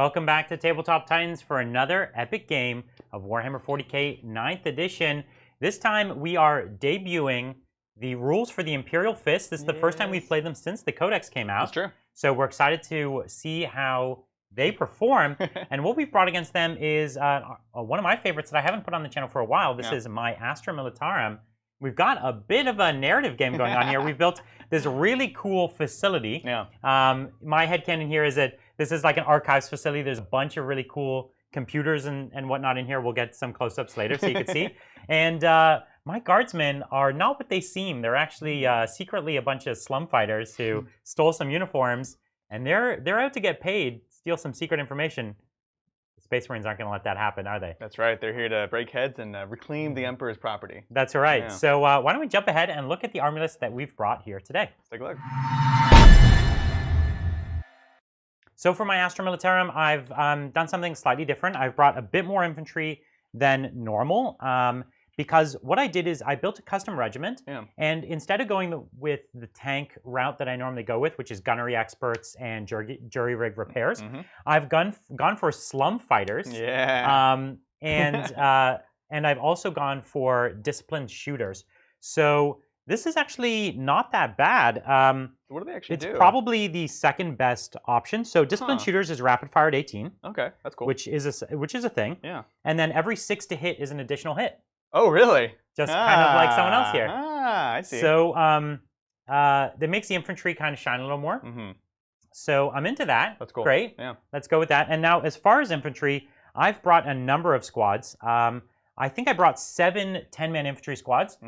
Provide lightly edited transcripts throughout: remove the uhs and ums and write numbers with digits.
Welcome back to Tabletop Titans for another epic game of Warhammer 40k 9th edition. This time we are debuting the rules for the Imperial Fist. This is the first time we've played them since the Codex came out. That's true. So we're excited to see how they perform. And what we've brought against them is one of my favorites that I haven't put on the channel for a while. This is my Astra Militarum. We've got a bit of a narrative game going on here. We've built this really cool facility. My headcanon here is that this is like an archives facility. There's a bunch of really cool computers and whatnot in here. We'll get some close-ups later so you can see. And my guardsmen are not what they seem. They're actually secretly a bunch of slum fighters who stole some uniforms, and they're out to get paid, steal some secret information. The Space Marines aren't going to let that happen, are they? That's right. They're here to break heads and reclaim the Emperor's property. That's right. Yeah. So why don't we jump ahead and look at the army list that we've brought here today. Let's take a look. So for my Astra Militarum, I've done something slightly different. I've brought a bit more infantry than normal because what I did is I built a custom regiment, and instead of going with the tank route that I normally go with, which is gunnery experts and jury rig repairs, I've gone for slum fighters. And I've also gone for disciplined shooters. So this is actually not that bad. What do they actually do? It's probably the second best option. So disciplined shooters is rapid fire at 18. Okay, that's cool. Which is a thing. Yeah. And then every 6 to hit is an additional hit. Oh, really? Just kind of like someone else here. I see. So that makes the infantry kind of shine a little more. So I'm into that. That's cool. Great. Yeah. Let's go with that. And now, as far as infantry, I've brought a number of squads. I think I brought 7 10-man infantry squads.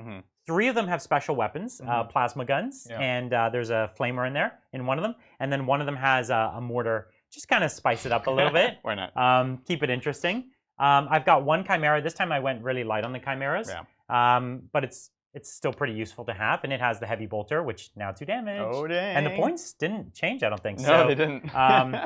3 of them have special weapons, plasma guns, and there's a flamer in there in one of them. And then one of them has a mortar. Just kind of spice it up a little bit. Why not? Keep it interesting. I've got 1 Chimera. This time I went really light on the Chimeras. But it's still pretty useful to have. And it has the heavy bolter, which now 2 damage. Oh, dang. And the points didn't change, I don't think. No, they didn't.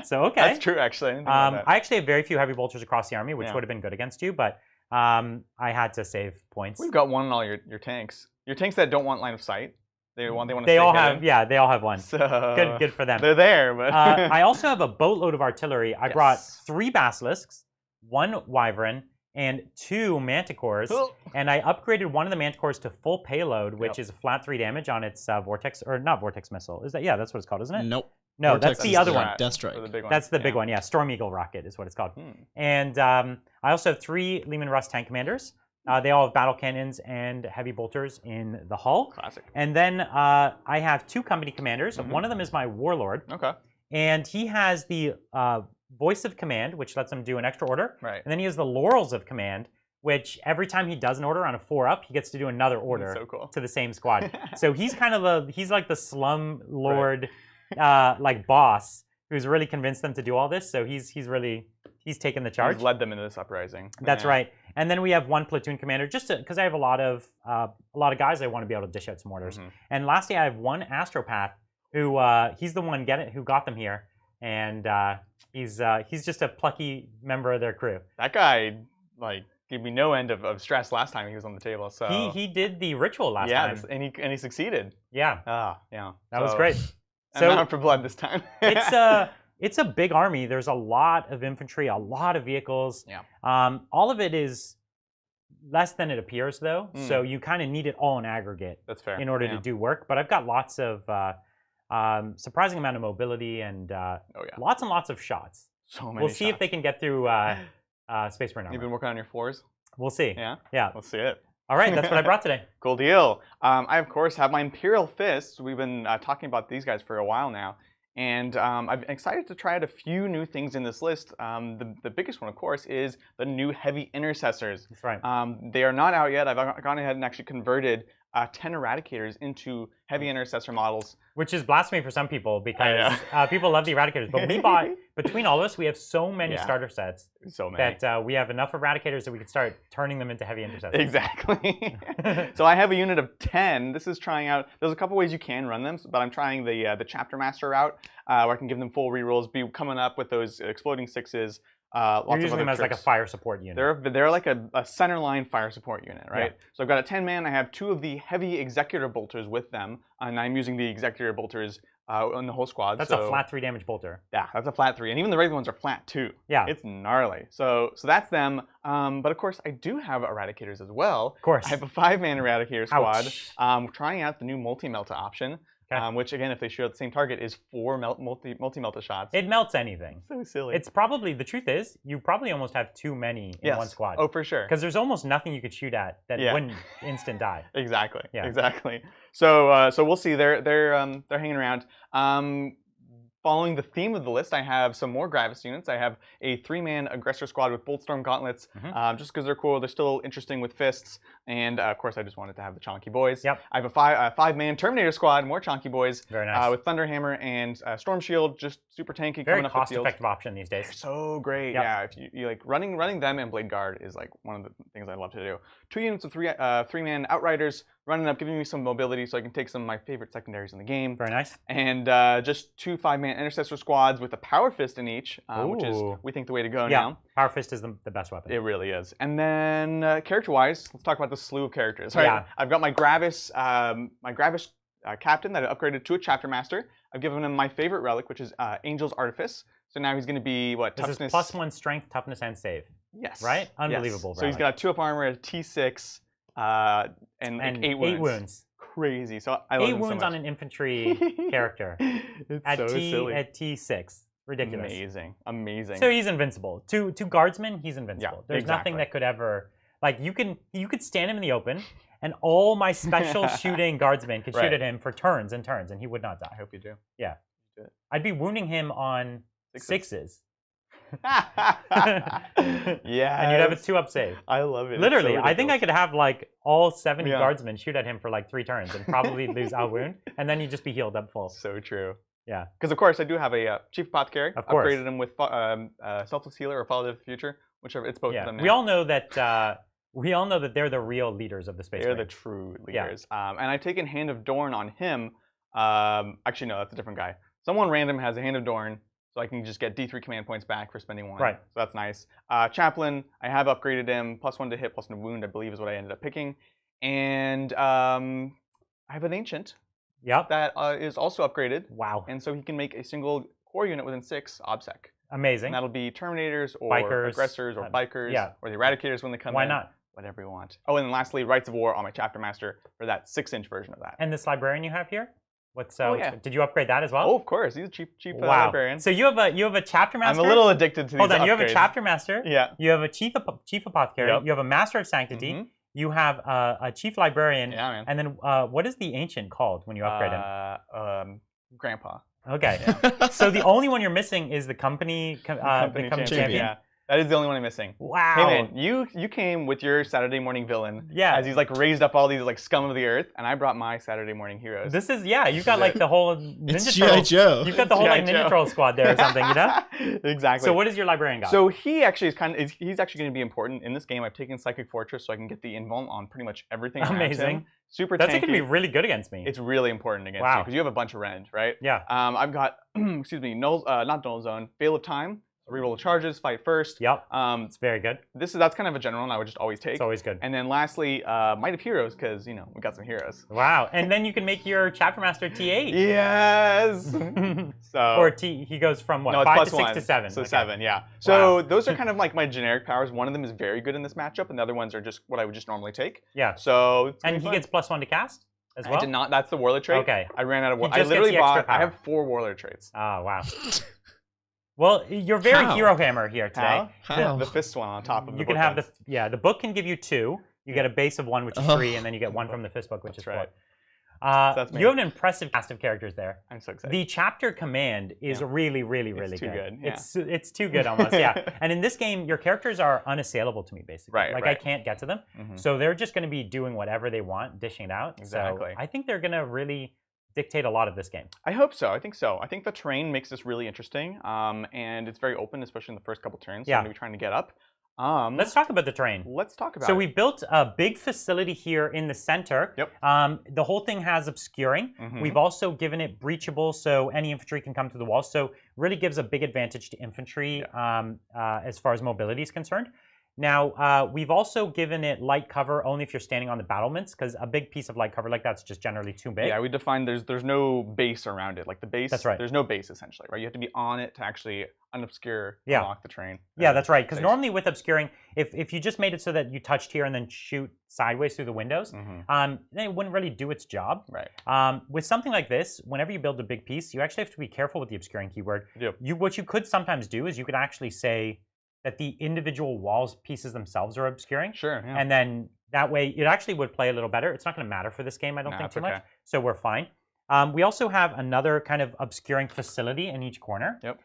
So, okay. That's true, actually. I didn't think about that. I actually have very few heavy bolters across the army, which would have been good against you. But I had to save points. We've got 1 in all your tanks. Your tanks that don't want line of sight. They want to they all have they all have 1. So good for them. They're there, but I also have a boatload of artillery. I brought 3 basilisks, 1 wyvern, and 2 manticores. And I upgraded one of the manticores to full payload, which is a flat 3 damage on its vortex, or not vortex missile. Is that that's what it's called, isn't it? Nope. No, vortex that's the other one. Death Strike. The big one. That's the big one, Storm Eagle rocket is what it's called. And I also have 3 Lehman Russ tank commanders. They all have battle cannons and heavy bolters in the hull. Classic. And then I have 2 company commanders. One of them is my warlord. Okay. And he has the voice of command, which lets him do an extra order. Right. And then he has the laurels of command, which every time he does an order on a 4-up, he gets to do another order to the same squad. So he's kind of he's like the slum lord, like boss, who's really convinced them to do all this. So he's taken the charge. He's led them into this uprising. That's right. And then we have 1 platoon commander, just because I have a lot of guys I want to be able to dish out some orders. And lastly, I have 1 astropath who he's the one who got them here, and he's just a plucky member of their crew. That guy gave me no end of stress last time he was on the table. So he did the ritual last time. Yeah, and he succeeded. Yeah. Yeah. That was great. So I'm out for blood this time. It's a big army. There's a lot of infantry, a lot of vehicles. Yeah. All of it is less than it appears, though. So you kind of need it all in aggregate. That's fair. In order to do work. But I've got lots of surprising amount of mobility and lots and lots of shots. So many. We'll see if they can get through Space Marine armor. You've been working on your 4s? We'll see. Yeah. Yeah. Let's see it. All right, that's what I brought today. Cool deal. I, of course, have my Imperial Fists. We've been talking about these guys for a while now. And I'm excited to try out a few new things in this list. The biggest one, of course, is the new heavy intercessors. That's right. They are not out yet. I've gone ahead and actually converted 10 eradicators into heavy intercessor models. Which is blasphemy for some people because people love the eradicators. But we bought, between all of us, we have so many starter sets that we have enough eradicators that we can start turning them into heavy intercessors. Exactly. So I have a unit of 10. This is trying out, there's a couple ways you can run them, but I'm trying the chapter master route where I can give them full rerolls, be coming up with those exploding 6s. You're using them as like a fire support unit. They're like a centerline fire support unit, right? Yeah. So I've got a 10-man. I have 2 of the heavy executor bolters with them, and I'm using the executor bolters in the whole squad. That's a flat 3 damage bolter. Yeah, that's a flat 3, and even the regular ones are flat too. Yeah, it's gnarly. So that's them. But of course, I do have Eradicators as well. Of course, I have a 5-man Eradicator squad. We're trying out the new multi-melta option. Okay. Which again, if they shoot at the same target, is 4 multi-melta shots. It melts anything. So silly. It's probably, the truth is, you probably almost have too many in one squad. Oh, for sure. Because there's almost nothing you could shoot at that wouldn't instant die. Exactly. Yeah. Exactly. So we'll see. They're hanging around. Following the theme of the list, I have some more Gravis units. I have a 3-man Aggressor squad with Boltstorm Gauntlets, just because they're cool. They're still interesting with fists, and of course, I just wanted to have the chonky boys. Yep. I have a 5-man Terminator squad, more chonky boys. Very nice. With Thunderhammer and Storm Shield, just super tanky. Very coming up the field. cost-effective option these days. They're so great. Yep. Yeah, if you like running them and Blade Guard is like one of the things I love to do. 2 units of 3-man Outriders, running up, giving me some mobility so I can take some of my favorite secondaries in the game. Very nice. And just 2 5-man Intercessor squads with a Power Fist in each, which is, we think, the way to go now. Power Fist is the best weapon. It really is. And then character-wise, let's talk about the slew of characters. Right? Yeah. I've got my Gravis, captain that I upgraded to a Chapter Master. I've given him my favorite relic, which is Angel's Artifice. So now he's going to be, what, this toughness? Is +1 strength, toughness, and save. Yes. Right? Unbelievable. Yes. So he's got a 2-up armor, a T6, and 8 wounds. 8 wounds. Crazy. So I love 8 him wounds so much. on an infantry character. It's at so silly. At T6. Ridiculous. Amazing. Amazing. So he's invincible. To guardsmen, he's invincible. Yeah, There's exactly. nothing that could ever, like, you could stand him in the open, and all my special shooting guardsmen could shoot at him for turns and turns, and he would not die. I hope you do. Yeah. Do it. I'd be wounding him on 6s. Yeah. And you'd have a 2-up save. I love it. Literally, so I think I could have like all 70 Yeah. guardsmen shoot at him for like 3 turns and probably lose a wound, and then you'd just be healed up full. So true. Yeah. Because of course I do have a Chief Apothecary. Of course. Upgraded him with Selfless Healer or Follow to the Future, whichever. It's both of them now. We all know that they're the real leaders of the Space They're Marines. the true leaders. And I've taken Hand of Dorn on him. Actually, no, that's a different guy. Someone random has a Hand of Dorn, so I can just get D3 command points back for spending 1. Right. So that's nice. Chaplain, I have upgraded him. +1 to hit, +1 to wound, I believe is what I ended up picking. And I have an Ancient. Yep. That is also upgraded. Wow. And so he can make a single core unit within 6 OBSEC. Amazing. And that'll be Terminators or Bikers, Aggressors or Bikers or the Eradicators when they come in. Why not? Whatever you want. Oh, and then lastly, Rights of War on my Chapter Master for that 6-inch version of that. And this librarian you have here? What's yeah. Did you upgrade that as well? Oh, of course. He's a cheap librarian. So you have a Chapter Master? I'm a little addicted to these Hold on, you have upgrades. a Chapter Master. Yeah. You have a Chief Apothecary. Yep. You have a Master of Sanctity. You have a Chief Librarian. Yeah, man. And then what is the Ancient called when you upgrade him? Grandpa. Okay. So the only one you're missing is the company Company champion. Yeah. That is the only one I'm missing. Wow. Hey man, you came with your Saturday morning villain. Yeah. As he's like raised up all these like scum of the earth, and I brought my Saturday morning heroes. This is you've got like the whole Ninja It's G.I. Joe. You've got the whole like Ninja Turtle squad there or something, you know? Exactly. So what is your librarian got? So he actually is he's actually going to be important in this game. I've taken Psychic Fortress so I can get the invuln on pretty much everything. Amazing. Him. Super That's tanky. going to be really good against me. It's really important against you because you have a bunch of rend, right? Yeah. I've got excuse me, not Null Zone, Veil of Time. Reroll the charges, fight first. Yep. It's very good. That's kind of a general one I would just always take. It's always good. And then lastly, Might of Heroes, because we got some heroes. Wow. And then you can make your Chapter Master T8. Yes. Or he goes from what? No, it's 5 plus to 6 1. to 7. So okay. 7, yeah. So those are kind of like my generic powers. One of them is very good in this matchup, and the other ones are just what I would just normally take. Yeah. So and he gets +1 to cast as well? I did not. That's the Warlord trait. Okay. I ran out of He I just literally gets the extra bought. I power. have 4 Warlord traits. Oh, wow. Well, you're very How? Hero Hammer here today. How? The fist one on top of the You can book have ones. the book can give you 2. You get a base of 1, which is 3, and then you get 1 from the fist book, which is 4. right. So you have an impressive cast of characters there. I'm so excited. The chapter command is really, really, really It's too good. Yeah. It's too good almost, yeah. And in this game, your characters are unassailable to me, basically. Right, like right. I can't get to them. Mhm. So they're just going to be doing whatever they want, dishing it out. Exactly. So I think they're going to really dictate a lot of this game. I hope so. I think so. I think the terrain makes this really interesting, and it's very open, especially in the first couple turns. So Yeah. I'm going to be trying to get up. Let's talk about the terrain. Let's talk about So it. we built a big facility here in the center. Yep. The whole thing has obscuring. Mhm. We've also given it breachable, so any infantry can come to the wall. So really gives a big advantage to infantry as far as mobility is concerned. Now, we've also given it light cover only if you're standing on the battlements, because a big piece of light cover like that's just generally too big. Yeah, we defined there's no base around it. Like the base, That's right. There's no base essentially, right? You have to be on it to actually unobscure, unlock the terrain. Yeah, that's right. Because normally with obscuring, if you just made it so that you touched here and then shoot sideways through the windows, then it wouldn't really do its job. Right. With something like this, whenever you build a big piece, you actually have to be careful with the obscuring keyword. Yep. What you could sometimes do is you could actually say that the individual walls pieces themselves are obscuring. Sure. Yeah. And then that way, it actually would play a little better. It's not going to matter for this game, I don't think, too much. So we're fine. We also have another kind of obscuring facility in each corner. Yep.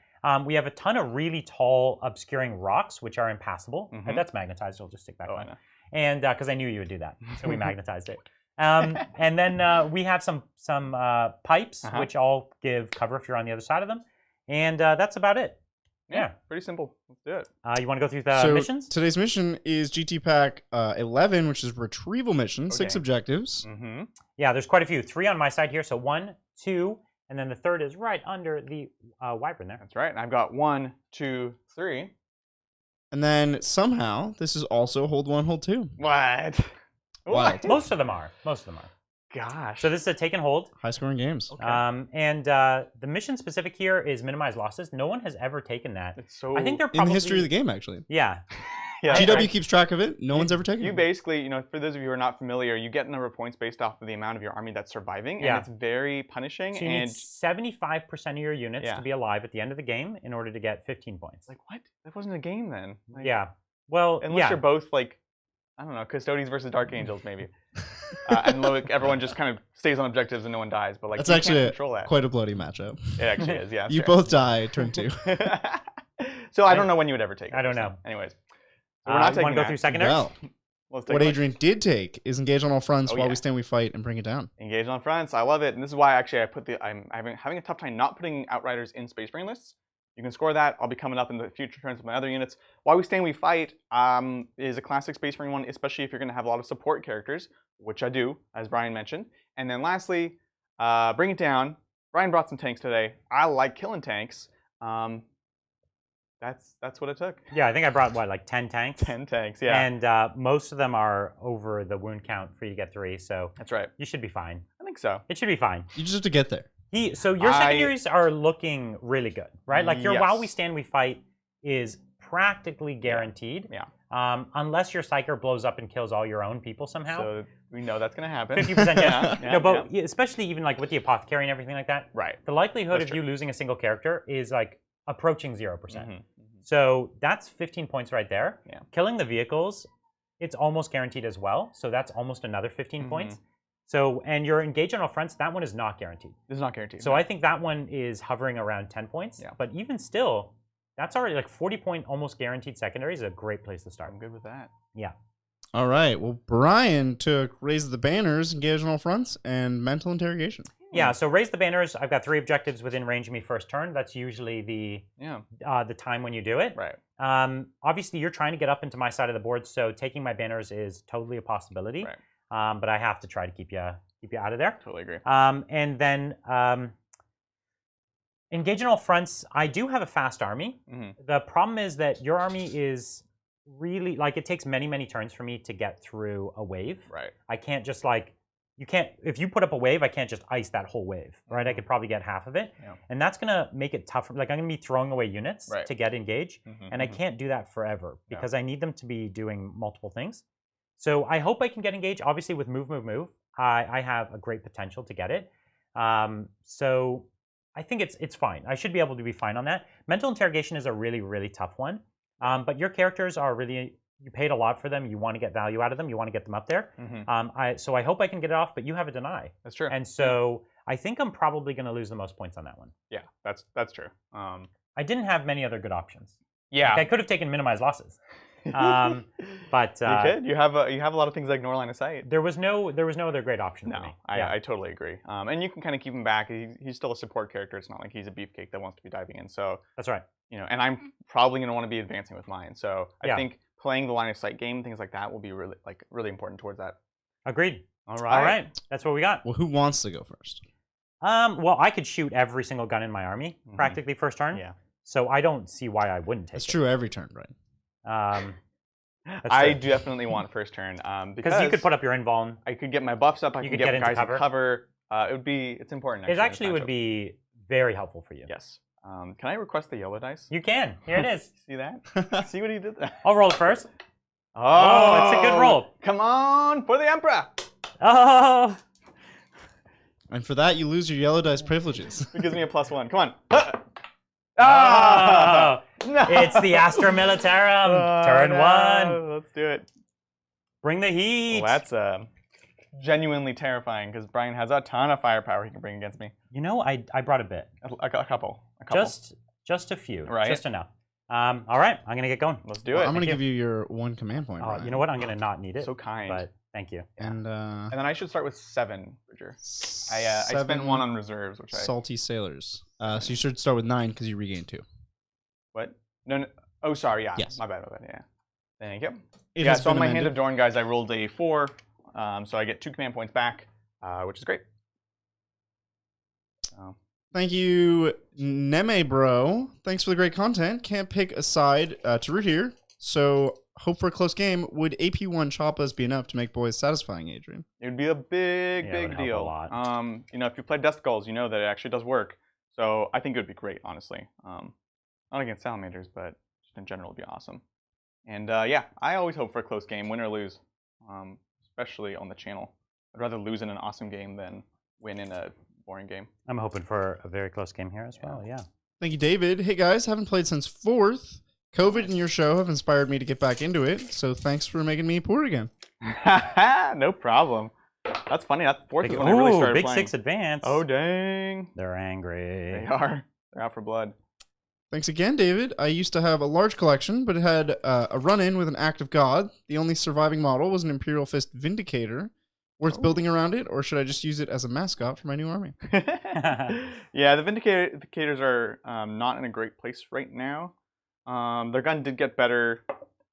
We have a ton of really tall obscuring rocks, which are impassable. And that's magnetized. I'll just stick back on. I know. And because I knew you would do that, so we magnetized it. And then we have some pipes, which all give cover if you're on the other side of them. And that's about it. Yeah, pretty simple. Let's do it. You want to go through the missions? Today's mission is GT Pack 11, which is retrieval mission, 6 objectives. Yeah, there's quite a few. 3 on my side here, so 1, 2, and then the third is right under the wyvern there. That's right. And I've got 1, 2, 3. And then somehow this is also hold 1, hold 2. What? Wild. Most of them are. Most of them are. Gosh. So this is a take and hold. High scoring games. Okay. And the mission specific here is minimize losses. No one has ever taken that. It's so I think they're in probably the history of the game, actually. Yeah. Yeah, GW keeps track of it. No one's ever taken it. You basically, for those of you who are not familiar, you get a number of points based off of the amount of your army that's surviving, and it's very punishing. So you need 75% of your units to be alive at the end of the game in order to get 15 points. Like, what? That wasn't a game then. Like, yeah. Well, unless you're both like, I don't know, Custodians versus Dark Angels, maybe. And like, everyone just kind of stays on objectives and no one dies. But like, that's you actually can't control that. Quite a bloody matchup. It actually is, yeah. You both die, turn 2. So I don't know when you would ever take it. I don't know. Anyways. So we're not taking want to go through secondaries? Well, what Adrian did take is engage on all fronts while we stand, we fight, and bring it down. Engage on fronts. I love it. And this is why actually I'm having a tough time not putting Outriders in Space Marine lists. You can score that. I'll be coming up in the future turns with my other units. While we stand, we fight is a classic Space Marine one, especially if you're going to have a lot of support characters, which I do, as Brian mentioned. And then lastly, bring it down. Brian brought some tanks today. I like killing tanks. That's what it took. Yeah, I think I brought, what, like 10 tanks? 10 tanks, yeah. And most of them are over the wound count for you to get 3, so that's right. You should be fine. I think so. It should be fine. You just have to get there. So your secondaries are looking really good, right? Like your while we stand, we fight is practically guaranteed. Yeah. Unless your Psyker blows up and kills all your own people somehow. So we know that's going to happen. 50% yeah. No, but especially even like with the apothecary and everything like that. Right. The likelihood of you losing a single character is like approaching 0%. So that's 15 points right there. Yeah. Killing the vehicles, it's almost guaranteed as well. So that's almost another 15 points. So, and your engage on all fronts, that one is not guaranteed. It's not guaranteed. So I think that one is hovering around 10 points. Yeah. But even still, that's already like 40-point almost guaranteed secondary is a great place to start. I'm good with that. Yeah. All right. Well, Brian took raise the banners, engage on all fronts, and mental interrogation. Yeah, so raise the banners. I've got 3 objectives within range of me first turn. That's usually the time when you do it. Right. Obviously, you're trying to get up into my side of the board, so taking my banners is totally a possibility. Right. But I have to try to keep you out of there. Totally agree. And then engage on all fronts. I do have a fast army. The problem is that your army is really like it takes many turns for me to get through a wave. Right. I can't just like. You can't, if you put up a wave, I can't just ice that whole wave, right? I could probably get half of it. Yeah. And that's going to make it tough. Like, I'm going to be throwing away units to get engage. And I can't do that forever because I need them to be doing multiple things. So I hope I can get engage. Obviously, with move, I have a great potential to get it. So I think it's fine. I should be able to be fine on that. Mental interrogation is a really tough one. But your characters are really... You paid a lot for them. You want to get value out of them. You want to get them up there. So I hope I can get it off, but you have a deny. That's true. And so I think I'm probably going to lose the most points on that one. Yeah, that's true. I didn't have many other good options. Yeah. Like I could have taken minimize losses. But you could. You have a lot of things like ignore line of sight. There was no other great option for me. I totally agree. And you can kind of keep him back. He's still a support character. It's not like he's a beefcake that wants to be diving in. So that's right. And I'm probably going to want to be advancing with mine. So I think playing the line of sight game, things like that, will be really important towards that. Agreed. All right. That's what we got. Well, who wants to go first? Well, I could shoot every single gun in my army practically first turn. Yeah. So I don't see why I wouldn't take it. That's true every turn, right? I true. definitely want first turn Because you could put up your invuln. I could get my buffs up. I You can could get into guys cover. in cover. It's important. It actually would be very helpful for you. Yes. Can I request the yellow dice? You can. Here it is. See that? See what he did there? I'll roll it first. Oh, it's a good roll. Come on, for the Emperor. Oh. And for that, you lose your yellow dice privileges. It gives me a +1. Come on. Oh. No. It's the Astra Militarum. Turn 1. Let's do it. Bring the heat. Well, that's genuinely terrifying because Brian has a ton of firepower he can bring against me. You know, I brought a bit. A couple. Just a few. Right. Just enough. All right, I'm gonna get going. Let's do it. I'm gonna give you your 1 command point. Ryan. You know what? I'm gonna not need it. So kind. But thank you. And then I should start with 7, Bridger. I spent 1 on reserves, which salty sailors. So you should start with 9 because you regain 2. What? No. Oh, sorry. Yeah. Yes. My bad. Yeah. Thank you. It So on my Hand of Dorn, guys, I rolled a 4, so I get 2 command points back, which is great. Thank you, Neme Bro. Thanks for the great content. Can't pick a side to root here, so hope for a close game. Would AP1 Choppas be enough to make boys satisfying, Adrian? It would be a big deal. A lot. If you play Death Skulls, you know that it actually does work. So I think it would be great, honestly. Not against Salamanders, but just in general, it would be awesome. And yeah, I always hope for a close game, win or lose, especially on the channel. I'd rather lose in an awesome game than win in a boring game. I'm hoping for a very close game here as well. Yeah. Thank you, David. Hey guys, haven't played since 4th. COVID and your show have inspired me to get back into it, so thanks for making me poor again. No problem. That's funny. That 4th is when I really started big playing. 6 advance. Oh dang! They're angry. They are. They're out for blood. Thanks again, David. I used to have a large collection, but it had a run-in with an Act of God. The only surviving model was an Imperial Fist Vindicator. Worth building around it, or should I just use it as a mascot for my new army? Yeah, the Vindicators are not in a great place right now. Their gun did get better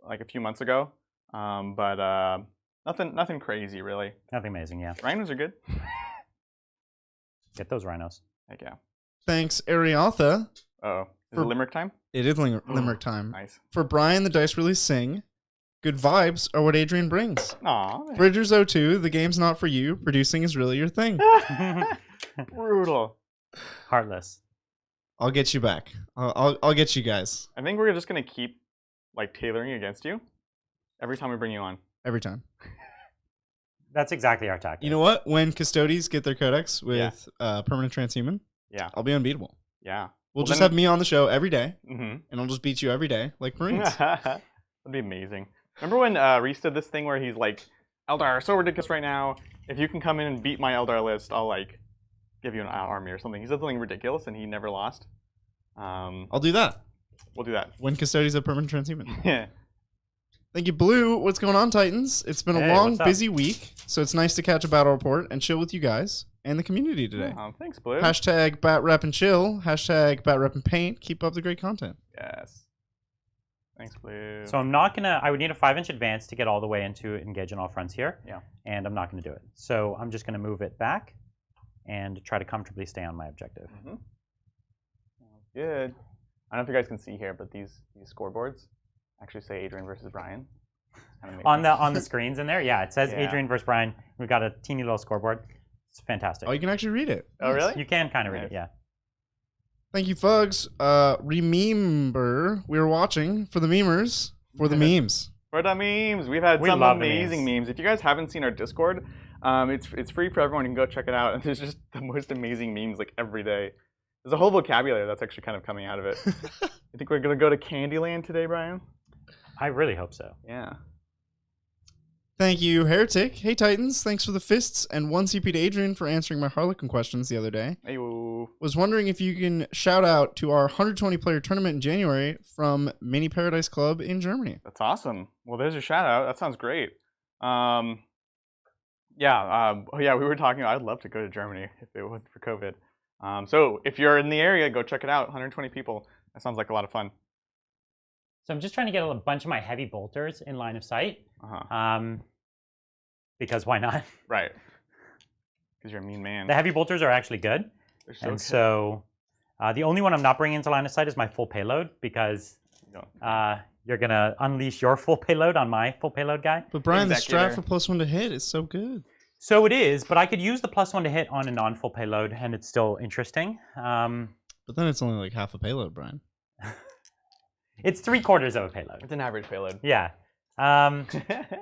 like a few months ago, but nothing crazy really. Nothing amazing, yeah. Rhinos are good. Get those rhinos. Heck yeah. Thanks, Ariatha. Uh-oh. Is it Limerick time? It is Limerick time. Nice. For Brian, the dice really sing. Good vibes are what Adrian brings. Aw. Bridgers 02, the game's not for you. Producing is really your thing. Brutal. Heartless. I'll get you back. I'll get you guys. I think we're just gonna keep like tailoring against you every time we bring you on. Every time. That's exactly our tactic. You know what? When Custodies get their codex with permanent transhuman, yeah, I'll be unbeatable. Yeah. We'll just have me on the show every day, and I'll just beat you every day, like Marines. That'd be amazing. Remember when Reese did this thing where he's like, Eldar, so ridiculous right now. If you can come in and beat my Eldar list, I'll like give you an army or something. He said something ridiculous and he never lost. I'll do that. We'll do that. When Custodies have permanent transhuman. Yeah. Thank you, Blue. What's going on, Titans? It's been a long, busy week, so it's nice to catch a battle report and chill with you guys and the community today. Oh, thanks, Blue. Hashtag bat rep and chill. Hashtag bat rep and paint. Keep up the great content. Yes. Thanks, Blue. So I'm not gonna. I would need a 5-inch advance to get all the way into engage on all fronts here. Yeah. And I'm not gonna do it. So I'm just gonna move it back and try to comfortably stay on my objective. Good. I don't know if you guys can see here, but these scoreboards actually say Adrian versus Brian. On the screens in there, yeah, it says Adrian versus Brian. We've got a teeny little scoreboard. It's fantastic. Oh, you can actually read it. Oh, really? You can kind of read it, yeah. Thank you, Fugs. Remember, we were watching for the memers, for the memes. For the memes. We've had some amazing memes. If you guys haven't seen our Discord, it's free for everyone. You can go check it out. And there's just the most amazing memes like every day. There's a whole vocabulary that's actually kind of coming out of it. You think we're going to go to Candyland today, Brian? I really hope so. Yeah. Thank you, Heretic. Hey, Titans. Thanks for the fists and 1 CP to Adrian for answering my Harlequin questions the other day. Hey-o. Was wondering if you can shout out to our 120-player tournament in January from Mini Paradise Club in Germany. That's awesome. Well, there's your shout out. That sounds great. Yeah, we were talking. I'd love to go to Germany if it wasn't for COVID. So if you're in the area, go check it out. 120 people. That sounds like a lot of fun. So I'm just trying to get a bunch of my heavy bolters in line of sight. Because why not? Right. Because you're a mean man. The heavy bolters are actually good. They're so good. So the only one I'm not bringing into line of sight is my full payload because you're gonna unleash your full payload on my full payload guy. But Brian, the Executor. strat for +1 to hit is so good. So it is, but I could use the +1 to hit on a non-full payload, and it's still interesting. But then it's only like half a payload, Brian. It's 3/4 of a payload. It's an average payload. Yeah.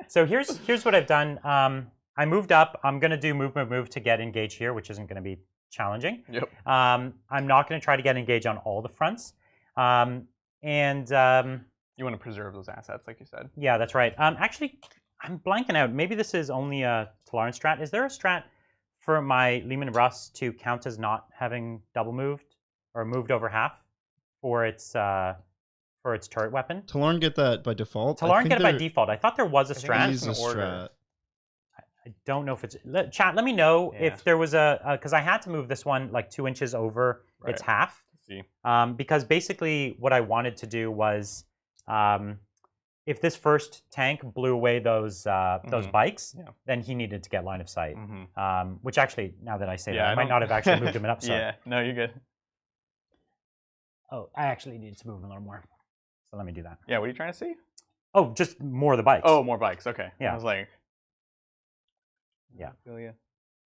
So here's what I've done. I moved up. I'm gonna do move to get engaged here, which isn't gonna be challenging. Yep. I'm not gonna try to get engaged on all the fronts. You want to preserve those assets, like you said. Yeah, that's right. Actually, I'm blanking out. Maybe this is only a Talaran strat. Is there a strat for my Lehman Russ to count as not having double moved or moved over half for its turret weapon? Talaran get that by default? Talaran get it by default. I thought there was a I think strat. Use a strat. I don't know if it's... Chat, let me know if there was a... Because I had to move this one like 2 inches over its half. See. Because basically what I wanted to do was... if this first tank blew away those bikes, then he needed to get line of sight. Which actually, now that I say that, I might not have actually moved him up. So. Yeah, no, you're good. Oh, I actually need to move a little more. So let me do that. Yeah, what are you trying to see? Oh, just more of the bikes. Oh, more bikes. Okay. Yeah. I was like... Yeah.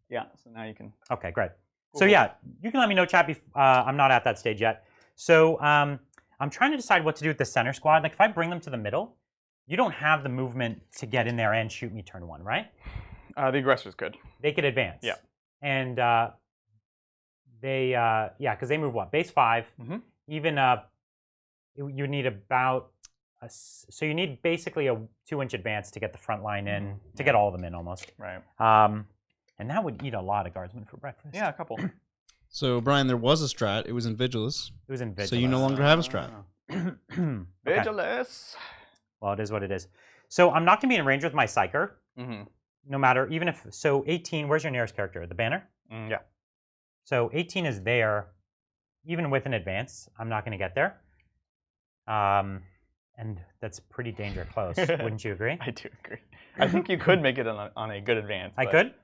Yeah, so now you can... Okay, great. So yeah, you can let me know, chat. I'm not at that stage yet. So I'm trying to decide what to do with the center squad. Like if I bring them to the middle, you don't have the movement to get in there and shoot me turn 1, right? The aggressor's good. They could advance. Yeah. And because they move what? Base 5. Even you need about so you need basically a 2-inch advance to get the front line in, to get all of them in almost. Right. And that would eat a lot of guardsmen for breakfast. Yeah, a couple. So, Brian, there was a strat. It was in Vigilus. It was in Vigilus. So you no longer have a strat. Okay. Vigilus. Well, it is what it is. So I'm not going to be in range with my Psyker. No matter, even if, so 18, where's your nearest character? The banner? Yeah. So 18 is there. Even with an advance, I'm not going to get there. And that's pretty danger close. Wouldn't you agree? I do agree. I think you could make it on a good advance. I could?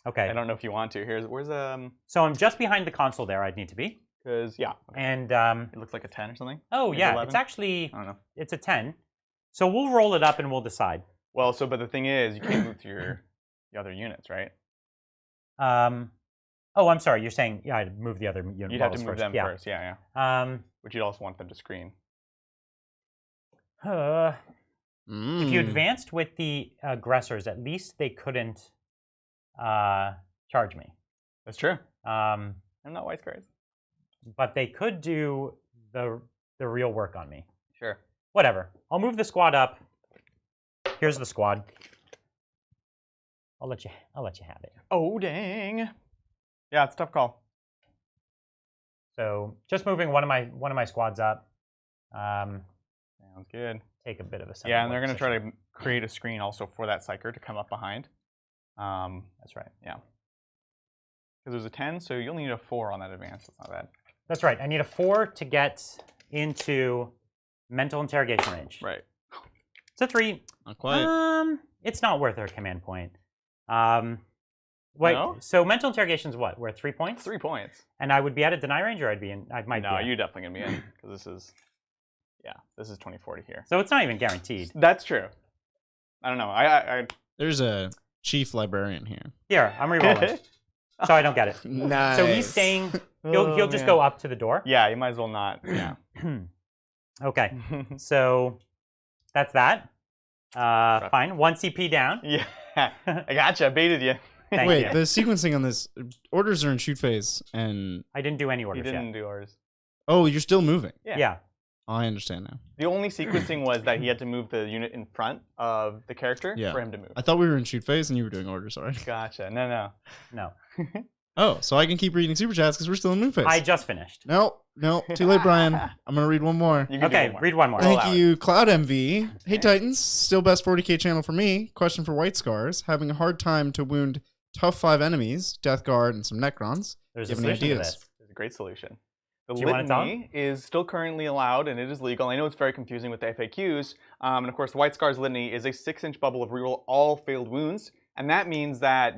Okay. I don't know if you want to. Where's So I'm just behind the console there. I'd need to be. Because yeah. And it looks like a 10 or something. Oh Maybe yeah, 11? it's actually I don't know. It's a 10. So we'll roll it up and we'll decide. Well, but the thing is, you can't move to the other units, right? Oh, I'm sorry. You're saying I'd move the other unit. You'd have to move first. them first. Yeah. But you'd also want them to screen. If you advanced with the aggressors, at least they couldn't charge me. That's true. I'm not White Scars. But they could do the real work on me. Sure. Whatever. I'll move the squad up. Here's the squad. I'll let you have it. Oh dang. Yeah, it's a tough call. So just moving one of my squads up. Sounds good. Take a bit of a yeah, and they're going to try to create a screen also for that Psyker to come up behind. That's right. Yeah. Because there's a 10, so you only need a 4 on that advance. That's not bad. That's right. I need a 4 to get into mental interrogation range. Right. It's a 3. Not quite. It's not worth a command point. Wait. No? So mental interrogation is what? We're at 3 points. 3 points. And I would be at a deny range, or I'd be in. I might. No, be you're definitely gonna be in because this is. Yeah, this is 2040 here. So it's not even guaranteed. That's true. I don't know. There's a chief librarian here. Here, I'm rerolling. So I don't get it. Nice. So he's staying. He'll just go up to the door. Yeah, you might as well not. Yeah. Okay. So that's that. Fine. 1 CP down. Yeah. I gotcha. I baited you. Wait, the sequencing on this orders are in shoot phase, and I didn't do any orders You didn't yet. do ours. Oh, you're still moving. Yeah. Oh, I understand now. The only sequencing was that he had to move the unit in front of the character for him to move. I thought we were in shoot phase and you were doing orders already. Gotcha. No. Oh, so I can keep reading super chats because we're still in move phase. I just finished. No, too late, Brian. I'm gonna read one more. Okay, read one more. Thank you, Cloud MV. Hey Titans, still best 40k channel for me. Question for White Scars: having a hard time to wound tough 5 enemies, Death Guard, and some Necrons. There's a Give any solution to ideas? this. There's a great solution. The Do you wanna tell litany is still currently allowed, and it is legal. I know it's very confusing with the FAQs. And of course, the White Scars litany is a 6-inch bubble of reroll all failed wounds, and that means that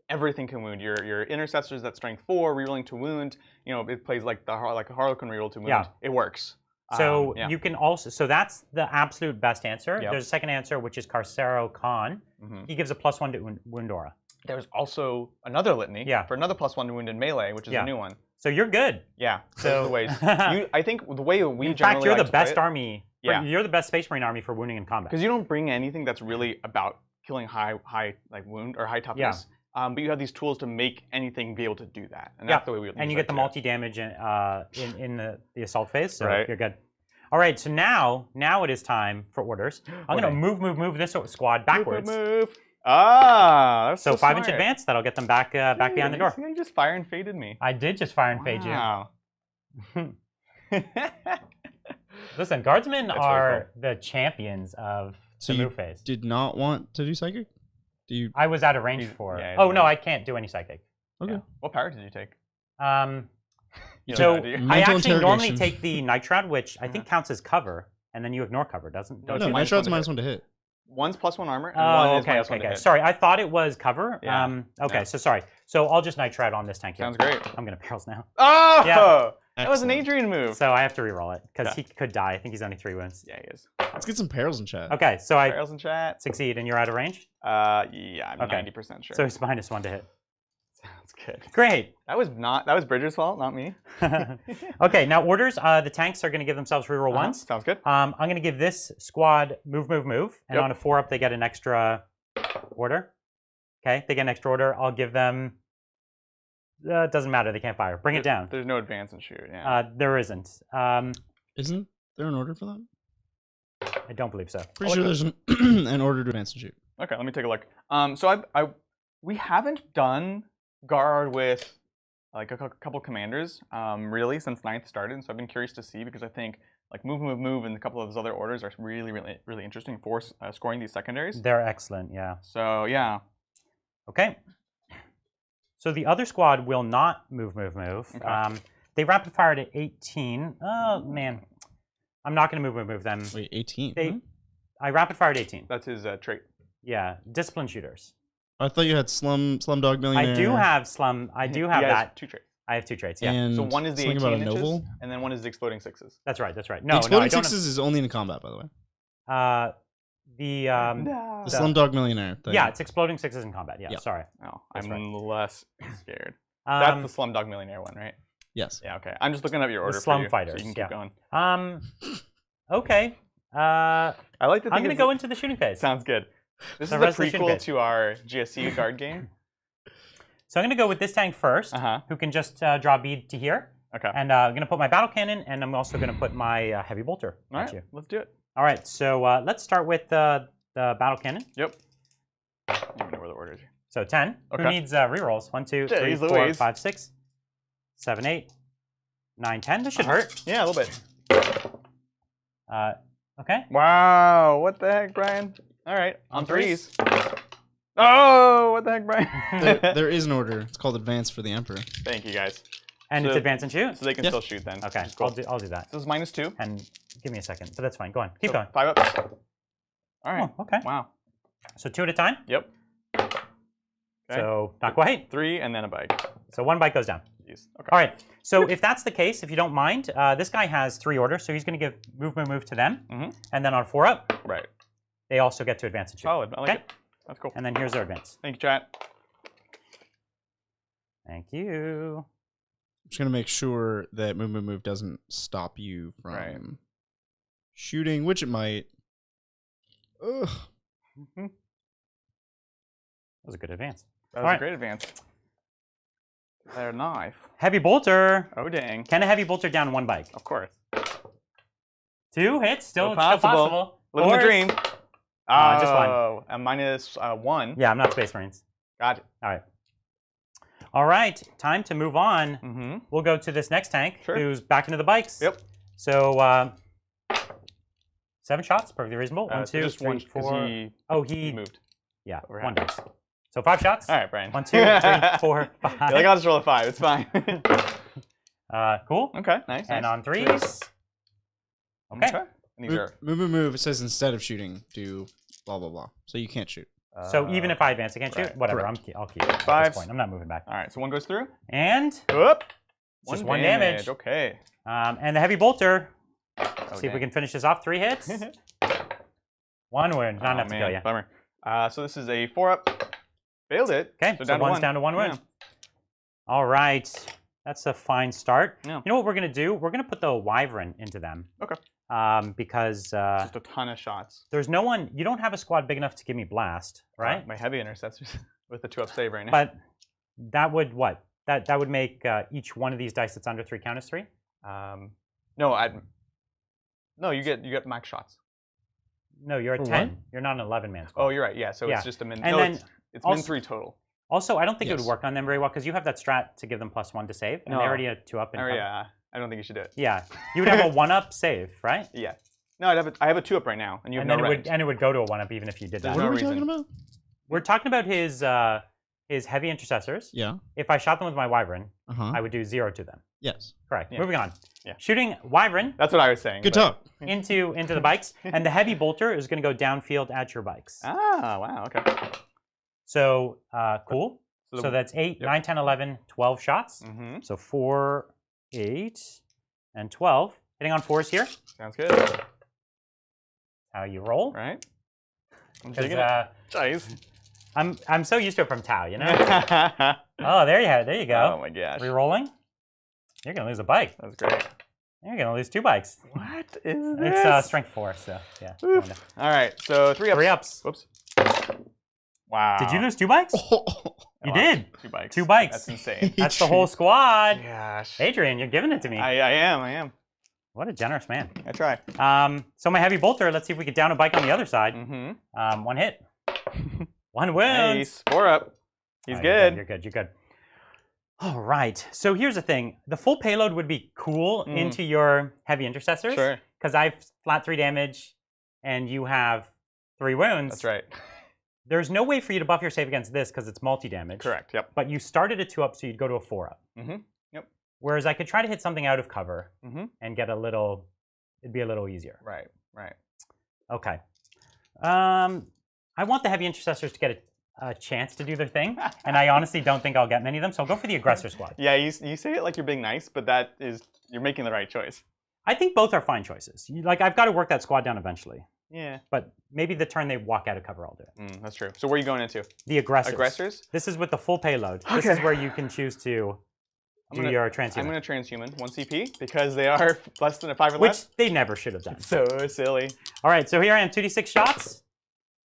everything can wound. Your intercessors at strength 4, rerolling to wound. You know, it plays like a Harlequin reroll to wound. Yeah. It works. So Yeah. you can also, so that's the absolute best answer. Yep. There's a second answer, which is Carcero Khan. He gives a +1 to wound aura. There's also another litany for another +1 to wound in melee, which is a new one. So you're good. Yeah, So those are the ways. I think the way we in generally fact, you're like the to play best it- army. Yeah. You're the best Space Marine army for wounding in combat. Because you don't bring anything that's really about killing high like wound or high toughness. But you have these tools to make anything be able to do that, and that's the way we. And you get the multi-damage in the assault phase, so Right. you're good. All right, so now it is time for orders. I'm gonna move this squad backwards. Move. Ah, that's So so 5-inch smart. advance. That'll get them back behind the door. You just fire and faded me. I did just fire and fade you. Wow. Listen, guardsmen That's are the champions of So the you move phase. did not want to do psychic? Do you? I was out of range He's- for. yeah, Oh he's no, right. I can't do any psychic. Okay. Yeah. What power did you take? You So don't know, do you? I Mental actually normally interrogation. take the night shroud, which I think counts as cover, and then you ignore cover, doesn't? No, No, it's Night Shroud's -1 to -1 to hit. One's +1 armor, and Oh, one is okay, -1 okay, to okay. hit. Sorry, I thought it was cover. Yeah. Okay, No. so sorry. So I'll just night shroud on this tank here. Sounds great. I'm gonna perils now. Oh! Yeah. That was an Excellent. Adrian move. So I have to reroll it because Yeah. he could die. I think he's only 3 wounds. Yeah, he is. Let's get some perils in chat. Okay, so I Barrels in chat. succeed and you're out of range. Yeah, I'm Okay. 90% sure. So it's -1 to hit. Sounds good. Great. That was Bridger's fault, not me. Okay, now orders. The tanks are going to give themselves reroll ones. Sounds good. I'm going to give this squad move, and Yep. on a 4-up they get an extra order. Okay, they get an extra order. I'll give them. It doesn't matter. They can't fire. Bring it down. There's no advance and shoot. Yeah. There isn't. Isn't there an order for that? I don't believe so. Pretty I sure like there's an order to advance and shoot. Okay, let me take a look. So we haven't done guard with like a couple commanders really since 9th started. So I've been curious to see because I think like move, and a couple of those other orders are really interesting for scoring these secondaries. They're excellent. Yeah. So yeah. Okay. So the other squad will not move. Okay. They rapid fired at 18. Oh man, I'm not going to move them. Wait, 18? I rapid fired 18. That's his trait. Yeah, discipline shooters. I thought you had Slumdog Millionaire. I do have slum. I do have He has that. 2 traits. I have 2 traits. Yeah, And So one is the something 18 about a inches, noble. and then one is the exploding 6s. that's right. That's right. The No, exploding I don't. sixes is only in combat, by the way. The No. The Slumdog Millionaire thing. yeah, it's exploding 6s in combat. Yeah, Yep. sorry. Oh, That's I'm less scared. That's Um, the Slumdog Millionaire one, right? Yes. Yeah, okay. I'm just looking up your order Slum for you, Fighters, so you can yeah. keep going. Okay. I like to think I'm gonna go into the shooting phase. Sounds good. This The is a resolution prequel bit. to our GSC guard game. So I'm gonna go with this tank first, who can just draw a bead to here, Okay. and I'm gonna put my battle cannon, and I'm also gonna put my heavy bolter All at right, you. let's do it. All right. So let's start with the battle cannon. Yep. I don't even know where the order is. So 10. Who Okay. needs rerolls? 1, 2, 3, Jeez 4, Louise. 5, 6, 7, 8, 9, 10. This should hurt. Yeah, a little bit. Okay. Wow, what the heck, Brian? All right, on On 3s. Oh, what the heck, Brian? There is an order. It's called Advance for the Emperor. Thank you, guys. And So- it's advance and shoot. So they can Yes. still shoot then. Okay. which is cool. I'll do that. So this is -2. And give me a second. So that's fine. Go on. Keep So going. 5 ups. All right. Oh, okay. Wow. So 2 at a time. Yep. Okay. So not quite. 3 and then a bike. So 1 bike goes down. Jeez. Okay. All right. So if that's the case, if you don't mind, this guy has 3 orders, so he's going to give move to them, and then on 4 up, Right. they also get to advance and shoot. Solid. I like Okay. it. That's cool. And then here's their advance. Thank you, chat. Thank you. I'm just gonna make sure that move doesn't stop you from Right. shooting, which it might. Ugh. That was a good advance. That was All a right. great advance. Their knife. Heavy bolter. Oh, dang. Can a heavy bolter down 1 bike? Of course. 2 hits. Still Still possible. Living the Fours. dream. Just 1. Oh, a -1. Yeah, I'm not Space Marines. Got it. All right. All right. Time to move on. Mm-hmm. We'll go to this next tank, Sure. who's back into the bikes. Yep. So 7 shots, perfectly reasonable. 1, So 2, just 3, one, 'cause 4. he Oh, he moved. Yeah, Over 1 half. dice. So 5 shots. All right, Brian. 1, 2, 3, 4, 5. Yeah, like, I'll just roll a 5. It's fine. Cool. Okay, nice. And nice. on 3s. Okay. And these are Move. It says instead of shooting, do blah blah blah. So you can't shoot. So even if I advance, I can't shoot. right, Whatever. correct. I'll keep it at Fives. this point. I'm not moving back. all right. So 1 goes through. And Whoop. just 1 damage. Okay. And the heavy bolter See if we can finish this off. 3 hits. 1 wound. Not enough to kill you. Bummer. So this is a 4-up. Failed it. Okay, so one's down to 1 wound. All right. That's a fine start. Yeah. You know what we're going to do? We're going to put the Wyvern into them. Okay. Because just a ton of shots. There's no one. You don't have a squad big enough to give me blast, right? My heavy intercessors with the 2-up save right now. But that would what? That would make each one of these dice that's under 3 count as 3. No, you get max shots. No, you're at 10. You're not an 11-man squad. Oh, you're right. Yeah, so it's just a min. And no, then it's min 3 total. Also, I don't think it would work on them very well because you have that strat to give them +1 to save, and they already had 2-up. Yeah, I don't think you should do it. Yeah, you would have a 1-up save, right? Yeah. No, I have a 2-up right now, and you have no range. And it would go to a 1-up even if you did that. What are we talking about? We're talking about his heavy intercessors. Yeah. If I shot them with my Wyvern, I would do 0 to them. Yes. Correct. Yeah. Moving on. Yeah. Shooting Wyvern. That's what I was saying. Good talk. Into the bikes, and the heavy bolter is going to go downfield at your bikes. Ah, wow. Okay. So cool. So that's 8, 9, 10, 11, 12 shots. So 4, 8, and 12. Hitting on 4s here. Sounds good. How you roll. Right. I'm digging it. Jeez. I'm so used to it from Tau, you know? Oh, there you go. Oh my gosh. Rerolling. You're going to lose a bike. That's great. You're going to lose 2 bikes. What is this? It's strength 4, so yeah. All right, so 3 ups. 3 ups. Whoops. Wow. Did you lose 2 bikes? You did. 2 bikes. 2 bikes. That's insane. That's the whole squad. Gosh. Adrian, you're giving it to me. I am. What a generous man. I try. So my heavy bolter, let's see if we can down a bike on the other side. 1 hit. 1 wound. Nice. 4 up. He's good. good. You're good. All right. So here's the thing. The full payload would be cool into your heavy intercessors. Sure. Because I've flat 3 damage and you have 3 wounds. That's right. There's no way for you to buff your save against this because it's multi-damage. Correct, yep. But you started a 2-up, so you'd go to a 4-up. Yep. Whereas I could try to hit something out of cover and get it'd be a little easier. Right. Okay. I want the heavy intercessors to get a chance to do their thing, and I honestly don't think I'll get many of them, so I'll go for the aggressor squad. Yeah, you say it like you're being nice, but you're making the right choice. I think both are fine choices. I've got to work that squad down eventually. Yeah. But maybe the turn they walk out of cover, I'll do it. That's true. So where are you going into? The aggressors. Aggressors? This is with the full payload. Okay. This is where you can choose to do your transhuman. I'm going to transhuman 1 CP because they are less than a 5 or Which less. they never should have done. So silly. All right, so here I am, 2d6 shots.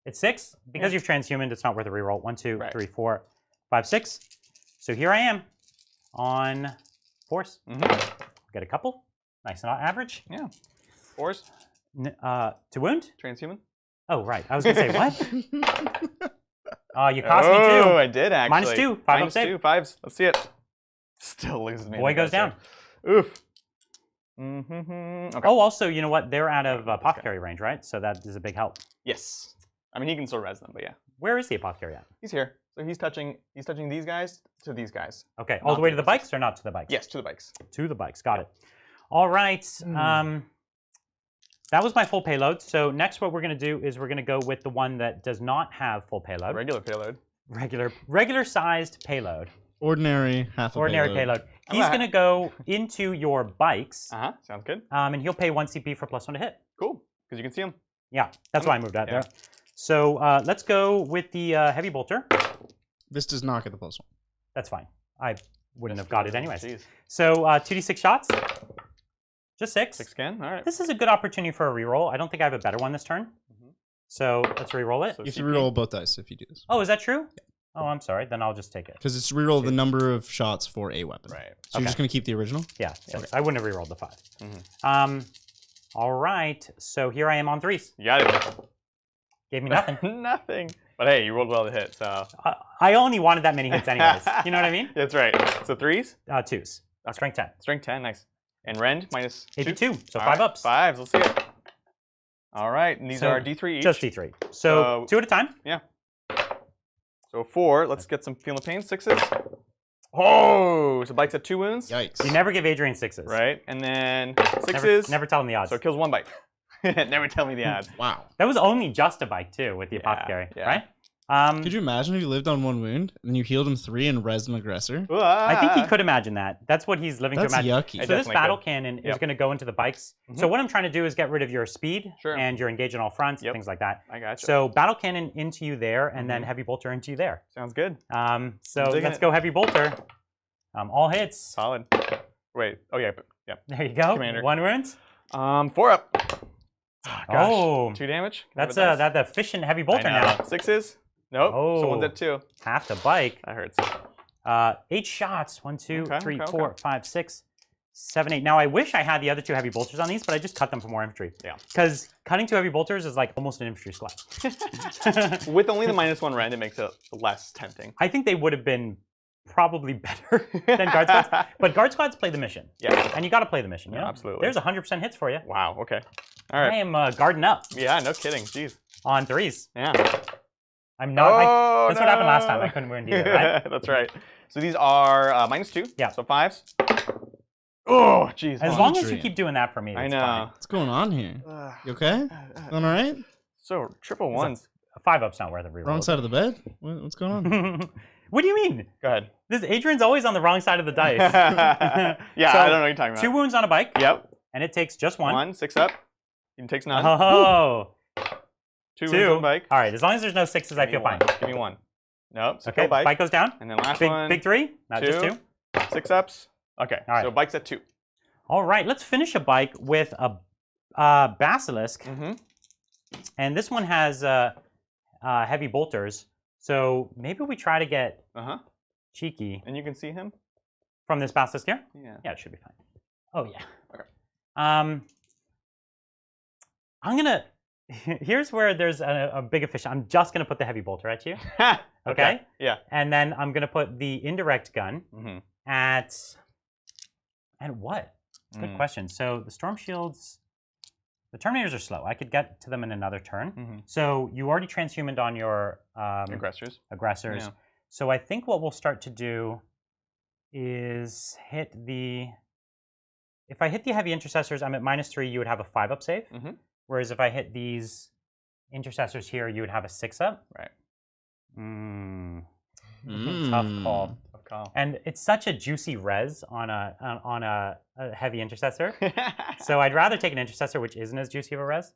It's 6. Because you've transhumaned, it's not worth a reroll. 1, 2, 3, 4, 5, 6. So here I am on 4s. Get a couple. Nice and average. Yeah. 4s. To wound? Transhuman. Oh, right. I was going to say, what? You cost me 2. Oh, I did actually. -2. 5 up save. 2. 5s. Let's see it. Still loses me. Boy goes down. Oof. Okay. Oh, also, you know what? They're out of apothecary range, right? So that is a big help. Yes. I mean, he can still res them, but yeah. Where is the apothecary at? He's here. So he's touching these guys to these guys. Okay. All the way to the bikes or not to the bikes? Yes, to the bikes. To the bikes. Got it. All right. That was my full payload. So next what we're going to do is we're going to go with the one that does not have full payload. Regular payload. Regular-sized payload. Ordinary payload. He's going to go into your bikes. Sounds good. And he'll pay 1 CP for +1 to hit. Cool. Because you can see him. Yeah, that's why I moved out there. So let's go with the heavy bolter. This does not get the +1. That's fine. I wouldn't have got it anyways. Jeez. So 2d6 shots. Just 6. 6 again. All right. This is a good opportunity for a reroll. I don't think I have a better one this turn. So let's reroll it. So you have to reroll both dice if you do this. Oh, is that true? Yeah. Oh, I'm sorry. Then I'll just take it. Because it's reroll the number of shots for a weapon. Right. So you're just going to keep the original? Yeah. Okay. I wouldn't have rerolled the 5. All right. So here I am on 3s. You got it. Gave me nothing. Nothing. But hey, you rolled well to hit, so. I only wanted that many hits anyways. You know what I mean? That's right. So 3s? 2s. Okay. Strength 10. Strength 10, nice. And rend minus 82. So All 5 right, ups. 5s, let's see it. All right, and these are D3 each. Just D3. So 2 at a time. Yeah. So 4, let's get some feeling the pain. 6s. Oh, so bike's at 2 wounds. Yikes. You never give Adrian 6s. Right, and then 6s. Never tell him the odds. So it kills 1 bike. Never tell me the odds. Wow. That was only just a bike too with the apothecary, right? Could you imagine if you lived on 1 wound and then you healed him 3 and rezzed an aggressor? I think he could imagine that. That's what he's living That's to imagine. yucky. So this battle cannon is going to go into the bikes. So what I'm trying to do is get rid of your speed and your engage on all fronts, things like that. I gotcha. So battle cannon into you there, and then heavy bolter into you there. Sounds good. So let's go heavy bolter. All hits. Solid. Wait. Oh yeah. Yep. There you go. Commander. 1 wound. 4 up. Oh, gosh. Oh. 2 damage. That's the efficient heavy bolter now. 6s. Nope. Oh. So 1's at 2. Half the bike. That hurts. 8 shots. 1, 2, 3, okay. 4, 5, 6, 7, 8. Now I wish I had the other 2 heavy bolters on these, but I just cut them for more infantry. Yeah. Because cutting 2 heavy bolters is like almost an infantry squad. With only the -1 rend, it makes it less tempting. I think they would have been probably better than guard squads, but guard squads play the mission. Yeah. And you got to play the mission. You know? Absolutely. There's 100% hits for you. Wow. Okay. All right. I am guarding up Yeah. No kidding. Jeez. on 3s. Yeah. I'm not. Oh, that's what happened last time. I couldn't wound either, right? That's right. So these are -2. Yeah. So 5s. Oh, jeez. As long as you keep doing that for me, I it's know. fine. What's going on here? You okay? All right? So triple 1s. A 5-up's not worth a reroll. Wrong side of the bed? What's going on? What do you mean? Go ahead. This Adrian's always on the wrong side of the dice. Yeah, So, I don't know what you're talking about. 2 wounds on a bike. Yep. And it takes just 1. 1, 6 up. He takes none. Oh. 2 wounds on the bike. All right. As long as there's no 6s, I feel fine. Give me 1. Nope. So Okay. kill bike. Bike goes down. And then last Big, one. big 3. Not just 2. 6 ups. Okay. All right. So bike's at 2. All right. Let's finish a bike with a basilisk. And this one has heavy bolters. So maybe we try to get cheeky. And you can see him? From this basilisk here? Yeah. Yeah, it should be fine. Oh, yeah. Okay. I'm going to... Here's where there's a big efficient. I'm just going to put the heavy bolter at you. Okay? Yeah. And then I'm going to put the indirect gun at... And what? That's a good question. So the storm shields... The Terminators are slow. I could get to them in another turn. So you already transhumaned on your... aggressors. Yeah. So I think what we'll start to do is hit the... If I hit the heavy intercessors, I'm at -3, you would have a 5-up save. Whereas if I hit these intercessors here, you would have a 6-up. Right. Tough call. Tough call. And it's such a juicy res on a heavy intercessor. So I'd rather take an intercessor, which isn't as juicy of a res,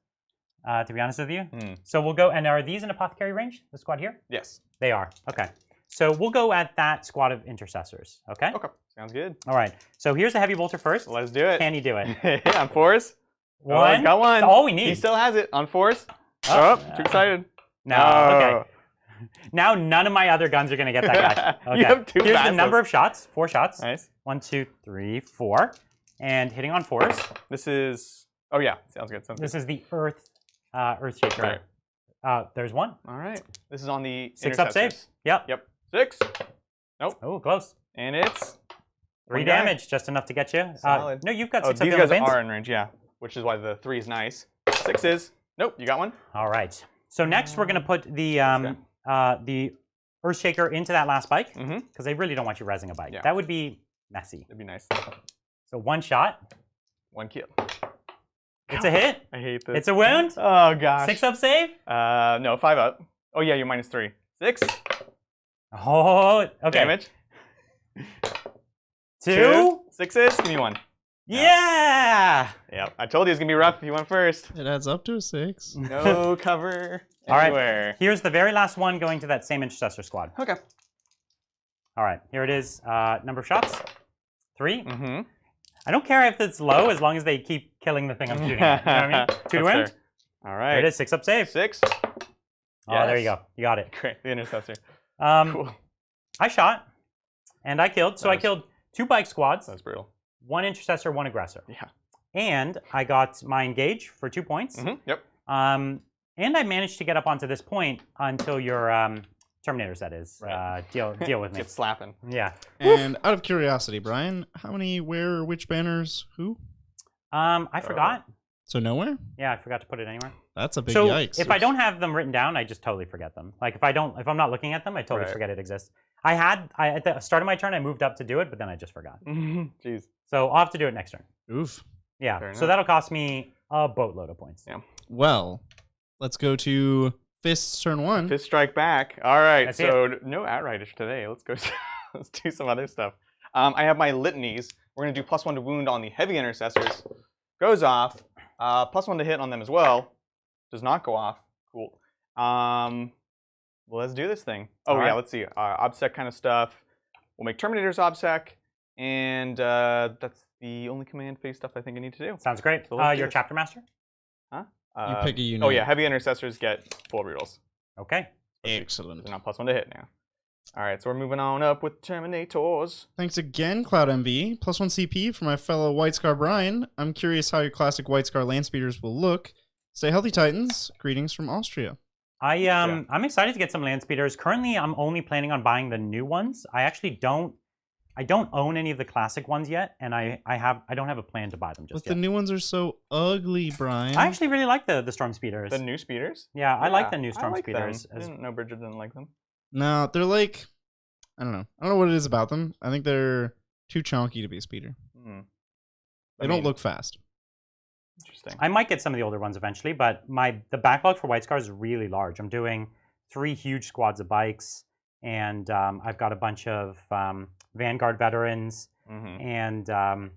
to be honest with you. So we'll go, and are these in apothecary range, the squad here? Yes. They are. Okay. So we'll go at that squad of intercessors. Okay? Okay. Sounds good. All right. So here's the heavy bolter first. Let's do it. Can you do it? On 4s. 1. Oh, got 1. That's all we need. He still has it on 4s. Oh, too excited. No. Okay. Now none of my other guns are going to get that guy. Okay. You have 2 Here's basilisks. the number of shots. 4 shots. Nice. 1, 2, 3, 4. And hitting on 4s. This is... Oh, yeah. Sounds good. This is the Earthshaker. Right. There's 1. All right. This is on the 6-up save. Yep. Yep. 6. Nope. Oh, close. And it's... 3 damage, just enough to get you. Solid. No, you've got 6 these up guys the are in range, yeah. Which is why the 3 is nice. 6s. Nope, you got 1. All right. So next we're going to put the Earthshaker into that last bike because I really don't want you rezzing a bike. Yeah. That would be messy. That'd be nice. So 1 shot. 1 kill. It's a hit. I hate this. It's a wound. Oh gosh. 6-up save. No, 5 up. Oh yeah, you're -3. 6. Oh, okay. Damage. 2. 6s. Give me 1. Yeah. Yep. I told you it's gonna be rough if you went first. It adds up to a 6. No cover All right. anywhere. Here's the very last one going to that same intercessor squad. Okay. All right. Here it is. Number of shots. 3. I don't care if it's low as long as they keep killing the thing I'm shooting at. You know what I mean? 2 to wound. All right. There it is. 6-up save. 6. Oh, there you go. You got it. Great. The intercessor. Cool. I shot, and I killed. So I killed 2 bike squads. That's brutal. 1 intercessor, 1 aggressor. Yeah. And I got my engage for 2 points. Yep. And I managed to get up onto this point until your Terminators, that is, deal with me. Get slapping. Yeah. And out of curiosity, Brian, how many where, which banners, who? I forgot. So nowhere? Yeah, I forgot to put it anywhere. That's a big So yikes. if I don't have them written down, I just totally forget them. Like if I'm not looking at them, I totally forget it exists. At the start of my turn, I moved up to do it, but then I just forgot. Jeez. So I'll have to do it next turn. Oof. Yeah. Fair So enough. that'll cost me a boatload of points. Yeah. Well, let's go to Fists turn 1. Fist strike back. All right, That's so no Outriders today. Let's go. Let's do some other stuff. I have my litanies. We're gonna do +1 to wound on the heavy intercessors. Goes off. +1 to hit on them as well. Does not go off. Cool. Well, let's do this thing. Oh All yeah, right. let's see. OBSEC kind of stuff. We'll make Terminators OBSEC, and that's the only command phase stuff I think I need to do. Sounds great. So let's do You're this. chapter master. Huh? You pick a unit. Oh yeah, heavy intercessors get full rerolls. Okay. Excellent. They're not +1 to hit now. All right, so we're moving on up with Terminators. Thanks again, Cloud MV. +1 CP for my fellow White Scar Brian. I'm curious how your classic White Scar land speeders will look. Stay healthy, Titans. Greetings from Austria. I'm excited to get some land speeders. Currently, I'm only planning on buying the new ones. I actually don't own any of the classic ones yet, and I don't have a plan to buy them just But the yet. new ones are so ugly, Brian. I actually really like the storm speeders. The new speeders? Yeah, I like the Yeah, new storm I like speeders. them. I didn't know Bridget didn't like them. No, they're like, I don't know. I don't know what it is about them. I think they're too chunky to be a speeder. Hmm. They don't look fast. Interesting. I might get some of the older ones eventually, but the backlog for White Scar is really large. I'm doing 3 huge squads of bikes, and I've got a bunch of Vanguard veterans, and I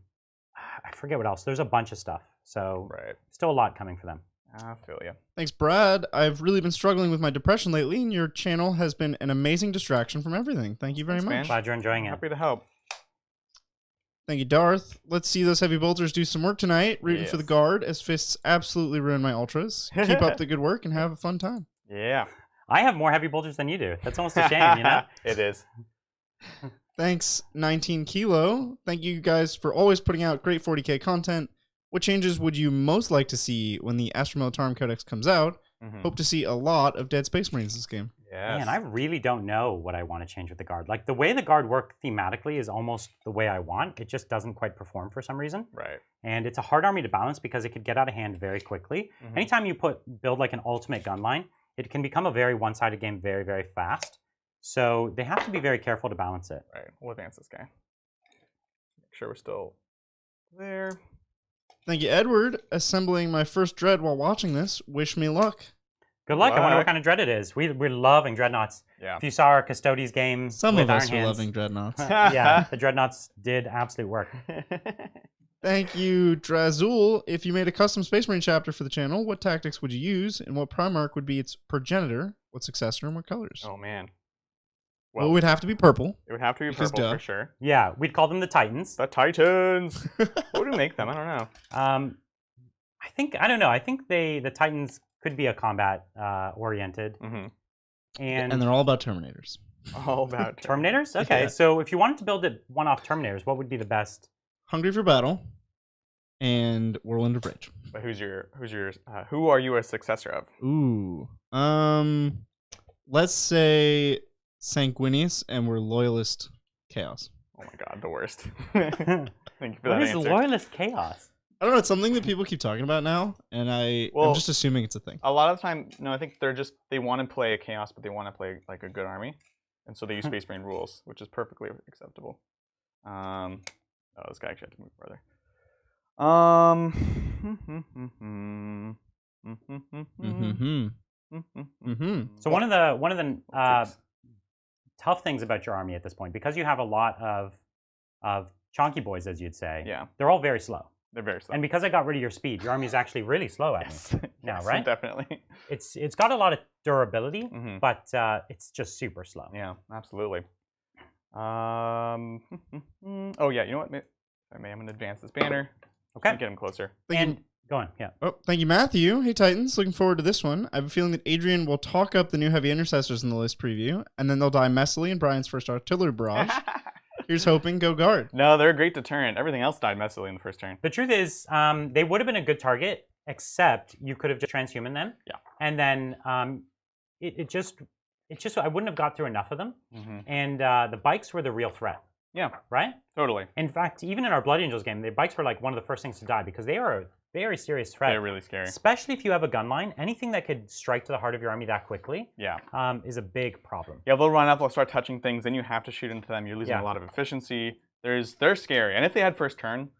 forget what else. There's a bunch of stuff, so Right. still a lot coming for them. I feel you. Thanks, Brad. I've really been struggling with my depression lately, and your channel has been an amazing distraction from everything. Thank you very Thanks, man. much. Glad you're enjoying it. Happy to help. Thank you, Darth. Let's see those heavy bolters do some work tonight. Rooting for the Yes. guard, as fists absolutely ruin my ultras. Keep up the good work and have a fun time. Yeah. I have more heavy bolters than you do. That's almost a shame, you know? It is. Thanks, 19 Kilo. Thank you guys for always putting out great 40k content. What changes would you most like to see when the Astra Militarum Codex comes out? Hope to see a lot of Dead Space Marines this game. Yes. Man, I really don't know what I want to change with the guard. Like, the way the guard work thematically is almost the way I want. It just doesn't quite perform for some reason. Right. And it's a hard army to balance because it could get out of hand very quickly. Anytime you build like an ultimate gun line, it can become a very one-sided game very, very fast. So they have to be very careful to balance it. Right. We'll advance this guy. Make sure we're still there. Thank you, Edward. Assembling my first dread while watching this. Wish me luck. Good luck. I wonder what Luck. kind of dread it is. We're loving dreadnoughts. Yeah. If you saw our Custodes game Some with of us Iron are Hands, loving dreadnoughts. yeah, the dreadnoughts did absolute work. Thank you, Drazul. If you made a custom Space Marine chapter for the channel, what tactics would you use, and what Primarch would be its progenitor, what successor, and what colors? Oh, man. Well, it would have to be purple. It would have to be because purple duh. for sure. Yeah, we'd call them the Titans. The Titans. What would we make them? I don't know. I don't know. I think the Titans could be a combat oriented, and And they're all about Terminators. All about Terminators. Okay, Yeah. so if you wanted to build it one-off Terminators, what would be the best? Hungry for battle, and Whirlwind of Rage. But who are you a successor of? Ooh. Let's say Sanguinius, and we're Loyalist Chaos. Oh my god, the worst. Thank you for What that is answer. Loyalist Chaos? I don't know. It's something that people keep talking about now, and I'm Well- just assuming it's a thing. A lot of the time, no, I think they want to play a chaos, but they want to play like a good army, and so they use Space Marine rules, which is perfectly acceptable. Oh, this guy actually had to move further. So one of the tough things about your army at this point, because you have a lot of chonky boys, as you'd say, Yeah. they're all very slow. They're very slow. And because I got rid of your speed, your army is actually really slow at me now, Yes, right? Definitely. It's got a lot of durability, Mhm. but it's just super slow. Yeah, absolutely. Oh yeah, you know what? If I may, I'm gonna advance this banner. Okay. Get him closer. And go on, yeah. Oh, thank you, Matthew. Hey, Titans. Looking forward to this one. I have a feeling that Adrian will talk up the new heavy intercessors in the list preview, and then they'll die messily in Brian's first artillery barrage. Here's hoping. Go guard. No, they're a great deterrent. Everything else died messily in the first turn. The truth is, they would have been a good target, except you could have just transhuman them. Yeah. And then it just I wouldn't have got through enough of them. And the bikes were the real threat, Yeah, right? totally. In fact, even in our Blood Angels game, the bikes were like one of the first things to die because they are a very serious threat. They're really scary. Especially if you have a gun line. Anything that could strike to the heart of your army that quickly Yeah. is a big problem. Yeah, they'll run up, they'll start touching things, then you have to shoot into them. You're losing Yeah. a lot of efficiency. They're scary. And if they had first turn,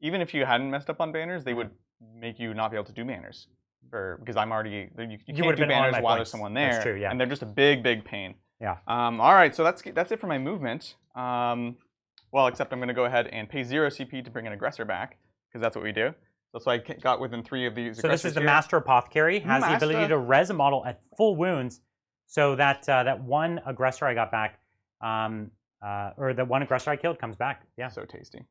even if you hadn't messed up on banners, they would make you not be able to do banners. because I'm already you can't would've do been on banners my while points. there's someone there. That's true, yeah. And they're just a big pain. Yeah. All right, so that's it for my movement. Well, except I'm going to go ahead and pay 0 CP to bring an aggressor back, because that's what we do. That's why I got within 3 of these. So this is the here. Master Apothecary. Has the ability to res a model at full wounds. So that that one aggressor I got back, or the one aggressor I killed comes back. Yeah. So tasty.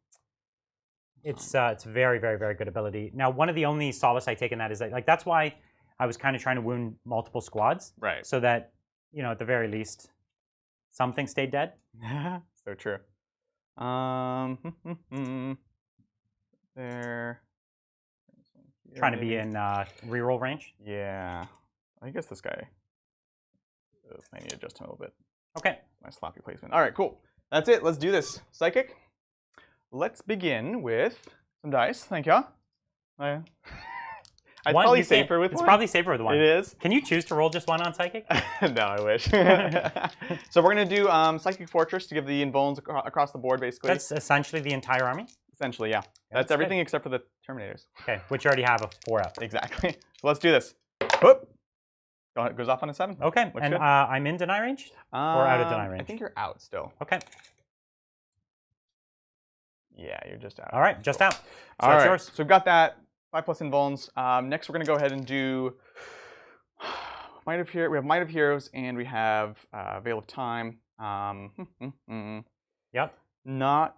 It's very good ability. Now, one of the only solace I take in that is that, like, that's why I was kind of trying to wound multiple squads. Right. So that, you know, at the very least, something stayed dead. So true. There. Trying to be in reroll range. Yeah. I guess this guy. I need to adjust him a little bit. Okay. My sloppy placement. All right, cool. That's it. Let's do this. Psychic. Let's begin with some dice. Thank you. It's probably safer with one. It's probably safer with one. It is. Can you choose to roll just one on Psychic? No, I wish. So we're going to do Psychic Fortress to give the invulns across the board, basically. That's essentially the entire army? Essentially, yeah. That's everything except for the Terminators. Okay, which you already have a 4-up. Exactly. So let's do this. Whoop. It goes off on a 7. Okay, Looks and good. I'm in deny range? Or out of deny range? I think you're out still. Okay. Yeah, you're just out. All right, just out. So All that's right. yours. So we've got that 5+ invulns. Next, we're going to go ahead and do Might of Heroes. We have Might of Heroes, and we have Veil of Time. Yep. Not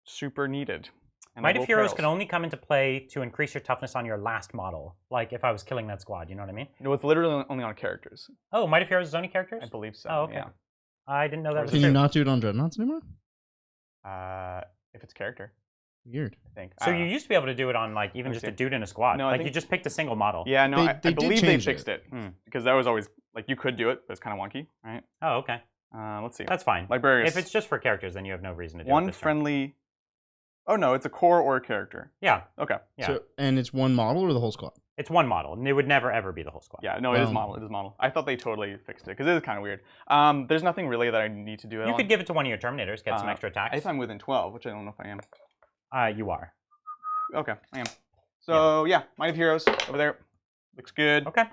super needed. And Might of Heroes can only come into play to increase your toughness on your last model. Like if I was killing that squad, you know what I mean? No, it's literally only on characters. Oh, Might of Heroes is only characters? I believe so. Oh, okay. Yeah. I didn't know that was Can true. you not do it on Dreadnoughts anymore? If it's character, Weird. I think. So you used to be able to do it on like even just a dude in a squad. No, I like think you just picked a single model. Yeah, no, I They did believe they change fixed it because that was always like you could do it, but it's kind of wonky, right? Oh, okay. Let's see. That's fine. Librarius. If it's just for characters, then you have no reason to do it. One this turn. friendly. Oh no, it's a core or a character. Yeah. Okay. Yeah. So, and it's one model or the whole squad? It's one model, and it would never ever be the whole squad. Yeah, no, it is model. It is model. I thought they totally fixed it because it is kind of weird. There's nothing really that I need to do. You could give it to one of your Terminators, get some extra attacks. If I'm within 12, which I don't know if I am. You are. Okay, I am. So yeah, Might of Heroes over there. Looks good. Okay.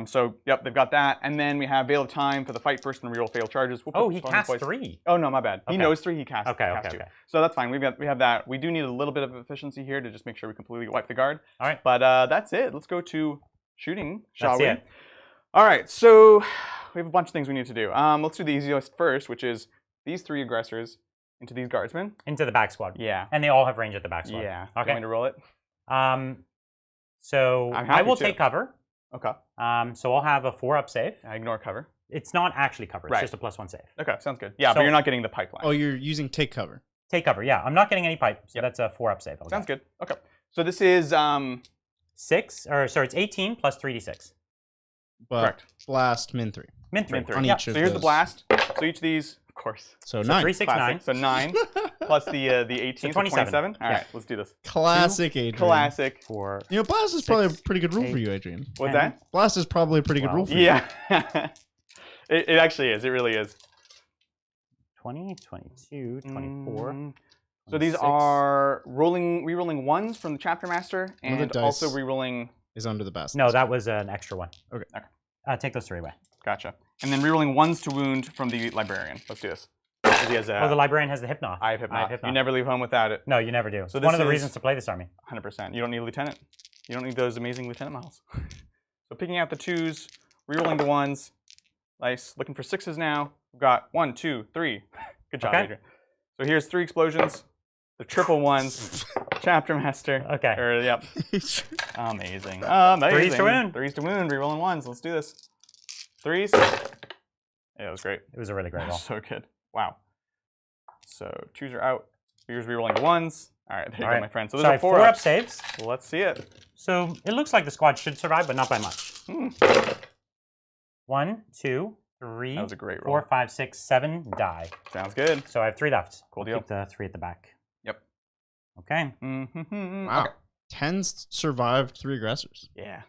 So yep, they've got that, and then we have Veil of Time for the fight first and reroll failed charges. We'll Oh, put he bonus cast points. 3. Oh no, my bad. He Okay. knows 3. He cast. Okay, cast okay, 2. okay. So that's fine. We have that. We do need a little bit of efficiency here to just make sure we completely wipe the guard. All right. But that's it. Let's go to shooting, shall That's we? it. All right. So we have a bunch of things we need to do. Let's do the easiest first, which is these 3 aggressors into these guardsmen. Into the back squad. Yeah. And they all have range at the back squad. Yeah. Okay. You want me to roll it? So I'm I happy will to. take cover. Okay. So I'll have a 4-up save. I ignore cover. It's not actually cover. It's Right. just a +1 save. Okay, sounds good. Yeah, So- but you're not getting the pipeline. Oh, you're using take cover. Take cover. Yeah, I'm not getting any pipe, so Yep. that's a 4-up save. I'll Sounds get. good. Okay. So this is 6, or sorry, it's 18 plus 3d6. But correct. blast min 3. Min 3. Min 3. On Yeah. each So of here's the those. blast. So each of these, of course. So So 9. 3, 6, 9. Classic. So 9 plus the 18, so 27. 27. All Yeah. right, let's do this. Classic Adrian. Classic. 4. You know, blast is probably a 6, pretty good rule 8. for you, Adrian. What's 10. that? Blast is probably a pretty good rule for you. Yeah. It actually is. It really is. 20, 22, 24. So these 26. are re-rolling ones from the Chapter Master, One of the and dice. also re-rolling. Is under the basket. No, that was an extra one. Okay. Take those 3 away. Gotcha. And then re-rolling ones to wound from the Librarian. Let's do this. 'Cause he has Oh, the Librarian has the Hypnoth. I have Hypnoth. You never leave home without it. No, you never do. So It's one of this the is- reasons to play this army. 100%. You don't need a lieutenant. You don't need those amazing lieutenant models. So picking out the 2s, re-rolling the 1s. Nice. Looking for 6s now. We've got 1, 2, 3. Good job, Okay. Adrian. So here's 3 explosions. The triple 1s. Chapter Master. Okay. Yep. Amazing. Amazing. 3s to wound. 3s to wound. Re-rolling 1s. Let's do this. 3s. Yeah, that was great. It was a really great roll. So good. Wow. So 2s are out. Here's re-rolling 1s. All right, there you go, my friend. So those Sorry, are 4-up 4-ups. saves. Let's see it. So it looks like the squad should survive, but not by much. 1, 2, 3, That was a great roll. 4, 5, 6, 7 die. Sounds good. So I have 3 left. Cool I'll deal. Keep the 3 at the back. Yep. Okay. Wow. Okay. 10 survived 3 aggressors. Yeah.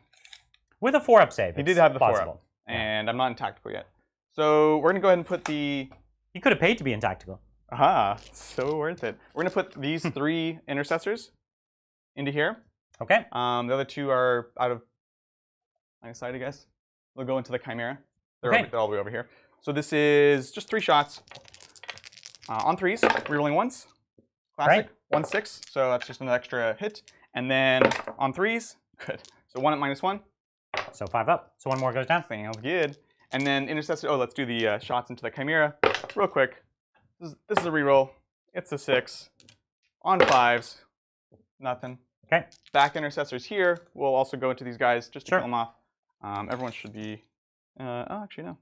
With a 4-up save. He it's did have the 4-up. plausible. And I'm not in tactical yet. So we're going to go ahead and put the... You could have paid to be in tactical. Aha, so worth it. We're going to put these 3 intercessors into here. Okay. The other 2 are out of Line of sight, I guess. We'll go into the Chimera. They're, Okay. they're all the way over here. So this is just 3 shots. On 3s, rerolling once. Classic. Right. 1-6. So that's just an extra hit. And then on 3s, good. So 1 at -1. So 5 up. So 1 more goes down. Sounds good. And then intercessor. Oh, let's do the shots into the Chimera real quick. This is a reroll. It's a 6. On 5s, nothing. Okay. Back intercessors here. We'll also go into these guys just to Sure. kill them off. Everyone should be. Oh, actually no.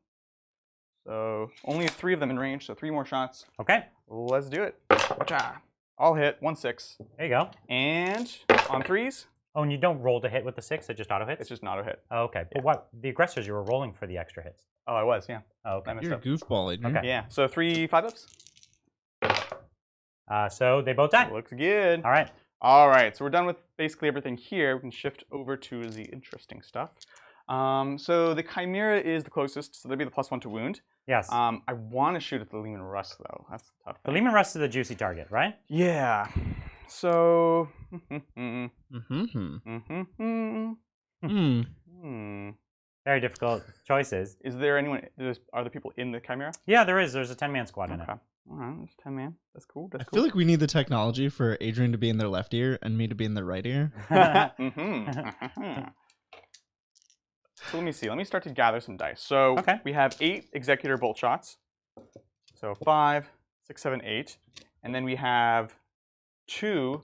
So only 3 of them in range. So 3 more shots. Okay. Let's do it. Wacha. All hit. 1-6. There you go. And on 3s, Oh, and you don't roll to hit with the 6. It just auto hits. it's just an auto hit. Oh, okay. But what the aggressors you were rolling for the extra hits? Oh, I was. Yeah. Oh, okay. I messed You're a up. goofball, Adrian. Okay. Yeah. So 3 5-ups. So they both die. Looks good. All right. All right, so we're done with basically everything here. We can shift over to the interesting stuff. So the Chimera is the closest, so that'd be the +1 to wound. Yes. I want to shoot at the Leman Russ, though. That's the tough The thing. Leman Rust is a juicy target, right? Yeah. So. Very difficult choices. Is there anyone? Are there people in the Chimera? Yeah, there is. There's a 10-man squad in it. Okay. All right, there's 10 man. That's cool. I That's feel cool. like we need the technology for Adrian to be in their left ear and me to be in their right ear. So let me see. Let me start to gather some dice. So Okay. we have 8 executor bolt shots. So 5, 6, 7, 8. And then we have 4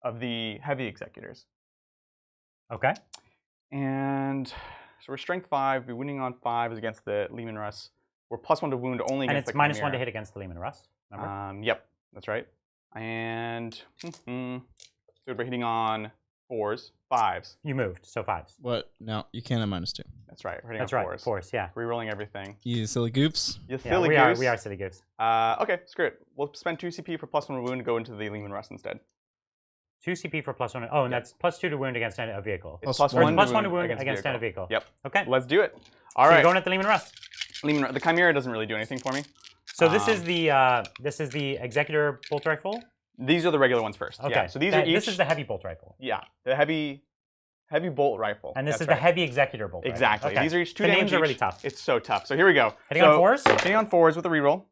of the heavy executors. Okay. And so we're strength 5. We're winning on 5s against the Leman Russ. We're +1 to wound only And against it's the -1 Chimera. to hit against the Leman Rust. Remember? Yep, that's right. And so we're hitting on 4s, 5s. You moved, so 5s. What? No, you can't have -2. That's right. We're hitting That's on right. 4s. Force, yeah. Rerolling everything. You silly goofs. You Yeah, silly we goose. are silly goose. Okay, screw it. We'll spend 2 CP for +1 to wound and go into the Leman Russ instead. 2 CP for +1. Oh, and Yeah. that's +2 to wound against a vehicle. It's Plus Or one it's +1 to wound against a vehicle. Yep. Okay. Let's do it. All So right. you're going at the Leman Rust. The Chimera doesn't really do anything for me. So this is the executor bolt rifle. These are the regular ones first. Okay. Yeah. So these are each. This is the heavy bolt rifle. Yeah, the heavy bolt rifle. And this That's is right. the heavy executor bolt rifle. Exactly. Okay. These are each 2 The damage names are really each. tough. It's so tough. So here we go. Hitting on 4s? Hitting on 4s with a reroll.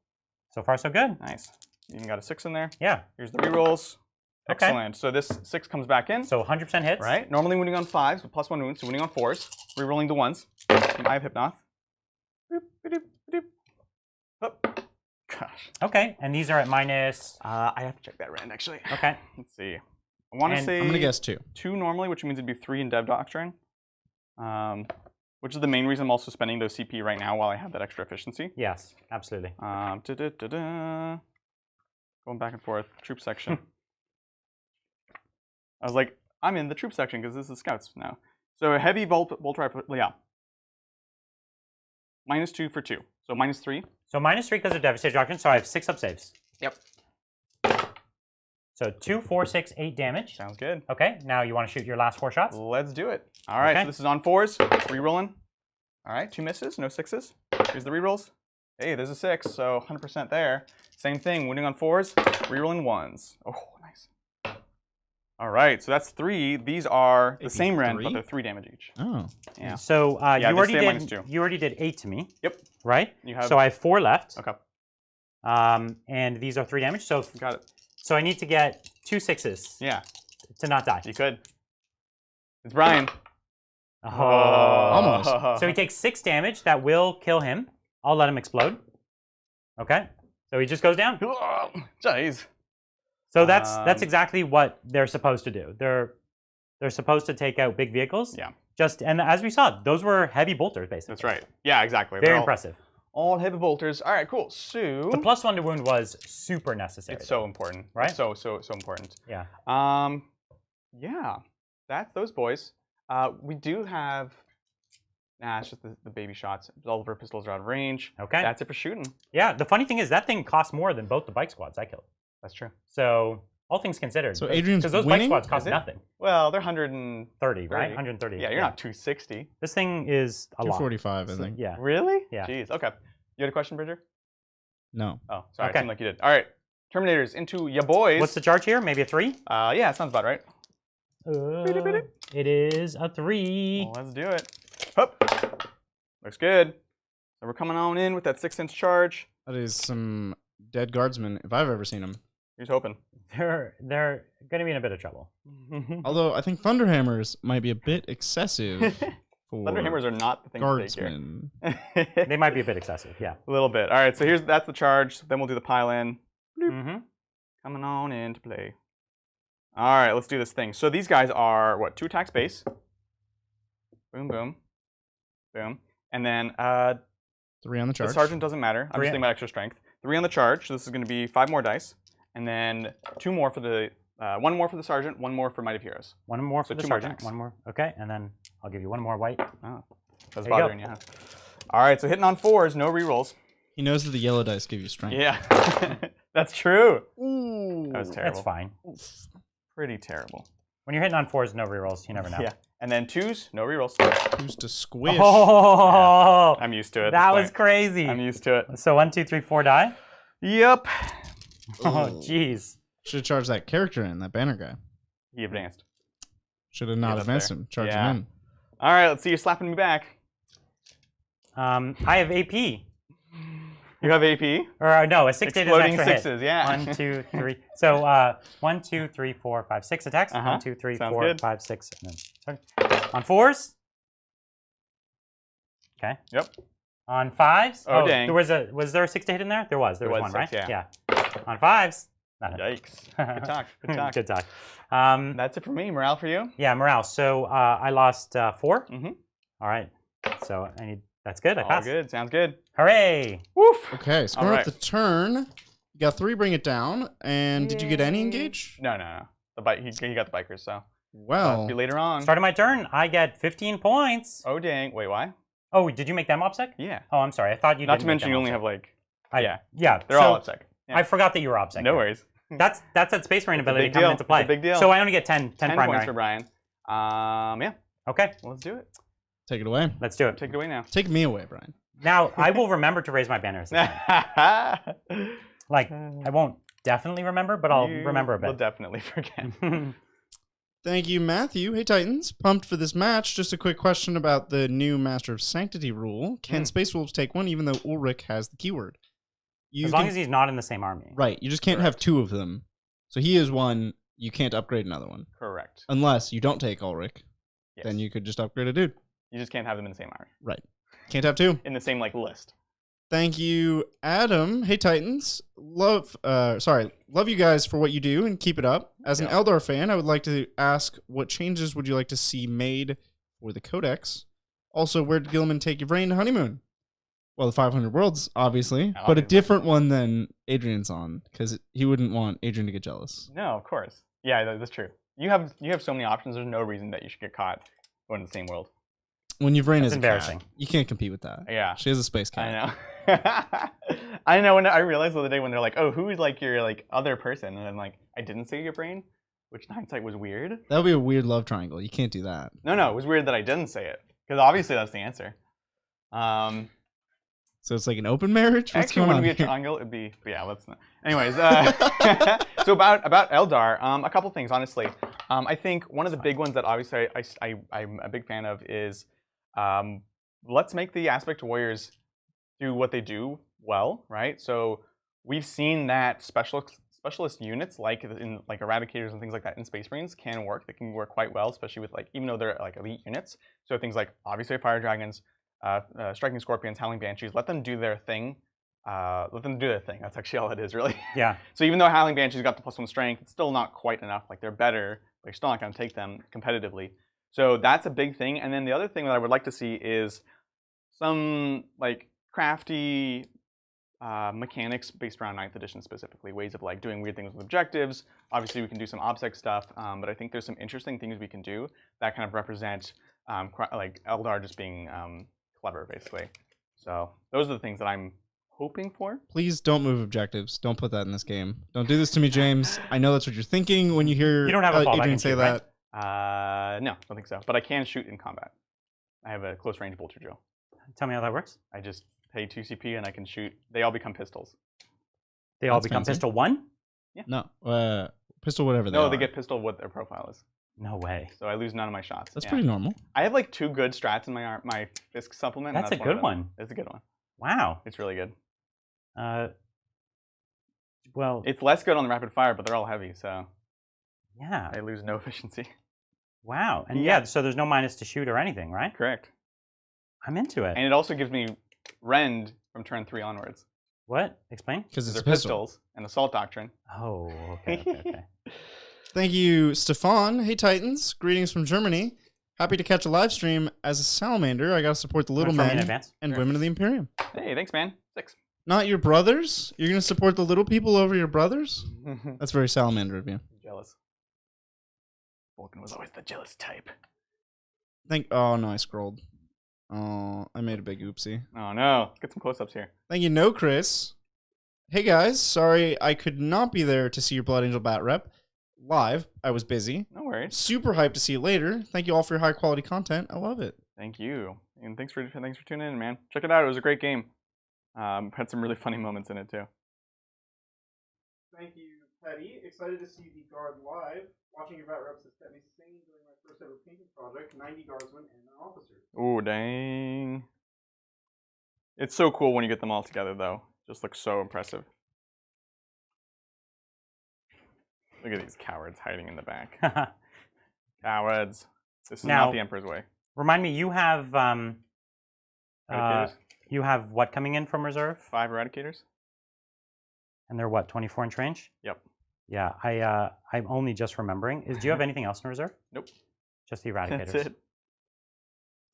So far, so good. Nice. You got a 6 in there. Yeah. Here's the rerolls. Okay. Excellent. So this 6 comes back in. So 100% hits. Right. Normally winning on 5s with +1 wound, so winning on 4s. Rerolling the 1s. I have Hypnoth. Boop, ba-doop, ba-doop. Hup. Gosh. Okay. And these are at minus. I have to check that rand actually. Okay. Let's see. I want to And say I'm gonna guess 2. 2 normally, which means it'd be 3 in Dev Doctrine. Which is the main reason I'm also spending those CP right now while I have that extra efficiency. Yes, absolutely. Going back and forth. Troop section. I was like, I'm in the troop section because this is scouts now. So a heavy bolt rifle, yeah. -2 for 2. So -3. So -3 because of Devastator Doctrine. So I have 6 up saves. Yep. So 2, 4, 6, 8 damage. Sounds good. Okay. Now you want to shoot your last 4 shots. Let's do it. All right, Okay. so this is on 4s. Rerolling. All right, 2 misses, no 6s. Here's the rerolls. Hey, there's a 6, so 100% there. Same thing, winning on 4s, rerolling 1s. Oh, nice. All right, so that's 3. These are the same rend, but 3? they're 3 damage each. Oh. Yeah. So Yeah, you they already stay at did. -2. You already did 8 to me. Yep. Right. You have. So I have 4 left. Okay. And these are 3 damage. So Got it. so I need to get 2 6s Yeah, to not die. you could. It's Brian. Oh. Almost. So he takes 6 damage. That will kill him. I'll let him explode. Okay. So he just goes down. Jeez. So that's exactly what they're supposed to do. They're supposed to take out big vehicles. Yeah. And as we saw, those were heavy bolters basically. That's right. Yeah, exactly. Very They're impressive. All heavy bolters. All right, cool. So The +1 to wound was super necessary. it's so important, Right? So important. Yeah. Yeah, that's those boys. We do have. Nah, it's just the baby shots. All of our pistols are out of range. Okay. That's it for shooting. Yeah. The funny thing is that thing costs more than both the bike squads I killed. That's true. So all things considered. So Adrian's because those winning? bike squads cost Is it? nothing. Well, they're 130. 30, right? 130. Yeah, you're not 260. This thing is a lot. 245, I So, think. yeah. Really? Yeah. Jeez. Okay. You had a question, Bridger? No. Oh, sorry. Okay. It seemed like you did. All right. Terminators into ya boys. What's the charge here? Maybe a 3? Yeah, sounds about right. It is a 3. Well, let's do it. Hup. Looks good. So we're coming on in with that 6-inch charge. That is some dead guardsmen if I've ever seen them. Here's hoping. They're going to be in a bit of trouble. Although I think thunderhammers might be a bit excessive for Thunderhammers are not the thing guardsmen. to take here. They might be a bit excessive, yeah. A little bit. All right, so that's the charge. Then we'll do the pile in. Mm-hmm. Coming on into play. All right, let's do this thing. So these guys are, what, 2 attacks base. Boom, boom, boom. And then 3 on the charge. the sergeant doesn't matter. I'm just thinking about extra strength. 3 on the charge. So this is going to be 5 more dice. And then 2 more for the, 1 more for the sergeant, 1 more for Might of Heroes. 1 more for the 2 more sergeant, attacks. 1 more. Okay, and then I'll give you 1 more white. Oh, that's There you bothering you, huh? All right, so hitting on 4s, no rerolls. He knows that the yellow dice give you strength. Yeah, that's true. Ooh. That was terrible. That's fine. Pretty terrible. When you're hitting on 4s, no rerolls. You never know. Yeah, and then 2s, no rerolls. Who's to squish? Oh, I'm used to it. at that this was point. crazy. I'm used to it. So 1, 2, 3, 4 die. Yep. Oh, jeez. Should have charged that character in, that banner guy. He advanced. Should have not up advanced there. him. Charge Yeah. him in. All right, let's see you slapping me back. I have AP. You have AP? Or no, a 6 is Exploding extra sixes, hit. yeah. 1, 2, 3. So 1, 2, 3, 4, 5, 6 attacks. Uh-huh. 1, 2, 3, Sounds 4, good. 5, 6. And then on 4s. Okay. Yep. On 5s. Oh, dang. Was there a 6 to hit in there? There was. There was was 1, 6, right? yeah. On 5s. Nothing. Yikes. Good talk. Good talk. Good talk. That's it for me. Morale for you? Yeah, morale. So I lost 4. Mm-hmm. All right. So I need. That's good. I All passed. good. Sounds good. Hooray! Woof. Okay, score Alright. up the turn. You got 3, bring it down. And did you get any engage? No. The bike. He got the bikers, so. Well, Be later on. Starting my turn, I get 15 points. Oh, dang. Wait, why? Oh, did you make them OPSEC? Yeah. Oh, I'm sorry. I thought you. Not didn't to make mention them you only OPSEC. have like. Yeah. They're all upsec. Yeah. I forgot that you were OPSEC. No worries. That's that Space Marine It's a ability big coming deal. into play. It's a big deal. So I only get 10 10 primary. points for Brian. Yeah. Okay, Let's do it. take it away. let's do it. Take it away now. Take me away, Brian. Now I will remember to raise my banners. Like I won't definitely remember, but I'll remember a We'll bit. definitely forget. Thank you, Matthew. Hey, Titans. Pumped for this match. Just a quick question about the new Master of Sanctity rule. Can Space Wolves take one even though Ulrich has the keyword? As long as he's not in the same army. Right. You just can't have 2 of them. So he is one. You can't upgrade another one. Correct. Unless you don't take Ulrich. Yes. Then you could just upgrade a dude. You just can't have them in the same army. Right. Can't have 2. In the same list. Thank you, Adam. Hey, Titans. Love you guys for what you do and keep it up. As an Eldar fan, I would like to ask, what changes would you like to see made for the Codex? Also, where did Gilman take your brain to honeymoon? Well, the 500 Worlds, obviously, but a different one than Adrian's on, because he wouldn't want Adrian to get jealous. No, of course. Yeah, that's true. You have so many options. There's no reason that you should get caught going to the same world. When Yvraine is embarrassing. You can't compete with that. Yeah. She has a space cat. I know. I know. When I realized the other day when they're like, "Oh, who is like your like other person?" and I'm like, "I didn't say your brain," which in hindsight was weird. That would be a weird love triangle. You can't do that. No, it was weird that I didn't say it because obviously that's the answer. So it's like an open marriage? What's Actually, going wouldn't on be a here? triangle. It'd be. But yeah, let's not. Anyways, so about Eldar, a couple things honestly. I think one of the big ones that obviously I'm a big fan of is let's make the aspect warriors do what they do well, right? So we've seen that specialist units like eradicators and things like that in Space Marines can work. They can work quite well, especially with even though they're like elite units. So things like obviously fire dragons, striking scorpions, howling banshees. Let them do their thing. That's actually all it is, really. Yeah. So even though howling banshees got the +1 strength, it's still not quite enough. Like they're better, but you're still not going to take them competitively. So that's a big thing. And then the other thing that I would like to see is some like crafty mechanics based around 9th edition specifically, ways of like doing weird things with objectives. Obviously we can do some OBSEC stuff, but I think there's some interesting things we can do that kind of represent like Eldar just being clever, basically. So those are the things that I'm hoping for. Please don't move objectives. Don't put that in this game. Don't do this to me, James. I know that's what you're thinking when you hear You don't have a fallback Adrian and say shoot, that. right? No, I don't think so. But I can shoot in combat. I have a close range bolter drill. Tell me how that works. I just pay 2 CP and I can shoot. They all become pistols. They all That's become fancy. pistol 1? No, pistol whatever they No, are. they get pistol what their profile is. No way. So I lose none of my shots. That's pretty normal. I have like 2 good strats in my Fisk supplement. That's and a good one. It's a good one. Wow. It's really good. Well, It's less good on the rapid fire, but they're all heavy, so yeah. I lose no efficiency. Wow. And yeah, so there's no minus to shoot or anything, right? Correct. I'm into it. And it also gives me rend from turn 3 onwards. What? Explain? Because it's They're a pistol. pistols and assault doctrine. Oh, okay. Thank you, Stefan. Hey, Titans. Greetings from Germany. Happy to catch a live stream. As a salamander, I gotta support the little Wanna show me in men advance? and Sure. women of the Imperium. Hey, thanks, man. 6. Not your brothers? You're gonna support the little people over your brothers? That's very salamander of you. Jealous. Vulcan was always the jealous type. Oh, no, I scrolled. Oh, I made a big oopsie. Oh, no. Let's get some close-ups here. Thank you, No Chris. Hey, guys. Sorry I could not be there to see your Blood Angel Bat Rep live. I was busy. No worries. Super hyped to see it later. Thank you all for your high-quality content. I love it. Thank you. And thanks for tuning in, man. Check it out. It was a great game. Had some really funny moments in it, too. Thank you, Petty. Excited to see the Guard live. Watching your Bat Reps has kept me sane during my first ever painting project. 90 guardsmen and an officer. Ooh, dang. It's so cool when you get them all together, though. Just looks so impressive. Look at these cowards hiding in the back. Cowards. This is Now, not the Emperor's way. Remind me, you have Eradicators? you have what coming in from reserve? 5 Eradicators? And they're what, 24-inch range? Yep. Yeah, I'm only just remembering. Do you have anything else in reserve? Nope. Just the Eradicators. That's it.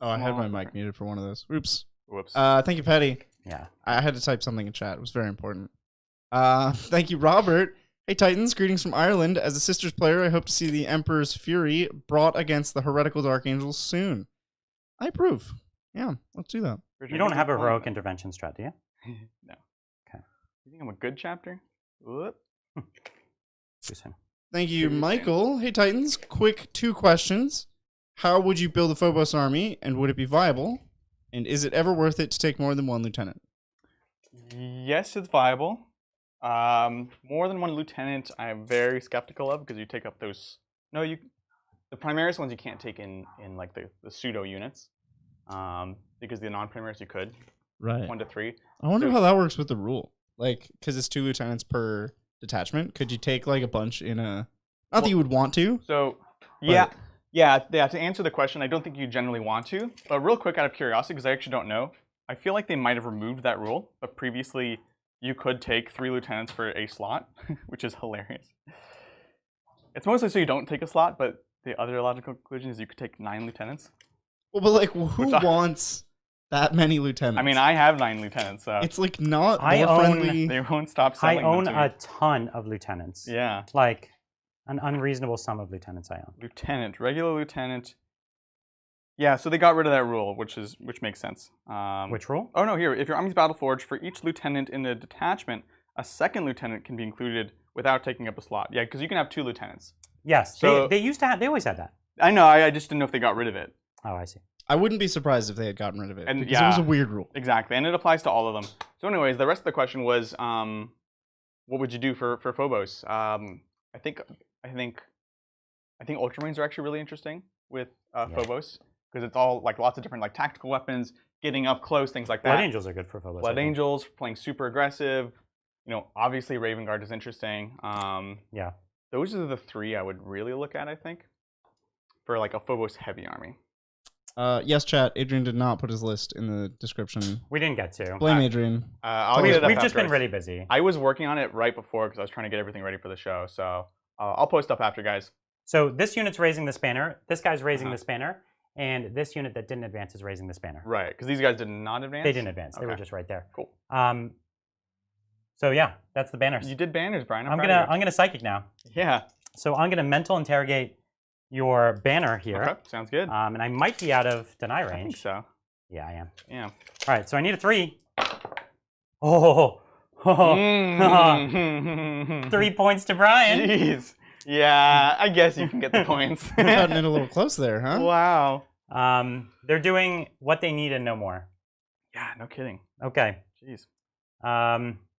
Oh, I had my Small. mic muted for one of those. Oops. Whoops. Thank you, Petty. Yeah. I had to type something in chat. It was very important. Thank you, Robert. Hey, Titans. Greetings from Ireland. As a Sisters player, I hope to see the Emperor's Fury brought against the heretical Dark Angels soon. I approve. Yeah, let's do that. You don't have a heroic intervention strat, do you? No. Okay. You think I'm a good chapter? Whoop. Too soon. Thank you, Too soon. Michael. Hey, Titans. Quick 2 questions. How would you build a Phobos army, and would it be viable? And is it ever worth it to take more than 1 lieutenant? Yes, it's viable. More than 1 lieutenant, I am very skeptical of because you take up those. No, the Primaris ones you can't take in like the pseudo units. Because the non-Primaris you could. Right. 1 to 3. I wonder So- how that works with the rule. Like, because it's 2 lieutenants per detachment. Could you take like a bunch in a? Not that you would want to. So yeah. To answer the question, I don't think you generally want to. But real quick, out of curiosity, because I actually don't know, I feel like they might have removed that rule. But previously, you could take 3 lieutenants for a slot, which is hilarious. It's mostly so you don't take a slot, but the other logical conclusion is you could take 9 lieutenants. Well, but like, who wants that many lieutenants? I mean, I have 9 lieutenants, so it's like not I more own- friendly. they won't stop I selling own them to a me. ton of lieutenants. Yeah, Like, an unreasonable sum of lieutenants I own. lieutenant, regular lieutenant. Yeah, so they got rid of that rule, which makes sense. Which rule? Oh no, here, if your army's battleforged, for each lieutenant in a detachment, a second lieutenant can be included without taking up a slot. Yeah, because you can have 2 lieutenants. Yes. So- they used to have. They always had that. I know, I just didn't know if they got rid of it. Oh, I see. I wouldn't be surprised if they had gotten rid of it. And because it was yeah. a weird rule. Exactly, and it applies to all of them. So anyways, the rest of the question was, what would you do for Phobos? I think Ultramarines are actually really interesting with Phobos because it's all like lots of different like tactical weapons, getting up close, things like that. Blood Angels are good for Phobos. I Blood think. Angels playing super aggressive. You know, obviously Raven Guard is interesting. Yeah. Those are the 3 I would really look at. I think for like a Phobos heavy army. Yes, chat. Adrian did not put his list in the description. We didn't get to. Blame Adrian. I'll get it up We've just been afterwards. really busy. I was working on it right before because I was trying to get everything ready for the show. So I'll post up after, guys. So this unit's raising the spanner. This guy's raising Uh-huh. the spanner. And this unit that didn't advance is raising the spanner. Right, because these guys did not advance. They didn't advance. They were Okay. just right there. Cool. So yeah, that's the banners. You did banners, Brian. I'm proud of you. gonna psychic now. Yeah. So I'm gonna mental interrogate your banner here. Okay. Sounds good. And I might be out of deny I think range. so. Yeah, I am. Yeah. All right, so I need a 3. Oh, Mm. 3 points to Brian. Jeez. Yeah, I guess you can get the points. Cutting it a little close there, huh? Wow. They're doing what they need and no more. Yeah, no kidding. Okay. Jeez.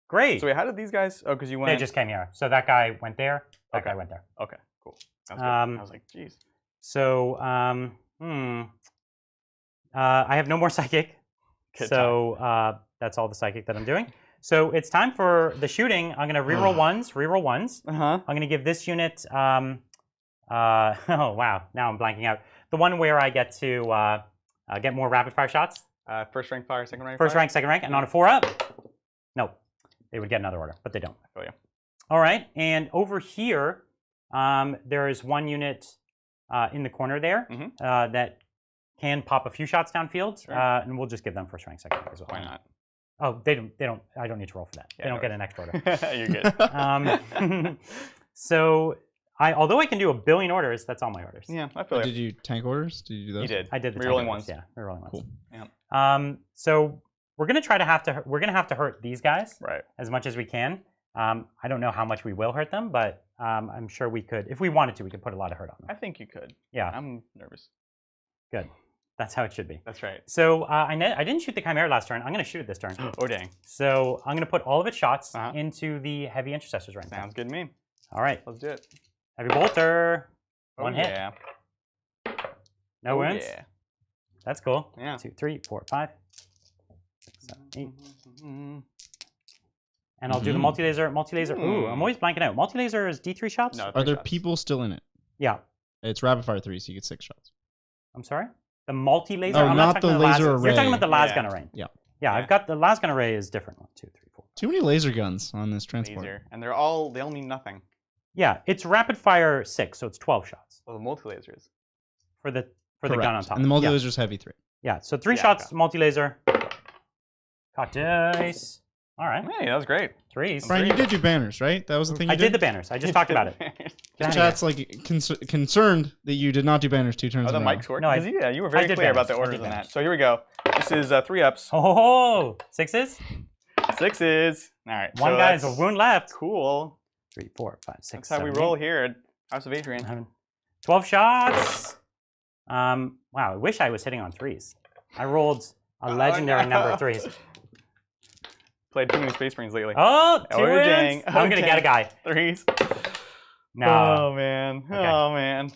Great. So wait, how did these guys? Oh, because you went. They just came here. So that guy went there. That Okay. guy went there. Okay. Cool. Sounds good. I was like, jeez. So, I have no more psychic. Good So that's all the psychic that I'm doing. So it's time for the shooting. I'm gonna reroll ones, reroll ones. I'm gonna give this unit. Oh wow! Now I'm blanking out. The one where I get to get more rapid fire shots. First rank fire, second rank First fire? rank, second rank, and on a 4-up. No, they would get another order, but they don't. I feel you. All right, and over here, there is one unit in the corner there that can pop a few shots downfield, Sure. and we'll just give them first rank, second rank as well. Why not? Oh, they don't. I don't need to roll for that. Yeah, they don't no get an extra order. You're good. So, although I can do a billion orders, that's all my orders. Yeah, I feel Did you tank orders? Did you do those? You did. I did the Rerolling tank ones. orders, Yeah, rerolling ones. Cool. Yeah. So we're gonna we're gonna have to hurt these guys Right. as much as we can. I don't know how much we will hurt them, but I'm sure we could, if we wanted to, we could put a lot of hurt on them. I think you could. Yeah. I'm nervous. Good. That's how it should be. That's right. So I didn't shoot the Chimera last turn. I'm going to shoot it this turn. Oh, dang. So I'm going to put all of its shots into the heavy intercessors right now. Sounds good to me. All right. Let's do it. Heavy bolter. One hit. Yeah. No wounds. Yeah. That's cool. Yeah. 2, 3, 4, 5, 6, 7, 8. And I'll do the multi-laser. Multi-laser. Ooh, I'm always blanking out. Multi-laser is D3 shots? No, Are there shots. people still in it? Yeah. It's rapid fire 3, so you get 6 shots. I'm sorry? The multi-laser? Oh, I'm not talking the about laser You're array. talking about the las Yeah. gun array. Yeah. Yeah, I've got the las gun array is different. 1, 2, 3, 4. Too many laser guns on this transport. Laser. And they all mean nothing. Yeah, it's rapid fire 6, so it's 12 shots Well, the multi-lasers. for the gun on top. And the multi-laser's heavy 3. Yeah, so 3 Yeah, shots, okay. multi-laser. Caught dice. All right. Hey, that was great. 3s. Brian, you did do banners, right? That was the thing you I did the banners. I just talked about it. The chat's like concerned that you did not do banners 2 turns Oh, the in a row. mics work? No, Yeah, you were very did clear about banners. the I orders did on that. banners. So here we go. This is 3 ups. Oh, 6s. 6s. All right. One so guy's a that's wound left. Cool. 3, 4, 5, 6, That's how 7, we roll 8, here at House of Adrian. 11, 12 shots. Wow, I wish I was hitting on 3s. I rolled a legendary number of 3s. Played too many Space Marines lately. Oh, 2 wins. dang. I'm going to get a guy. 3s. No, Oh, man. Okay. Oh, man.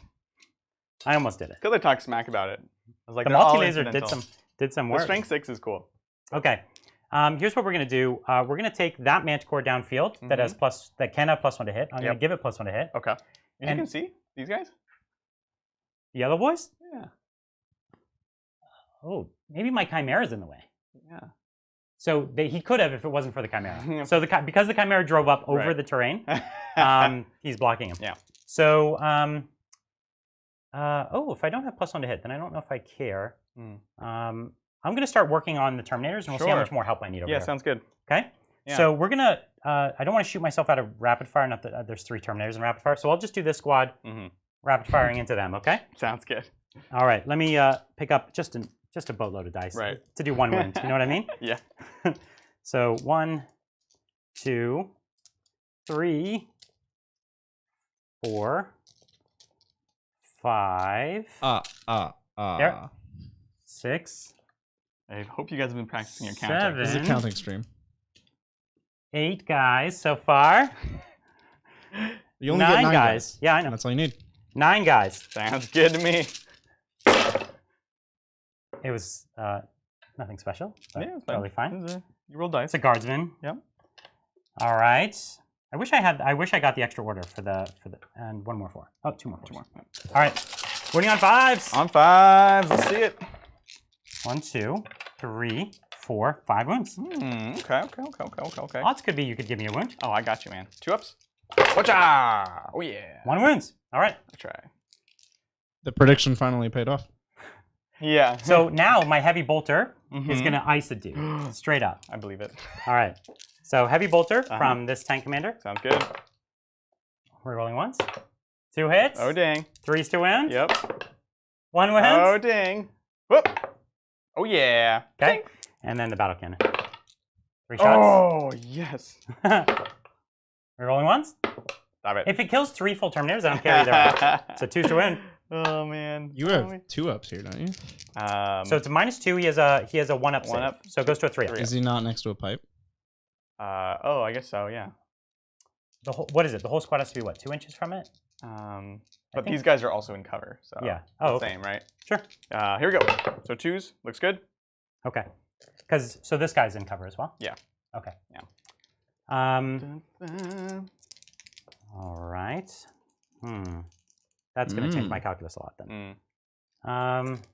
I almost did it. Because I talked smack about it. I was like, The they're all multi-laser did incidental. some The work. strength 6 is cool. Okay. Here's what we're gonna do. We're gonna take that Manticore downfield that has that can have +1 to hit. I'm gonna give it +1 to hit. Okay. And you And- can see these guys? The yellow boys? Yeah. Oh, maybe my Chimera's in the way. Yeah. So he could have if it wasn't for the Chimera. So because the Chimera drove up over Right. the terrain, he's blocking him. Yeah. So if I don't have +1 to hit, then I don't know if I care. I'm gonna start working on the Terminators, and we'll see how Sure. much more help I need over Yeah, there. sounds good. Okay. Yeah. So we're gonna. I don't want to shoot myself out of rapid fire. Not that there's 3 Terminators in rapid fire. So I'll just do this squad, rapid firing into them. Okay. Sounds good. All right. Let me pick up just a boatload of dice. Right. To do 1 wound. You know what I mean? Yeah. So 1, 2, 3, 4, 5, There. 6, I hope you guys have been practicing your counting. This is a 7, counting stream. 8 guys so far. You only 9 get 9 guys. Yeah, I know. That's all you need. 9 guys. Sounds good to me. It was nothing special. But Yeah, it's totally fine. You roll dice. It's a guardsman. Yep. All right. I wish I got the extra order for the and 1 more 4. Oh, 2 more. 4s. 2 more. All right. Winning on 5s. On 5s. Let's see it. 1, 2, 3, 4, 5 wounds. Okay. Odds could be you could give me a wound. Oh, I got you, man. 2 ups. Watcha! Oh, yeah. 1 wounds. All right. I'll try. The prediction finally paid off. Yeah. So now my heavy bolter is going to ice a dude straight up. I believe it. All right. So heavy bolter from this tank commander. Sounds good. We're rolling once. 2 hits. Oh, dang. 3s to win. Yep. 1 wins. Oh, dang. Whoop. Oh, yeah. Okay. And then the battle cannon. 3 shots. Oh, yes. We're rolling once. Stop it. If it kills 3 full Terminators, I don't care either way. So 2's to win. Oh, man. You have 2 ups here, don't you? So it's a -2. He has a 1-up. 1-up. So it goes to a 3-up. Is he not next to a pipe? Oh, I guess so, yeah. the whole, what is it? The whole squad has to be what, 2 inches from it? But these guys are also in cover, so yeah. Oh, the same, right? Sure. Here we go. So 2s, looks good. Okay. So this guy's in cover as well? Yeah. Okay. Yeah. All right. That's going to change my calculus a lot then.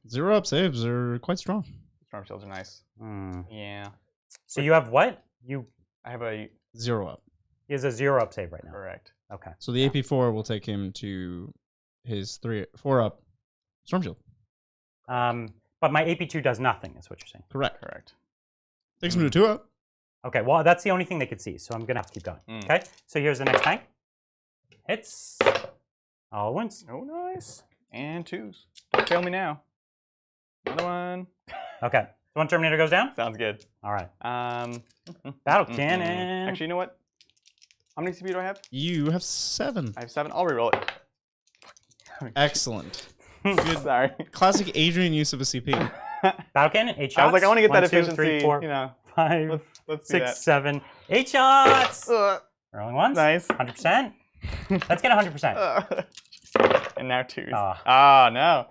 0-up saves are quite strong. Storm shields are nice. Yeah. So you have what? I have a 0-up. He has a 0-up save right now. correct. Okay. So the AP4 will take him to his 4-up storm shield. But my AP2 does nothing, is what you're saying. Correct. Takes him to 2-up. Okay, well, that's the only thing they could see, so I'm going to have to keep going. Okay, so here's the next tank. Hits. All wounds. Oh, nice. And 2s. Don't fail me now. Another one. Okay, so one Terminator goes down? Sounds good. All right. Battle cannon. Actually, you know what? How many CP do I have? You have 7. I have 7. I'll reroll it. Excellent. Good. Sorry. Classic Adrian use of a CP. Battle cannon, 8 shots. I was like, I want to get 1, that 2, efficiency. 3, 4, you know, 5, let's 6, 7, 8 shots. Rolling once. Nice. 100%. Let's get 100%. And now 2s. Ah. No.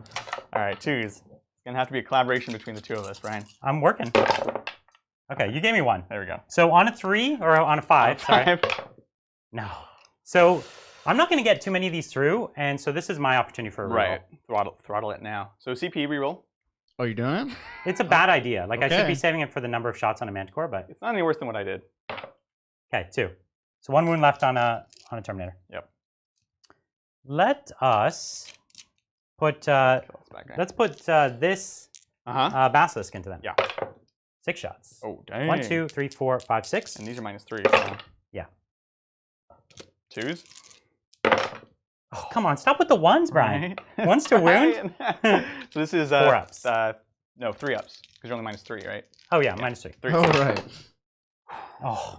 All right, 2s. It's gonna have to be a collaboration between the two of us, Brian. I'm working. Okay, you gave me 1. There we go. So on a 3 or on a 5? Sorry. No. So I'm not going to get too many of these through, and so this is my opportunity for a reroll. Right. Throttle it now. So CP reroll. Oh, you're doing it? It's a bad idea. Like I should be Okay. saving it for the number of shots on a Manticore, but It's not any worse than what I did. okay, 2. So 1 wound left on a Terminator. Yep. Let us put let's put this Basilisk into them. Yeah. 6 shots. Oh, dang. 1, 2, 3, 4, 5, 6. And these are -3. So. Yeah. 2s. Oh, come on, stop with the 1s, Brian. Right. 1s to wound. So this is 4 ups. No, 3 ups because you're only -3, right? Oh yeah, -3. 3. Oh, right. Oh.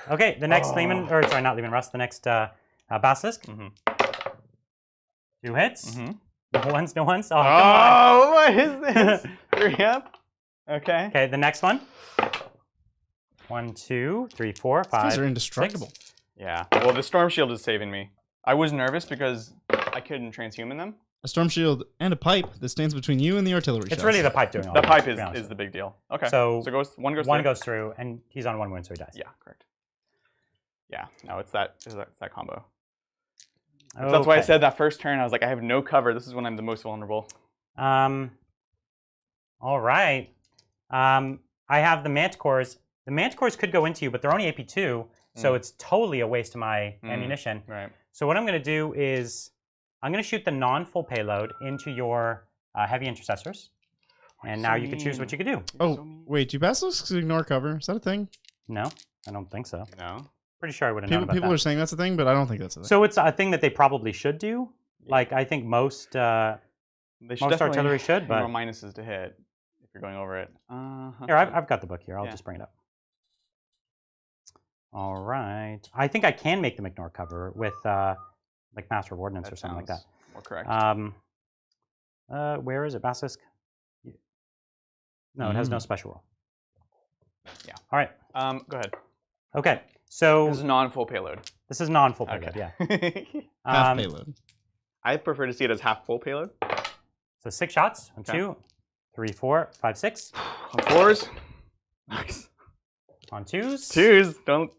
Okay, the next Lehman, or sorry, not Lehman Russ, the next Basilisk. 2 hits. No ones, no ones. Oh, come on. What is this? 3 up. Okay. Okay, the next one. 1, 2, 3, 4, 5. These are indestructible. 6. Yeah. Well, the storm shield is saving me. I was nervous because I couldn't transhuman them. A storm shield and a pipe that stands between you and the artillery It's shots. really the pipe doing all The that, pipe to be honest is with the big deal. Okay. So one goes you. One through. goes through, and he's on 1 wound, so he dies. Yeah, correct. Yeah. No, it's that combo. Okay. That's why I said that first turn. I was like, I have no cover. This is when I'm the most vulnerable. All right. I have the Manticores. The Manticores could go into you, but they're only AP2, so it's totally a waste of my ammunition. Right. So what I'm going to do is I'm going to shoot the non-full payload into your heavy intercessors, and now you can choose what you could do. Oh, wait, do basilisks ignore cover? Is that a thing? No, I don't think so. No. Pretty sure I would have known about People that. are saying that's a thing, but I don't think that's a thing. So it's a thing that they probably should do. Like I think most artillery should, but more minuses to hit if you're going over it. Here, I've got the book here. I'll Yeah. just bring it up. All right. I think I can make them ignore cover with like Master of Ordnance or something like that. More correct. Where is it? Basilisk? No, it has no special roll. Yeah. All right. Go ahead. Okay. So This is non-full payload. this is non-full payload. Okay. Yeah. Half payload. I prefer to see it as half full payload. So 6 shots. 1, Okay. 2, 3, 4, 5, 6. On 4s. Nice. On 2s. 2s. Don't.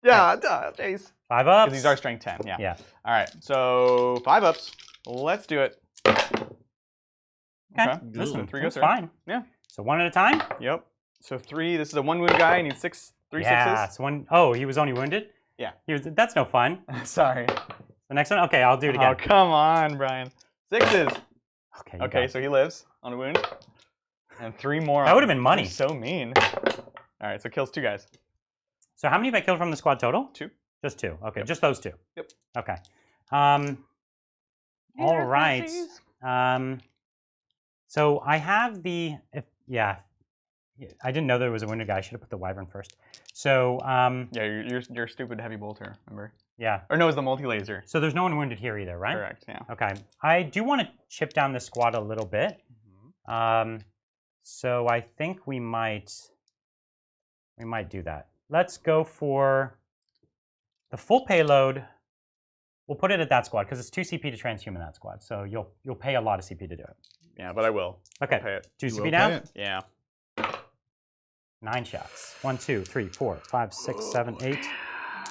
Yeah, jeez. 5 ups. These are strength 10. Yeah. Yeah. All right. So 5 ups. Let's do it. Okay. Listen, 3 That's goes fine. Yeah. So 1 at a time. Yep. So 3. This is a 1 wound guy. I need 3 Yeah. sixes. So 1. Oh, he was only wounded. Yeah. That's no fun. Sorry. The next one. Okay, I'll do it again. Oh, come on, Brian. 6s. Okay. you Okay, got so he lives on a wound. And 3 more. That would have been money. You're so mean. All right, so kills 2 guys. So how many have I killed from the squad total? 2. Just 2. Okay, Yep. just those 2. Yep. Okay. All right. So I have the yeah. I didn't know there was a wounded guy. I should have put the wyvern first. So Yeah, you're stupid heavy bolter, remember? yeah. Or no, it's the multi-laser. So there's no one wounded here either, right? Correct, yeah. Okay. I do want to chip down the squad a little bit. So I think we might do that. Let's go for The full payload, we'll put it at that squad because it's 2 CP to transhuman that squad. So you'll pay a lot of CP to do it. Yeah, but I will. Okay. I'll pay it. 2 You will CP down. pay it. Yeah. 9 shots. 1, 2, 3, 4, 5, 6, 7, 8,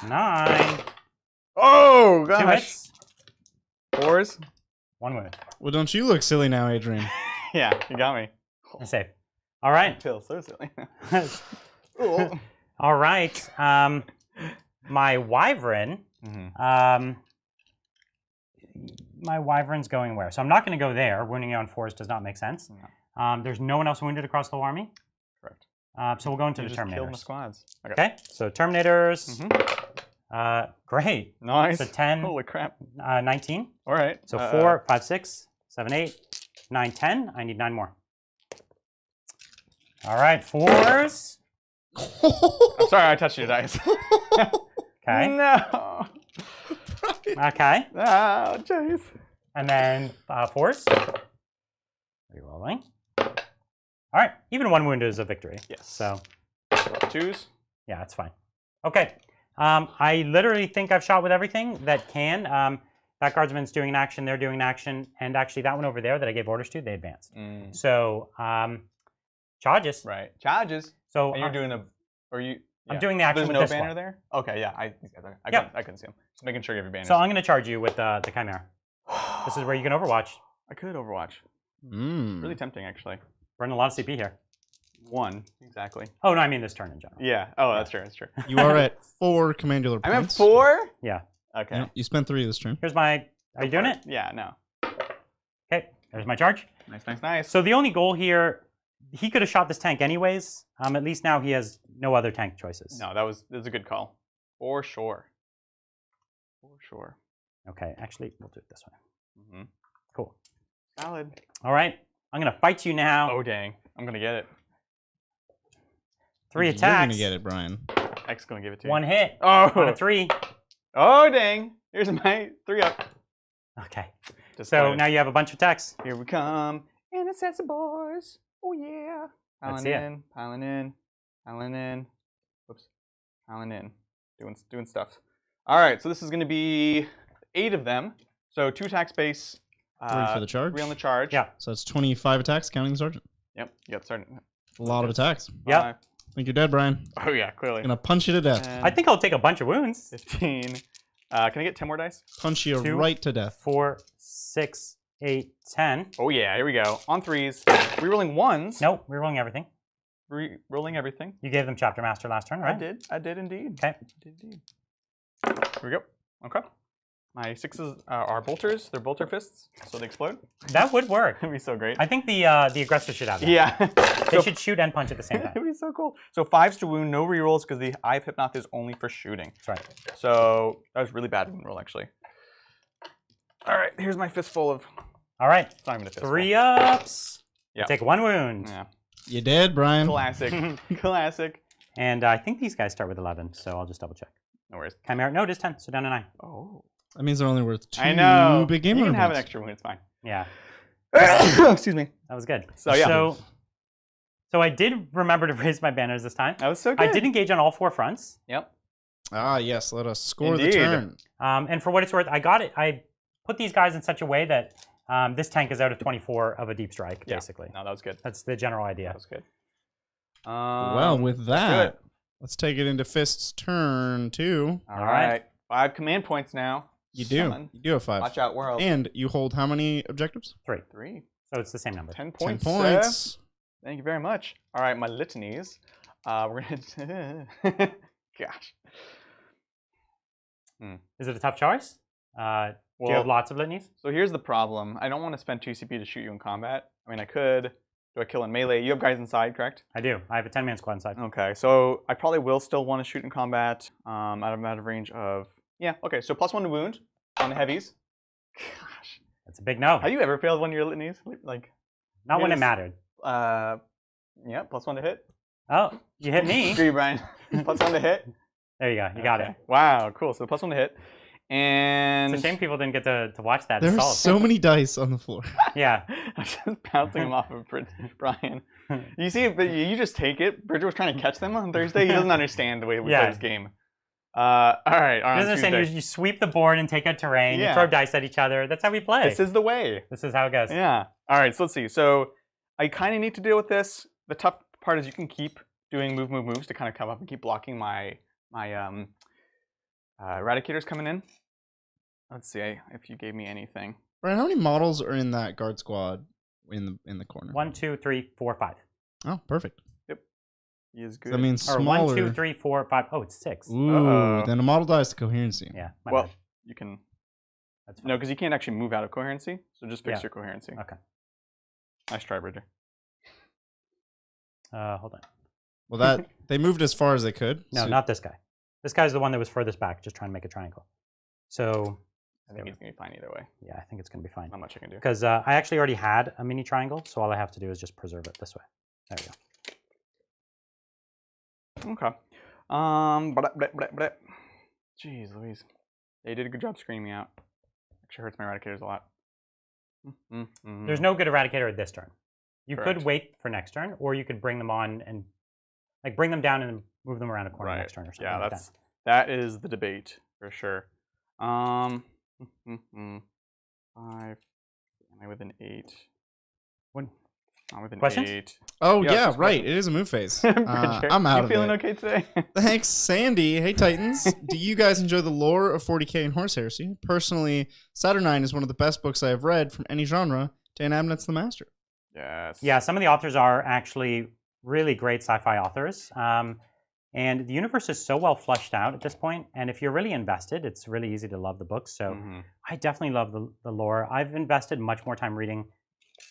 9. Oh 2 gosh. hits. 4s. 1 wound. Well, don't you look silly now, Adrian? Yeah, you got me. And save. All right. Feel so silly. Ooh. All right. My wyvern. My wyvern's going where? So I'm not going to go there. Wounding you on 4s does not make sense. No. There's no one else wounded across the whole army. Correct. So we'll go into You the just killed my Terminators. squads. Okay. So Terminators. Great. Nice. So 10, Holy crap. 19. All right. So 4, 5, 6, 7, 8, 9, 10. I need 9 more. All right, 4s. I'm sorry, I touched your dice. Okay. No. Okay. Oh, jeez. And then 4s. Rerolling. All right. Even 1 wound is a victory. Yes. So 2s. yeah, that's fine. Okay. I literally think I've shot with everything that can. That guardsman's doing an action. They're doing an action. And actually, that one over there that I gave orders to, they advanced. So charges. Right. Charges. So And you're doing a. Or you. I'm doing the action There's with no this banner one. there? Okay, yeah. I couldn't see him. Just making sure you have your banners. So I'm going to charge you with the Chimera. This is where you can Overwatch. I could Overwatch. Mm. Really tempting, actually. Burn a lot of CP here. 1, exactly. Oh, no, I mean this turn in general. Yeah. Oh, that's true. That's true. You are at 4 commandular I'm at points. 4? Yeah. Okay. Yep, you spent 3 this turn. Here's my... Are you doing it? Yeah, no. Okay. There's my charge. Nice, nice, nice. So the only goal here... He could have shot this tank anyways. At least now he has no other tank choices. No, that was a good call. For sure. For sure. Okay, actually, we'll do it this way. Cool. Solid. All right. I'm going to fight you now. Oh, dang. I'm going to get it. 3 You're attacks. going to get it, Brian. X going to give it to you. 1 hit. Oh. On a 3. Oh, dang. Here's my 3 up. Okay. Just So started. now you have a bunch of attacks. Here we come. Intercessor boys. Oh, yeah. Let's Piling see it. in, piling in, piling in. Whoops. Piling in. Doing stuff. All right, so this is going to be 8 of them. So 2 attack space. 3 for the charge. 3 on the charge. Yeah. So that's 25 attacks, counting the sergeant. Yep. You got started. A lot of attacks. Yep. 5. I think you're dead, Brian. Oh, yeah, clearly. Gonna punch you to death. 10, I think I'll take a bunch of wounds. 15. Can I get 10 more dice? Punch you 2, right to death. 4, 6, 8, 10. Oh, yeah, here we go. On 3s. Rerolling 1s. Nope, we're rolling everything. Rolling everything. You gave them Chapter Master last turn, right? I did indeed. Okay. I did indeed. Here we go. Okay. My 6s are bolters. They're bolter fists, so they explode. That would work. That'd be so great. I think the aggressor should have that. Yeah. They should shoot and punch at the same time. It'd be so cool. So 5s to wound, no rerolls because the Eye of Hypnoth is only for shooting. That's right. So that was really bad wound roll, actually. All right, here's my fistful of. All right. It's not even a fistful. 3 ups. Yeah. Take 1 wound. Yeah. You dead, Brian? Classic. Classic. And I think these guys start with 11, so I'll just double check. No worries. Chimera, no, it is 10, so down to 9. Oh. That means they're only worth 2 I know. big game You can winner have an points. extra wound. It's fine. Yeah, Excuse me. that was good. So yeah. So I did remember to raise my banners this time. That was so good. I did engage on all 4 fronts. Yep. Ah, yes. Let us score Indeed. the turn. And for what it's worth, I got it. I put these guys in such a way that this tank is out of 24 of a deep strike, Yeah. basically. No, that was good. That's the general idea. That was good. Well, with do that, it. let's take it into Fist's turn 2. All right. 5 command points now. You do. Summon. You do have 5. Watch out, world. And you hold how many objectives? 3. 3. So it's the same number. 10 10 points. points. Thank you very much. All right, my litanies. We're gonna. Gosh. Is it a tough choice? Do you have lots of litanies? So here's the problem. I don't want to spend 2 CP to shoot you in combat. I mean, I could. Do I kill in melee? You have guys inside, correct? I do. I have a 10-man squad inside. Okay, so I probably will still want to shoot in combat. Out of range of. Yeah. Okay. So +1 to wound on the heavies. Gosh. That's a big no. Have you ever failed one of your litanies? Like. Not when it here's- mattered. Yeah. +1 to hit. Oh, you hit me. Screw you, Brian. +1 to hit. There you go. You got it. Okay. Wow. Cool. So +1 to hit. And It's a shame people didn't get to watch that. There's assault. so many dice on the floor. Yeah. I'm just bouncing them off of Brian. You see, but you just take it. Bridger was trying to catch them on Thursday. He doesn't understand the way we play Yeah. this game. All right. He doesn't understand you sweep the board and take out terrain. You throw dice at each other. That's how we play. This is the way. This is how it goes. Yeah. All right. So let's see. So I kind of need to deal with this. The tough part is you can keep doing moves to kind of come up and keep blocking my eradicators coming in. Let's see if you gave me anything. Brian, how many models are in that guard squad in the corner? 1, 2, 3, 4, 5. Oh, perfect. Yep. He is good. So that means Or smaller. 1, 2, 3, 4, 5. Oh, it's 6. Ooh, then a model dies to coherency. Yeah. Well, bad. you can. That's fine. No, because you can't actually move out of coherency. So just fix your coherency. Okay. Nice try, Bridger. Hold on. Well, that they moved as far as they could. No, so not this guy. This guy's the one that was furthest back, just trying to make a triangle. So I think it's going to be fine either way. yeah, I think it's going to be fine. Not much I can do. Because I actually already had a mini triangle, so all I have to do is just preserve it this way. There we go. Okay. Jeez Louise. They did a good job screening me out. Actually hurts my eradicators a lot. There's no good eradicator at this turn. You Correct. could wait for next turn, or you could bring them on and like bring them down and move them around a corner next turn or something. Yeah, like that is the debate for sure. 5. Am I with an 8? What? Not with an Questions? 8. Oh Yeah, yeah, just right. questions. It is a move phase. Bridger, I'm out you of feeling it. okay today? Thanks, Sandy. Hey, Titans. Do you guys enjoy the lore of 40k and Horse Heresy? Personally, Saturnine is one of the best books I have read from any genre. Dan Abnett's the master. Yes. Yeah, some of the authors are actually really great sci-fi authors. And the universe is so well fleshed out at this point, and if you're really invested, it's really easy to love the books. So I definitely love the lore. I've invested much more time reading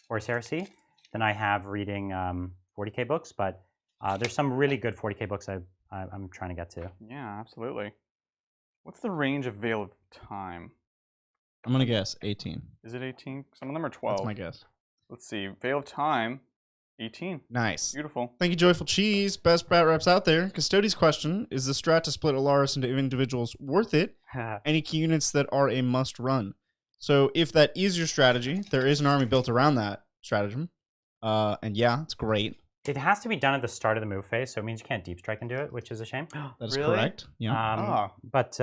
Horse Heresy than I have reading 40k books, but there's some really good 40k books I'm trying to get to. Yeah, absolutely. What's the range of Veil of Time? I'm going to guess 18. Is it 18? Some of them are 12. That's my guess. Let's see. Veil of Time, 18. Nice. Beautiful. Thank you, Joyful Cheese. Best bat reps out there. Custodes question, is the strat to split Alaris into individuals worth it? Any key units that are a must run? So if that is your strategy, there is an army built around that stratagem. And yeah, it's great. It has to be done at the start of the move phase, so it means you can't deep strike into it, which is a shame. That is Really? correct. Yeah. But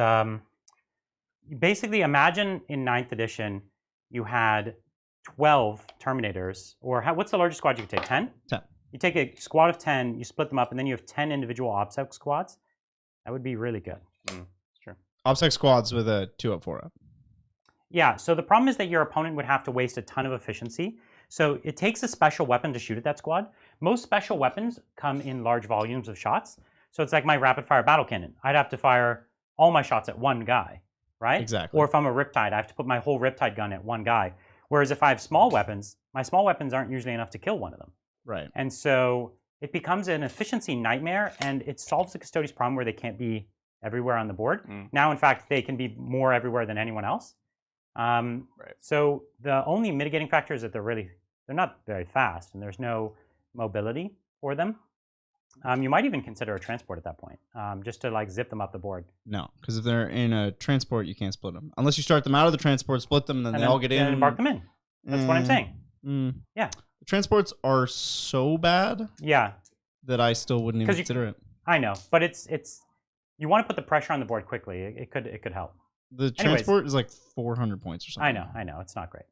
basically, imagine in 9th edition, you had 12 Terminators, or what's the largest squad you could take? 10? 10. You take a squad of 10, you split them up, and then you have 10 individual OBSEC squads. That would be really good. Sure. OBSEC squads with a 2-up, 4-up. Yeah, so the problem is that your opponent would have to waste a ton of efficiency. So it takes a special weapon to shoot at that squad. Most special weapons come in large volumes of shots. So it's like my rapid fire battle cannon. I'd have to fire all my shots at one guy, right? Exactly. Or if I'm a Riptide, I have to put my whole Riptide gun at one guy. Whereas if I have small weapons, my small weapons aren't usually enough to kill one of them. Right. And so it becomes an efficiency nightmare, and it solves the Custodes problem where they can't be everywhere on the board. Now, in fact, they can be more everywhere than anyone else. Right. So the only mitigating factor is that they're not very fast, and there's no mobility for them. You might even consider a transport at that point, just to like zip them up the board. No, because if they're in a transport, you can't split them. Unless you start them out of the transport, split them, and then they all get in. And embark them in. That's what I'm saying. Yeah. The transports are so bad Yeah. that I still wouldn't even consider it. I know, but it's you want to put the pressure on the board quickly. It could help. The transport is like 400 points or something. I know, it's not great,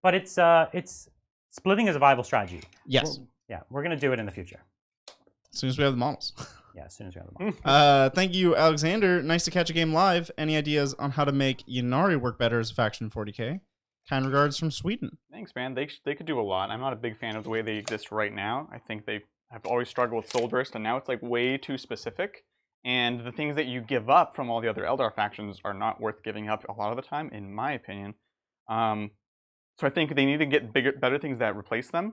but it's splitting is a viable strategy. Yes. We're gonna do it in the future. As soon as we have the models. Yeah, as soon as we have the models. Thank you, Alexander. Nice to catch a game live. Any ideas on how to make Ynnari work better as a faction in 40k? Kind regards from Sweden. Thanks, man. They could do a lot. I'm not a big fan of the way they exist right now. I think they have always struggled with Soul Burst, and now it's like way too specific. And the things that you give up from all the other Eldar factions are not worth giving up a lot of the time, in my opinion. So I think they need to get better things that replace them.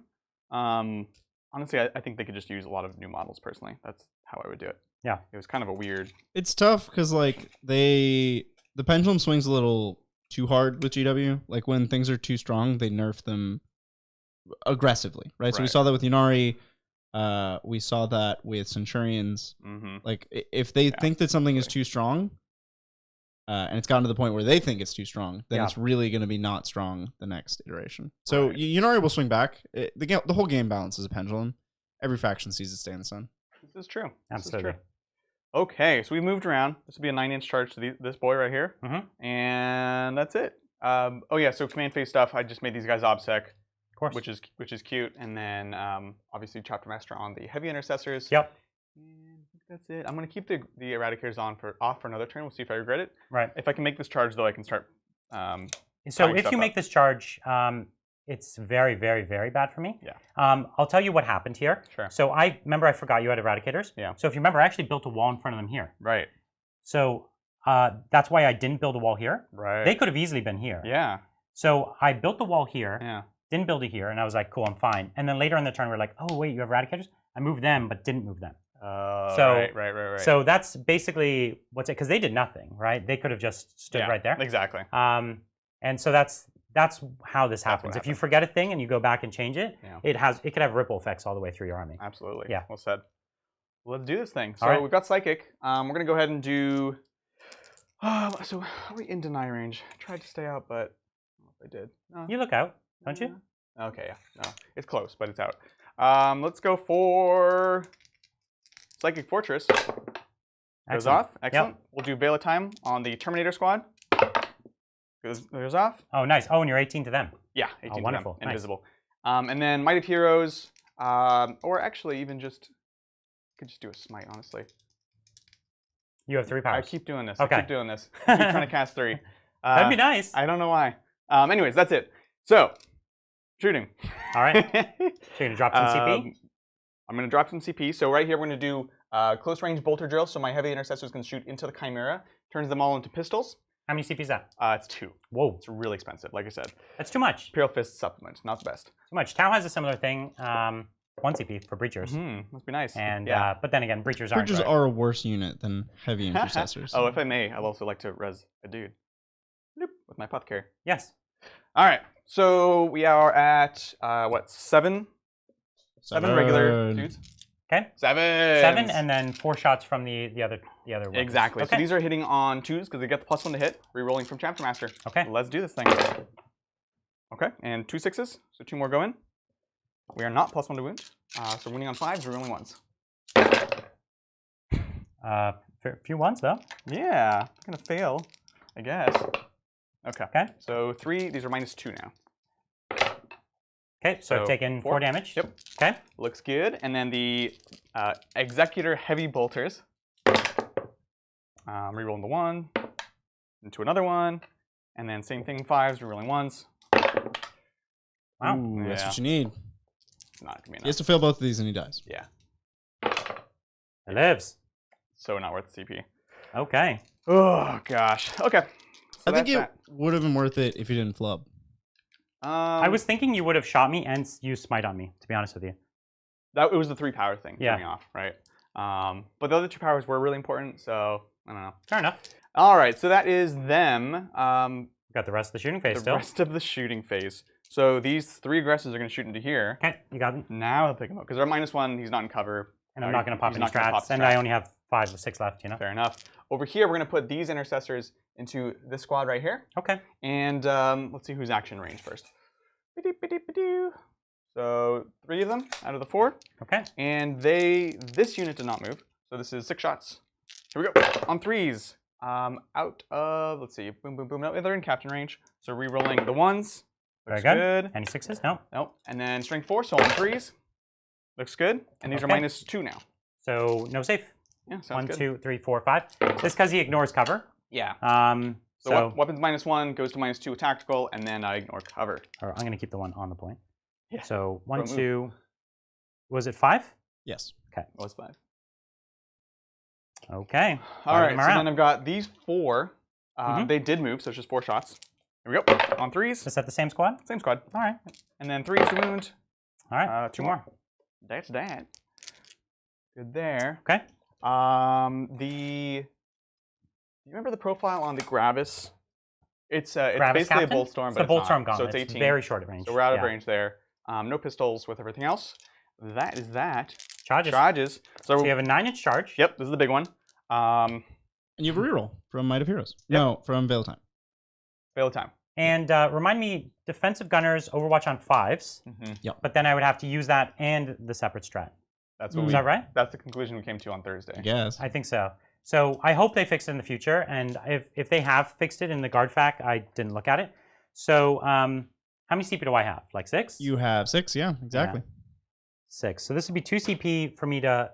Honestly, I think they could just use a lot of new models, personally. That's how I would do it. Yeah. It was kind of a weird... It's tough because, like, the pendulum swings a little too hard with GW. Like, when things are too strong, they nerf them aggressively, right? So we saw that with Ynnari. We saw that with Centurions. Like, if they think that something is too strong, and it's gotten to the point where they think it's too strong, then it's really going to be not strong the next iteration. So Ynnari will swing back. The whole game balance is a pendulum. Every faction sees its day in the sun. This is true. Absolutely. This is true. Okay, so we moved around. This would be a 9-inch charge to this boy right here. And that's it. Oh yeah, so command phase stuff. I just made these guys OBSEC, Of course. which is cute. And then obviously chapter master on the heavy intercessors. Yep. And I think that's it. I'm gonna keep the eradicators off for another turn. We'll see if I regret it. Right. If I can make this charge though, I can start. So tying if stuff you up. make this charge, it's very, very, very bad for me. Yeah. I'll tell you what happened here. Sure. So I forgot you had eradicators. Yeah. So if you remember, I actually built a wall in front of them here. Right. So that's why I didn't build a wall here. Right. They could have easily been here. Yeah. So I built the wall here. Yeah. Didn't build it here, and I was like, cool, I'm fine. And then later in the turn, we're like, oh wait, you have eradicators? I moved them, but didn't move them. Right. So that's basically what's it, because they did nothing, right? They could have just stood right there. Exactly. And so that's how this happens. If you forget a thing and you go back and change it, it could have ripple effects all the way through your army. Absolutely. Yeah. Well said. Let's do this thing. So All right. we've got psychic. We're gonna go ahead and do. So are we in deny range? I tried to stay out, but I don't know if I did. No. You look out, don't you? Okay. Yeah. No, it's close, but it's out. Let's go for psychic fortress. Goes off. Excellent. Yep. We'll do Veil of Time on the Terminator squad. Goes off. Oh, nice. Oh, and you're 18 to them. Yeah, 18 to them. wonderful. Nice. Invisible. And then Might of Heroes, or actually even just, could just do a smite, honestly. You have 3 powers. I keep doing this. Okay. I keep doing this. I keep trying to cast 3. That'd be nice. I don't know why. Anyways, that's it. So, shooting. All right. So you're going to drop some CP? I'm going to drop some CP. So right here, we're going to do close range bolter drill. So my heavy intercessors can shoot into the Chimera, turns them all into pistols. How many CP is that? It's 2. Whoa. It's really expensive, like I said. That's too much. Imperial Fist supplement, not the best. Too much. Tau has a similar thing. 1 CP for breachers. Must be nice. And but then again, breachers aren't. Breachers are a worse unit than heavy intercessors. Oh, if I may, I'd also like to res a dude. Bloop, with my apothecary. Yes. All right. So we are at what, 7? 7 regular dudes. Okay. 7, and then 4 shots from the other weapons. Exactly. Okay. So these are hitting on 2s because they get the +1 to hit. Rerolling from Chapter Master. Okay. Let's do this thing. Okay, and 2 6s. So 2 more go in. We are not +1 to wound. So winning on 5s, rerolling 1s. A few 1s though. Yeah, I'm gonna fail, I guess. Okay. Okay. So 3. These are -2 now. Okay, so I've taken 4 damage. Yep. Okay. Looks good. And then the Executor Heavy Bolters. Rerolling the 1 into another one, and then same thing 5s, rerolling 1s. Wow. Ooh, that's Yeah. what you need. Not gonna be enough. He has to fail both of these and he dies. Yeah. It lives. So not worth the CP. Okay. Oh gosh. Okay. So I think that's it would have been worth it if you didn't flub. that. I was thinking you would have shot me and used smite on me, to be honest with you. That it was the 3 power thing Yeah. coming off, right? But the other 2 powers were really important, so I don't know. Fair enough. All right, so that is them. Got the rest of the shooting phase The still. rest of the shooting phase. So these 3 aggressors are going to shoot into here. Okay, you got him. Now I'll pick him up because they're -1. He's not in cover. And I'm not going to pop he's any not gonna pop strats, and I only have 5 or 6 left, you know? Fair enough. Over here, we're going to put these intercessors into this squad right here. Okay. And let's see who's action range first. So 3 of them out of the 4. Okay. And this unit did not move. So this is 6 shots. Here we go. On 3s. Out of, let's see, boom, boom, boom. No, they're in captain range. So re-rolling the 1s. Very Looks good. Any 6s? No. Nope. And then strength 4, so on 3s. Looks good. And these are Okay. -2 now. So no safe. Yeah, sounds 1, good. 2, 3, 4, 5. This because he ignores cover. Yeah. So Weapons -1 goes to -2 with tactical, and then I ignore cover. or I'm going to keep the 1 on the point. Yeah. So 1, Don't move. 2. Was it 5? Yes. Okay. It was 5. Okay. All right, them so around. then I've got these 4. They did move, so it's just 4 shots. Here we go. On 3s. Is that the same squad? Same squad. All right. And then 3s to wound. All right. 2 more. That's that. Good there. Okay. Do you remember the profile on the Gravis? It's Gravis basically Captain? a Bolt Storm, It's but the Bolt it's Storm not. So Gauntlet. it's 18. Very short at range. So we're out of Yeah. range there. No pistols with everything else. That is that. Charges. Charges. So you have a 9-inch charge. Yep, this is the big one. And you have a reroll from Might of Heroes. Yep. No, from Veil of Time. Fail time. And remind me, defensive gunners Overwatch on 5s. Mm-hmm. Yep. But then I would have to use that and the separate strat. That's what Is that right? That's the conclusion we came to on Thursday. Yes. I think so. So I hope they fix it in the future, and if they have fixed it in the guard fac, I didn't look at it. So how many CP do I have? Like 6? You have 6, yeah, exactly. Yeah. 6. So this would be 2 CP for me to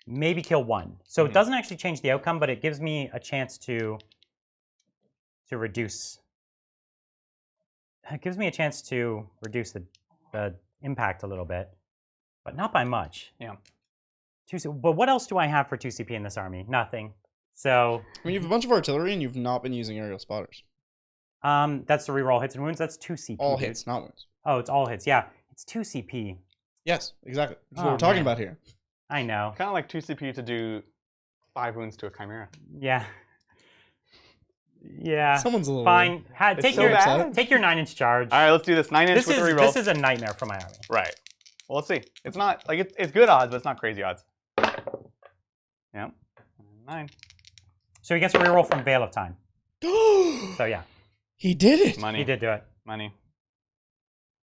maybe kill 1. So it doesn't actually change the outcome, but it gives me a chance to reduce. It gives me a chance to reduce the impact a little bit, but not by much. Yeah. But what else do I have for 2 CP in this army? Nothing. So I mean, you have a bunch of artillery, and you've not been using aerial spotters. that's the reroll hits and wounds. That's 2 CP. All hits, not wounds. Oh, it's all hits. Yeah, it's 2 CP. Yes, exactly. That's Oh, what we're talking man. about here. I know. Kind of like 2 CP to do 5 wounds to a Chimera. Yeah. Yeah. Someone's a little Fine. It's so bad. Take your 9-inch charge. All right, let's do this. 9-inch with a reroll. This is a nightmare for my army. Right. Well, let's see. It's not like it's good odds, but it's not crazy odds. Yep. 9. So he gets a reroll from Veil of Time. So yeah, He did it. Money. he did do it. Money.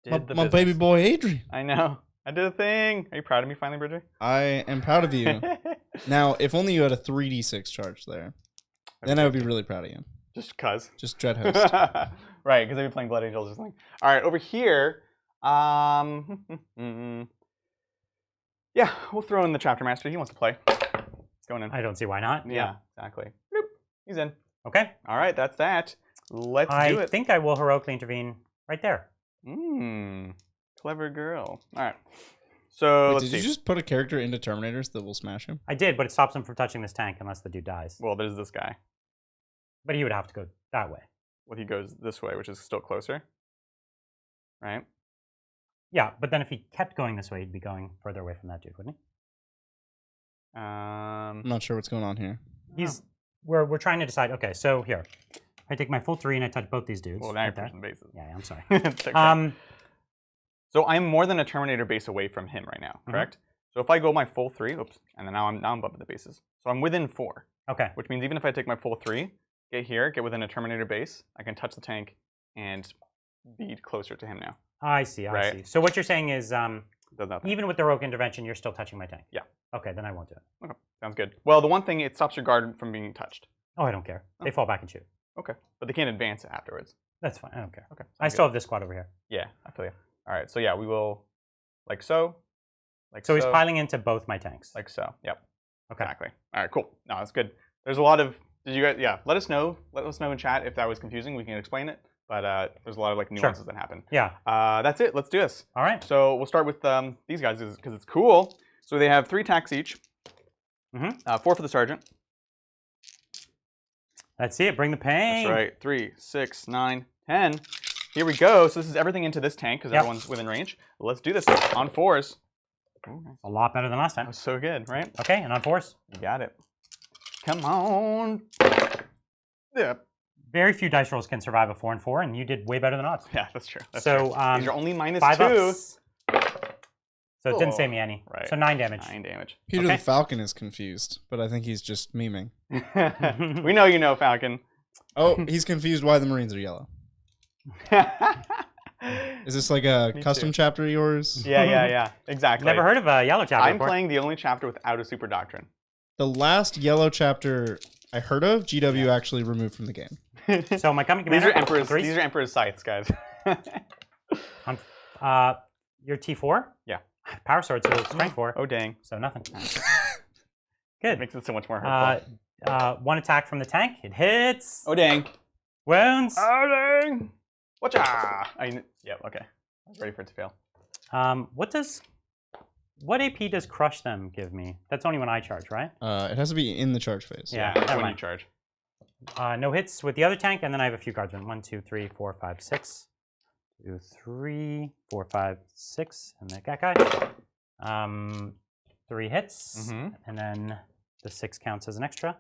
My Did the baby business. boy Adrian. I know. I did a thing. Are you proud of me finally, Bridger? I am proud of you. Now, if only you had a 3d6 charge there, then I would be really proud of you. Just cuz. Just Dread Host. Right, because I've been playing Blood Angels or something. All right, over here. Yeah, we'll throw in the Chapter Master. He wants to play. He's going in. I don't see why not. Yeah, exactly. Bloop. He's in. Okay. All right, that's that. Let's do I it. think I will heroically intervene right there. Clever girl. All right. So Wait, let's did see. you just put a character into Terminators that will smash him? I did, but it stops him from touching this tank unless the dude dies. Well, there's this guy. But he would have to go that way. Well, he goes this way, which is still closer. Right? Yeah, but then if he kept going this way, he'd be going further away from that dude, wouldn't he? I'm not sure what's going on here. We're trying to decide. Okay, so here, I take my full 3 and I touch both these dudes. Well, now you're right there. pushing bases. Yeah, I'm sorry. It's okay. So I'm more than a Terminator base away from him right now, correct? So if I go my full 3, oops, and then now I'm above the bases. So I'm within 4, Okay. which means even if I take my full 3, get here, get within a Terminator base, I can touch the tank and be closer to him now. I see. I Right. see. So what you're saying is, Does nothing. even with the rogue intervention, you're still touching my tank. Yeah. Okay, then I won't do it. Okay, sounds good. Well, the one thing, it stops your guard from being touched. Oh, I don't care. They fall back and shoot. Okay, but they can't advance it afterwards. That's fine. I don't care. Okay, I sounds still good. have this squad over here. Yeah, I feel you. All right, so yeah, we will, like so, like So he's piling into both my tanks. like so. Yep. Okay. Exactly. All right, cool. No, that's good. There's a lot of. Did you guys? Yeah. Let us know. Let us know in chat if that was confusing. We can explain it. But there's a lot of like nuances that happen. Yeah. That's it. Let's do this. All right. So we'll start with these guys because it's cool. So they have 3 attacks each. 4 for the sergeant. Let's see it. Bring the pain. That's right. 3, 6, 9, 10. Here we go. So this is everything into this tank because everyone's within range. Let's do this on 4s. Ooh, nice. A lot better than last That time. was so good, right? Okay, and on 4s. You got it. Come on. Yeah. Very few dice rolls can survive a 4 and 4, and you did way better than odds. Yeah, that's true. That's So, true. These are only minus 5 2. ups. So it didn't save me any. Right. So 9 damage. 9 damage. Peter Okay. the Falcon is confused, but I think he's just memeing. We know you know, Falcon. Oh, he's confused why the Marines are yellow. Is this like a Me custom too. chapter of yours? Yeah. Exactly. Never heard of a yellow chapter I'm before. playing the only chapter without a super doctrine. The last yellow chapter I heard of, GW actually removed from the game. So my coming These commander. are Emperor's. threes. These are Emperor's sights, guys. You're T4? Yeah. Power sword, so it's strength 4. Oh dang! So nothing. It Good. makes it so much more hurtful. 1 attack from the tank. It hits. Oh dang! Wounds. Oh dang! Watcha! Yeah. Okay. I was ready for it to fail. What AP does crush them give me? That's only when I charge, right? It has to be in the charge phase. Yeah. That's never when you mind. charge. No hits with the other tank, and then I have a few guardsmen. 1, 2, 3, 4, 5, 6. 2, 3, 4, 5, 6, and that guy. 3 hits, and then the 6 counts as an extra.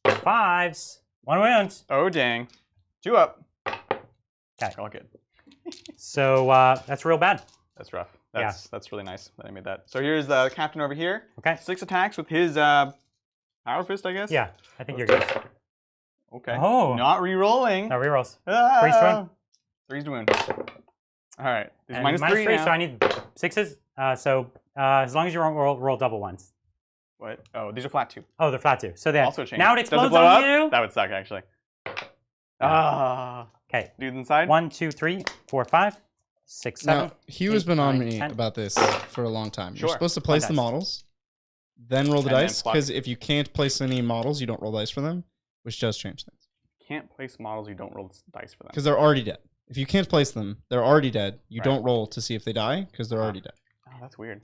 5s, 1 wound. Oh dang! 2 up. Okay. All good. So that's real bad. That's rough. That's really nice that I made that. So here's the captain over here. Okay. 6 attacks with his power fist, I guess. Yeah, I think you're good. Okay. Oh. Not re-rolling. No rerolls. Ah. 3's to win. 3's to win. All right. There's And minus minus 3 3, now. so I need 6s. So As long as you roll double ones. What? Oh, these are flat too. Oh, they're flat too. So then Also change. now it Does explodes blow on up? you. That would suck, actually. Ah. Okay. Dudes inside? 1, 2, 3, 4, 5, 6, 7. Now, Hugh has been on 9, me 10. about this for a long time. You're Sure. supposed to place the dice. models, then roll the And then dice, pluck. because if you can't place any models, you don't roll dice for them, which does change things. Can't place models, you don't roll dice for them. Because they're already dead. If you can't place them, they're already dead. You Right. don't roll to see if they die, because they're already dead. Oh, that's weird.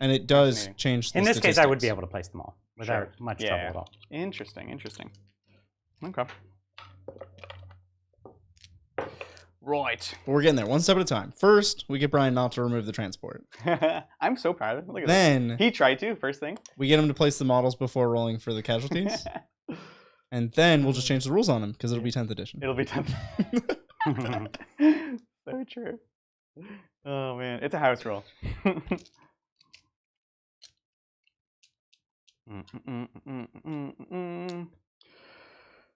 And it does Fascinating. change the In this case, I would be statistics. able to place them all without much trouble at all. Interesting, interesting. Okay. Right. But we're getting there, one step at a time. First, we get Brian not to remove the transport. I'm so proud of him. Look at Then, this. He tried to, first thing. we get him to place the models before rolling for the casualties. And then we'll just change the rules on him, because it'll be 10th edition. It'll be 10. So true. Oh, man. It's a house rule.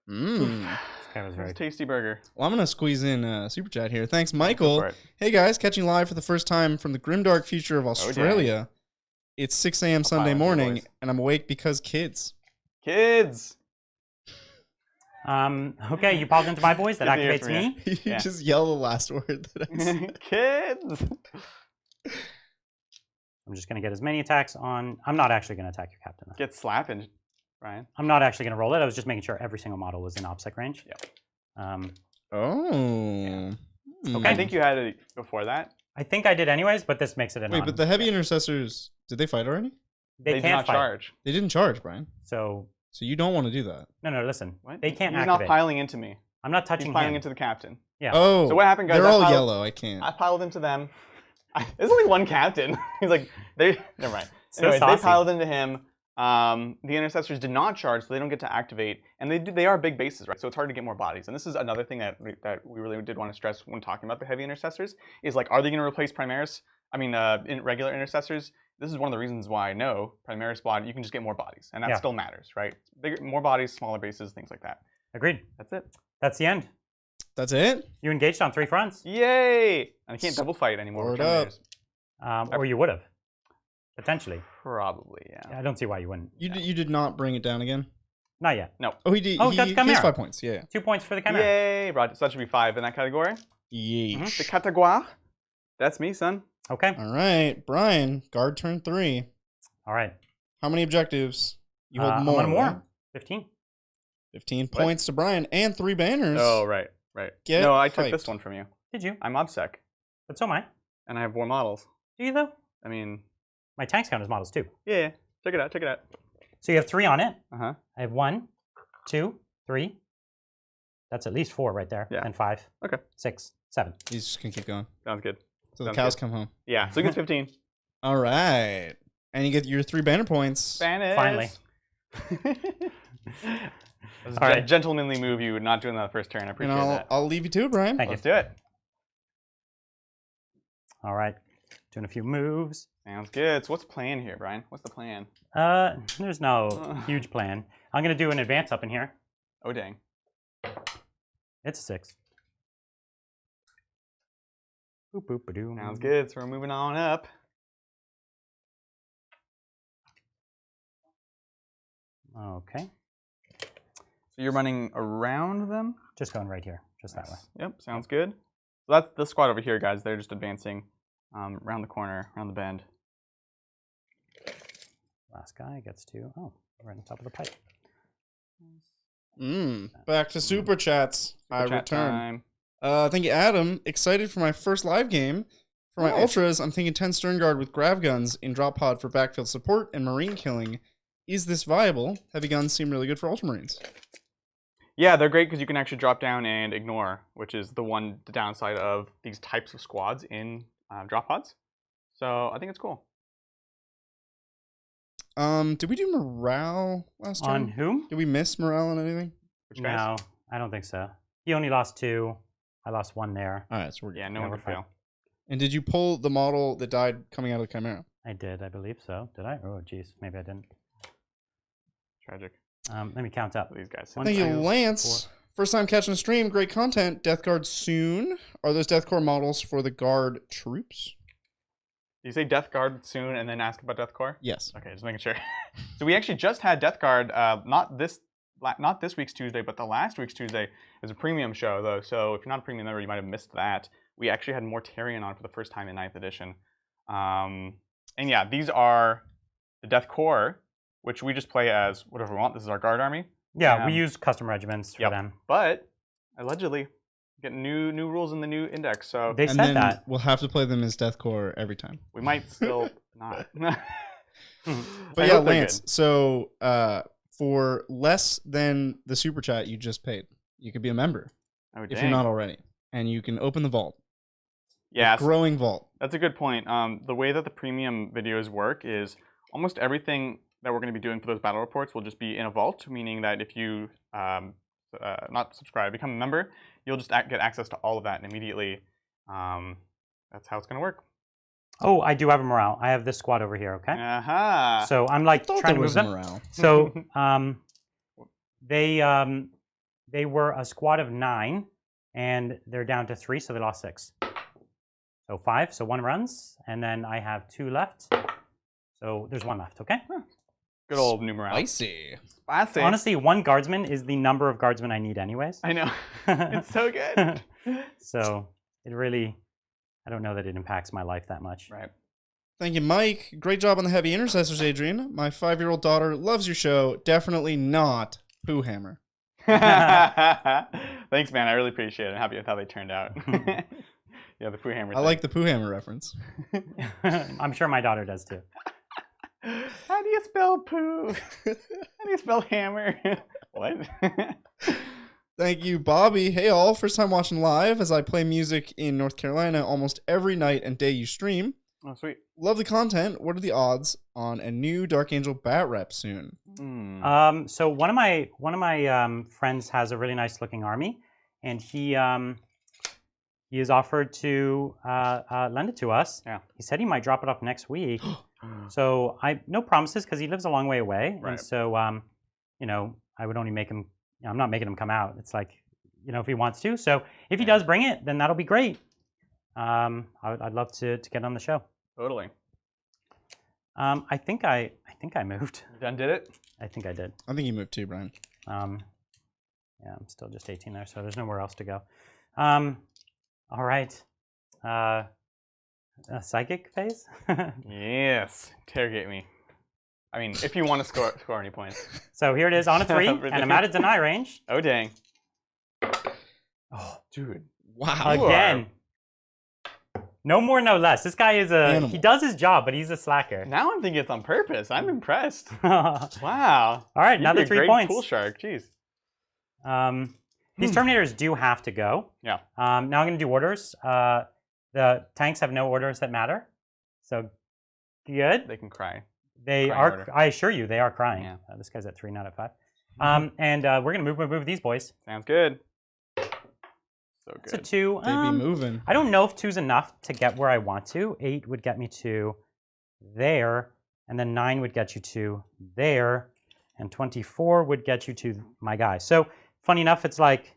Mmm. This guy was very It's a tasty burger. Well, I'm going to squeeze in a super chat here. Thanks, Go Michael. for it. Hey, guys. Catching live for the first time from the grimdark future of Australia. It's 6 a.m. Sunday silence you morning, boys. and I'm awake because kids. Kids! Okay, you popped into my boys. That Good to hear activates from you. me. You Yeah. just yell the last word that I said. Kids! I'm just going to get as many attacks on. I'm not actually going to attack your captain. Get slapping, Ryan. I'm not actually going to roll it. I was just making sure every single model was in OPSEC range. Yep. Oh. Okay. I think you had it before that. I think I did anyways, but this makes it a Wait, but the heavy intercessors, did they fight already? they did can't not fight. charge. They didn't charge, Brian. So So you don't want to do that. no, listen. What? They can't He's activate. not piling into me. I'm not He's touching piling him. into the captain. Yeah. Oh. So what happened, guys? They're I all piled- yellow. I can't. I piled into them. There's only one captain. He's like, never mind. So Anyways, they saucy. piled into him. The intercessors did not charge, so they don't get to activate. And they are big bases, right? So it's hard to get more bodies. And this is another thing that we really did want to stress when talking about the heavy intercessors is like, are they going to replace Primaris? I mean, in regular intercessors. This is one of the reasons why I know Primaris body, you can just get more bodies, and that still matters, right? Bigger, more bodies, smaller bases, things like that. Agreed. That's it. That's the end. That's it? You engaged on 3 fronts. Yay! And I can't double fight anymore. with Sword up. Terminators. Or you would have. Potentially. Probably, yeah. I don't see why you wouldn't. You did not bring it down again? Not yet. Oh, he did. Oh, he got has Chimera. 5 points. Yeah. 2 points for the Chimera. Yay! Roger. So that should be 5 in that category. Yeesh. The categoire. That's me, son. Okay. All right, Brian, guard turn 3. All right. How many objectives? You hold I'm more. on more. right? 15. 15 What? points to Brian and 3 banners. Oh, right. Get No, I took hyped. this one from you. Did you? I'm OBSEC, But so am I. and I have 4 models. Do you though? I mean, My tanks count as models too. yeah. Check it out. So you have 3 on it. Uh-huh. I have 1, 2, 3. That's at least 4 right there. Yeah. And 5. Okay. 6, 7. He's just going to keep going. Sounds good. So the Sounds cows good. come home. Yeah, so he gets 15. All right. And you get your 3 banner points. Spanish. Finally. That's All a right. gentlemanly move you not doing that the first turn. I And appreciate that. I'll leave you to it, Brian. Thank you. Let's do it. All right. Doing a few moves. Sounds good. So what's the plan here, Brian? What's the plan? There's no huge plan. I'm going to do an advance up in here. Oh, dang. It's a 6. Boop, boop, ba-doom. Sounds good. So we're moving on up. Okay. So you're running around them? Just going right here. Just that way. Yep, sounds good. So that's the squad over here, guys. They're just advancing around the corner, around the bend. Last guy gets to, right on top of the pipe. Back to super chats. I Super chat return. time. Thank you, Adam. Excited for my first live game. For my Nice. ultras, I'm thinking 10 stern guard with grav guns in drop pod for backfield support and marine killing. Is this viable? Heavy guns seem really good for ultramarines. Yeah, they're great because you can actually drop down and ignore, which is the downside of these types of squads in drop pods. So I think it's cool. Did we do morale last turn? On whom? Did we miss morale on anything? Which guys? No, I don't think so. He only lost 2. I lost 1 there. All right, so we're good. Yeah, no Yeah, one we're could fine. fail. And did you pull the model that died coming out of the Chimera? I did, I believe so. Did I? Oh, geez. Maybe I didn't. Tragic. Let me count up. These guys. One, Thank you, two, Lance. First time catching a stream. Great content. Death Guard soon. Are those Death Corps models for the Guard troops? you say Death Guard soon and then ask about Death Core? Yes. Okay, just making sure. So we actually just had Death Guard, not this week's Tuesday, but the last week's Tuesday. It was a premium show, though, so if you're not a premium member, you might have missed that. We actually had Mortarion on for the first time in 9th edition. And yeah, these are the Death Corps, which we just play as whatever we want. This is our guard army. Yeah, we use custom regiments for them. But allegedly, get new rules in the new index. So they said that we'll have to play them as Death Corps every time. We might still not. But yeah, Lance. So for less than the super chat you just paid, you could be a member if you're not already, and you can open the vault. Yeah, growing vault. That's a good point. The way that the premium videos work is almost everything that we're going to be doing for those battle reports will just be in a vault, meaning that if you not subscribe, become a member, you'll just get access to all of that immediately. That's how it's going to work. Oh, I do have a morale. I have this squad over here, okay? Uh-huh. So I'm like trying to move them. Morale. So they were a squad of 9, and they're down to 3, so they lost 6. So 5, so 1 runs, and then I have 2 left. So there's 1 left, okay? Good old new morale. Spicy. Honestly, 1 guardsman is the number of guardsmen I need anyways. I know. It's so good. So it really, I don't know that it impacts my life that much. Right. Thank you, Mike. Great job on the heavy intercessors, Adrian. My 5-year-old daughter loves your show. Definitely not Pooh Hammer. Thanks, man. I really appreciate it. I'm happy with how they turned out. Yeah, the Pooh Hammer. I like the Pooh Hammer reference. I'm sure my daughter does too. How do you spell poo? How do you spell hammer? What? Thank you, Bobby. Hey all, first time watching live as I play music in North Carolina almost every night and day you stream. Oh, sweet. Love the content. What are the odds on a new Dark Angel bat rep soon? So one of my friends has a really nice looking army, and he has offered to lend it to us. Yeah. He said he might drop it off next week. So no promises because he lives a long way away, Right. and so you know, I would only make him. I'm not making him come out. It's like, you know, if he wants to. So if he does bring it, then that'll be great. I'd love to get on the show. Totally. I think I moved. You done did it? I think I did. I think you moved too, Brian. Yeah, I'm still just 18 there, so there's nowhere else to go. All right. Psychic phase? Yes. Interrogate me. I mean, if you want to score any points. So here it is on a 3, and I'm at a deny range. Oh, dang. Oh, dude. Wow. Again. No more, no less. This guy is Animal. he does his job, but he's a slacker. Now I'm thinking it's on purpose. I'm impressed. All Wow. right, another 3 points. Pool shark. Jeez. These Terminators do have to go. Yeah. Now I'm going to do orders. The tanks have no orders that matter. So, good. They can cry. They Crying are. order. I assure you, they are crying. Yeah. This guy's at 3, not at 5. And we're going to move these boys. Sounds good. So It's a good. 2. They be moving. I don't know if 2's enough to get where I want to. 8 would get me to there, and then 9 would get you to there, and 24 would get you to my guy. So, funny enough, it's like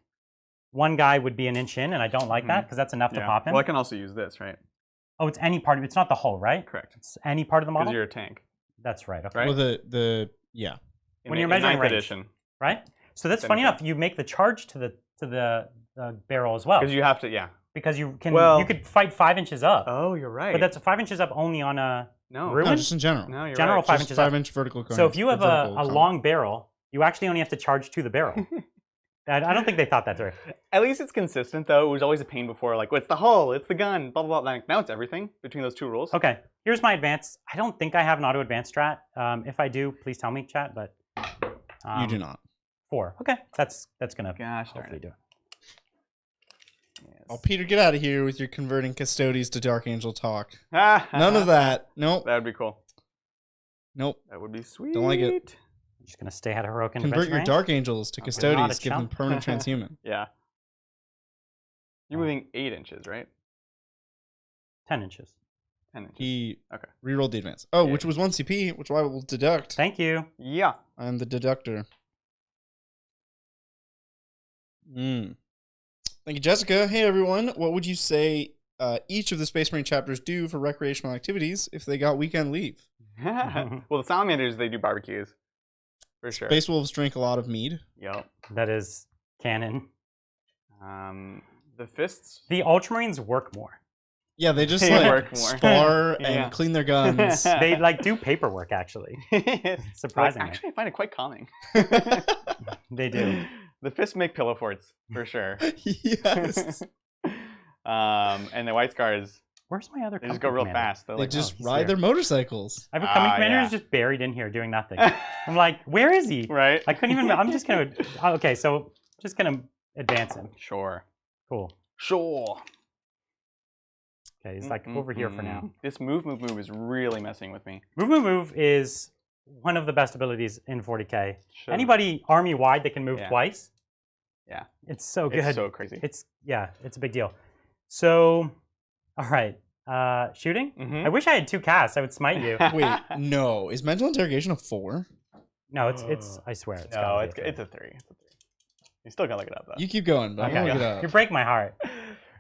1 guy would be an inch in, and I don't like that because that's enough to pop him. Well, I can also use this, right? Oh, it's any part of it. It's not the hull, right? Correct. It's any part of the Because model. you're a tank, That's right. Okay. right? Well, yeah. When you're measuring ninth range. edition. Right. So that's It's funny anything. enough. You make the charge to the barrel as well Because you have to, yeah. because you can. Well- you could fight 5 inches up, Oh, you're right. but that's 5 inches up only on a no. ruin? No, just in general. No, you're general right. 5 Just inches up. 5-inch vertical cone. So if you have vertical a cone. long barrel, you actually only have to charge to the barrel. I don't think they thought that through. At least it's consistent, though. It was always a pain before, like, what's the hull? It's the gun, blah, blah, blah. Like, now it's everything between those 2 rules. Okay, here's my advance. I don't think I have an auto advance strat. If I do, please tell me, chat. But You do not. 4. Okay, that's gonna Gosh darn hopefully it. do it. Yes. Oh, Peter, get out of here with your converting custodies to Dark Angel talk. Ah, None of that. Nope. That would be cool. Nope. That would be sweet. Don't like it. I'm just gonna stay at heroic Convert intervention your range. Dark Angels to Not custodies. a Give them chump. permanent transhuman. Yeah. You're moving 8 inches, right? 10 inches. 10 inches. He Okay. rerolled the advance. Oh, Yeah. which was 1 CP, which I will deduct. Thank you. Yeah. I'm the deductor. Thank you, Jessica. Hey, everyone. What would you say each of the Space Marine chapters do for recreational activities if they got weekend leave? Well, the salamanders, they do barbecues. For sure. Space Wolves drink a lot of mead. Yep. That is canon. The fists. The Ultramarines work more. Yeah, they just They like work more. spar Yeah. and clean their guns. They like do paperwork actually. Surprisingly, Actually, I find it quite calming. they do. The fists make pillow forts for sure. Yes. And the White Scars, Where's my other? they just go real commander? fast. They're They like, just he's ride here. their motorcycles. I have a coming commander yeah. who's just buried in here doing nothing. I'm like, where is he? right? I couldn't even. I'm just gonna. Okay, so just gonna advance him. Sure. Cool. Sure. Okay, he's like over here for now. This move is really messing with me. Move is one of the best abilities in 40k. Should- Anybody army wide that can move Yeah. twice. Yeah. It's so good. It's so crazy. It's a big deal. So, all right, shooting. Mhm. I wish I had 2 casts. I would smite you. Wait, no. Is mental interrogation a 4? No, it's. I swear it's. No, gotta it's be a it's a 3. It's a 3. You still gotta look it up though. You keep going, but I'm Okay. gonna look it You up. break my heart.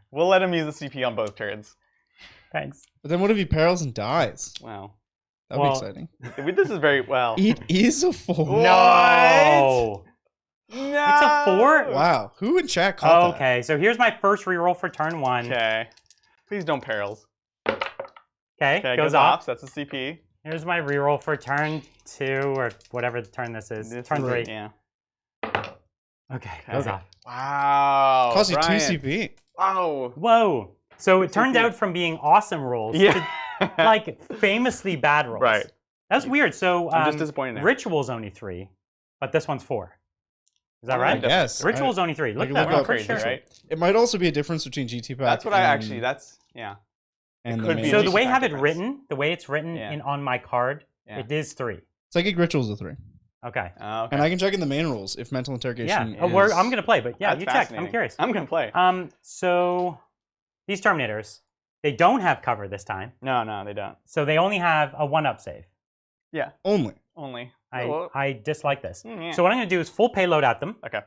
We'll let him use the CP on both turns. Thanks. But then what if he perils and dies? Wow. That'd Well- be exciting. This is very well. It is a 4. No. No. It's a 4? Wow. Who in chat caught that? Okay, so here's my first reroll for turn 1. Okay. Please don't perils. Okay, Okay, goes off. So that's a CP. Here's my reroll for turn 2 or whatever turn this is. This Turn is- 3. Yeah. Okay, goes Okay. off. Wow. Cost you 2 Brian. CP. Wow. Whoa. So it turned CP. out from being awesome rolls Yeah. to like famously bad rolls. Right. That's weird. So I'm just disappointed now. Ritual's only 3, but this one's 4. Is that Oh, right? I Yes. Ritual's only 3. Look can at that. look I'm up pretty crazy, sure. right? It might also be a difference between GT Pack. That's what I actually. That's yeah. And it the could be main- a So the GT way I pack have it difference. written, the way it's written Yeah. on my card, Yeah. it is 3. Psychic Ritual's a 3. Okay. Oh, okay. And I can check in the main rules if mental interrogation Yeah. is... I'm gonna play, but yeah, That's you check. fascinating. I'm curious. I'm gonna play. So these Terminators, they don't have cover this time, No, they don't. so they only have a 1-up save. Yeah. Only. Only. I I dislike this. Yeah. So what I'm gonna do is full payload at them. Okay.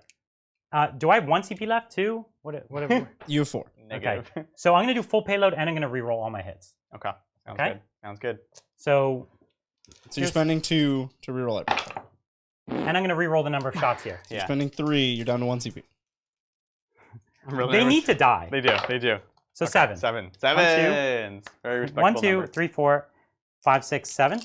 Do I have 1 CP left? 2? Whatever. You have 4. Negative. So I'm gonna do full payload and I'm gonna reroll all my hits. Okay. Sounds Okay. good. Sounds good. So So you're spending 2 to reroll it. and I'm gonna reroll the number of shots here. You're Yeah. spending 3, you're down to 1 CP. I'm really They nervous. need to die. They do. They do. So Okay, 7. 7. 2. Sevens. Very respectable 1, 2, number. 3, 4, 5, 6, 7.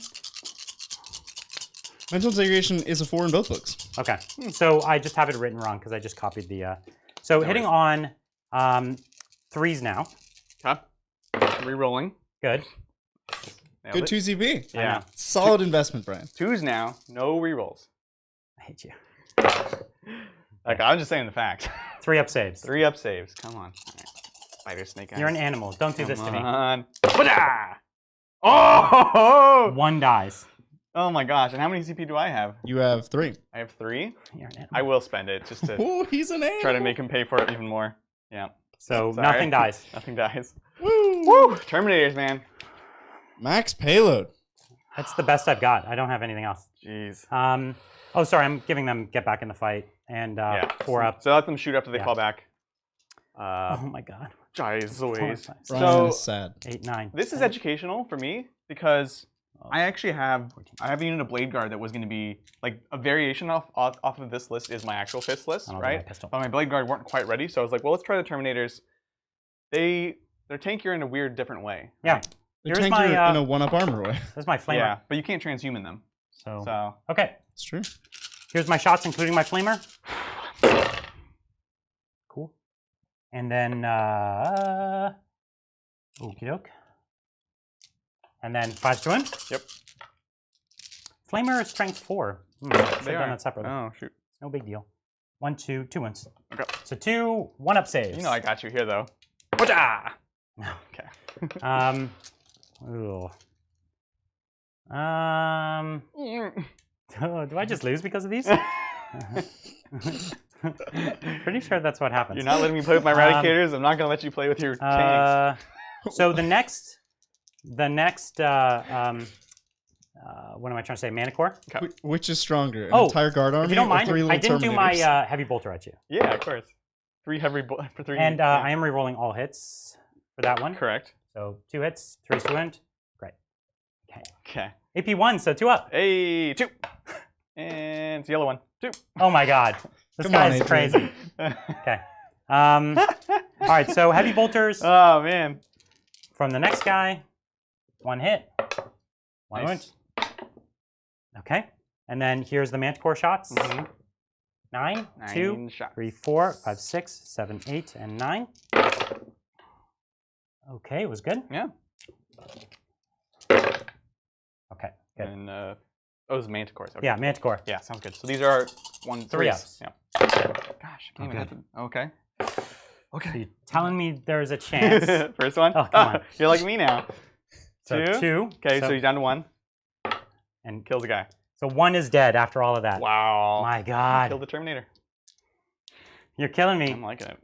Mental interrogation is a 4 in both books. Okay. So I just have it written wrong because I just copied the. So No hitting worries. on 3s now. Okay. Rerolling. Good. Nailed Good it. 2 CP. I Yeah. know. Solid investment, Brian. 2s now. No rerolls. I hate you. Like I'm just saying the facts. 3-up saves. 3 up saves. Come on. All right. Spider snake eyes. You're an animal. Don't do this to Come me. on. Ba-da! Oh! 1 dies. Oh my gosh. And how many CP do I have? You have 3. I have 3. You're an animal. I will spend it just to Oh, he's an animal. try to make him pay for it even more. Yeah. So Sorry. nothing dies. Nothing dies. Woo! Woo! Terminators, man. Max payload. That's the best I've got. I don't have anything else. Jeez. Oh, sorry. I'm giving them get back in the fight and 4 up. So let them shoot after they Yeah. fall back. Oh my god. Jeez Louise. 4, 5, 6, Brian So- is sad. 8, 9. This is 10. educational for me because I actually have 14. I have a unit of Blade Guard that was going to be like a variation off of this list is my actual fist list, I don't have my right? pistol. But my Blade Guard weren't quite ready, so I was like, well, let's try the Terminators. They're tankier in a weird, different way. Yeah. right? They're Here's tankier my, in a 1-up armor way. This is my flamer. Yeah, but you can't transhuman them. So. So Okay. It's true. Here's my shots, including my flamer. Cool. And then, okie doke. And then 5 to him. Yep. Flamer is strength 4. Should they have done are. that separately. Oh shoot. No big deal. 1, 2, 2 ones. Okay. So 2 1-up saves. You know I got you here though. Whatcha? No. Okay. Ooh. Do I just lose because of these? Pretty sure that's what happens. You're not letting me play with my Eradicators. I'm not gonna let you play with your tanks. So the next, what am I trying to say? Mana Core? Which is stronger? An Oh, entire guard army If you don't or mind, 3 little I didn't do my Terminators? heavy bolter at you. Yeah, of course. 3 heavy for 3. And yeah. I am re-rolling all hits for that one. Correct. So 2 hits, 3 wound. Great. Okay. Okay. AP 1, so 2 up. Hey, 2. And it's the yellow one. 2. Oh my god. This guy's crazy. Okay. All right, so heavy bolters. Oh, man. From the next guy. 1 hit. 1 wound. Okay. And then here's the Manticore shots. 9, 2, shots. 3, 4, 5, 6, 7, 8, and 9. Okay, it was good. Yeah. Okay, good. And oh, it was Manticores. Okay. Yeah, Manticore. Yeah, sounds good. So these are 1, 3 ups. ups. Yeah. Gosh, I can't even Okay. hit them. Okay. Okay. So you're telling me there's a chance. First one. Oh, come on. You're like me now. So 2. 2. Okay, so he's down to 1. And Kills the guy. so 1 is dead after all of that. Wow. My god. Killed the Terminator. You're killing me. I'm liking it.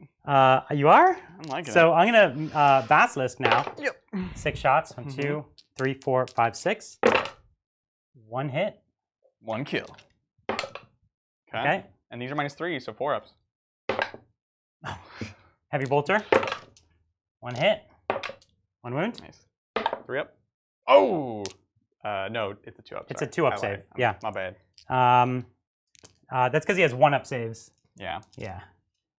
You are? I'm liking So I'm going to Basilisk now. Yep. 6 shots. 1, 2, 3, 4, 5, 6. 1 hit. it. 1 kill. Okay. And these are -3, so 4 ups. Heavy bolter. 1 hit. 1 wound. Nice. 3 up. Oh! No, it's a 2 up. It's sorry. a 2 up I save. lied. Yeah. My bad. That's because he has 1 up saves. Yeah. Yeah.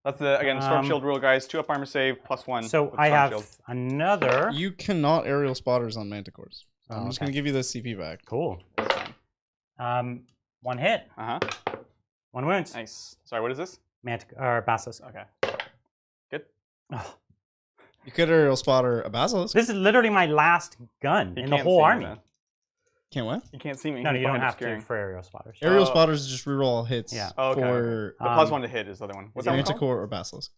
That's the, again, Storm Shield rule, guys. 2 up armor save, +1. So with I Storm have Shield. another. You cannot aerial spotters on Manticores. Oh, I'm just okay. going to give you the CP back. Cool. That's fine. 1 hit. 1 wound. Nice. Sorry, what is this? Or Basilisk. Okay. Good. Oh, You could aerial spotter a Basilisk. this is literally my last gun He in the can't whole see me, army. then. Can't what? You can't see me. No, He's you don't behind have to obscuring. for aerial spotters. Aerial Oh. spotters just reroll all hits Yeah. Oh, okay. for The +1 to hit is the other one. What's that one called? Manticore or Basilisk.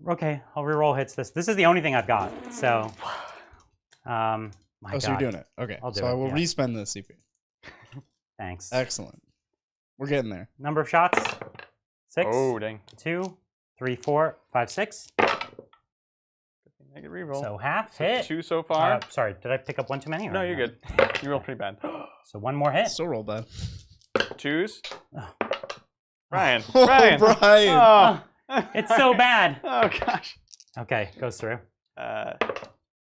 Okay, I'll reroll hits this. This is the only thing I've got. So, my Oh, so God. you're doing it. Okay. I'll do so it, I will yeah. respend the CP. Thanks. Excellent. We're getting there. Number of shots. 6. Oh, dang. 2, 3, 4, 5, 6. Make it reroll. So half So hit. 2 so far. Sorry, did I pick up 1 too many? Or No, you're good. You rolled pretty bad. So 1 more hit. Still roll bad. 2s. Oh. Brian. Oh, Brian. Brian. Oh. It's so bad. Oh, gosh. Okay, goes through. Uh,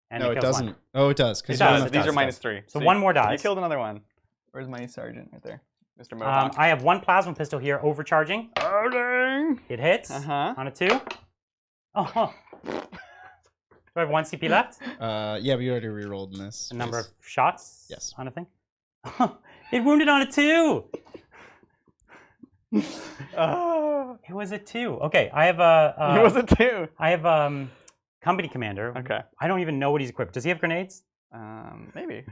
And No, it kills doesn't. one. Oh, it does. It Because does. these are does. -3. So you- 1 more You dies. killed another one. Where's my sergeant right there? Mr. Mohawk. I have 1 plasma pistol here, overcharging. Oh, dang. It hits Uh-huh. on a 2. Oh. Do I have 1 CP left? Yeah, but you already rerolled in this. The number of shots Yes. on a thing? It wounded on a 2! Oh. It was a 2. Okay, I have a... He was a 2. I have company commander. Okay. I don't even know what he's equipped. Does he have grenades? Maybe.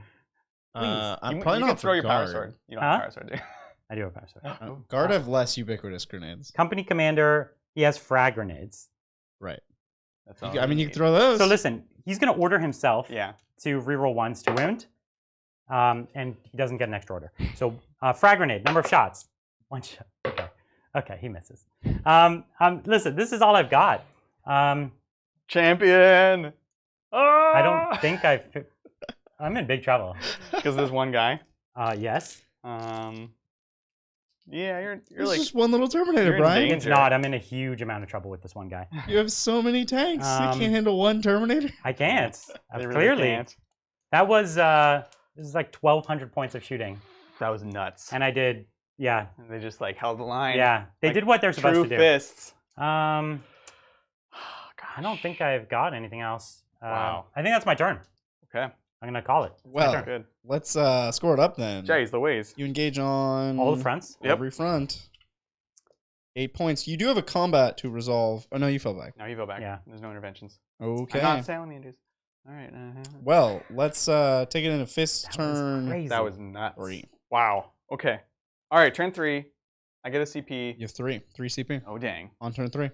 I'm you probably can not throw for your power guard. sword. You don't have Huh? a power sword, do you? I do have power sword. Guard have less ubiquitous grenades. Company commander, he has frag grenades. Right. That's You all can- I mean, you need. can throw those. So listen, he's going to order himself Yeah. to reroll 1s to wound, and he doesn't get an extra order. So frag grenade, number of shots. 1 shot. Okay. Okay, he misses. Listen, this is all I've got. Champion. Oh! I don't think I'm in big trouble. Because there's one guy. Yes. Yeah, you're It's like just one little Terminator, you're in Brian. danger. It's not. I'm in a huge amount of trouble with this one guy. You have so many tanks. You Um, can't handle one Terminator. I can't. They really Clearly. can't. That was this is like 1,200 points of shooting, That was nuts. and I did. Yeah, And they just like held the line. yeah. They Like did what they're supposed True to do. fists. I Gosh. don't think I've got anything else. Wow. I think that's my turn. Okay. I'm gonna call it. It's my Well, turn. Good. let's score it up then. Jay's the ways. You engage on All the fronts. Yep. every front. 8 points. You do have a combat to resolve. Oh no, you fell back. Now you go back. Yeah. There's no interventions. Okay. I'm not salamanders. All right. Well, let's take it into Fist's That was turn. crazy. That was nuts. 3. Wow. Okay. All right. Turn 3. I get a CP. You have 3. 3 CP Oh dang. on turn 3.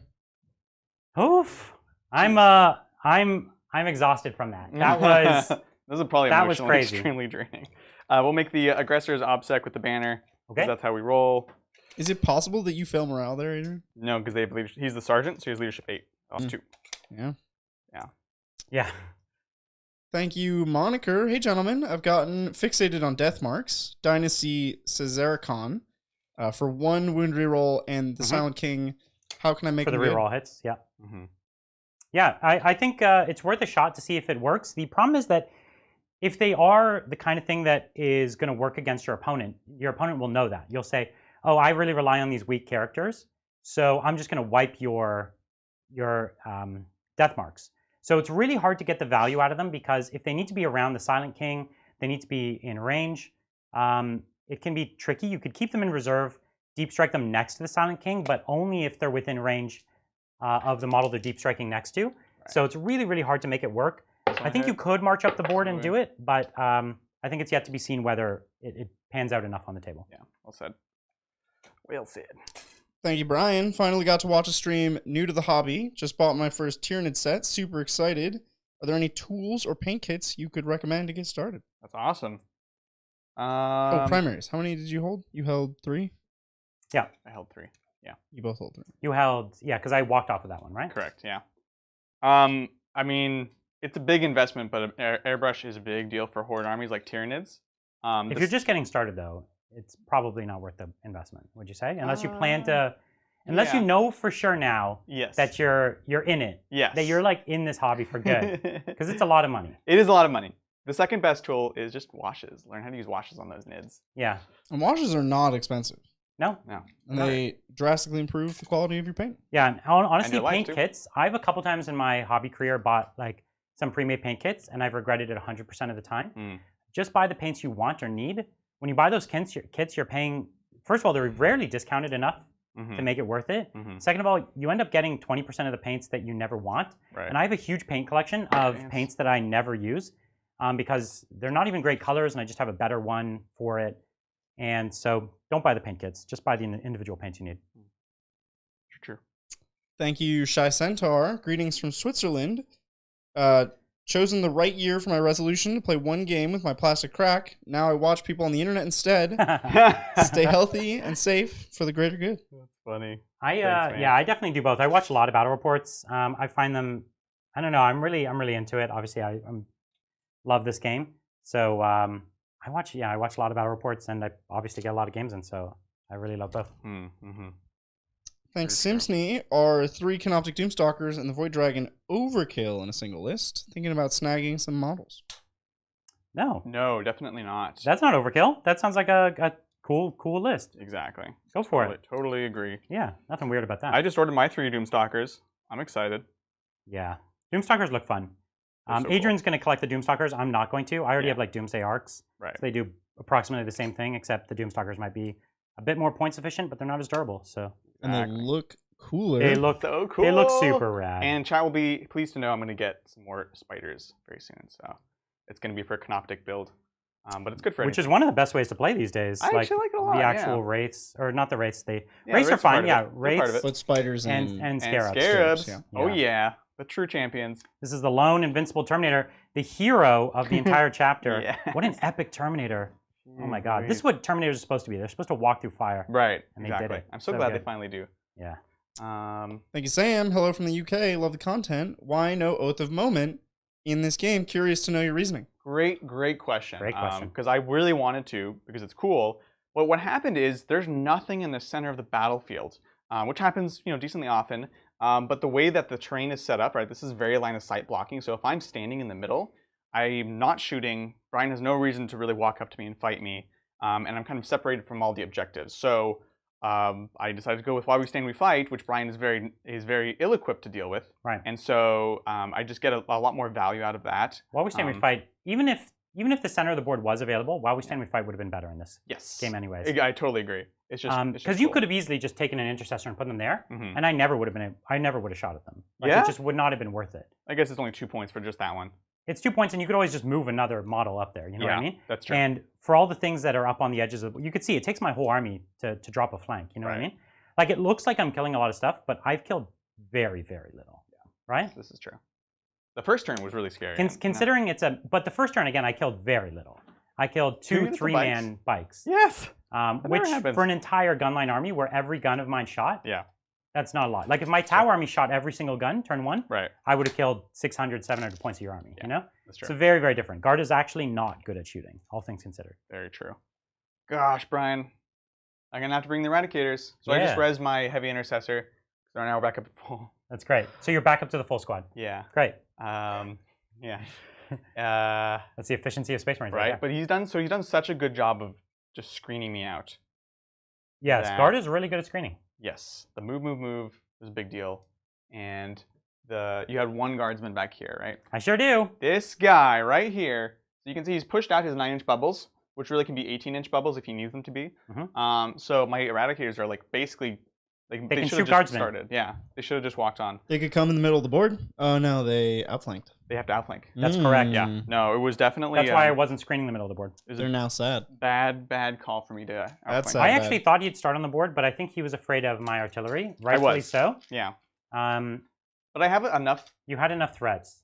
Oof. I'm exhausted from that. That was This is probably that was emotionally crazy. extremely draining. We'll make the aggressors OBSEC with the banner. 'Cause okay. That's how we roll. Is it possible that you fail morale there, Adrian? No, because they have he's the sergeant, so he has leadership 8. Lost Mm. 2. Yeah. Yeah. Thank you, Moniker. Hey, gentlemen. I've gotten fixated on death marks. Dynasty Caesaricon for 1 wound reroll and the Mhm. Silent King. How can I make For the them good? reroll hits. Yeah. Mm-hmm. Yeah, I think it's worth a shot to see if it works. The problem is that if they are the kind of thing that is going to work against your opponent will know that. You'll say, oh, I really rely on these weak characters, so I'm just going to wipe your death marks. So it's really hard to get the value out of them, because if they need to be around the Silent King, they need to be in range. It can be tricky. You could keep them in reserve, deep strike them next to the Silent King, but only if they're within range of the model they're deep striking next to. Right. So it's really, really hard to make it work. I think you could march up the board and do it, but I think it's yet to be seen whether it pans out enough on the table. Yeah, well said. Well said. Thank you, Brian. Finally got to watch a stream new to the hobby. Just bought my first Tyranid set. Super excited. Are there any tools or paint kits you could recommend to get started? That's awesome. Primaries. How many did you hold? You held 3? Yeah. I held 3. Yeah. You both held 3. You held, yeah, because I walked off of that one, right? Correct, yeah. I mean, it's a big investment, but airbrush is a big deal for horde armies like Tyranids. If you're just getting started, though, it's probably not worth the investment, would you say? Unless you plan to, unless you know for sure now that you're in it, that you're like in this hobby for good, because it's a lot of money. It is a lot of money. The second best tool is just washes. Learn how to use washes on those nids. Yeah. And washes are not expensive. No. And they drastically improve the quality of your paint. Yeah, and honestly, paint kits, I've a couple times in my hobby career bought like some pre-made paint kits, and I've regretted it 100% of the time. Just buy the paints you want or need. When you buy those kits, you're paying, first of all, they're rarely discounted enough to make it worth it. Second of all, you end up getting 20% of the paints that you never want. Right. And I have a huge paint collection of paints that I never use because they're not even great colors, and I just have a better one for it. And so don't buy the paint kits. Just buy the individual paints you need. True. Thank you, Shy Centaur. Greetings from Switzerland. Chosen the right year for my resolution to play one game with my plastic crack. Now I watch people on the internet instead. Stay healthy and safe for the greater good. That's funny. I definitely do both. I watch a lot of battle reports. I find them, I don't know, I'm really into it. Obviously, I love this game. So I watch a lot of battle reports, and I obviously get a lot of games in, so I really love both. Thanks, Simsney. Are 3 Canoptic Doomstalkers and the Void Dragon overkill in a single list? Thinking about snagging some models. No, definitely not. That's not overkill. That sounds like a cool list. Exactly. Go for it. Totally agree. Yeah, nothing weird about that. I just ordered my 3 Doomstalkers. I'm excited. Yeah, Doomstalkers look fun. Adrian's going to collect the Doomstalkers. I'm not going to. I already have like Doomsday Arcs. Right. So they do approximately the same thing, except the Doomstalkers might be a bit more points efficient, but they're not as durable. So. And they look cooler. They look so cool. They look super rad. And chat will be pleased to know I'm going to get some more spiders very soon. So it's going to be for a Canoptic build. But it's good for Which is one of the best ways to play these days. I actually like it a lot. The actual wraiths, or not the wraiths. Wraiths are fine. Yeah, wraiths. But spiders and scarabs. Scarabs. Yeah. Oh yeah, the true champions. This is the lone invincible Terminator, the hero of the entire chapter. What an epic Terminator. Oh my god. This is what Terminators are supposed to be. They're supposed to walk through fire. Right. And exactly. they did it. I'm so glad they finally do. Yeah. Thank you, Sam. Hello from the UK. Love the content. Why no Oath of Moment in this game? Curious to know your reasoning. Great question. Great question. Because I really wanted to, because it's cool. But what happened is there's nothing in the center of the battlefield, which happens, decently often. But the way that the terrain is set up, right? This is very line of sight blocking. So if I'm standing in the middle, I'm not shooting. Brian has no reason to really walk up to me and fight me. And I'm kind of separated from all the objectives. So I decided to go with While We Stand We Fight, which Brian is very ill-equipped to deal with. Right. And so I just get a lot more value out of that. While We Stand We Fight, even if the center of the board was available, While We Stand We Fight would have been better in this game anyways. I totally agree. It's just because you could have easily just taken an intercessor and put them there, and I never would have shot at them. It just would not have been worth it. I guess it's only 2 points for just that one. It's 2 points, and you could always just move another model up there. You know what I mean? That's true. And for all the things that are up on the edges of, you could see it takes my whole army to drop a flank. You know what I mean? Like it looks like I'm killing a lot of stuff, but I've killed very, very little. Yeah. Right? This is true. The first turn was really scary. Considering but the first turn again, I killed very little. I killed 2 3-man bikes. Yes. Which for an entire gunline army where every gun of mine shot. Yeah. That's not a lot. Like if my Tau army shot every single gun, turn 1, I would have killed 600, 700 points of your army, you know? That's true. So very, very different. Guard is actually not good at shooting, all things considered. Very true. Gosh, Brian. I'm going to have to bring the Eradicators. So I just res my Heavy Intercessor. So now we're back up at full. That's great. So you're back up to the full squad. Yeah. Great. Yeah. That's the efficiency of Space Marines. Right. But he's done such a good job of just screening me out. Yes, Guard is really good at screening. Yes. The move is a big deal. And you had one guardsman back here, right? I sure do. This guy right here. So you can see he's pushed out his 9-inch bubbles, which really can be 18-inch bubbles if he needs them to be. So my eradicators are like basically they can should have shoot just guardsmen. started. Yeah, they should have just walked on. They could come in the middle of the board. Oh no, they outflanked. They have to outflank. That's correct. Yeah. No, it was definitely. That's why I wasn't screening the middle of the board. They're now sad. Bad call for me to outflank. That's I actually thought he'd start on the board, but I think he was afraid of my artillery. Rightfully so. Yeah. But I have enough. You had enough threats,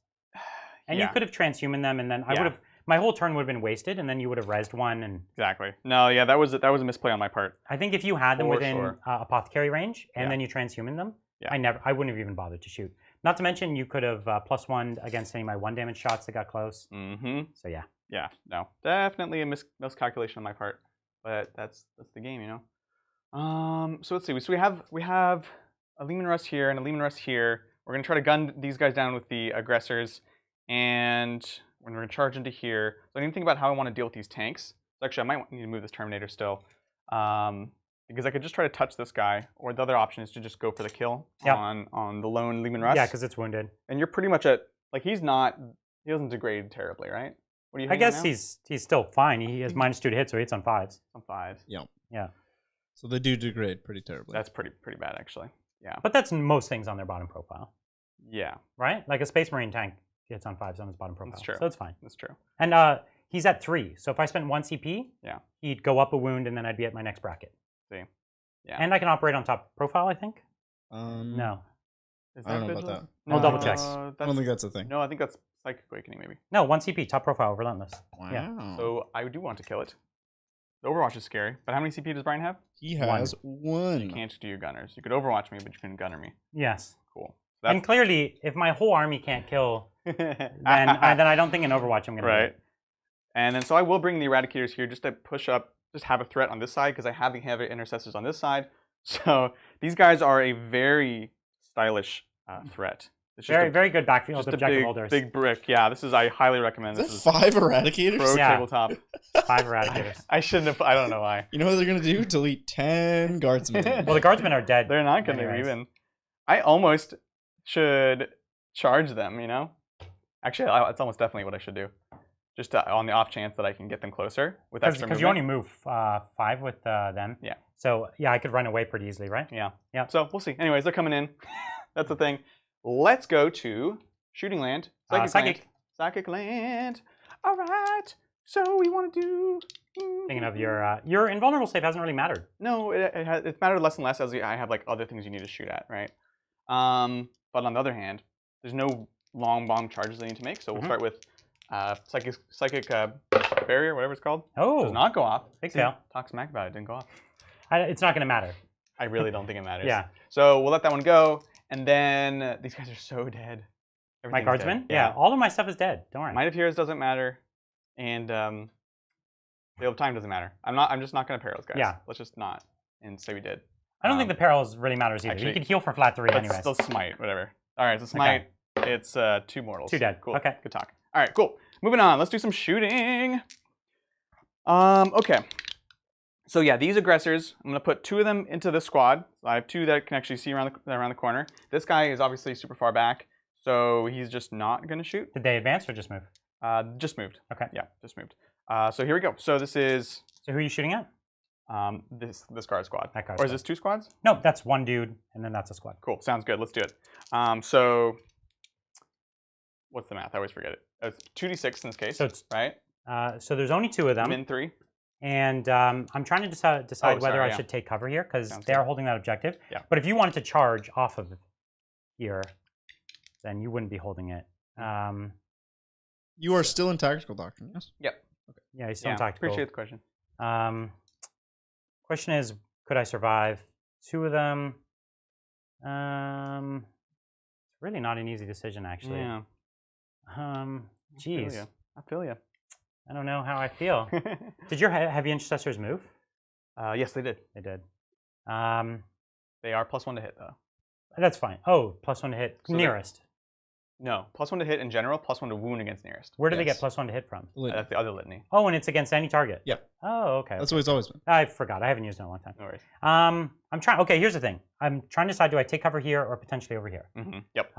and you could have transhuman them, and then I would have. My whole turn would have been wasted, and then you would have rezzed one. And exactly. No, yeah, that was a misplay on my part. I think if you had them within apothecary range, and then you transhuman them, I wouldn't have even bothered to shoot. Not to mention, you could have +1 against any of my 1 damage shots that got close. So yeah. Yeah. No, definitely a miscalculation on my part, but that's the game, you know. So let's see. So we have a Leman Russ here and a Leman Russ here. We're gonna try to gun these guys down with the aggressors, and we're gonna charge into here. So I need to think about how I want to deal with these tanks. So actually, I might need to move this Terminator still, because I could just try to touch this guy, or the other option is to just go for the kill on the lone Leman Russ. Yeah, because it's wounded. And you're pretty much at like he doesn't degrade terribly, right? What do you? I guess he's still fine. He has -2 to hit, so he hits on 5s. On 5s. Yeah. Yeah. So they do degrade pretty terribly. That's pretty bad actually. Yeah. But that's most things on their bottom profile. Yeah. Right? Like a Space Marine tank hits on 5s on his bottom profile. That's true. So it's fine. That's true. And he's at 3. So if I spent 1 CP, he'd go up a wound, and then I'd be at my next bracket. See. Yeah. And I can operate on top profile, I think. I No. don't know about that. I'll double check. I don't think that's a thing. No, I think that's Psychic Awakening maybe. No, 1 CP, top profile, relentless. Wow. Yeah. So I do want to kill it. The Overwatch is scary, but how many CP does Brian have? He has 1. You can't do your gunners. You could Overwatch me, but you couldn't gunner me. Yes. Cool. And clearly, if my whole army can't kill, then I don't think in Overwatch I'm going to Right. And then so I will bring the Eradicators here just to push up, just have a threat on this side, because I have the heavy intercessors on this side. So these guys are a very stylish threat. It's very good backfield just objective a holders. big brick. Yeah, I highly recommend Is this. that 5 Eradicators? Pro tabletop. 5 Eradicators. I shouldn't have. I don't know why. You know what they're going to do? Delete 10 guardsmen. Well, the guardsmen are dead. They're not going to even. I almost should charge them, you know? Actually, it's almost definitely what I should do. Just on the off chance that I can get them closer with extra movement. Because you only move 5 with them. Yeah. So, yeah, I could run away pretty easily, right? Yeah. Yeah. So, we'll see. Anyways, they're coming in. That's the thing. Let's go to Shooting Land. Psychic Land. All right. So, we want to do... Thinking of your invulnerable save hasn't really mattered. No, it's mattered less and less as I have like other things you need to shoot at, right? But on the other hand, there's no long bomb charges I need to make. So, we'll start with... psychic barrier, whatever it's called. Oh, does not go off. Big fail. Talk smack about it. Didn't go off. It's not going to matter. I really don't think it matters. Yeah. So we'll let that one go, and then these guys are so dead. My guardsmen? Yeah. All of my stuff is dead. Don't worry. Might of Heroes doesn't matter, and Veil of Time doesn't matter. I'm just not going to perils, guys. Yeah. Let's just not and say we did. I don't think the perils really matters either. Actually, you can heal for flat 3 anyway. Still smite, whatever. All right, so smite. Okay. It's 2 mortals. 2 dead. Cool. Okay. Good talk. All right, cool. Moving on. Let's do some shooting. Okay. So yeah, these aggressors, I'm gonna put 2 of them into this squad. I have 2 that can actually see around the corner. This guy is obviously super far back, so he's just not gonna shoot. Did they advance or just move? Just moved. Okay. Yeah, just moved. So here we go. So this is. So who are you shooting at? This guard squad. That guard or is this 2 squads? No, that's 1 dude, and then that's a squad. Cool. Sounds good. Let's do it. So what's the math? I always forget it. It's 2d6 in this case. So it's right. So there's only 2 of them. Min 3. And I'm trying to decide whether I should take cover here because they are holding that objective. Yeah. But if you wanted to charge off of here, then you wouldn't be holding it. You are still in Tactical Doctrine, yes? Yep. Okay. Yeah, you're still in Tactical. Appreciate the question. Question is, could I survive 2 of them? It's really not an easy decision, actually. Yeah. Geez. I feel you. I don't know how I feel. Did your heavy intercessors move? Yes, they did. They did. They are +1 to hit, though. That's fine. Oh, +1 to hit So nearest. No, +1 to hit in general, +1 to wound against nearest. Where do they Yes. get +1 to hit from? That's the other litany. Oh, and it's against any target. Yeah. Oh, okay. That's what it's always been. I forgot. I haven't used it in a long time. No worries. I'm trying. Okay, here's the thing. I'm trying to decide: do I take cover here or potentially over here? Yep.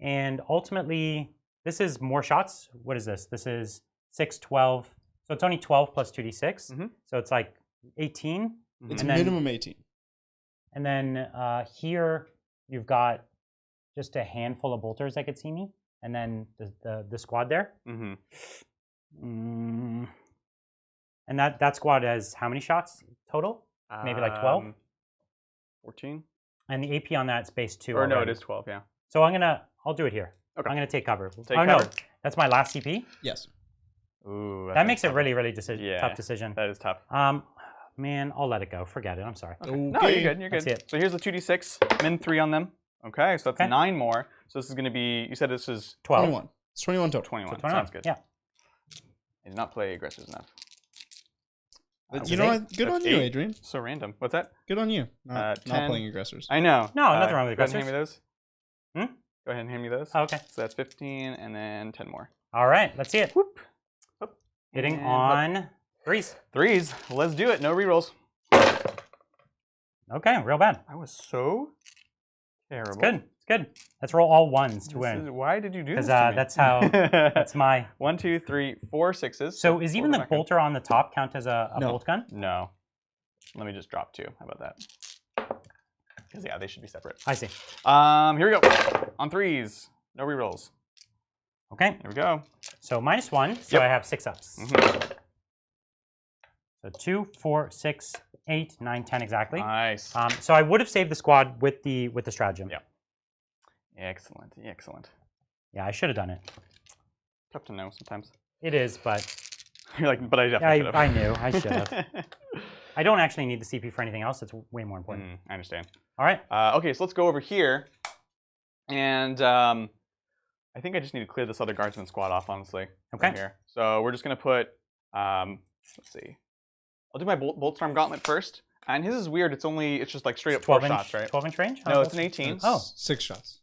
And ultimately, this is more shots. What is this? This is 6, 12. So it's only 12 plus 2d6. So it's like 18. It's And then- minimum 18. And then here you've got just a handful of bolters that could see me, and then the squad there. And that squad has how many shots total? Maybe like 12. 14. And the AP on that's base 2. Or no, already. it is 12. Yeah. So I'll do it here. Okay. I'm gonna take cover. Take No, cover. that's my last CP. Yes. Ooh. That makes it really, really Yeah. tough decision. That is tough. Man, I'll let it go. Forget it. I'm sorry. Okay. No, you're good. You're That's good. it. So here's the 2d6, min 3 on them. Okay, so that's Okay. 9 more. So this is going to be, you said this is 12. 21. It's 21 total. 21. So 21. Sounds good. Yeah. I did not play aggressors enough. You know what? Good That's on you, 8. Adrian. So random. What's that? Good on you. Not 10. playing aggressors. I know. No, nothing wrong with Go ahead and hand me aggressors. those. Go ahead and hand me those. Oh, okay. So that's 15 and then 10 more. All right. Let's see it. Whoop. Hitting And on 3s. 3s. Let's do it. No rerolls. Okay, real bad. I was so terrible. It's good. It's good. Let's roll all 1s to win. Why did you do this? Because To me? that's how. That's my. 1, 2, 3, 4 6s. So is even the back in. bolter on the top count as a No. bolt gun? No. Let me just drop 2. How about that? Because yeah, they should be separate. I see. Here we go. On 3s. No rerolls. Okay. Here we go. So -1. So Yep. I have 6 ups. So 2, 4, 6, 8, 9, 10 exactly. Nice. So I would have saved the squad with the stratagem. Yeah. Excellent. Excellent. Yeah, I should have done it. Tough to know sometimes. It is, but You're like, but I definitely should have. I knew I should have. I don't actually need the CP for anything else. It's way more important. I understand. All right. Okay, so let's go over here. And I think I just need to clear this other guardsman squad off, honestly. Okay. From here. So we're just going to put, let's see. I'll do my Bolt Storm Gauntlet first. And his is weird. It's just like straight up 4 shots, right? 12-inch range? No, it's an 18. Oh. 6 shots.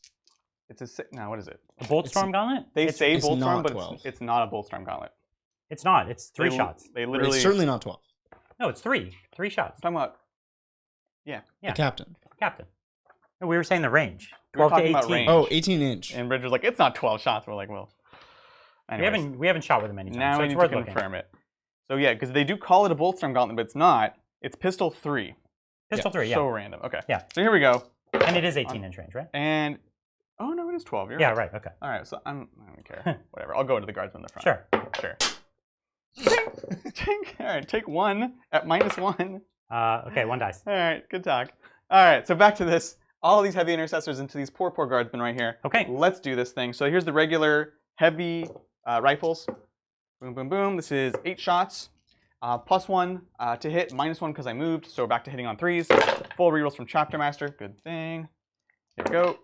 It's a 6. No, what is it? The Bolt Storm Gauntlet? They say it's Bolt Storm, not but 12. it's not a Bolt Storm Gauntlet. It's not. It's 3 shots. They It's literally. certainly not 12. No, it's 3. 3 shots. I'm talking about. Yeah. The captain. Captain. No, we were saying the range. We were 12 to talking 18. about range. Oh, 18 inch. And Bridger's like, it's not 12 shots. We're like, well. Anyways, We haven't shot with him any time. now so we it's need to worth looking. confirm it. So yeah, because they do call it a Bolt Storm Gauntlet, but it's not. It's Pistol 3. Pistol 3, yeah. So random. Okay. Yeah. So here we go. And it is 18-inch range, right? And oh no, it is 12. You're Yeah, right. right. Okay. All right. So I don't care. Whatever. I'll go to the guardsman in the front. Sure. Sure. Tink. All right. Take 1 at -1. Okay, 1 dice. All right. Good talk. All right. So back to this. All these heavy intercessors into these poor guardsmen right here. Okay. Let's do this thing. So here's the regular heavy rifles. Boom, boom, boom. This is 8 shots. +1 to hit, -1 because I moved. So back to hitting on 3s. Full rerolls from Chapter Master. Good thing. Here we go.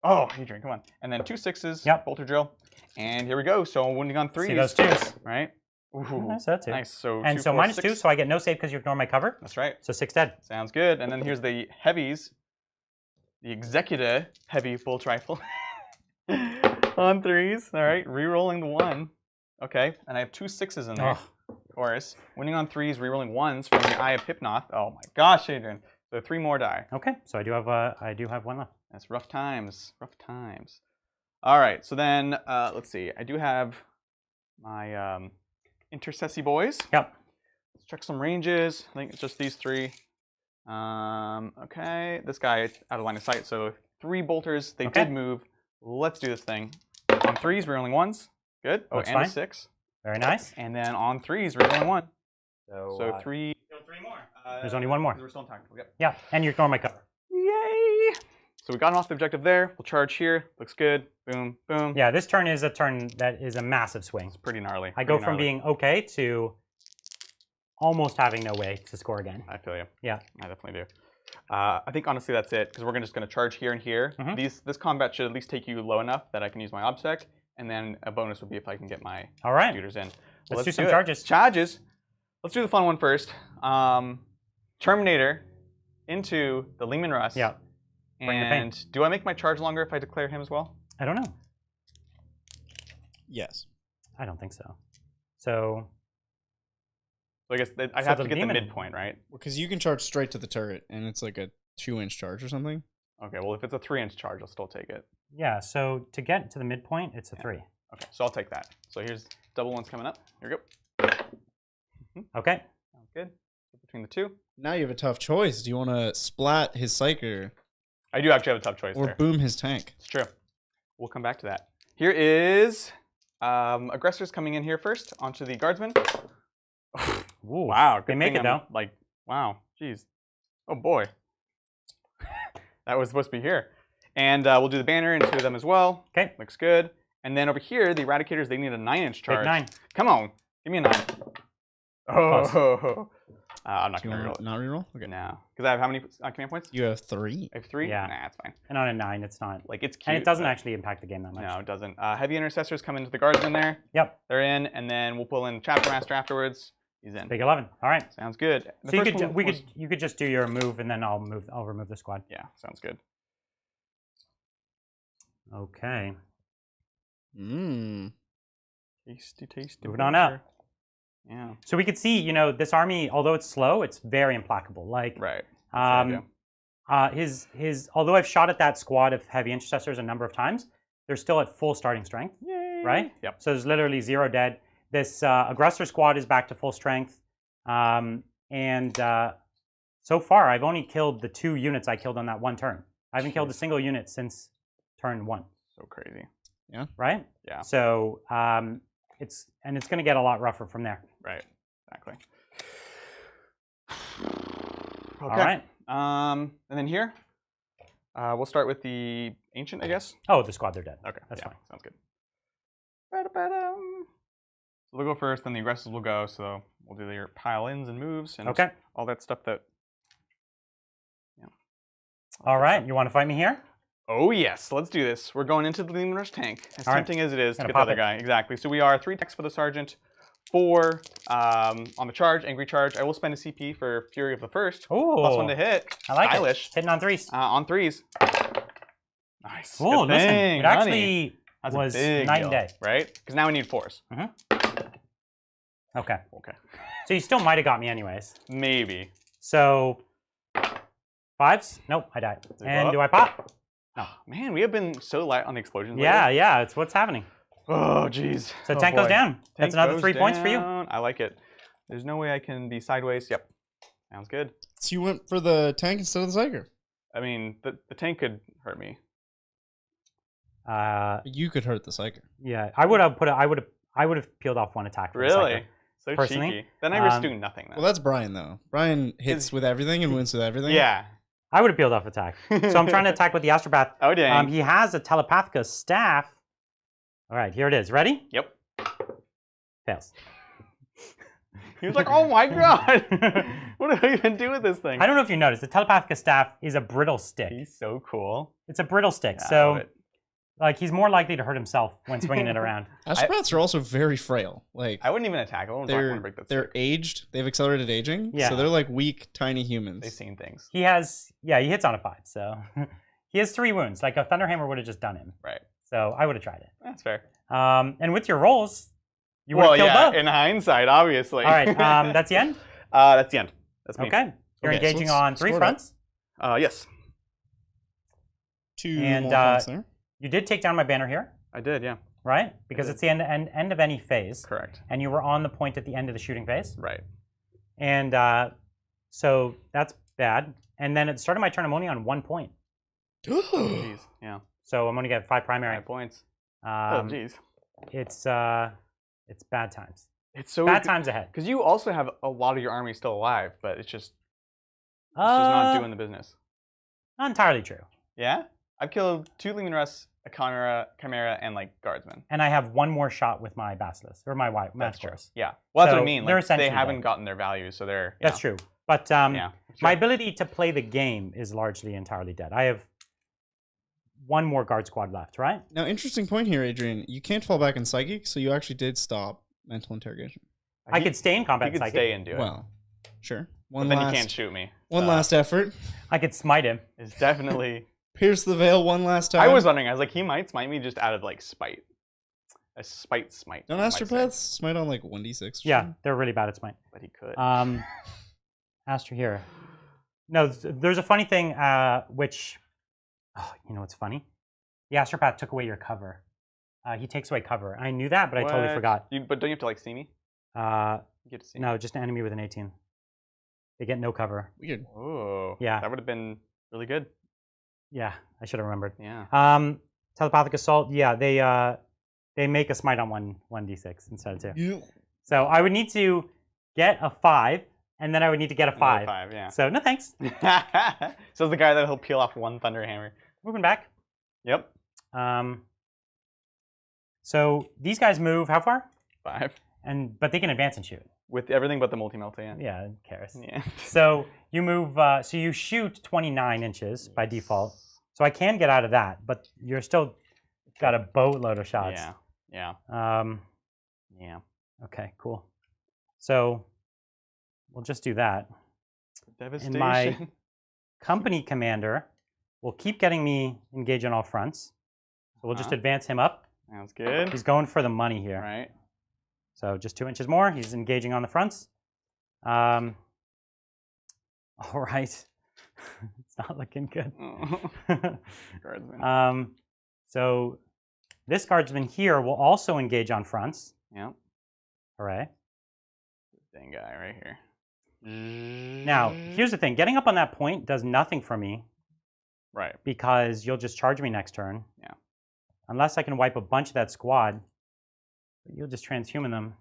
Oh, Adrian, come on. And then 2 6s. Yep. Bolter drill. And here we go. So wounding on 3s. See those 2s. Right? Ooh. Nice, that's it. Nice. So And 2, so 4, -2, 6. so I get no save because you ignore my cover. That's right. So 6 dead. Sounds good. And then here's the heavies. The Executor heavy bolt rifle. On 3s. All right. Rerolling the 1. Okay. And I have 2 6s in there. Ugh. Of course. Winning on 3s, rerolling 1s from the Eye of Hypnoth. Oh my gosh, Adrian. So 3 more die. Okay, so I do have 1 left. That's rough times. Rough times. All right. So then, let's see. I do have my intercessy boys. Yep. Let's check some ranges. I think it's just these 3. Okay. This guy out of line of sight. So 3 bolters. They Okay. did move. Let's do this thing. On 3s, rerolling 1s. Good. Oh, Looks and a fine. 6. Very nice. And then on 3s, rerolling 1. So 3. Still 3 more. There's only 1 more. We're still in tactical. Yep. Yeah, and you ignore my cover. Yay! So we got him off the objective there. We'll charge here. Looks good. Boom, boom. Yeah, this turn is a turn that is a massive swing. It's pretty gnarly. I go pretty from gnarly. being okay to almost having no way to score again. I feel you. Yeah. I definitely do. I think honestly that's it because we're just going to charge here and here. Mhm. This combat should at least take you low enough that I can use my obsec, and then a bonus would be if I can get my All right. computers in. Let's do some it. charges. Charges. Let's do the fun one first. Terminator into the Lehman Russ. Yeah. Bring the pain. And do I make my charge longer if I declare him as well? I don't know. Yes. I don't think so. So So I guess I So have the to get the demon- midpoint, right? Because you can charge straight to the turret, and it's like a 2-inch charge or something. Okay, well, if it's a 3-inch charge, I'll still take it. yeah, so to get to the midpoint, it's a 3. Okay, so I'll take that. So here's double ones coming up. Here we go. Okay. Sounds good. So between the two. Now you have a tough choice. Do you want to splat his Psyker I do actually have a tough choice or there. boom his tank? It's true. We'll come back to that. Here is aggressors coming in here first onto the guardsmen. Ooh, Wow, good they make thing it though. Like, wow, jeez. Oh boy. That was supposed to be here. And we'll do the banner and 2 of them as well. Okay. Looks good. And then over here, the Eradicators, they need a 9-inch charge. Big 9. Come on, give me a 9. Oh, I'm not Do you gonna want reroll to not reroll? it. No, because I have how many command points? You have 3. I have 3. Yeah. Nah, it's fine. And on a 9, it's not. Like it's cute. And it doesn't but- actually impact the game that much. No, it doesn't. Heavy intercessors come into the guardsmen there. Yep. They're in, and then we'll pull in chapter master afterwards. He's in. Big 11. All right. Sounds good. The So you first could one was- you could just do your move and then I'll remove the squad. Yeah, sounds good. Okay. Mmm. Tasty. Moving on up. Yeah. So we could see, you know, this army, although it's slow, it's very implacable. Like, Right. That's the idea. his although I've shot at that squad of heavy intercessors a number of times, they're still at full starting strength, Yay. right? Yep. So there's literally 0 dead. This aggressor squad is back to full strength, and so far I've only killed the 2 units I killed on that one turn. I haven't killed a Jeez. single unit since turn 1, So crazy. right? Yeah. So it's going to get a lot rougher from there. Right. Exactly. Okay. All right. And then here, we'll start with the ancient, I guess. Oh, the squad, they're dead. Okay. That's yeah, fine. Sounds good. So they'll go first, then the aggressors will go. So we'll do your pile-ins and moves and Okay. all that stuff that. Yeah. All right. You want to fight me here? Oh yes, let's do this. We're going into the Demon Rush tank. As All right. tempting as it is to Gonna get the pop other it. guy. Exactly. So we are 3 attacks for the sergeant, 4 on the charge, angry charge. I will spend a CP for Fury of the First. Ooh. +1 to hit. I like Stylish. it. Hitting on 3s. On 3s. Nice. Oh, Good listen. thing, It honey. actually That's a was big night deal, and day. right? Because now we need 4s. Okay. Okay. So you still might have got me anyways. Maybe. So 5s? Nope, I died. Did it And blow do I pop? No. Man, we have been so light on the explosions. Yeah, lately. yeah, it's what's happening. Oh, jeez. So Oh, tank goes boy. down. Tank That's another goes 3 points for you. down. I like it. There's no way I can be sideways. Yep. Sounds good. So you went for the tank instead of the Psyker. I mean, the tank could hurt me. You could hurt the Psyker. Yeah, I would have peeled off 1 attack for the Really? Psyker. So Personally, cheeky. Then I risk doing nothing then. Well, that's Brian, though. Brian hits with everything and wins with everything. yeah. I would have peeled off attack. So I'm trying to attack with the Astropath. Oh, dang. He has a Telepathica staff. All right, here it is. Ready? Yep. Fails. He was like, oh my god. What do I even do with this thing? I don't know if you noticed, the Telepathica staff is a brittle stick. He's so cool. It's a brittle stick, Yeah, I so love it. like he's more likely to hurt himself when swinging it around. Astropaths are also very frail. Like I wouldn't even attack. I wouldn't want to break that they're stick. aged. They've accelerated aging. Yeah. So they're like weak, tiny humans. They've seen things. He hits on a 5, so he has 3 wounds. Like a Thunderhammer would have just done him. Right. So I would have tried it. That's fair. And with your rolls, you would have Well, killed yeah, both. in hindsight, obviously. All right, that's the end? That's the end. That's me. Okay. You're Okay, so engaging let's on 3 sort it. fronts. Yes. 2 And, more fronts there. You did take down my banner here, I did, yeah. right? Because did. it's the end of any phase. Correct. And you were on the point at the end of the shooting phase. Right. And so that's bad. And then at the start of my turn, I'm only on 1 point. Jeez. Yeah. So I'm only getting 5 primary. 5 points. Oh, Um, jeez. it's bad times. It's so Bad times ahead. Because you also have a lot of your army still alive, but it's just not doing the business. Not entirely true. Yeah? I've killed 2 Leman Russ, a Chimera, and like guardsmen. And I have 1 more shot with my Basilisk, or my That's Match true. Force. Yeah. Well, that's So what I mean. they're Like, they essentially haven't dead. gotten their values, so they're. That's true. But Yeah. my ability to play the game is largely entirely dead. I have 1 more guard squad left, right? Now, interesting point here, Adrian. You can't fall back in Psychic, so you actually did stop mental interrogation. I could stay in He combat could psychic. stay and do it. Well, sure. but then he can't shoot me. One last effort. I could smite him. It's definitely Pierce the veil one last time. I was wondering. I was like, he might smite me just out of like spite. A spite smite. Don't astropaths smite on like 1d6? Yeah, they're really bad at smite. But he could. Astra here. No, there's a funny thing, which, you know what's funny? The astropath took away your cover. He takes away cover. I knew that, but I totally forgot. But don't you have to like see me? You get to see me. No, just an enemy with an 18. They get no cover. Weird. Oh. Yeah. That would have been really good. Yeah, I should have remembered. Yeah. Telepathic assault. Yeah, they make a smite on 1d6 instead of 2. Yeah. So I would need to get a 5, and then I would need to get a 5. Another 5, yeah. So no thanks. So the guy that he'll peel off one thunder hammer. Moving back. Yep. So these guys move how far? 5. But they can advance and shoot. With everything but the multi-melta, yeah. Yeah, who cares? Yeah. So you move. So you shoot 29 inches by default. So I can get out of that, but you're still got a boatload of shots. Yeah. Yeah. Okay. Cool. So we'll just do that. Devastation. And my company commander will keep getting me engaged on all fronts. So we'll just advance him up. Sounds good. He's going for the money here. Right. So just 2 inches more. He's engaging on the fronts. All right. It's not looking good. Guardsmen. So this guardsman here will also engage on fronts. Yep. Hooray. Dang guy right here. Now, here's the thing. Getting up on that point does nothing for me. Right. Because you'll just charge me next turn. Yeah. Unless I can wipe a bunch of that squad. You'll just transhuman them.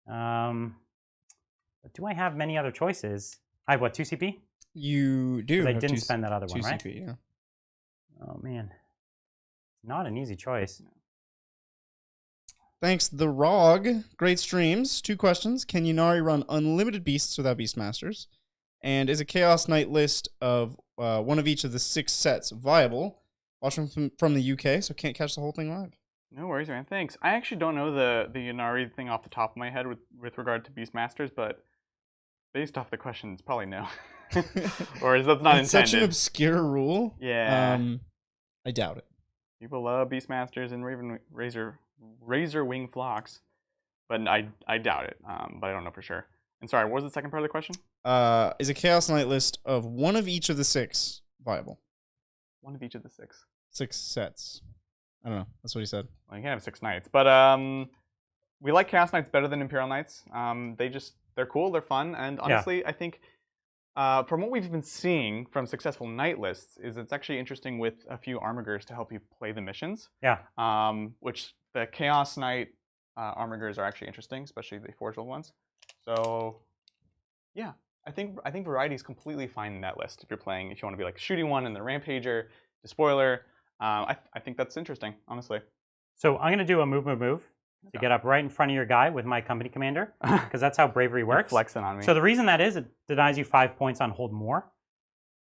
But do I have many other choices? I have what, 2 CP? You do. I didn't spend that other one, 2 right? CP, yeah. Oh man, not an easy choice. Thanks, The Rog. Great streams. 2 questions. Can Ynnari run unlimited beasts without Beastmasters? And is a Chaos Knight list of one of each of the 6 sets viable? Watching from the UK, so can't catch the whole thing live. No worries, man. Thanks. I actually don't know the Ynnari thing off the top of my head with regard to Beastmasters, but based off the question, it's probably no. Or is that not it's intended? Such an obscure rule. Yeah. I doubt it. People love Beastmasters and Razor Wing Flocks, but I doubt it. But I don't know for sure. And sorry, what was the second part of the question? Is a Chaos Knight list of one of each of the 6 viable? One of each of the 6. 6 sets. I don't know. That's what he said. Well, you can have 6 knights, but we like Chaos Knights better than Imperial Knights. They're cool, they're fun, and honestly, I think from what we've been seeing from successful knight lists, is it's actually interesting with a few armigers to help you play the missions. Yeah. Which the Chaos Knight armigers are actually interesting, especially the forged ones. So, yeah, I think variety is completely fine in that list if you want to be like shooting one and the Rampager, the spoiler. I think that's interesting, honestly. So I'm going to do a move to get up right in front of your guy with my company commander, because that's how bravery works. Flexing on me. So the reason that is, it denies you 5 points on hold more.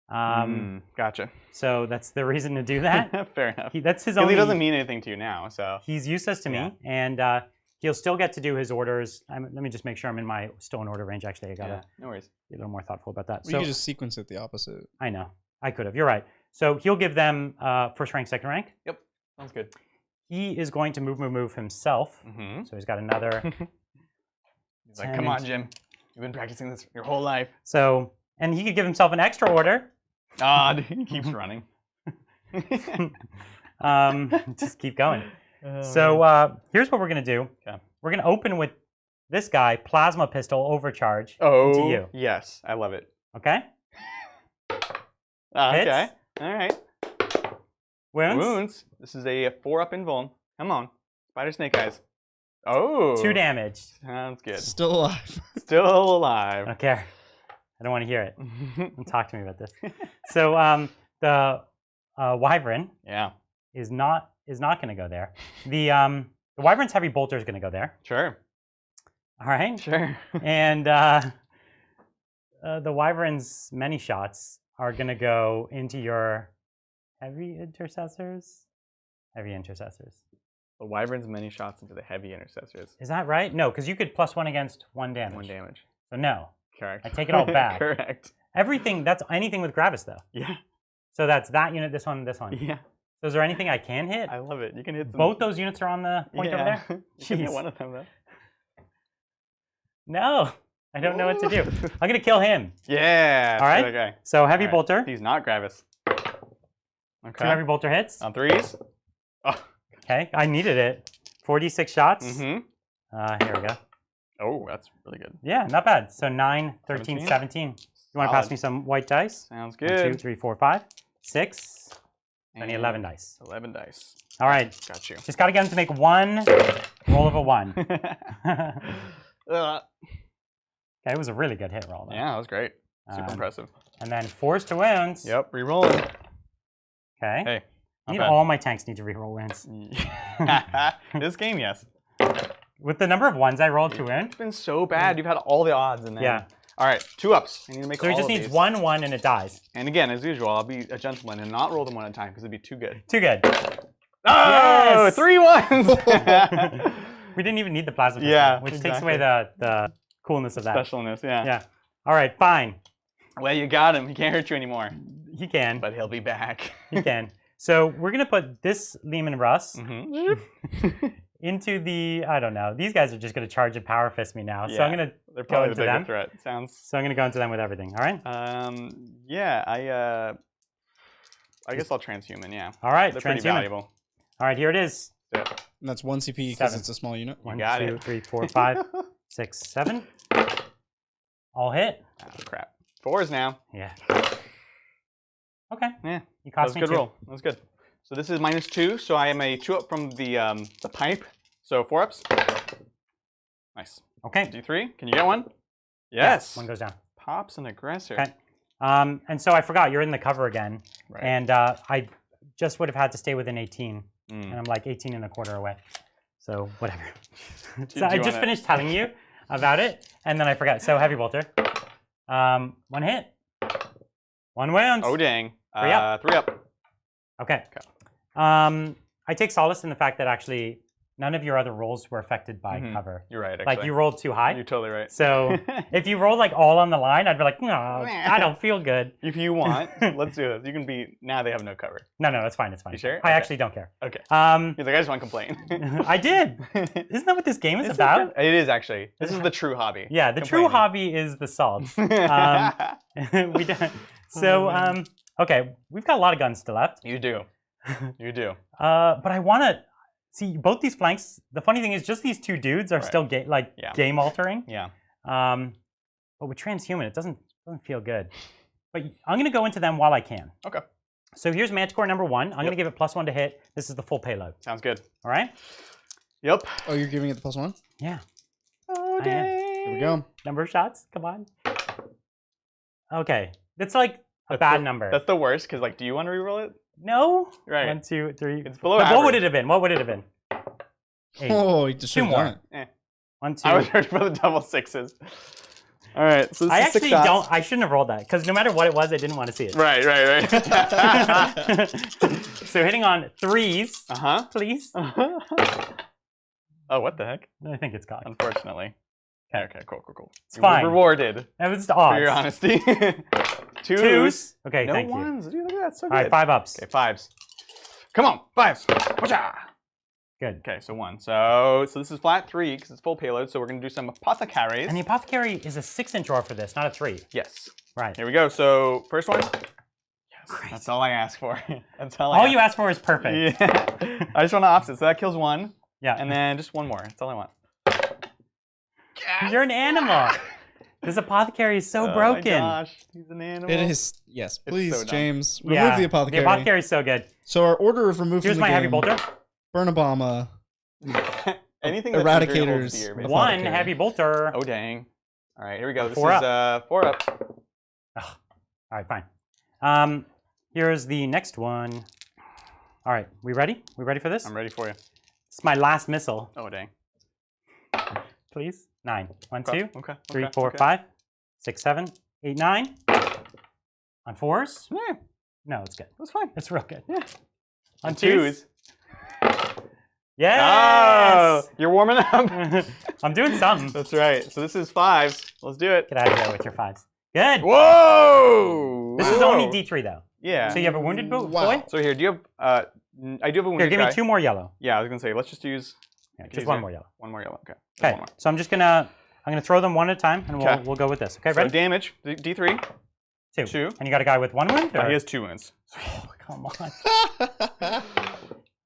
Gotcha. So that's the reason to do that. Fair enough. That's his Because only. he doesn't mean anything to you now, so. He's useless to me, and he'll still get to do his orders. Let me just make sure I'm in my still in order range. Actually, I gotta no worries. be a little more thoughtful about that. You could just sequence it the opposite. I know. I could have. You're right. So he'll give them first rank, second rank. Yep. Sounds good. He is going to move himself. Mm-hmm. So he's got another. He's like, come on, Jim. You've been practicing this your whole life. So, and he could give himself an extra order. Ah, he keeps running. Just keep going. So here's what we're going to do. Okay. We're going to open with this guy, Plasma Pistol Overcharge to you. Yes, I love it. Okay? Okay. All right. Wounds. This is a 4-up invuln. Come on. Spider Snake Eyes. Oh. 2 damage. Sounds good. Still alive. Still alive. I don't care. I don't want to hear it. Don't talk to me about this. So the Wyvern is not going to go there. The Wyvern's Heavy Bolter is going to go there. Sure. All right. Sure. And the Wyvern's Many Shots are going to go into your Heavy Intercessors. Heavy Intercessors. The Wyvern's Many Shots into the Heavy Intercessors. Is that right? No, because you could +1 against 1 damage. 1 damage. So no. Correct. I take it all back. Correct. Everything, that's anything with Gravis, though. Yeah. So that's that unit, this one, and this one. Yeah. So is there anything I can hit? I love it. You can hit some... Both those units are on the point over there? You can hit one of them, though. No. I don't know what to do. I'm going to kill him. Yeah. All right. Okay. So heavy bolter. He's not Gravis. Okay. 2 heavy bolter hits. On 3s. Oh. Okay. I needed it. 4d6 shots. Mm-hmm. Here we go. Oh, that's really good. Yeah, not bad. So 9, 13, 17. You want to pass me some white dice? Sounds good. 1, 2, 3, 4, 5, 6. And 11 dice. 11 dice. All right. Got you. Just got to get him to make one roll of a 1. Okay, it was a really good hit roll, though. Yeah, that was great. Super impressive. And then force to wounds. Yep, re-rolling. Okay. Hey, all my tanks need to re-roll wounds. This game, yes. With the number of ones I rolled to wound. It's been so bad. You've had all the odds in there. Yeah. All right, 2 ups. I need to make So he just needs 1, 1, and it dies. And again, as usual, I'll be a gentleman and not roll them one at a time because it'd be too good. Too good. Oh, Yes! 3 1s! We didn't even need the plasma pistol, Yeah, which exactly. takes away the coolness of that. Specialness, yeah. Yeah. All right, fine. Well, you got him. He can't hurt you anymore. He can. But he'll be back. He can. So we're going to put this Lehman Russ Mm-hmm. into the, I don't know. These guys are just going to charge and power fist me now. So I'm going to They're go probably into the bigger them. threat. Sounds. So I'm going to go into them with everything. All right? Yeah, I guess I'll transhuman, yeah. All right, They're pretty transhuman. valuable. All right, here it is. Yeah. And that's 1 CP because 7. it's a small unit. 1, got 2, it. 3, 4, 5, 6, 7. All hit. Oh, crap. 4s now. Yeah. Okay. Yeah. You That cost was a me good 2. roll. That was good. So this is -2, so I am a 2 up from the pipe. So 4 ups. Nice. Okay. D3. Can you get one? Yes. Yeah, 1 goes down. Pops an aggressor. Okay. And so I forgot, you're in the cover again. Right. And I just would have had to stay within 18. Mm. And I'm like 18 and a quarter away. So whatever. Do So I you just wanna- finished telling you about it, and then I forgot. So heavy bolter. 1 hit. 1 wound. Oh, dang. 3 up. 3 up. Okay. I take solace in the fact that actually none of your other rolls were affected by cover. You're right, actually. Like you rolled too high. You're totally right. So if you rolled like all on the line, I'd be like, no, I don't feel good. If you want, let's do this. You can be, now they have no cover. No, it's fine. It's fine. You sure? I Okay. actually don't care. Okay. Um, He's like, I just want to complain. I did. Isn't that what this game is It's about? okay. It is, actually. This is the true hobby. Yeah, the true hobby is the salt. We don't. So, okay, we've got a lot of guns still left. You do. You do. But I want to see both these flanks. The funny thing is, just these 2 dudes are still game altering. Yeah. But with transhuman, it doesn't feel good. But I'm gonna go into them while I can. Okay. So here's Manticore number 1. I'm gonna give it +1 to hit. This is the full payload. Sounds good. All right. Yep. Oh, you're giving it the +1? Yeah. Oh, I am. Here we go. Number of shots. Come on. Okay. That's like a bad number. That's the worst, because, like, do you want to reroll it? No. Right. 1, 2, 3. It's below What would average. it have been? What would it have been? 8. Oh, you just 2 should've more. done it. 1, 2. I was ready for the double 6s. All right. So this I is 6 actually shots. don't. I shouldn't have rolled that because no matter what it was, I didn't want to see it. Right. So hitting on 3s, please. Oh, what the heck? I think it's cocked. Unfortunately. Okay, cool. It's fine. Rewarded That was the odds. for your honesty. 2s. Okay, no thank you. ones. Dude, look at that. So All good. right, 5 ups. Okay, 5s. Come on, 5s. Whatcha? Good. Okay, so 1. So this is flat 3 because it's full payload. So we're gonna do some apothecaries. And the apothecary is a 6-inch roar for this, not a 3. Yes. Right. Here we go. So first one. Yes. Great. That's all I ask for. That's all. All you asked for is perfect. Yeah. I just want the opposite. So that kills 1. Yeah. And then just 1 more. That's all I want. You're an animal. This apothecary is so broken. My gosh, he's an animal. It is. Yes, please, so dumb. James. Remove Yeah, the apothecary. The apothecary is so good. So our order of remove Here's from the my heavy game, bolter. Burn Obama. Anything that's Eradicators. Imperial holds dear, basically. 1 Apothecary. heavy bolter. Oh dang! All right, here we go. This 4 is up. 4 up. Ugh. All right, fine. Here's the next one. All right, we ready? We ready for this? I'm ready for you. It's my last missile. Oh dang! Please. 9. 1, Okay, 2, okay, 3, okay, 4, okay. 5, 6, 7, 8, 9. On 4s? Yeah, No, it's good. that's fine. It's real good. Yeah. On And 2s? 2s. Yes! Oh, you're warming up. I'm doing something. That's right. So this is 5s. Let's do it. Get out of here with your 5s. Good. Whoa! This is only D3 though. Yeah. So you have a wounded boy? Wow. So here, do you have? I do have a wounded Here, give guy. me 2 more yellow. Yeah, I was gonna say let's just use. Yeah, use just 1 it. more yellow. 1 more yellow. Okay. Just Okay. one more. So I'm gonna throw them one at a time, and we'll go with this. Okay, So ready? damage D3. 2. 2. And you got a guy with 1 wound? He or- has 2 wounds. Oh, come on.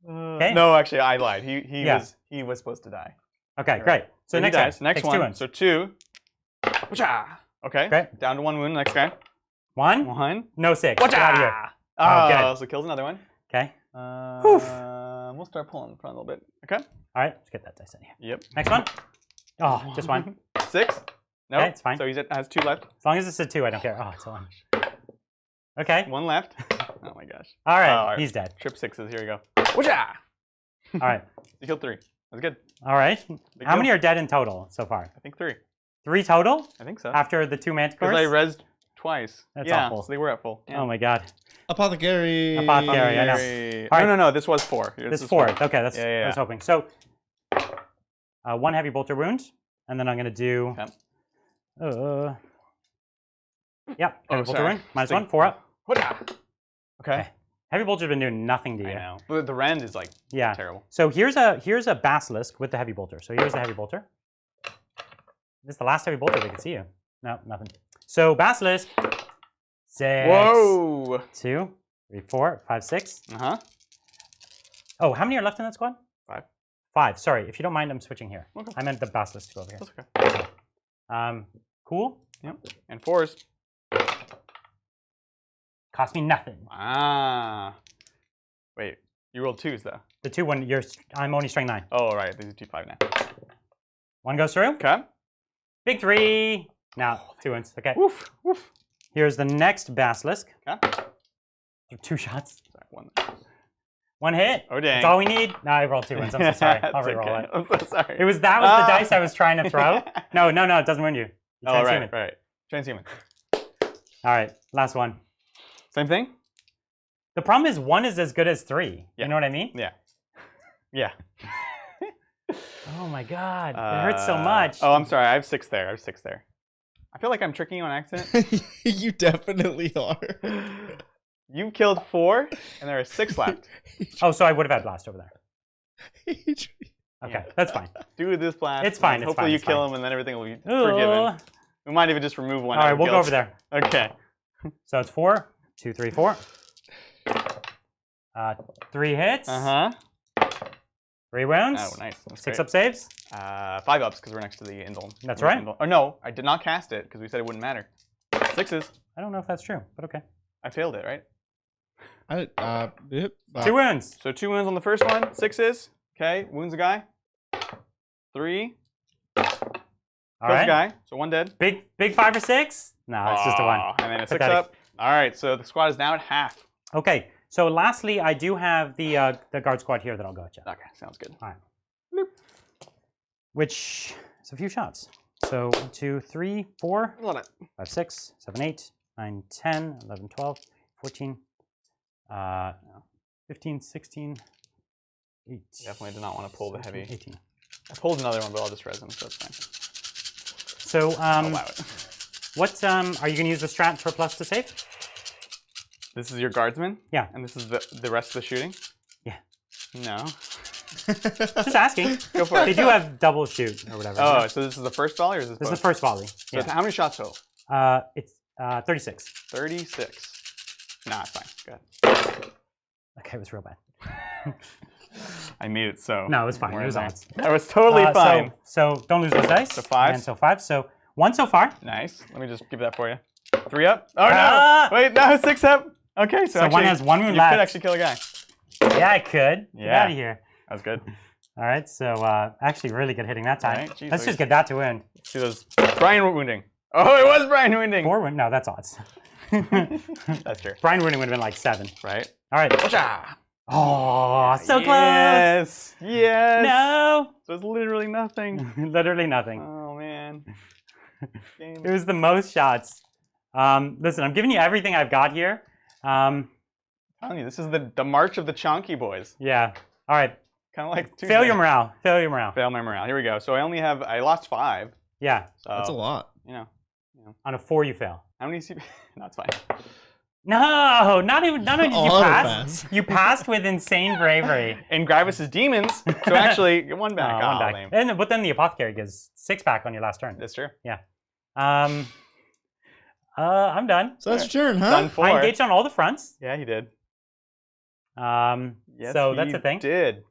Okay. No, actually, I lied. He Yeah. was supposed to die. Okay, Right. great. So he next dies. guy. Next takes one. 2 wounds. So 2. Whatcha? Okay. Great. Down to 1 wound. Next guy. 1. 1. No 6. Get out of here. Oh, good. so kills another one. Okay. We'll start pulling the front a little bit. Okay. All right, let's get that dice in here. Yep. Next one. Oh, just 1. 6. No, Okay, it's fine. So he has 2 left. As long as it's a 2, I don't care. Oh, it's a 1. Okay. 1 left. Oh my gosh. All right, all right. he's dead. Trip 6s. Here we go. Whatcha? All right. You killed 3. That's good. All right. Big How deal. many are dead in total so far? I think 3. 3 total I think so. after the 2 Because manticores? I rezzed twice. That's yeah, awful. So they were at full. Yeah. Oh my god. Apothecary. Apothecary, I know. Yay. All right. No. This was 4. This is 4. Okay, that's Yeah. I was hoping. So 1 heavy bolter wound, and then I'm gonna do. Okay. Yep. Heavy bolter sorry. wound. -1. Think- 4 up. Whatcha? Okay. Okay. Heavy bolter's been doing nothing to you. I know. But the rend is like Yeah. terrible. So here's a basilisk with the heavy bolter. So here's the heavy bolter. This is the last heavy bolter they can see you. No, nothing. So basilisk. 6. Whoa. 2, 3, 4, 5, 6. Uh-huh. Oh, how many are left in that squad? 5. 5. Sorry, if you don't mind, I'm switching here. Okay. I meant the basilisk to go over here. That's okay. Cool. Yep. And 4s. Cost me nothing. Ah. Wait. You rolled 2s though. The 2 one, I'm only strength 9. Oh right. These are 2-5 now. 1 goes through. Okay. Big 3. Now 2 wins. Okay. Woof. Woof. Here's the next basilisk. Okay. 2 shots. Sorry, 1. 1 hit. Oh dang. That's all we need. No, I rolled 2 wins. I'm so sorry. I'll That's reroll okay. it. I'm so sorry. That was the dice I was trying to throw. No, it doesn't win you. Oh Transhuman. right. Transhuman. All right, last one. Same thing. The problem is 1 is as good as 3. Yeah. You know what I mean? Yeah. Yeah. Oh my god, it hurts so much. Oh, I'm sorry. I have 6 there. I feel like I'm tricking you on accident. You definitely are. You killed 4, and there are 6 left. Oh, so I would have had blast over there. Okay, Yeah. that's fine. Do this blast. It's fine, and it's Hopefully fine, you it's kill fine. him, and then everything will be Ooh. forgiven. We might even just remove 1. All right, out of we'll go guilt. over there. Okay. So it's 4, 2, 3, 4. 3 hits. 3 wounds. Oh, nice. That's 6 great. up saves. 5 ups because we're next to the indole. That's right. Oh no, I did not cast it because we said it wouldn't matter. 6s. I don't know if that's true, but okay. I failed it, right? 2 wounds. So 2 wounds on the first one. 6s. Okay, wounds a guy. 3. All Kills a right. guy. So 1 dead. Big 5 or 6? No, it's just a 1. Aw, and then a 6 Pathetic. up. All right, so the squad is now at half. Okay, so lastly, I do have the guard squad here that I'll go at you. Okay, sounds good. All right. Which is a few shots. So 1, 2, 3, 4, Love it. 5, 6, 7, 8, 9, 10, 11, 12, 14, 15, 16, 18. Definitely did not want to pull the 17, heavy. 18. I pulled another one, but I'll just res them, so it's fine. So I'll allow it. what are you going to use the strat for plus to save? This is your guardsman? Yeah. And this is the rest of the shooting? Yeah. No. Just asking. Go for it. They do have double shoot or whatever. Oh, so this is the first volley or is this This is both? the first volley. So it's how many shots total? It's 36. 36. Nah, it's fine. Go ahead. Okay, it was real bad. I made it so. No, it was fine. We're It was in there. odds. That was totally fine. So don't lose those dice. So 5s? And so 5. So 1 so far. Nice. Let me just give that for you. 3 up. Oh Ah! no! Wait, no, 6 up. Okay, so So actually, 1 has 1 wound you left. could actually kill a guy. Yeah, I could. Get Yeah. out of here. That was good. All right, so actually really good hitting that time. All right, geez, Let's look just get that to wound. See those Brian wounding. Oh, it was Brian wounding. 4 wound? No, that's odds. That's true. Brian wounding would have been like 7. Right? All right. Whatcha? Oh, so close. Yes. Yes. No. So it's literally nothing. Literally nothing. Oh man. Game. It was the most shots. Listen, I'm giving you everything I've got here. I'm telling you, this is the march of the chonky boys. Yeah. All right. Kind of like Failure morale. Failure morale. Fail my morale. Here we go. So I lost 5. Yeah. So That's a lot. You know. On a 4, you fail. How many CP? No, it's fine. No, not only did you Auto pass, pass. you passed with insane bravery. And Grievous' demons, so actually get one back. One Oh, back. lame. But then the apothecary gives 6 back on your last turn. That's true. I'm done. So that's your turn, huh? Done for. I engaged on all the fronts. Yeah, he did. Yes, So that's the thing. Did.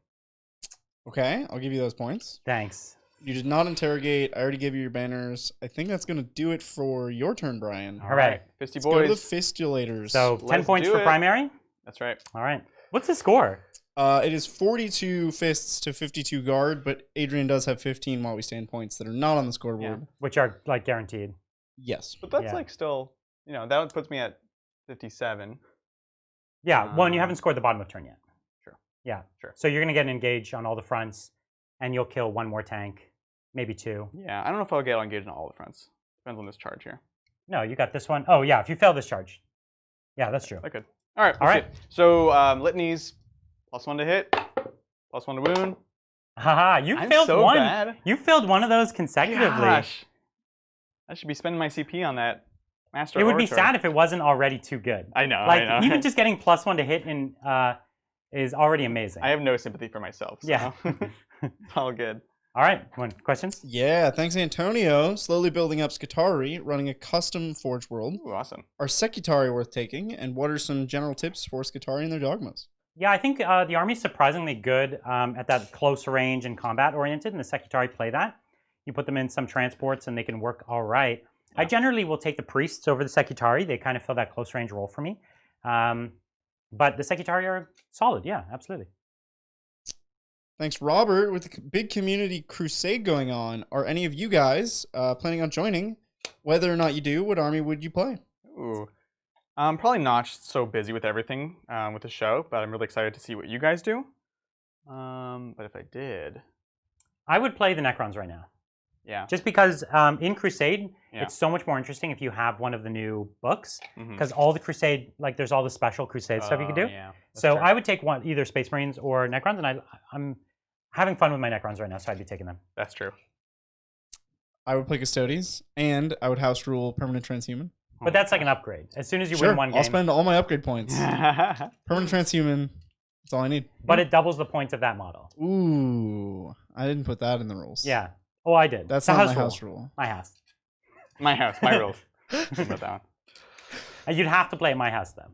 Okay, I'll give you those points. Thanks. You did not interrogate. I already gave you your banners. I think that's going to do it for your turn, Brian. All right. Fisty Let's go to the boys. fistulators. So 10 Let's points do for it. primary. That's right. All right. What's the score? It is 42 fists to 52 guard, but Adrian does have 15 while we stand points that are not on the scoreboard. Which are like guaranteed. Yes. But that's Yeah. like still, that one puts me at 57. Yeah. Well, and you haven't scored the bottom of turn yet. Sure. Yeah. Sure. So you're going to get engaged on all the fronts, and you'll kill 1 more tank, maybe 2. Yeah, I don't know if I'll get engaged on all the fronts. Depends on this charge here. No, you got this one. Oh, yeah. If you fail this charge. Yeah, that's true. I could. All right. All right. So litanies, +1 to hit, +1 to wound. Haha, you I'm failed so one. bad. You failed one of those consecutively. Gosh. I should be spending my CP on that master. It would be orator. sad if it wasn't already too good. I know. Like I know. even just getting +1 to hit in is already amazing. I have no sympathy for myself. So. Yeah. It's all good. All right. Questions? Yeah, thanks, Antonio. Slowly building up Skitarii, running a custom Forge World. Ooh, awesome. Are Secutari worth taking? And what are some general tips for Skitarii and their dogmas? Yeah, I think the army's surprisingly good at that close range and combat oriented, and the Secutari play that. You put them in some transports, and they can work all right. Yeah. I generally will take the priests over the Secutari. They kind of fill that close range role for me. But the Secutari are solid. Yeah, absolutely. Thanks, Robert. With the big community crusade going on, are any of you guys planning on joining? Whether or not you do, what army would you play? Ooh. I'm probably not so busy with everything with the show, but I'm really excited to see what you guys do. But if I did... I would play the Necrons right now. Yeah. Just because in Crusade, it's so much more interesting if you have one of the new books. Because all the Crusade, like there's all the special Crusade stuff you can do. Yeah, so true. I would take either Space Marines or Necrons, and I'm having fun with my Necrons right now, so I'd be taking them. That's true. I would play Custodes, and I would house rule Permanent Transhuman. But that's like an upgrade. As soon as you win one game. I'll spend all my upgrade points. Permanent Transhuman, that's all I need. But it doubles the points of that model. Ooh, I didn't put that in the rules. Yeah. Oh, I did. That's not my house rule. My house. My house, my rules. About that one. And you'd have to play at my house, though.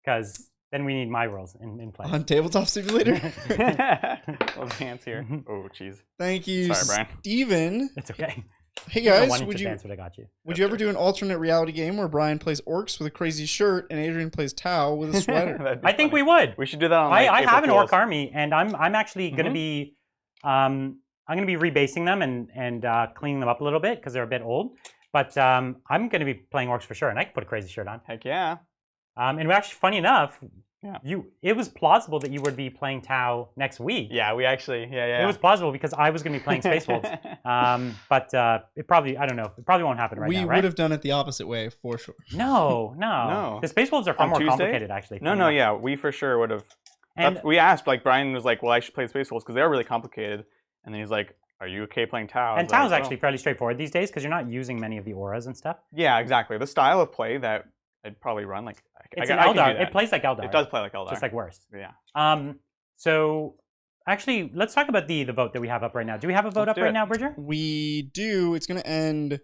Because then we need my rules in place. On Tabletop Simulator? Little pants here. Oh, jeez. Thank you, Sorry, Brian. Steven. It's okay. Hey guys, would you ever do an alternate reality game where Brian plays orcs with a crazy shirt and Adrian plays Tau with a sweater? I think we would. We should do that on I have an orc army, and I'm actually going to be I'm going to be rebasing them and cleaning them up a little bit because they're a bit old. But I'm going to be playing orcs for sure, and I can put a crazy shirt on. Heck yeah. And actually, funny enough, it was plausible that you would be playing Tau next week. Yeah, we actually, It was plausible because I was going to be playing Space Wolves. But it probably, I don't know, it probably won't happen right now, right? We would have done it the opposite way, for sure. No. The Space Wolves are far more complicated, actually. No, we for sure would have. And we asked, like, Brian was like, well, I should play Space Wolves because they are really complicated. And then he's like, are you okay playing Tau? And Tau's actually fairly straightforward these days because you're not using many of the auras and stuff. Yeah, exactly. The style of play that I'd probably run, like, it's an Eldar. It plays like Eldar. It does play like Eldar. Just like worse. Yeah. So actually, let's talk about the vote that we have up right now. Do we have a vote up right now, Bridger? We do. It's going to end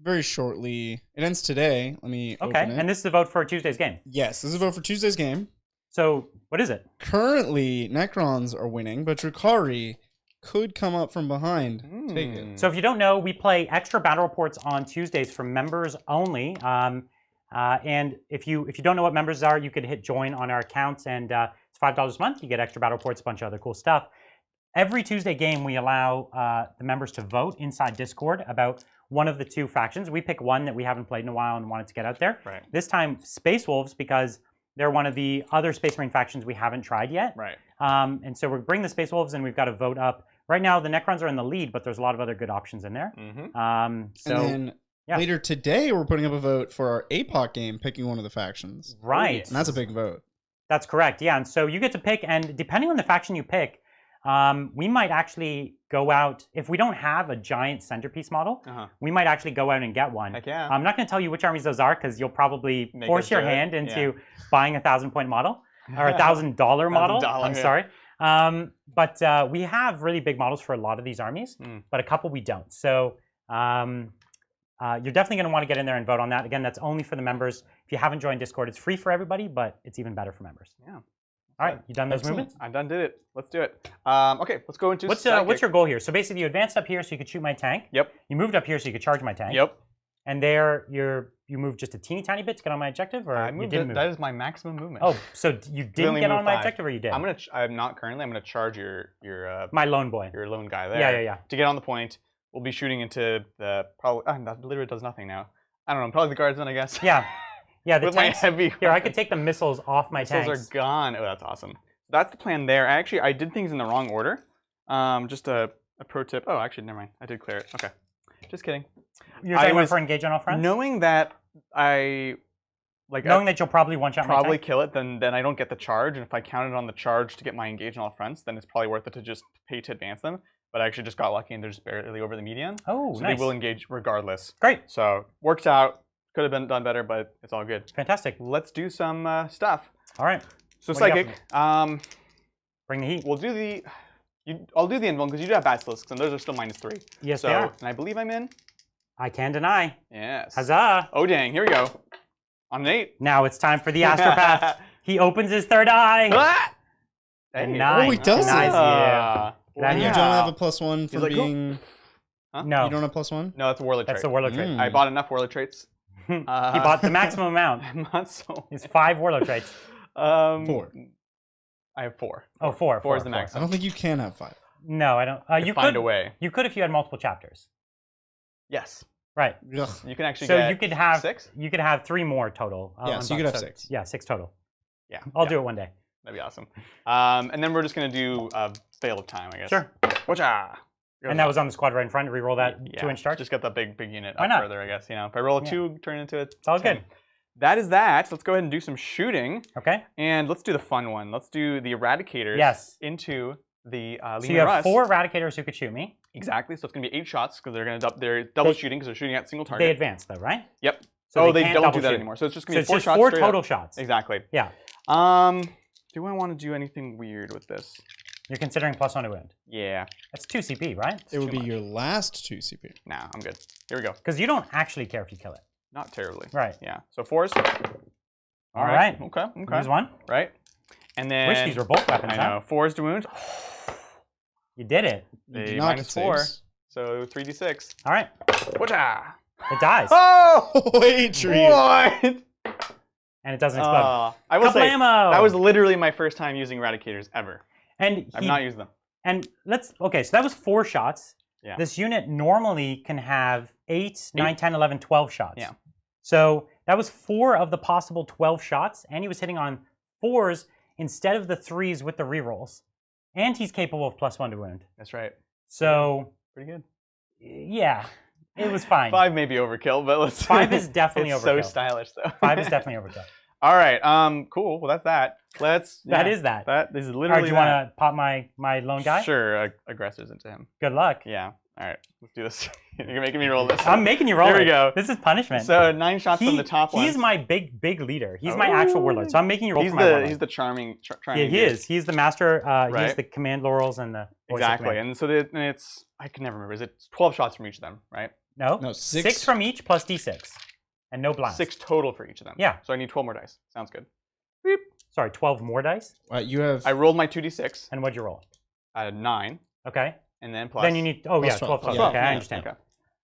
very shortly. It ends today. Let me open it. And this is the vote for Tuesday's game. Yes, this is a vote for Tuesday's game. So what is it? Currently, Necrons are winning, but Drukhari could come up from behind. Take it. So if you don't know, we play extra battle reports on Tuesdays for members only. And if you don't know what members are, you could hit join on our accounts, and it's $5 a month. You get extra battle reports, a bunch of other cool stuff. Every Tuesday game, we allow the members to vote inside Discord about one of the two factions. We pick one that we haven't played in a while and wanted to get out there. Right. This time, Space Wolves, because they're one of the other Space Marine factions we haven't tried yet. Right. And so we're bringing the Space Wolves, and we've got to vote up. Right now, the Necrons are in the lead, but there's a lot of other good options in there. And then later today, we're putting up a vote for our APOC game, picking one of the factions. Right. And that's a big vote. That's correct, yeah. And so you get to pick, and depending on the faction you pick, we might actually go out, if we don't have a giant centerpiece model, we might actually go out and get one. Heck yeah. I'm not going to tell you which armies those are because you'll probably force your hand into buying a 1,000-point model or a $1,000 model. I'm sorry. But we have really big models for a lot of these armies, but a couple we don't. So you're definitely going to want to get in there and vote on that. Again, that's only for the members. If you haven't joined Discord, it's free for everybody, but it's even better for members. Yeah. All right, you done those movements? I did it. Let's do it. Okay, let's go into what's your goal here? So basically, you advanced up here so you could shoot my tank. Yep. You moved up here so you could charge my tank. Yep. And there, you moved just a teeny tiny bit to get on my objective, or you didn't move? That is my maximum movement. Oh, so you didn't get on my objective, or you did? I'm not currently. I'm gonna charge your my lone boy, your lone guy there. Yeah. To get on the point, we'll be shooting into the probably. That literally does nothing now. I don't know. Probably the guardsmen, I guess. Yeah. The with tanks, my heavy. Here, I could take the missiles off my tanks. Missiles are gone. Oh, that's awesome. That's the plan there. I did things in the wrong order. Just a pro tip. Oh, actually, never mind. I did clear it. Okay. Just kidding. You're saying for engage on all fronts? Knowing that knowing that you'll probably one-shot my tank? Probably kill it, then I don't get the charge. And if I counted on the charge to get my engage on all fronts, then it's probably worth it to just pay to advance them. But I actually just got lucky and they're just barely over the median. Oh, so nice. They will engage regardless. Great. So worked out. Could have been done better, but it's all good. Fantastic. Let's do some stuff. All right. So psychic. Bring the heat. We'll do the. I'll do the invuln because you do have basilisks and those are still -3. Yes, they are. And I believe I'm in. I can deny. Yes. Huzzah! Oh dang! Here we go. On an 8. Now it's time for the astropath. He opens his third eye. Hey. 9. Oh, he does Denies it. you. And you don't have a +1 for like, being. Huh? No. You don't have +1? No, it's a warlord trait. That's the warlord trait. I bought enough warlord traits. He bought the maximum amount. I'm not so. It's 5 warlord traits. 4. I have 4. Oh, 4. 4 is the I maximum. don't think you can have 5. No, I don't. You find could a way. You could if you had multiple chapters. Yes. Right. Ugh. You can actually So get you could have 6. You could have 3 more total. Yeah, so you could have 6. Yeah, 6 total. Yeah. I'll do it one day. That'd be awesome. And then we're just gonna do Veil of Time, I guess. Sure. Whatcha? And that was on the squad right in front. Reroll that 2-inch charge. Just got that big unit Why up not? further, I guess. You know, if I roll a 2, turn it into a. It's all 10. good. That is that. Let's go ahead and do some shooting. Okay. And let's do the fun one. Let's do the Eradicators. Yes. Into the So you have Rust. 4 Eradicators who could shoot me. Exactly. So it's gonna be 8 shots because they're double shooting because they're shooting at single target. They advance though, right? Yep. So they can't don't double do that shoot. anymore. So it's just gonna So be it's 4 just shots. 4 straight total up. shots. Exactly. Yeah. Do I want to do anything weird with this? You're considering +1 to wound. Yeah. That's 2 CP, right? It would too be much. your last 2 CP. Nah, I'm good. Here we go. Because you don't actually care if you kill it. Not terribly. Right. Yeah. So 4s. All right. Okay. Use 1. Right. And then. Wish these were both weapons. I know. 4s to wound. You did it. You do A not get -4. saves. So 3d6. All right. Whatcha? It dies. Oh! Wait, tree. What? And it doesn't explode. I will Couple say ammo. that was literally my first time using Eradicators ever. And I've not used them. And okay, so that was 4 shots. Yeah. This unit normally can have 8, 9, 10, 11, 12 shots. Yeah. So that was 4 of the possible 12 shots, and he was hitting on 4s instead of the 3s with the rerolls. And he's capable of +1 to wound. That's right. So Pretty good. yeah, it was fine. 5 may be overkill, but let's. 5 is definitely it's overkill. so stylish, though. 5 is definitely overkill. All right. Cool. Well, that's that. Let's. That is that. That is All literally. right, do you want to pop my lone guy? Sure. Aggressors into him. Good luck. Yeah. All right. Let's do this. You're making me roll this. I'm making you roll Here it. we go. This is punishment. So 9 shots from the top one. He's my big leader. He's my actual warlord. So I'm making you roll for my warlord. He's the charming. Yeah, he is. He's the master. He's Right. the command laurels and the voice of Exactly. command. And so it's. I can never remember. Is it 12 shots from each of them? Right. No. No, 6. 6 from each plus d6, and no blast. 6 total for each of them. Yeah. So I need 12 more dice. Sounds good. Beep. Sorry, 12 more dice. You have. I rolled my 2d6. And what'd you roll? 9. Okay. And then plus. Then you need. Oh yeah, 12 plus. Yeah, Okay, I yeah, understand. Okay.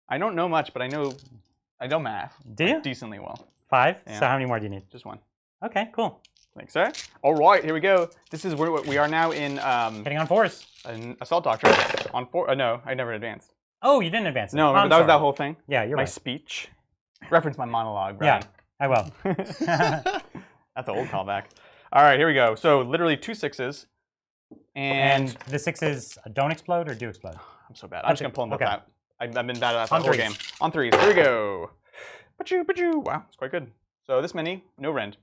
I don't know much, but I know math. Do you? Decently well. 5. Yeah. So how many more do you need? Just 1. Okay, cool. Thanks, sir. All right, here we go. This is where we are now in Hitting on 4s. an assault doctrine on 4. No, I never advanced. Oh, you didn't advance. No, remember, that was that whole thing. Yeah, you're my right. speech. Reference my monologue, Yeah, Brian. I will. That's an old callback. All right, here we go. So literally 2 6s, And the 6s don't explode or do explode? I'm so bad. I'm just gonna pull them with Okay. that. I've been bad at that On whole 3s. game. On 3s. Here we go. Pachoo. Wow, it's quite good. So this many, no rend.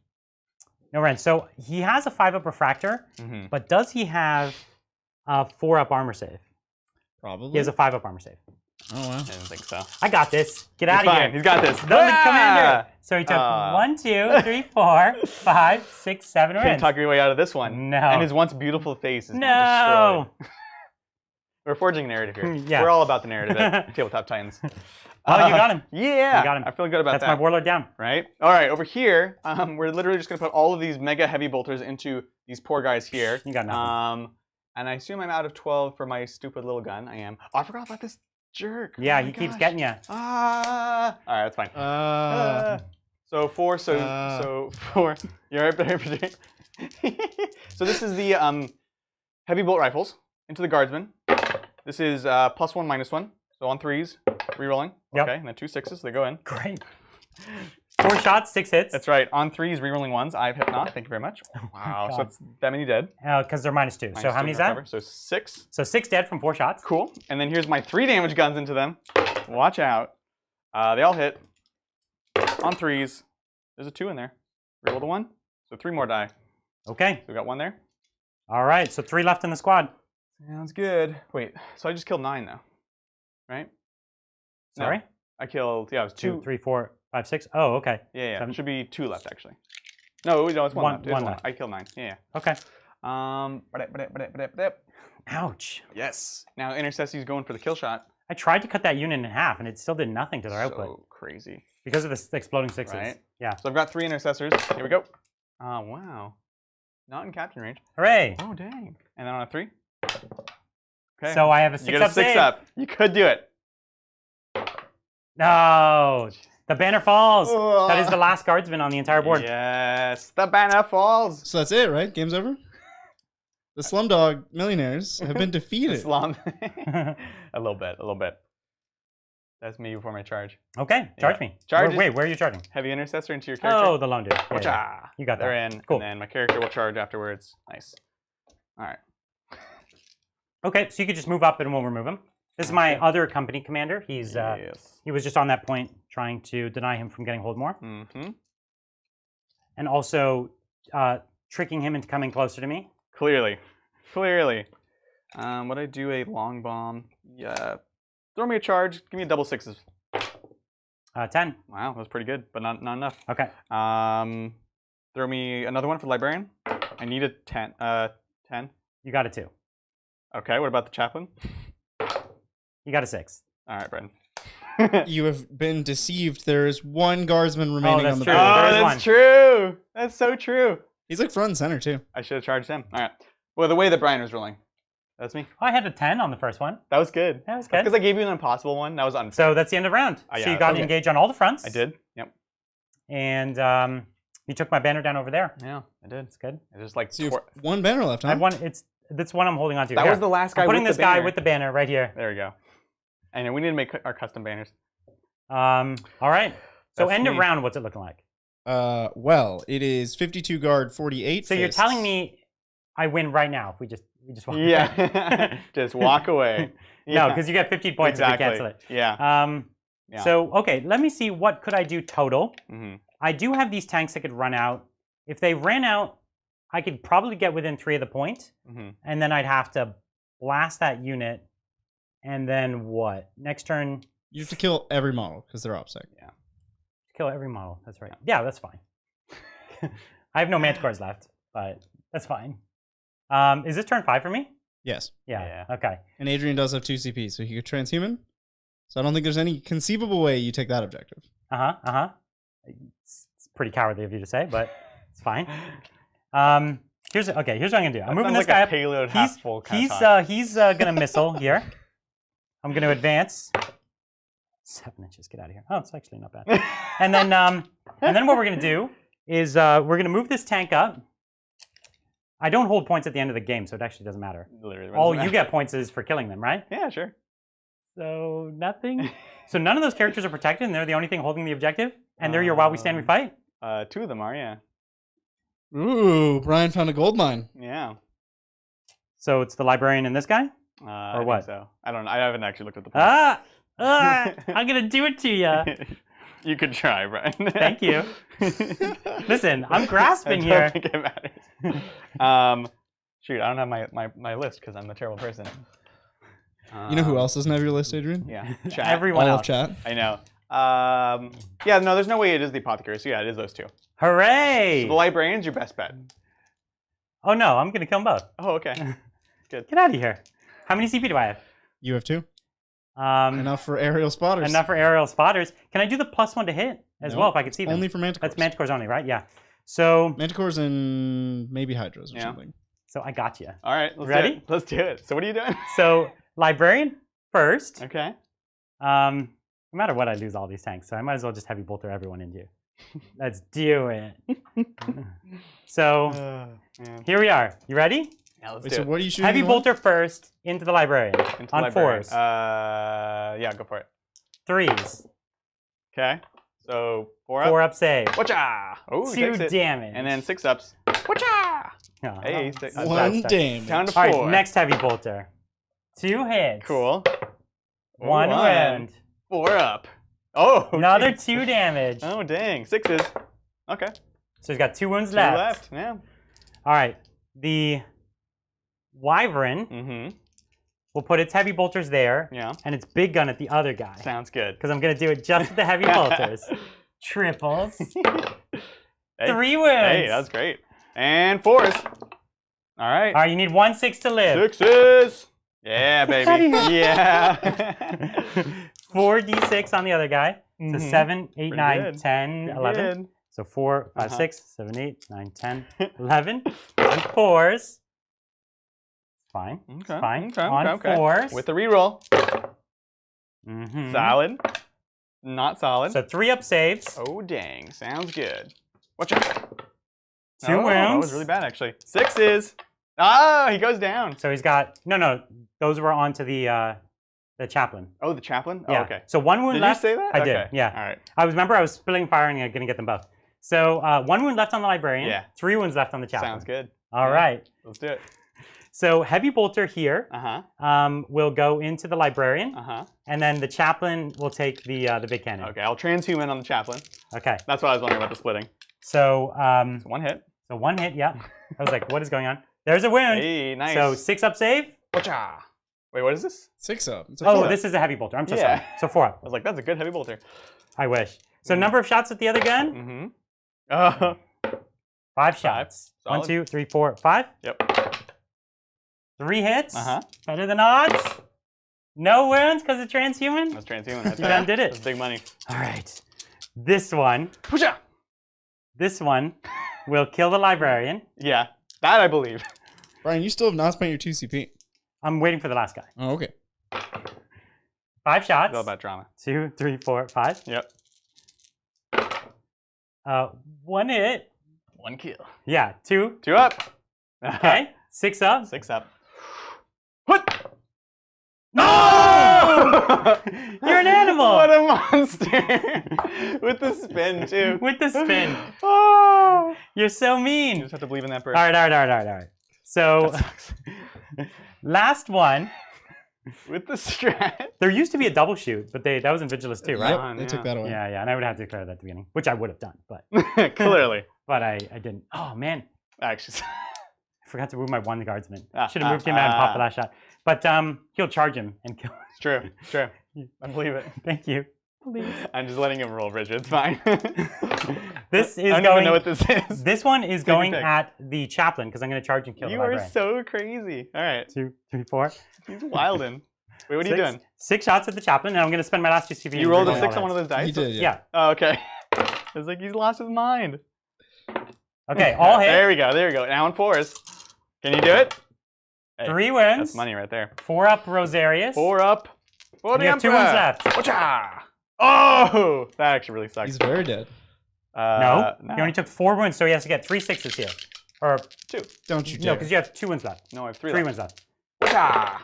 No rend. So he has a 5-up refractor, Mm-hmm. but does he have 4-up armor save. Probably. He has a 5-up armor save. Oh wow. I didn't think so. I got this. Get out He's of fine. here. He's got this. No, the commander. So he took 1, 2, 3, 4, 5, 6, 7 Can't wins. talk your way out of this one. No. And his once beautiful face is No. destroyed. We're forging a narrative here. Yeah. We're all about the narrative at Tabletop Titans. Oh, you got him. Yeah. You got him. I feel good about That's that. my warlord down. Right? All right, over here, we're literally just going to put all of these mega heavy bolters into these poor guys here. You got nothing. And I assume I'm out of 12 for my stupid little gun. I am. Oh, I forgot about this jerk. Yeah, Oh my he keeps gosh. getting you. All right, that's fine. So 4, so 4. You're right there, Patrick. So this is the heavy bolt rifles into the guardsmen. This is +1, -1. So on 3s, re-rolling. Yep. Okay, and then 2 6s, they go in. Great. 4 shots, 6 hits. That's right. On 3s, re-rolling 1s. I've hit not. Thank you very much. Wow. So God. it's that many dead. Because they're -2. So how many is that? So 6. So 6 dead from 4 shots. Cool. And then here's my 3 damage guns into them. Watch out. They all hit. On 3s. There's a 2 in there. Reroll the 1. So 3 more die. Okay. So we got 1 there. All right. So 3 left in the squad. Sounds good. Wait. So I just killed 9 though. Right? No, Sorry? I killed, yeah, it was 2. 2, 3, 4, 5, 6. Oh, okay. Yeah. 7. It should be 2 left actually. No, it's 1 left. It's 1 1. left. I killed 9. Yeah. Okay. Ouch. Yes. Now Intercessor's going for the kill shot. I tried to cut that unit in half, and it still did nothing to their output. So crazy. Because of the exploding 6s. Right. Yeah. So I've got 3 intercessors. Here we go. Oh, wow. Not in captain range. Hooray. Oh, dang. And then on a 3. Okay. So I have a 6-up you get a 6 save. up. You could do it. No. The banner falls. Ugh. That is the last guardsman on the entire board. Yes. The banner falls. So that's it, right? Game's over? The Slumdog Millionaires have been defeated. Slum. A little bit. A little bit. That's me before my charge. Okay. Charge me. Charge Wait, where are you charging? Heavy intercessor into your character. Oh, the lone dude. Yeah, Wacha. yeah. You got that. They're in. Cool. And then my character will charge afterwards. Nice. All right. Okay, so you could just move up and we'll remove him. This is my other company commander. He's Yes. he was just on that point trying to deny him from getting hold more. Mm-hmm. And also tricking him into coming closer to me. Clearly. Would I do a long bomb? Yeah. Throw me a charge. Give me a double 6s. 10. Wow, that was pretty good, but not enough. Okay. Throw me another one for librarian. I need a 10. 10. You got a 2. Okay, what about the chaplain? You got a 6. All right, Brendan. You have been deceived. There is 1 guardsman remaining that's on the true. board. There is that's one. true. That's so true. He's like front and center too. I should have charged him. All right. Well, the way that Brian was rolling. That's me. Oh, I had a 10 on the first one. That was good. That was good. Because I gave you an impossible one. That was unfair. So that's the end of round. Yeah, So you got okay. engaged on all the fronts. I did. Yep. And you took my banner down over there. Yeah, I did. That's good. I just like So you have 1 banner left, I huh? have one. That's one I'm holding on to. that Here. was the last guy. I'm putting with this the guy banner. with the banner right here. There we go. And we need to make our custom banners. All right. So That's end of me. round. What's it looking like? Well, it is 52 guard, 48 So you're fists. telling me I win right now if we just walk away. Yeah. Just walk away. No, Yeah. because you get 15 points exactly. if you cancel it. Yeah. Yeah. So okay, let me see what could I do total. Mm-hmm. I do have these tanks that could run out. If they ran out, I could probably get within 3 of the point, Mm-hmm. and then I'd have to blast that unit. And then what? Next turn, You have to kill every model because they're OPSEC. kill every model. That's right. Yeah, that's fine. I have no manticores left, but that's fine. Is this turn 5 for me? Yes. Yeah. Okay. And Adrian does have 2 CP, so he could transhuman. So I don't think there's any conceivable way you take that objective. It's pretty cowardly of you to say, but it's fine. Here's what I'm gonna do. I'm moving this guy like up. a payload half full kind of talk. He's gonna missile here. I'm gonna advance. 7 inches. Get out of here. Oh, it's actually not bad. And then what we're gonna do is we're gonna move this tank up. I don't hold points at the end of the game, so it actually doesn't matter. Literally, what All does it you matter? get points is for killing them, right? Yeah, sure. So nothing. So none of those characters are protected, and they're the only thing holding the objective. And they're your while we stand, we fight. 2 of them are, yeah. Ooh, Brian found a gold mine. Yeah. So it's the librarian and this guy. I think what? So I don't know. I haven't actually looked at the points. I'm gonna do it to you. You could try, Brian. Thank you. Listen, I'm grasping I here. don't think it matters. Shoot, I don't have my list because I'm a terrible person. You know who else doesn't have your list, Adrian? Yeah, chat. Everyone All else. of chat. I know. Yeah, no, there's no way it is the apothecary. So yeah, it is those two. Hooray! So the librarian's your best bet. Oh no, I'm gonna kill them both. Oh, okay. Good. Get out of here. How many CP do I have? You have 2. Enough Enough for aerial spotters. for aerial spotters. Can I do the +1 to hit as well if I can see them? Only for manticores. That's manticores only, right? Yeah. So Manticores and maybe hydras or something. so I got you. All right, let's Ready? do it. Let's do it. So what are you doing? So librarian first. Okay. No matter what, I lose all these tanks, so I might as well just heavy bolter everyone into you. Let's do it. So Yeah. here we are. You ready? Yeah, let's Wait, do so it. what are you shooting? Heavy in one? bolter first into the librarian Into the on librarian. 4s. Yeah, go for it. 3s. Okay. So 4 up. 4 up save. Whatcha! Oh, he 2 takes it. damage. And then 6 ups. Whatcha! Oh, Hey, oh, six- that's One bad. damage. Down to 4. All right, next heavy bolter. 2 hits. Cool. 1 One. wound. 4 up. Oh. Another geez. 2 damage. Oh dang. 6s. Okay. So he's got 2 wounds 2 left. left. Yeah. All right. The wyvern Mm-hmm. will put its heavy bolters there, Yeah. and its big gun at the other guy. Sounds good. Because I'm going to do it just with the heavy bolters. Triples. Hey. 3 wounds. Hey, that's great. And 4s. All right. All right, you need 1 6 to live. 6s. Yeah, baby. Outta here. Yeah. 4d6 on the other guy. So Mhm. 7, 8, Pretty 9, good. 10, Pretty 11. good. So 4, 5, Uh-huh. 6, 7, 8, 9, 10, 11. On 4s. Okay. Fine. Okay. On okay. 4s. With the reroll. Mhm. Solid. Not solid. So 3 up saves. Oh dang. Sounds good. Watch out. 2 wounds. That was really bad actually. 6s. Ah, he goes down. So he's got no. Those were onto the chaplain. Oh, the chaplain? Yeah. Oh, okay. So 1 wound Did left. you say that? I did. Okay. Yeah. All right. Remember I was spilling fire and I'm gonna get them both. So 1 wound left on the librarian. Yeah. 3 wounds left on the chaplain. Sounds good. All Yeah. right. Let's do it. So heavy bolter here Uh-huh. will go into the librarian, Uh-huh. and then the chaplain will take the big cannon. Okay, I'll transhuman on the chaplain. Okay. That's what I was wondering about the splitting. So So 1 hit. so 1 hit. Yeah. I was like, what is going on? There's a wound. Hey, nice. So 6 up save. Whatcha? Wait, what is this? 6 up. It's a Oh, 4 up. this is a heavy bolter. I'm so Yeah. sorry. So 4 up. I was like, that's a good heavy bolter. I wish. So number of shots with the other gun? Mm-hmm. 5 shots. Solid. 1, 2, 3, 4, 5. Yep. 3 hits. Uh-huh. Better than odds. No wounds because of transhuman. That's transhuman right You there. done did it. That's big money. All right. This one Whatcha? will kill the librarian. Yeah, that I believe. Brian, you still have not spent your 2 CP. I'm waiting for the last guy. Oh, okay. 5 shots. It's all about drama. 2, 3, 4, 5. Yep. 1 hit. 1 kill. Yeah. 2. 2 up. Okay. 6 up. 6 up. What? No! You're an animal. What a monster! With the spin too. With the spin. Oh! You're so You mean. just have to believe in that bird. All right. So, last one. With the strat. There used to be a double shoot, but that was in Vigilus too, right? Yep, they took that away. Yeah, and I would have to declare that at the beginning, which I would have done, but Clearly. I didn't. Oh man, Actually. I forgot to move my 1 guardsman. Ah, Should have moved him out and popped the last shot. But he'll charge him and kill him. It's true. It's true. I believe it. Thank you. Please. I'm just letting him roll, Bridget. It's fine. This is I don't going. even know what this is. This one is Take your going pick. at the chaplain because I'm going to charge and kill You the are librarian. so crazy. All right. 2, 3, 4. He's wildin'. Wait, what are you 6. doing? 6 shots at the chaplain, and I'm going to spend my last 2 CV. You rolled a removing 6 all on one of that. those dice? You did, Yeah. Oh, okay. It's like he's lost his mind. Okay, all hit. There we go. There we go. Now on 4s. Can you do it? Hey, 3 wins. That's money right there. 4 up Rosarius. 4 up. For the You have 2 Emperor. wins left. Whatcha? Oh! That actually really sucks. He's very dead. No, he only took 4 wounds, so he has to get 3 6s here. Or 2. Don't you no, dare. because you have 2 wins left. No, I have 3 3 left. wins left. Whatcha?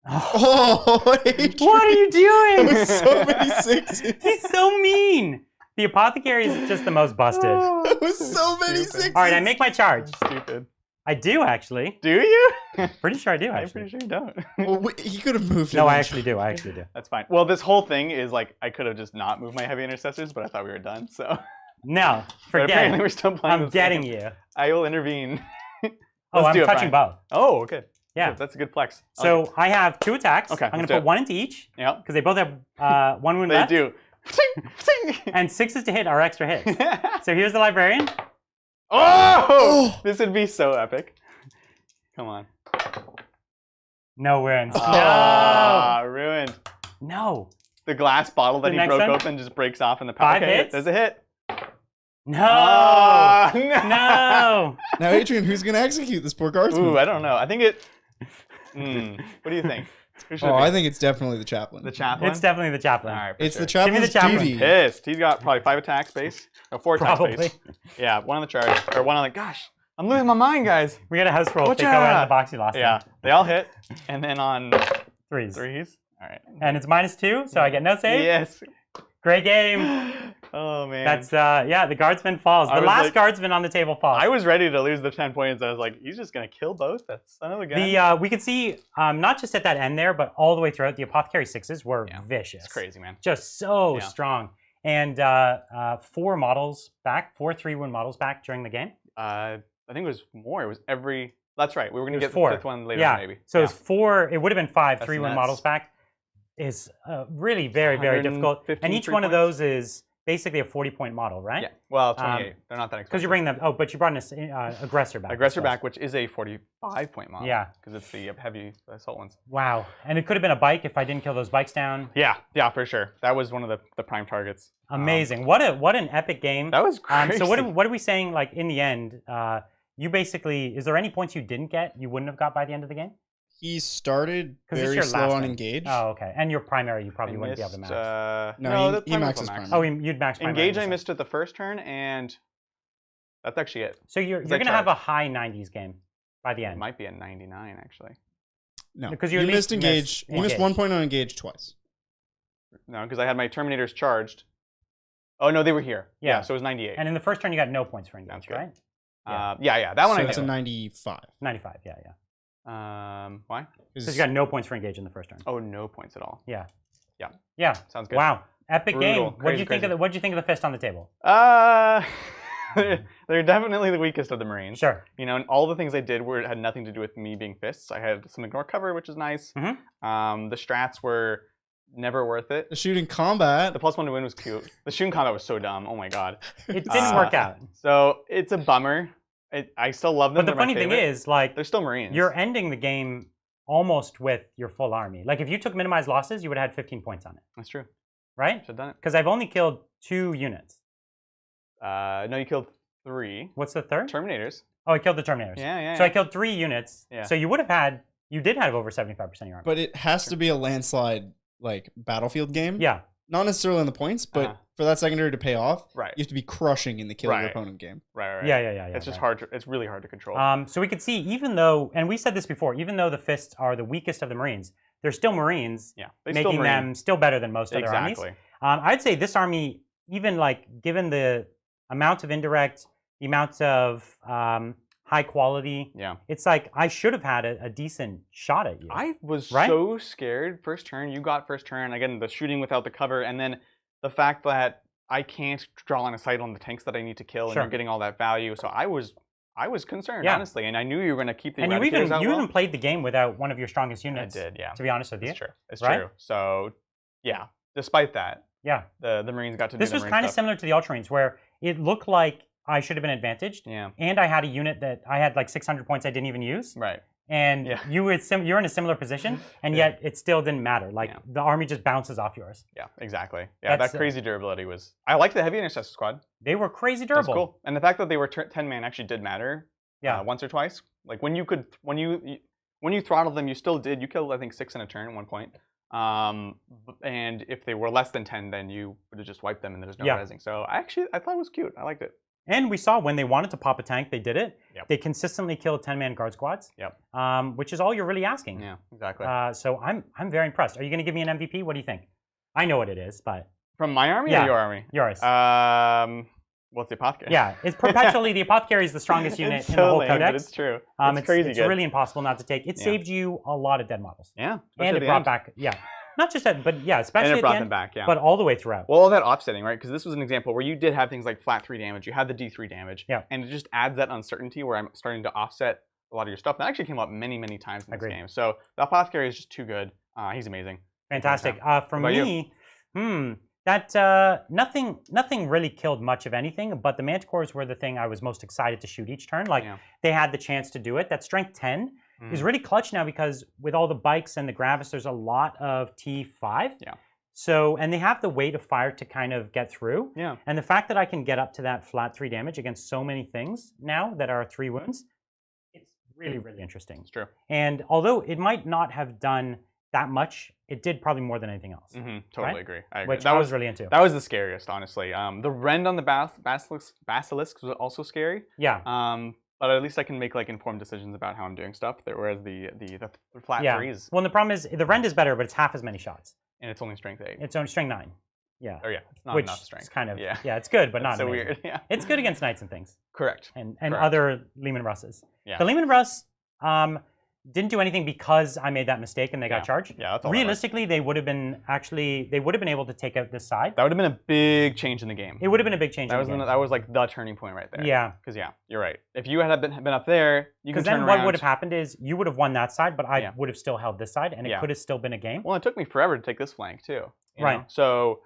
Oh, Adrian. What are you doing? That was so many 6s. He's so mean. The apothecary is just the most busted. That was so many Stupid. 6s. All right, I make my charge. Stupid. I do actually. Do you? Pretty sure I do I'm actually. pretty sure you don't. Well, he could have moved. No, him. I actually do. I actually do. That's fine. Well, this whole thing is like I could have just not moved my heavy intercessors, but I thought we were done. So, No, but apparently forget we're it. still playing. I'm this getting game. you. I will intervene. Oh, Let's do I'm it, touching Brian. both. Oh, good. Yeah. That's a good flex. So I have 2 attacks. Okay, I'm going let's to do put it. 1 into each Yep. because they both have 1 wound They left. do. And 6s to hit are extra hits. So here's the librarian. Oh! This would be so epic. Come on. No wins. Ah, ruined. No. The glass bottle that The he next broke one? open just breaks off in the 5 okay, hits? There's a hit. No. Ah, No. Now, Adrian, who's going to execute this poor guardsman? Ooh, I don't know. I think it. What do you think? Who should it Oh, be? I think it's definitely the chaplain. The chaplain. It's definitely the chaplain. All right. It's the the chaplain's chaplain. duty. Pissed. He's got probably 5 attack space. No, 4 attack Probably. space. Yeah, 1 on the charge. Or 1 on the. Gosh, I'm losing my mind, guys. We got a house roll. Watch They go out out. of the box you lost. Yeah, they all hit. And then on 3s. 3s. All right. And it's -2, so I get no save. Yes. Great game. Oh, man. That's yeah, the guardsman falls. I The was last like- guardsman on the table falls. I was ready to lose the 10 points. I was like, he's just going to kill both? That son of a gun. We could see not just at that end there, but all the way throughout, the apothecary 6s were vicious. It's crazy, man. Just so Yeah. strong. And 4 models back, 4 3-wound models back during the game. I think it was more. It was every. That's right. We were going to It was get 4. the 5th one later, Yeah. maybe. So it was 4. It would have been 5 That's 3-wound nuts. models back. Is really very, very difficult. 115 And each 3 one of points? those is basically a 40-point model, right? Yeah. Well, 28. They're not that expensive. Because you're bringing them. Oh, but you brought an aggressor back. I Aggressor suppose. back, which is a 45-point model. Yeah. Because it's the heavy assault ones. Wow. And it could have been a bike if I didn't kill those bikes down. Yeah, for sure. That was one of the prime targets. Amazing. What an epic game. That was crazy. So what are we saying? Like in the end, you basically. Is there any points you didn't get? You wouldn't have got by the end of the game? He started 'Cause it's very your slow last on one. engage. Oh, okay. And your primary, you I probably wouldn't be able to missed, max. No, the he primary maxes was max. primary. You'd max primary. Engage, I yourself. missed it the first turn, and that's actually it. So you're I gonna have charged. a high 90s game by the It end. might be a 99, actually. No, Because you you at least missed engage. You missed engage. 1 point on engage twice. No, because I had my Terminators charged. Oh, no, they were here. Yeah. So it was 98. And in the first turn, you got no points for engage, Sounds good. right? Yeah, that one So I it's a knew. 95. 95. Yeah. Why? Because you got no points for engage in the first turn. Oh, no points at all. Yeah. Yeah. Yeah. Sounds good. Wow. Epic Brutal. game. What do you Crazy, think of crazy. what do you think of the fist on the table? They're definitely the weakest of the Marines. Sure. You know, and all the things I did had nothing to do with me being fists. I had some ignore cover, which is nice. Mhm. The strats were never worth it. The shooting combat. The +1 to win was cute. The shooting combat was so dumb. Oh my god. It didn't work out. So it's a bummer. I still love them. But the They're my funny thing favorite. is, like, they're still Marines. you're ending the game almost with your full army. Like, if you took minimized losses, you would have had 15 points on it, That's true. right? Should have done it. Because I've only killed 2 units. No, you killed 3 What's the third? Terminators. Oh, I killed the Terminators. Yeah. So I killed 3 units. Yeah. So you did have over 75% of your army. But it has to be a landslide like battlefield game. Yeah. Not necessarily on the points, but Uh-huh. for that secondary to pay off, Right. you have to be crushing in the kill your Right. opponent game. Right. Yeah. It's just right. hard. It's really hard to control. So we could see, even though, and we said this before, even though the Fists are the weakest of the Marines, they're still Marines, yeah. They still making Marine. them still better than most other armies. Exactly. I'd say this army, even like given the amount of indirect, the amount of high quality, Yeah. it's like I should have had a decent shot at you. I was Right? so scared first turn. You got first turn. Again, the shooting without the cover, and then the fact that I can't draw line of sight on the tanks that I need to kill, and Sure. you're getting all that value. So I was concerned, Yeah. honestly, and I knew you were going to keep the and you Eradicators out well. even played the game without one of your strongest I units. did, yeah. To be honest with you. It's true. It's Right? true. So yeah, despite that, Yeah. the Marines got to This do the was Marine kind of stuff. similar to the Ultramarines, where it looked like I should have been advantaged, Yeah. and I had a unit that I had like 600 points I didn't even use. Right. And Yeah. you're in a similar position, and Yeah. yet it still didn't matter. Like Yeah. the army just bounces off yours. Yeah. Exactly. Yeah. That's, that crazy durability was. I liked the heavy intercessor squad. They were crazy That's durable. cool. And the fact that they were 10 man actually did matter. Yeah. Once or twice. Like when you throttled them, you still did. You killed I think 6 in a turn at one point. And if they were less than 10, then you would have just wiped them and there's no Yeah. resing. So I thought it was cute. I liked it. And we saw when they wanted to pop a tank, they did it. Yep. They consistently killed 10-man guard squads. Yep. Which is all you're really asking. Yeah. Exactly. So I'm very impressed. Are you going to give me an MVP? What do you think? I know what it is, but From my army yeah. or your army? yours. What's the apothecary? Yeah, it's perpetually the apothecary is the strongest unit It's in so the whole lame, codex. but it's true. It's crazy It's good. really impossible not to take. It Yeah. saved you a lot of dead models. Yeah. And especially it at the brought end. back, not just that, but yeah, especially And it at brought the them end, back, yeah. but all the way throughout. Well, all that offsetting, right? Because this was an example where you did have things like flat 3 damage. You had the D3 damage. Yeah. And it just adds that uncertainty where I'm starting to offset a lot of your stuff. That actually came up many, many times in this Agreed. game. So the Apothecary is just too good. He's amazing. Fantastic. For What about me, nothing really killed much of anything, but the Manticores were the thing I was most excited to shoot each turn. Like, they had the chance to do it. That strength 10 is really clutch now because with all the bikes and the Gravis, there's a lot of T5. Yeah. So, and they have the weight of fire to kind of get through. Yeah. And the fact that I can get up to that flat 3 damage against so many things now that are 3 wounds, it's really, really interesting. It's true. And although it might not have done that much, it did probably more than anything else. Totally agree. I agree. Which I was really into. That was the scariest, honestly. The rend on the basilisks was also scary. Yeah. But at least I can make like informed decisions about how I'm doing stuff. Whereas the flat 3s. Well, the problem is the rend is better, but it's half as many shots. And it's only strength 8. It's only strength 9. Yeah. Oh yeah, it's not Which enough strength. Is kind of it's good, but not so amazing. weird. Yeah. It's good against knights and things. Correct. And Correct. other Lehman Russes. Yeah. The Lehman Russ didn't do anything because I made that mistake and they got charged. Yeah, that's all. Realistically, they would have been able to take out this side. That would have been a big change in the game. It would have been a big change. That was like the turning point right there. Yeah. Because you're right. If you had been up there, you could turn around. Because then what would have happened is you would have won that side, but I would have still held this side, and it could have still been a game. Well, it took me forever to take this flank too. Right. Know? So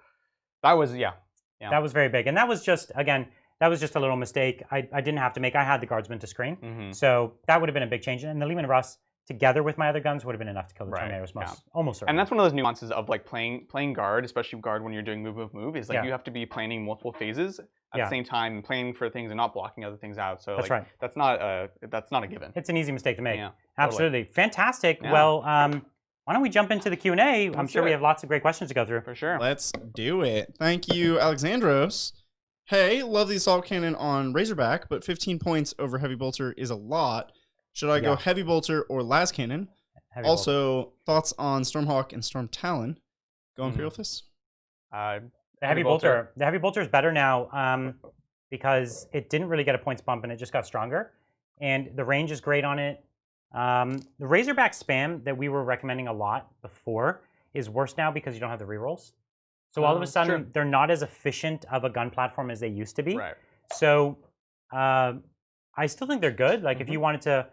that was That was very big, and that was just a little mistake. I didn't have to make. I had the guardsmen to screen, so that would have been a big change. And the Lehman Russ, together with my other guns, would have been enough to kill the tornadoes almost certainly. And that's one of those nuances of like playing guard, especially guard when you're doing move, is like you have to be planning multiple phases at the same time and planning for things and not blocking other things out. So that's right. That's not a given. It's an easy mistake to make. Yeah, absolutely. totally. Fantastic. Yeah. Well, why don't we jump into the Q&A? I'm sure we have lots of great questions to go through. For sure. Let's do it. Thank you, Alexandros. Hey, love the assault cannon on Razorback, but 15 points over Heavy Bolter is a lot. Should I go Heavy Bolter or Las Cannon? Also, thoughts on Stormhawk and Storm Talon? Go Imperial Fists. The Heavy Bolter. The Heavy Bolter is better now because it didn't really get a points bump and it just got stronger. And the range is great on it. The Razorback spam that we were recommending a lot before is worse now because you don't have the rerolls. So all of a sudden, they're not as efficient of a gun platform as they used to be. Right. So I still think they're good. Like if you wanted to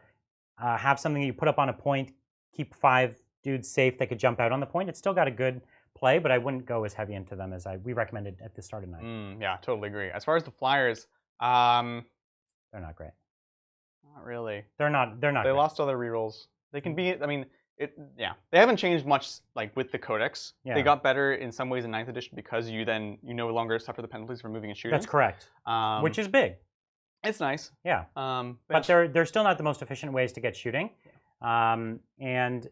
have something you put up on a point, keep 5 dudes safe that could jump out on the point, it's still got a good play, but I wouldn't go as heavy into them as we recommended at the start of night. Yeah, totally agree. As far as the flyers, they're not great. Not really. They're not. They great. lost all their rerolls. They can be. I mean, they haven't changed much. Like with the codex, they got better in some ways in 9th edition because you no longer suffer the penalties for moving and shooting. That's correct. Which is big. It's nice. Yeah. But they're still not the most efficient ways to get shooting. And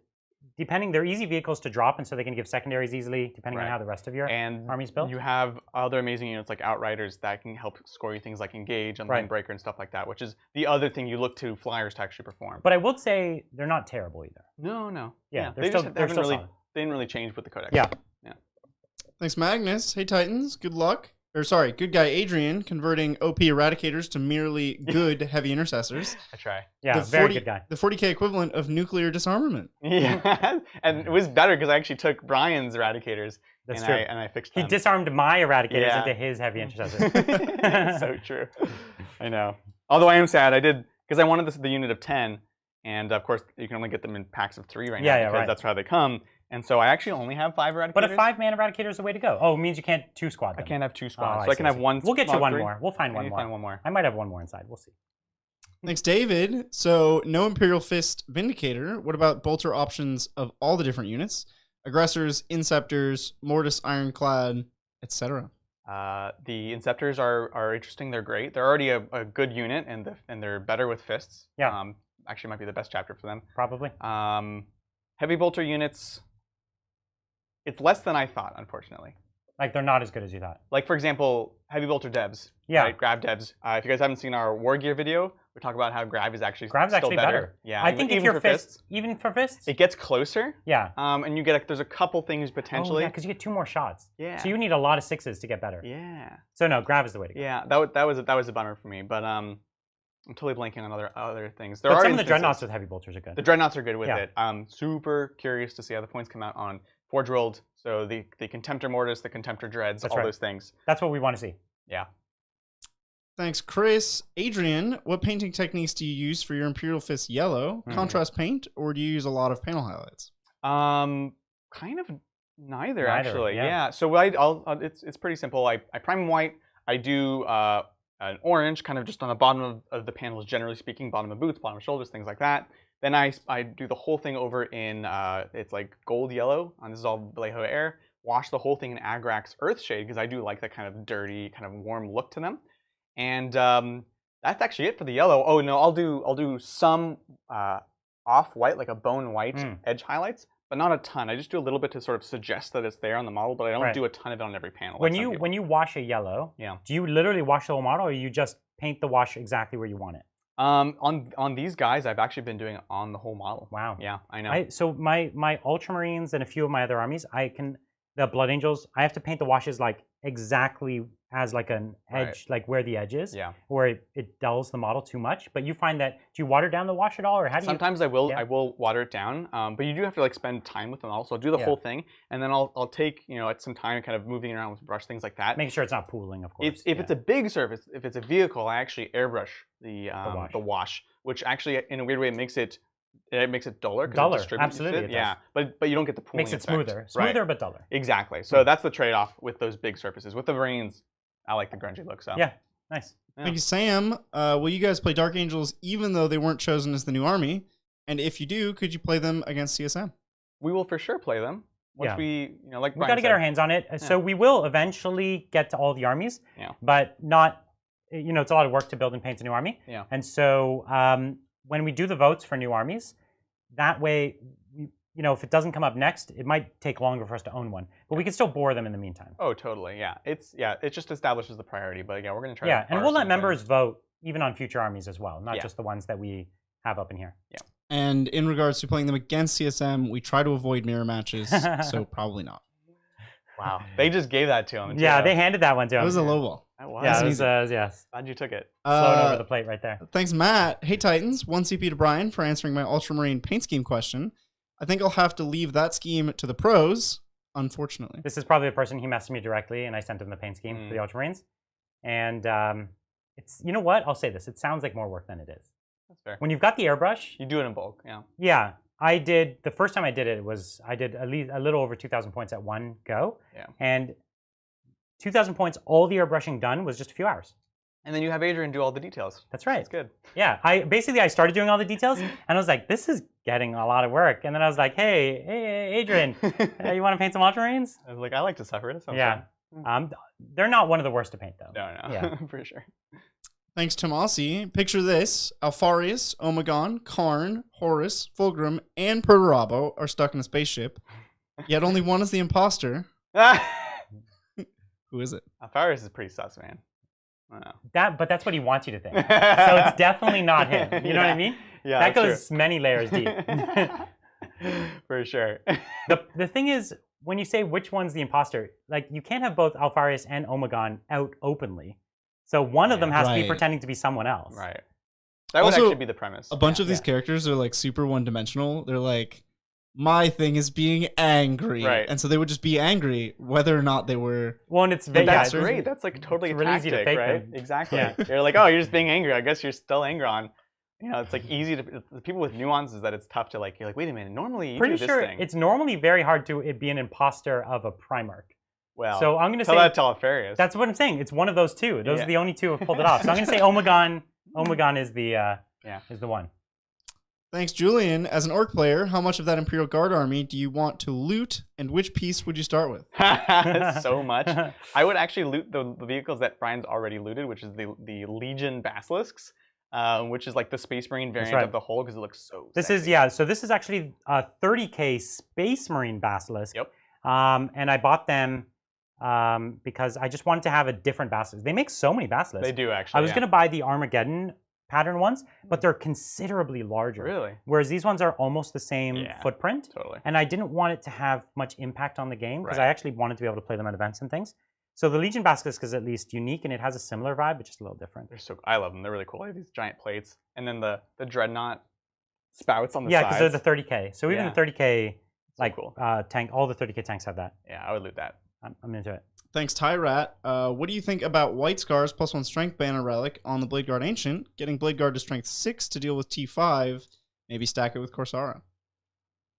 depending, they're easy vehicles to drop, and so they can give secondaries easily, depending on how the rest of your army's built. You have other amazing units like Outriders that can help score you things like Engage and Linebreaker and stuff like that, which is the other thing you look to flyers to actually perform. But I will say they're not terrible either. No. Yeah, they still solid. They didn't really change with the codex. Yeah. Thanks, Magnus. Hey, Titans. Good luck. Good guy Adrian converting OP Eradicators to merely good heavy intercessors. I try. Yeah, very good guy. The 40k equivalent of nuclear disarmament. Yeah, and it was better because I actually took Brian's Eradicators and I fixed them. He disarmed my Eradicators into his heavy intercessors. So true. I know. Although I am sad, I did, because I wanted the unit of 10, and of course you can only get them in packs of 3 right now because that's how they come. And so I actually only have 5 Eradicators. But a 5-man Eradicator is the way to go. Oh, it means you can't 2-squad them. I can't have 2 squads. So I can have one. We'll get you one 3. more. We'll find one more. I might have one more inside. We'll see. Thanks, David. So no Imperial Fist Vindicator. What about bolter options of all the different units? Aggressors, Inceptors, Mortis Ironclad, etc. The Inceptors are interesting. They're great. They're already a good unit, and they're better with fists. Yeah. Actually, might be the best chapter for them. Probably. Heavy bolter units. It's less than I thought, unfortunately. Like they're not as good as you thought. Like for example, heavy bolter devs. Yeah. Right? Grav devs. If you guys haven't seen our war gear video, we talk about how Grav is actually better. Yeah. I think if your fists, even for fists, it gets closer. Yeah. And you get there's a couple things potentially. Oh, yeah, because you get 2 more shots. Yeah. So you need a lot of 6s to get better. Yeah. So no, Grav is the way to go. Yeah. That was a bummer for me, but I'm totally blanking on other things. But some of the dreadnoughts with heavy bolters are good. The dreadnoughts are good with it. I'm super curious to see how the points come out on Forge World. So the Contemptor Mortis, the Contemptor Dreads, those things. That's what we want to see. Yeah. Thanks, Chris. Adrian, what painting techniques do you use for your Imperial Fist yellow? Contrast paint, or do you use a lot of panel highlights? Kind of neither actually. Yeah. So it's pretty simple. I prime them white. I do an orange, kind of just on the bottom of the panels, generally speaking, bottom of boots, bottom of shoulders, things like that. Then I do the whole thing over in it's like gold yellow. And this is all Vallejo Air. Wash the whole thing in Agrax Earthshade because I do like that kind of dirty, kind of warm look to them. And that's actually it for the yellow. Oh no, I'll do some off-white, like a bone white edge highlights, but not a ton. I just do a little bit to sort of suggest that it's there on the model, but I don't do a ton of it on every panel. When you wash a yellow, do you literally wash the whole model, or you just paint the wash exactly where you want it? On these guys, I've actually been doing it on the whole model. Wow. Yeah, I know. So my Ultramarines and a few of my other armies, the Blood Angels, I have to paint the washes like exactly as like an edge, like where the edge is, where it dulls the model too much. But you find that, do you water down the wash at all, or how do you? Sometimes I will water it down, but you do have to like spend time with them also. I'll do the whole thing, and then I'll take at some time kind of moving around with brush, things like that. Make sure it's not pooling, of course. If it's a big surface, if it's a vehicle, I actually airbrush the wash, which actually in a weird way makes it duller. Duller, absolutely. It. Yeah, but you don't get the pooling Makes it effect. smoother but duller. Exactly. So that's the trade-off with those big surfaces. With the Marines, I like the grungy look. So yeah, nice. Thank you, Sam. Will you guys play Dark Angels even though they weren't chosen as the new army? And if you do, could you play them against CSM? We will for sure play them. Once we like we got to get our hands on it. So we will eventually get to all the armies. Yeah. But not. It's a lot of work to build and paint a new army. Yeah. And so when we do the votes for new armies, that way, if it doesn't come up next, it might take longer for us to own one. But we can still bore them in the meantime. Oh, totally. Yeah. It just establishes the priority. But yeah, we're going to try. Yeah, and we'll let members vote even on future armies as well, not just the ones that we have up in here. Yeah. And in regards to playing them against CSM, we try to avoid mirror matches, so probably not. Wow. They just gave that to him. Yeah, they handed that one to him. It was a low ball. Yeah, it was, yes. Glad you took it. Flown over the plate right there. Thanks, Matt. Hey, Titans. 1 CP to Brian for answering my Ultramarine paint scheme question. I think I'll have to leave that scheme to the pros, unfortunately. This is probably the person he messaged me directly, and I sent him the paint scheme for the Ultramarines. And it's, you know what? I'll say this. It sounds like more work than it is. That's fair. When you've got the airbrush. You do it in bulk, yeah. Yeah. The first time I did it was, I did at least a little over 2,000 points at one go. Yeah. And 2,000 points, all the airbrushing done was just a few hours. And then you have Adrian do all the details. That's right. That's good. Yeah, I started doing all the details, and I was like, this is getting a lot of work. And then I was like, hey, Adrian, you want to paint some Ultramarines? I was like, I like to suffer. It sounds fun. They're not one of the worst to paint, though. No, yeah. For sure. Thanks, Tomasi. Picture this. Alfarius, Omegon, Karn, Horus, Fulgrim, and Perturabo are stuck in a spaceship, yet only one is the imposter. Who is it? Alfarius is pretty sus, man. I don't know. But that's what he wants you to think. So it's definitely not him. You know what I mean? Yeah, that goes many layers deep. For sure. The thing is, when you say which one's the imposter, like you can't have both Alfarius and Omegon out openly. So one of them has to be pretending to be someone else. Right. That would actually be the premise. A bunch of these characters are like super one-dimensional. They're like, my thing is being angry. Right. And so they would just be angry whether or not they were. Well, and it's that's great. That's like totally a tactic, easy to fake right? them. Exactly. Yeah. You're like, oh, you're just being angry. I guess you're still angry on. It's like easy to the people with nuances that it's tough to like. You're like, wait a minute. Normally, you do this thing. It's normally very hard to be an imposter of a Primarch. Well, so I'm gonna say that to Alfarius. That's what I'm saying. It's one of those two. Those are the only two who have pulled it off. So I'm gonna say Omegon. Omegon is the one. Thanks, Julian. As an Orc player, how much of that Imperial Guard army do you want to loot, and which piece would you start with? So much. I would actually loot the vehicles that Brian's already looted, which is the Legion Basilisks, which is like the Space Marine variant of the whole, because it looks so sexy. So this is actually a 30k Space Marine Basilisk. Yep. And I bought them because I just wanted to have a different Basilisk. They make so many Basilisks. They do, actually. I was going to buy the Armageddon pattern ones, but they're considerably larger. Really? Whereas these ones are almost the same footprint. Totally. And I didn't want it to have much impact on the game because I actually wanted to be able to play them at events and things. So the Legion Basilisk is at least unique, and it has a similar vibe, but just a little different. I love them. They're really cool. I have these giant plates, and then the Dreadnought spouts on the sides. Yeah, because they're the 30k. So even the 30k tank, all the 30k tanks have that. Yeah, I would loot that. I'm into it. Thanks, Tyrat. What do you think about White Scar's +1 Strength banner relic on the Blade Guard Ancient? Getting Blade Guard to Strength 6 to deal with T5. Maybe stack it with Corsara.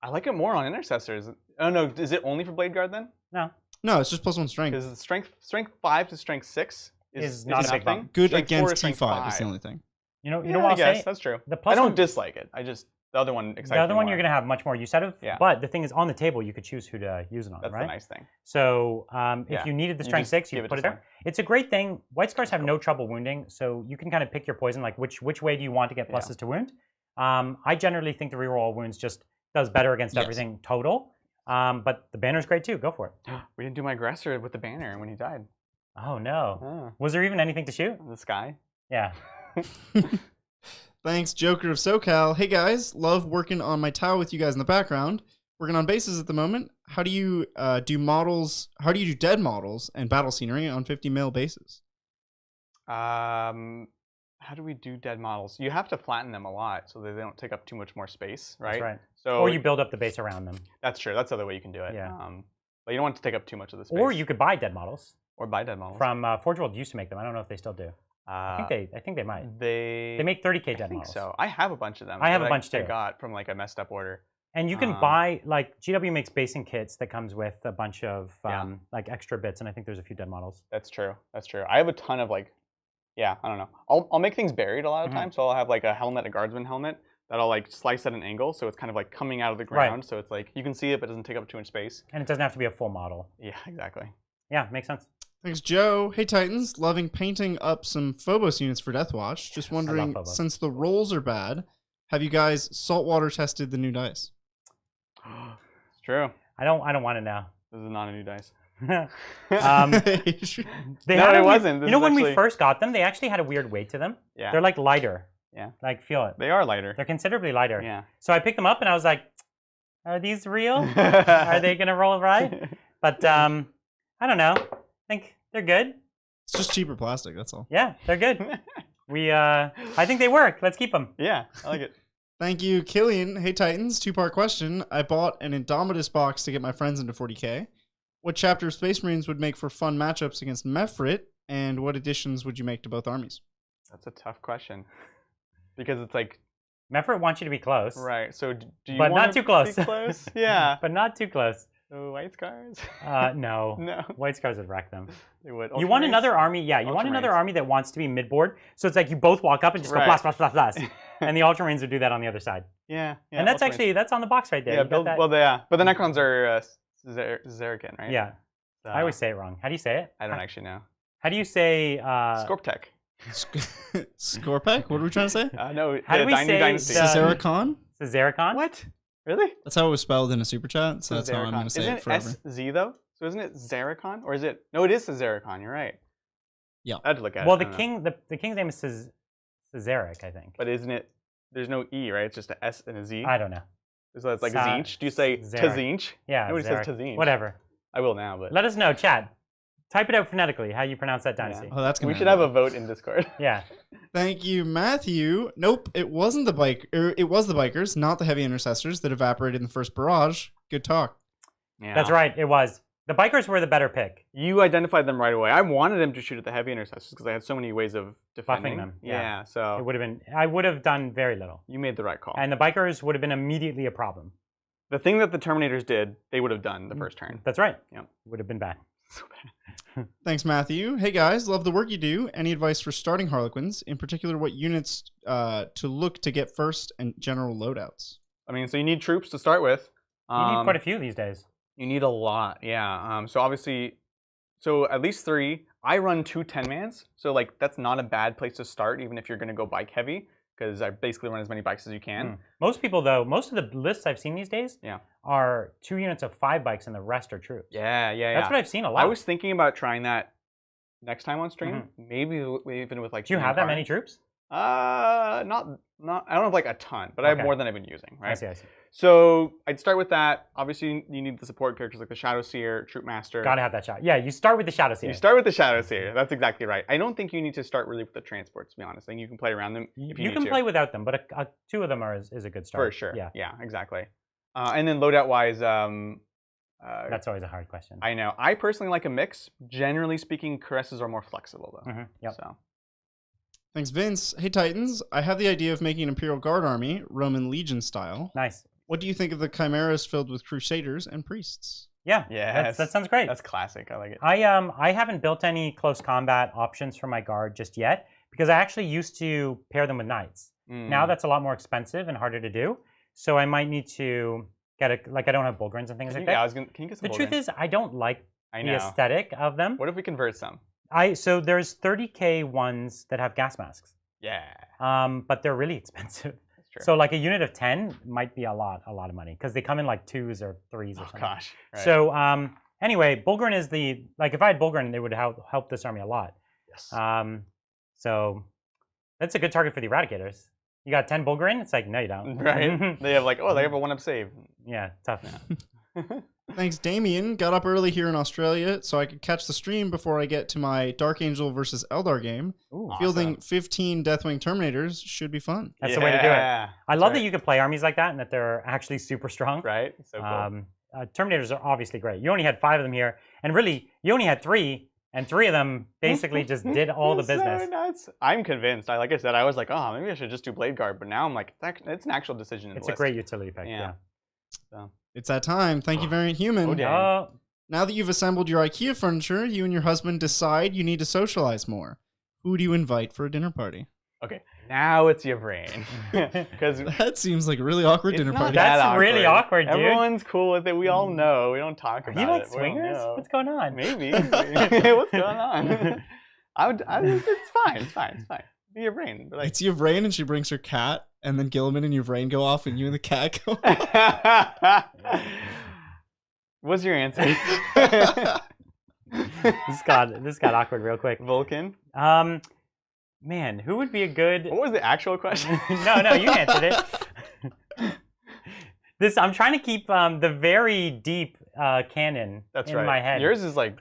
I like it more on intercessors. Oh no, is it only for Blade Guard then? No, it's just +1 Strength. Because strength 5 to strength 6 is not a big bump. Good Strength 4 against to strength T5 is 5. the only thing. You know Yeah, what I I'll guess say? that's true. The I don't +1 dislike it. I just the other one excites The other me one more. you're going to have much more use out of. Yeah. But the thing is, on the table, you could choose who to use it on, That's right? the nice thing. So Yeah. if you needed the You strength just 6, give you it put to it there. someone. It's a great thing. White Scars have no trouble wounding, so you can kind of pick your poison, like which way do you want to get pluses to wound. I generally think the reroll wounds just does better against everything total. But the banner's great too. Go for it. We didn't do my aggressor with the banner when he died. Oh, no. Oh, Was there even anything to shoot? the sky. Yeah. Thanks, Joker of SoCal. Hey guys, love working on my tile with you guys in the background. Working on bases at the moment. How do you do models? How do you do dead models and battle scenery on 50 mil bases? How do we do dead models? You have to flatten them a lot so that they don't take up too much more space, right? That's right. So Or you build up the base around them. That's true. That's the other way you can do it. Yeah. But you don't want to take up too much of the space. Or you could buy dead models. Or buy dead models. From Forge World used to make them. I don't know if they still do. I think they might. They make 30k dead I think models. so. I have a bunch of them. I have that a bunch I too. got from like a messed up order. And you can buy, like, GW makes basing kits that comes with a bunch of like extra bits, and I think there's a few dead models. That's true. That's true. I have a ton of like, I don't know. I'll make things buried a lot of times. So I'll have like a helmet, a guardsman helmet that I'll like slice at an angle, so it's kind of like coming out of the ground. So it's like you can see it, but it doesn't take up too much space. And it doesn't have to be a full model. Yeah, exactly. Yeah, makes sense. Thanks, Joe. Hey, Titans. Loving painting up some Phobos units for Deathwatch. Just wondering, since the rolls are bad, have you guys saltwater tested the new dice? It's true. I don't want to know. This is not a new dice. They No, had it wasn't. This You know, is when we actually- first got them, they actually had a weird weight to them. Yeah. They're like lighter. Yeah. Like, feel it. They are lighter. They're considerably lighter. Yeah. So I picked them up and I was like, are these real? Are they going to roll right? But I don't know. I think they're good. It's just cheaper plastic, that's all. Yeah, they're good. I think they work. Let's keep them. Yeah, I like it. Thank you, Killian. Hey, Titans. Two-part question. I bought an Indomitus box to get my friends into 40k. What chapter of Space Marines would make for fun matchups against Mefrit, and what additions would you make to both armies? That's a tough question. Because it's like... Mefrit wants you to be close. Right, so do you But want not too to close. be close? Yeah. But not too close. So White Scars? No. No. White Scars would wreck them. They would. You want Ultramarines? another army, you want another Ultramarines. army that wants to be mid-board. So it's like you both walk up and just go blast, blast, blast, blast. And the Ultramarines would do that on the other side. Yeah. And that's Ultramarines. actually, that's on the box right there. Yeah, You got that? well, but the Necrons are Zerican, right? Yeah. So, I always say it wrong. How do you say it? I don't actually know. How do you say... Scorptech. Scorpec? What are we trying to say? No, How do we say Dynasty. the- Caesaricon? Caesaricon? What? Really? That's how it was spelled in a super chat, so that's how I'm going to say isn't it forever. SZ though? So isn't it Zericon? Or is it... No, it is Zericon. You're right. Yeah. I had to look at Well, it. the king's name is Caesaric, I think. But isn't it... There's no E, right? It's just a S and a Z. I don't know. So it's like Sa- Zinch. Do you say Zeric. Tazinch? Yeah, Nobody says Zarek. Tazinch. Whatever. I will now, but... Let us know, chat. Type it out phonetically, how you pronounce that dynasty. Oh, that's gonna We should have a vote in Discord. Yeah. Thank you, Matthew. Nope, it wasn't it was the bikers, not the heavy intercessors that evaporated in the first barrage. Good talk. Yeah. That's right, it was. The bikers were the better pick. You identified them right away. I wanted them to shoot at the heavy intercessors because I had so many ways of defending them, Yeah, yeah. so It would have been. I would have done very little. you made the right call. And the bikers would have been immediately a problem. The thing that the Terminators did, they would have done the first turn. That's right. Yep. Would have been bad. So bad. Thanks, Matthew. Hey guys, love the work you do. Any advice for starting Harlequins? In particular, what units to look to get first and general loadouts? I mean, so you need troops to start with. You need quite a few these days. You need a lot, yeah. So obviously, at least 3. I run 2 10-mans, so like that's not a bad place to start, even if you're going to go bike heavy, because I basically run as many bikes as you can. Most people, though, most of the lists I've seen these days are 2 units of 5 bikes and the rest are troops. Yeah. That's what I've seen a lot. I was thinking about trying that next time on stream. Maybe even with like. Do you have that many troops? Not. I don't have like a ton, but I have more than I've been using. Right. I see. So I'd start with that. Obviously, you need the support characters like the Shadow Seer, Troop Master. Gotta have that shot. Yeah, you start with the Shadow Seer. You start with the Shadow Seer. That's exactly right. I don't think you need to start really with the transports, to be honest. I think you can play around them if you need can to. play without them, but 2 of them is a good start. For sure. Yeah. Yeah, exactly. And then loadout-wise, That's always a hard question. I know. I personally like a mix. Generally speaking, caresses are more flexible, though. Yep. So. Thanks, Vince. Hey, Titans. I have the idea of making an Imperial Guard army, Roman Legion style. Nice. What do you think of the chimeras filled with crusaders and priests? Yeah, that sounds great. That's classic. I like it. I haven't built any close combat options for my guard just yet because I actually used to pair them with knights. Now that's a lot more expensive and harder to do. So I might need to get I don't have Bulgarins and things like that. Can you get some The truth is, I don't like the aesthetic of them. What if we convert some? So there's 30k ones that have gas masks. Yeah. But they're really expensive. That's true. So like a unit of 10 might be a lot of money because they come in like 2s or 3s or something. Gosh. Right. So anyway, Bulgarin is if I had Bulgarin, they would help this army a lot. Yes. So that's a good target for the Eradicators. You got 10 Bulgarin? It's like, no, you don't. Right. They have they have a 1-up save. Yeah, tough. Thanks, Damien. Got up early here in Australia so I could catch the stream before I get to my Dark Angel versus Eldar game. Ooh, Fielding 15 Deathwing Terminators should be fun. That's the way to do it. I love that you can play armies like that and that they're actually super strong. Right. So cool. Terminators are obviously great. You only had 5 of them here, and really, you only had 3, and 3 of them basically just did all the business. So nuts. I'm convinced. Like I said, I was like, oh, maybe I should just do Blade Guard, but now I'm like, it's an actual decision. It's a great utility pick. Yeah. So. It's that time. Thank you, Variant Human. Oh, now that you've assembled your IKEA furniture, you and your husband decide you need to socialize more. Who do you invite for a dinner party? Okay, now it's your brain. Because that seems like a really awward dinner party. That's really awkward, dude. Everyone's cool with it. We all know. We don't talk about it. You like swingers? What's going on? Maybe. What's going on? It's fine. It's fine. Be your brain. But it's your brain, and she brings her cat, and then Gilliman and your brain go off, and you and the cat go. What's your answer? This got awkward real quick. Vulcan. Man, who would be a good? What was the actual question? No, you answered it. I'm trying to keep the very deep canon in my head. Yours is like,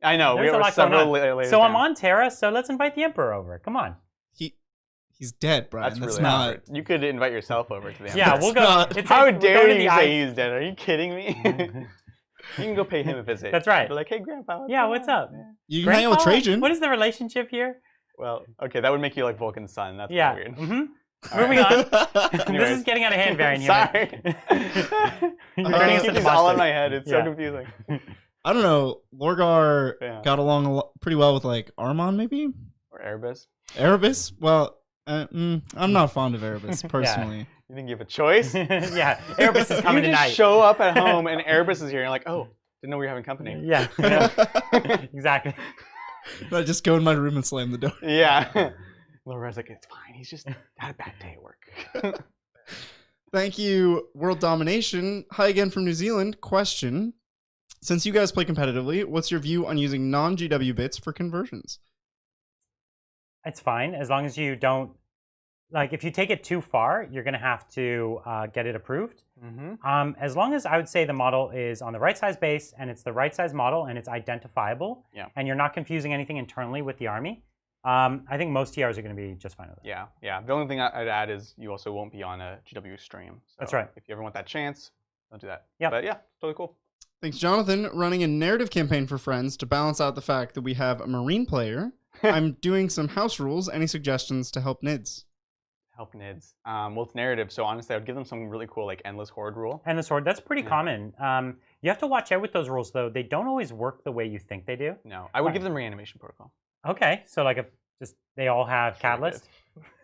I know. There's we have several layers So down. I'm on Terra, so let's invite the Emperor over. Come on. He's dead, Brian. That's really not. awkward. You could invite yourself over to the Emperor. Yeah, we'll go. How dare you say he's dead? Are you kidding me? You can go pay him a visit. That's right. Be like, hey, Grandpa. Yeah, what's up? You can hang out with Trajan. What is the relationship here? Well, okay, that would make you like Vulcan's son. That's weird. Moving on. This is getting out of hand, Varian. Sorry. You're turning us It's into all in monsters. my head. It's so confusing. I don't know. Lorgar got along pretty well with like Armon, maybe? Or Erebus. Erebus? Well, I'm not fond of Erebus, personally. You think you have a choice? Yeah, Erebus is coming you tonight. just show up at home and Erebus is here. You're like, oh, didn't know we were having company. Yeah, exactly. I just go in my room and slam the door. Yeah. Lorgar's like, it's fine. He's just had a bad day at work. Thank you, World Domination. Hi again from New Zealand. Question. Since you guys play competitively, what's your view on using non-GW bits for conversions? It's fine as long as you don't, like, if you take it too far, you're going to have to get it approved. As long as I would say the model is on the right size base and it's the right size model and it's identifiable, and you're not confusing anything internally with the army, I think most TRs are going to be just fine with it. Yeah. The only thing I'd add is you also won't be on a GW stream. So that's right. If you ever want that chance, don't do that. Yeah. But yeah, totally cool. Thanks, Jonathan. Running a narrative campaign for friends to balance out the fact that we have a Marine player. I'm doing some house rules. Any suggestions to help NIDS? Help NIDS. Well, it's narrative, so honestly, I would give them something really cool, like Endless Horde rule. Endless Horde, that's pretty common. You have to watch out with those rules, though. They don't always work the way you think they do. No, I would give them Reanimation Protocol. Okay, so like if just they all have Catalyst.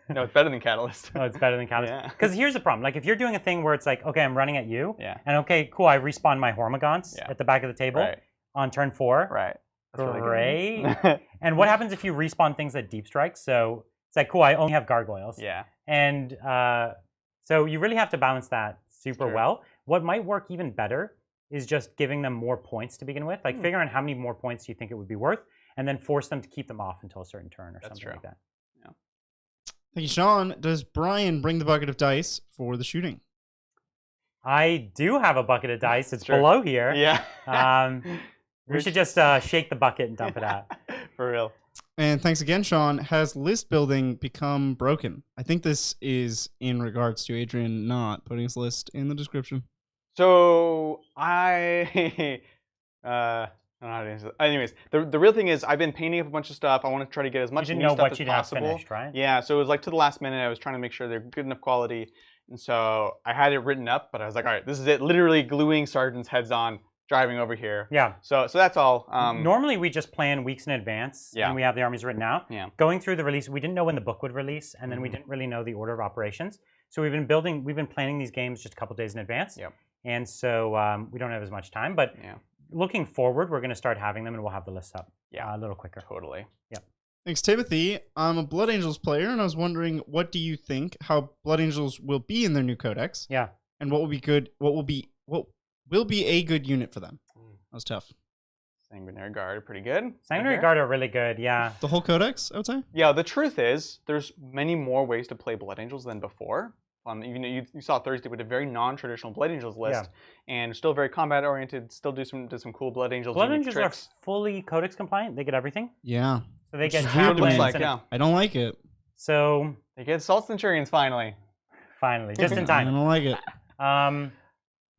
No, it's better than Catalyst. Oh, it's better than Catalyst. Because here's the problem. Like if you're doing a thing where it's like, okay, I'm running at you. Yeah. And okay, cool, I respawn my Hormagaunts at the back of the table on turn 4. Right. Great. And what happens if you respawn things at Deep Strike? So it's like, cool, I only have Gargoyles. Yeah. And so you really have to balance that super well. What might work even better is just giving them more points to begin with. Like figuring out how many more points you think it would be worth, and then force them to keep them off until a certain turn or something like that. Yeah. Thank you, Sean. Does Brian bring the bucket of dice for the shooting? I do have a bucket of dice. It's below here. Yeah. We should just shake the bucket and dump it out. For real. And thanks again, Sean. Has list building become broken? I think this is in regards to Adrian not putting his list in the description. So I, I don't know how to answer that. Anyways, the real thing is I've been painting up a bunch of stuff. I want to try to get as much You didn't new know stuff what as you'd have possible. finished, right? Yeah, so it was like to the last minute. I was trying to make sure they're good enough quality, and so I had it written up. But I was like, all right, this is it. Literally gluing sergeants' heads on, driving over here. Yeah. So that's all. Normally we just plan weeks in advance, Yeah. and we have the armies written out. Yeah. Going through the release, we didn't know when the book would release, and then we didn't really know the order of operations. So we've been planning these games just a couple days in advance. Yep. And so we don't have as much time, but Yeah. looking forward, we're going to start having them, and we'll have the list up Yeah. a little quicker. Totally. Thanks, Timothy. I'm a Blood Angels player, and I was wondering, what do you think how Blood Angels will be in their new codex? Yeah. And what will be good? What will be a good unit for them? That was tough. Sanguinary Guard are pretty good. Sanguinary Guard are really good, yeah. The whole codex, I would say. Yeah, the truth is, there's many more ways to play Blood Angels than before. You saw Thursday with a very non-traditional Blood Angels list, and still very combat-oriented. Still do some cool Blood Angels. Blood Angels tricks. are fully codex compliant. They get everything. Yeah. So they get Which is weird to me. Looks like, and- yeah. I don't like it. So They get Salt Centurions finally. finally, just in I time. don't like it.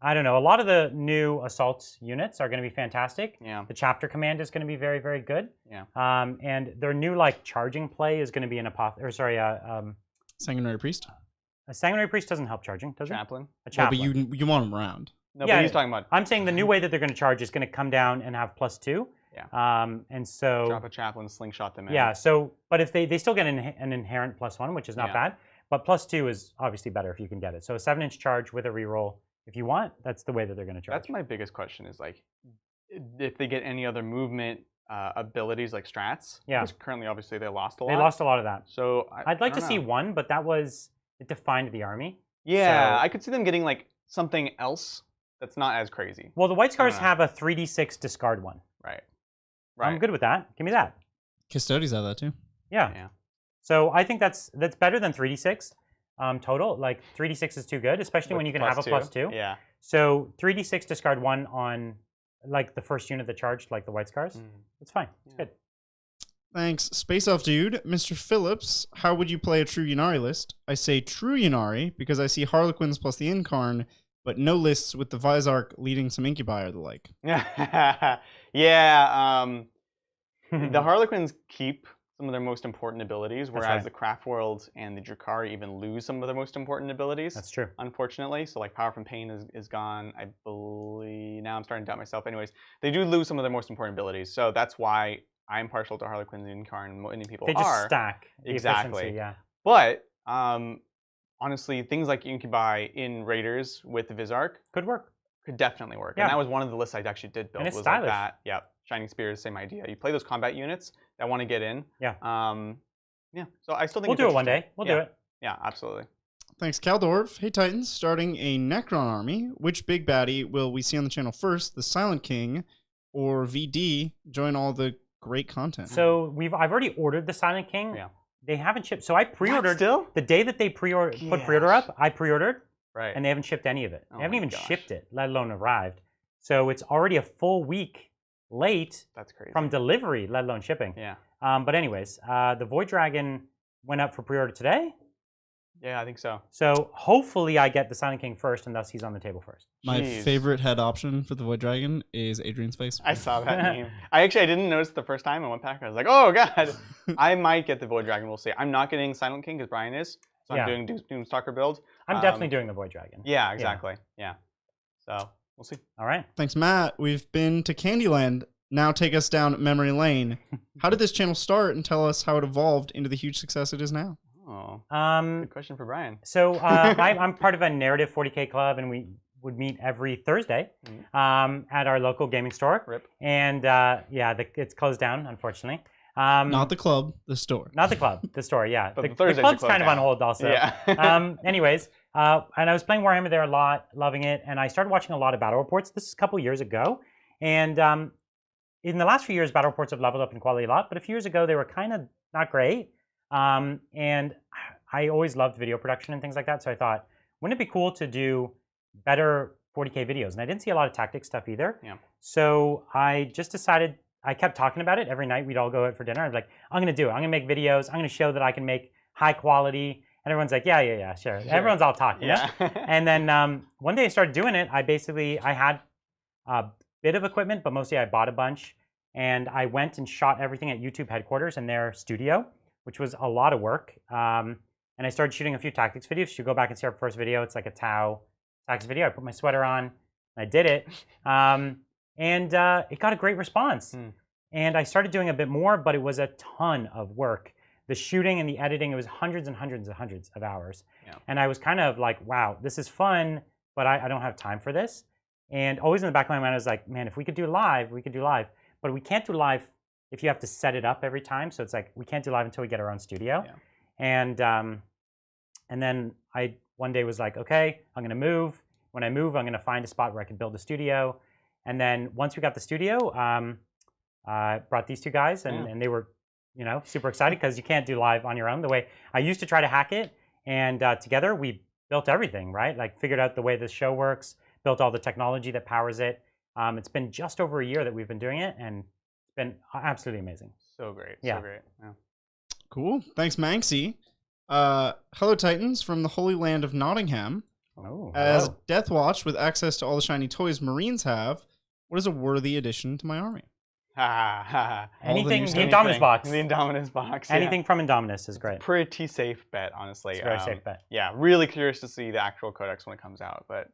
I don't know. A lot of the new assault units are going to be fantastic. Yeah. The chapter command is going to be very, very good. Yeah. And their new charging play is going to be an Sanguinary Priest. a sanguinary priest doesn't help charging, does it? Chaplain. A No, chaplain. but you want them around. No, Yeah, but he's talking about I'm saying the new way that they're going to charge is going to come down and have +2. Yeah. And so drop a chaplain, slingshot them in. yeah. So but if they still get an inherent +1, which is not bad, but +2 is obviously better if you can get it. So a 7-inch charge with a reroll. If you want, that's the way that they're going to charge. That's my biggest question is if they get any other movement abilities like strats. Yeah. Because currently, obviously, they lost a lot. They lost a lot of that. So I'd like I to don't see know. one, but it defined the army. Yeah, So- I could see them getting something else that's not as crazy. Well, the White Scars know. have a 3d6 discard one. Right. I'm good with that. Give me that. Custodes have that too. Yeah. Yeah. So I think that's better than 3d6 total. 3d6 is too good, especially when you can have a +2. Yeah. So 3d6 discard 1 on the first unit that charged, like the White Scars. It's fine. It's good. Thanks, Space Elf Dude. Mr. Phillips, how would you play a true Ynnari list? I say true Ynnari because I see Harlequins plus the Incarn, but no lists with the Visarch leading some Incubi or the like. Yeah. The Harlequins keep some of their most important abilities, whereas right. the Craft World and the Drukhari even lose some of their most important abilities. That's true. Unfortunately. So Power from Pain is gone. I believe now I'm starting to doubt myself. Anyways, they do lose some of their most important abilities. So that's why I'm partial to Harlequins and Incarn. Many people They just are. stack the Exactly. efficiency, yeah. But honestly, things like Incubi in Raiders with the Visarch Could work. could definitely work. Yeah. And that was one of the lists I actually did build. And it's was stylish. like that. Yep. Shining Spears, same idea. You play those combat units that want to get in. Yeah. Yeah. So I still think We'll it's do it one interesting. day. We'll do it. Yeah, absolutely. Thanks, Caldorf. Hey, Titans. Starting a Necron army. Which big baddie will we see on the channel first? The Silent King or VD? Join all the great content. So I've already ordered the Silent King. Yeah. They haven't shipped. So I pre-ordered still? the day that they put pre-order up. I pre-ordered, Right. and they haven't shipped any of it. Oh They haven't my even gosh. shipped it, let alone arrived. So it's already a full week late That's crazy. from delivery, let alone shipping. Yeah. But anyways, the Void Dragon went up for pre-order today. Yeah, I think so. So hopefully I get the Silent King first, and thus he's on the table first. My Jeez. favorite head option for the Void Dragon is Adrian's face. I saw that meme. I didn't notice it the first time I went back. I was like, oh god. I might get the Void Dragon. We'll see. I'm not getting Silent King because Brian is. So Yeah. I'm doing Doomstalker build. I'm definitely doing the Void Dragon. Yeah, exactly. Yeah. So we'll see. All right. Thanks, Matt. We've been to Candyland. Now take us down memory lane. How did this channel start, and tell us how it evolved into the huge success it is now? Oh. Um, Good question for Brian. So I'm part of a Narrative 40K club, and we would meet every Thursday at our local gaming store. Rip. And it's closed down, unfortunately. Not the club, the store. Not the club, the store. Yeah, But the the Thursdays are club's closed kind of down. on hold also. Yeah. Anyways, and I was playing Warhammer there a lot, loving it, and I started watching a lot of battle reports. This is a couple years ago, and in the last few years, battle reports have leveled up in quality a lot. But a few years ago, they were kind of not great. And I always loved video production and things like that. So I thought, wouldn't it be cool to do better 40K videos? And I didn't see a lot of tactics stuff either. Yeah. So I just decided, I kept talking about it every night. We'd all go out for dinner. I'd be like, I'm going to do it. I'm going to make videos. I'm going to show that I can make high quality And everyone's like, yeah, sure. Everyone's all talking. Yeah. And then one day I started doing it. I had a bit of equipment, but mostly I bought a bunch. And I went and shot everything at YouTube headquarters in their studio, which was a lot of work. And I started shooting a few tactics videos. You go back and see our first video. It's like a Tau tactics video. I put my sweater on. I did it. And it got a great response. And I started doing a bit more, but it was a ton of work. The shooting and the editing, it was hundreds and hundreds and hundreds of hours. Yeah. And I was kind of like, wow, this is fun, but I don't have time for this. And always in the back of my mind, I was like, man, if we could do live, we could do live. But we can't do live if you have to set it up every time. So it's like, we can't do live until we get our own studio. Yeah. And then I one day was like, okay, I'm going to move. When I move, I'm going to find a spot where I can build a studio. And then once we got the studio, I brought these two guys, and they were, super excited because you can't do live on your own. The way I used to try to hack it, and together we built everything, right? Like figured out the way this show works, built all the technology that powers it. It's been just over a year that we've been doing it, and it's been absolutely amazing. So great. Yeah. So great. Yeah. Cool. Thanks, Manxie. Hello, Titans from the Holy Land of Nottingham. Oh, As hello. Death Watch with access to all the shiny toys Marines have, what is a worthy addition to my army? Anything, the stuff. Indominus box. The Indominus box. Anything from Indominus is great. Pretty safe bet, honestly. It's a very safe bet. Yeah, really curious to see the actual codex when it comes out, but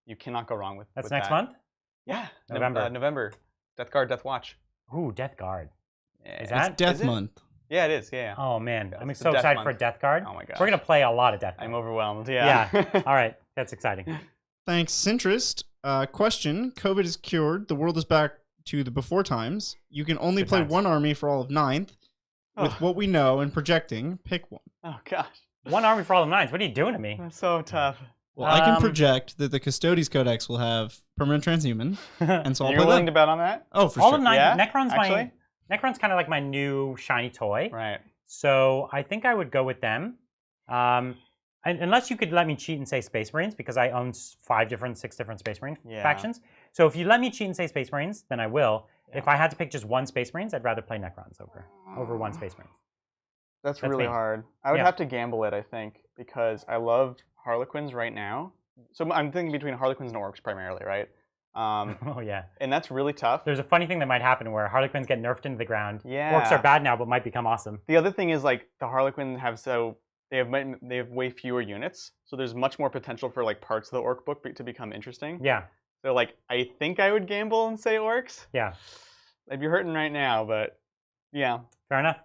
you cannot go wrong with That's with next that. month? Yeah, November. November. Death Guard, Death Watch. Ooh, Death Guard. Yeah. Is that? It's Death is it? Month. Yeah, it is. Yeah. Oh, man. I'm It's the so Death excited month. for Death Guard. Oh my gosh. We're going to play a lot of Death Guard. I'm overwhelmed. Yeah. Yeah. All right. That's exciting. Thanks, Centrist. Question: COVID is cured. The world is back to the before times. You can only Good play times. one army for all of 9th. With Oh. what we know and projecting, pick one. Oh gosh, One army for all of nines. What are you doing to me? that's so tough. Well, I can Um, project that the Custodes Codex will have permanent transhuman, and so I'll You're play willing them. to bet on that? Oh, for all sure. of nine. Yeah, Necron's actually? Necron's kind of like my new shiny toy. Right. So I think I would go with them. Unless you could let me cheat and say Space Marines, because I own 6 different Space Marine Yeah. factions. So if you let me cheat and say Space Marines, then I will. If I had to pick just one Space Marines, I'd rather play Necrons over one Space Marine. That's That's really me. hard. I would Yeah. have to gamble it, I think, because I love Harlequins right now. So I'm thinking between Harlequins and Orcs primarily, right? Oh yeah. And that's really tough. There's a funny thing that might happen where Harlequins get nerfed into the ground. Yeah. Orcs are bad now, but might become awesome. The other thing is like the Harlequin they have way fewer units, so there's much more potential for like parts of the Orc book to become interesting. Yeah. So like I think I would gamble and say Orcs. Yeah. I'd be hurting right now, but yeah. Fair enough.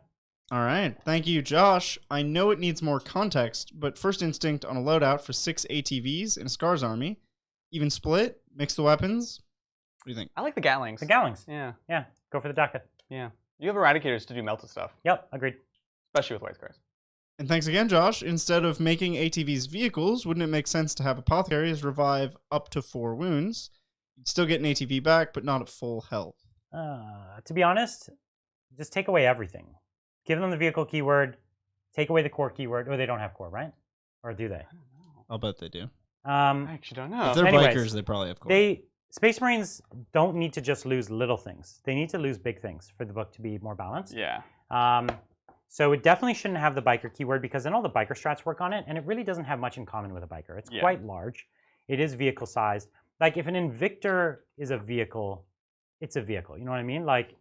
All right. Thank you, Josh. I know it needs more context, but first instinct on a loadout for 6 ATVs in a Scars army. Even split, mix the weapons. What do you think? I like the Gatlings. The Gallings. Yeah. Yeah. Go for the DACA. Yeah. You have Eradicators to do melted stuff, Yep. Agreed. especially with White Scars. And thanks again, Josh. Instead of making ATVs vehicles, wouldn't it make sense to have apothecaries revive up to 4 wounds? You'd still get an ATV back, but not at full health. To be honest, just take away everything. Give them the vehicle keyword. Take away the core keyword. Or they don't have core, right? Or do they? I'll bet they do. I actually don't know. If they're anyways, bikers, they probably have core. Space Marines don't need to just lose little things. They need to lose big things for the book to be more balanced. Yeah. So it definitely shouldn't have the biker keyword because then all the biker strats work on it, and it really doesn't have much in common with a biker. It's Yeah. quite large. It is vehicle sized. Like if an Invictor is a vehicle, it's a vehicle. You know what I mean? Like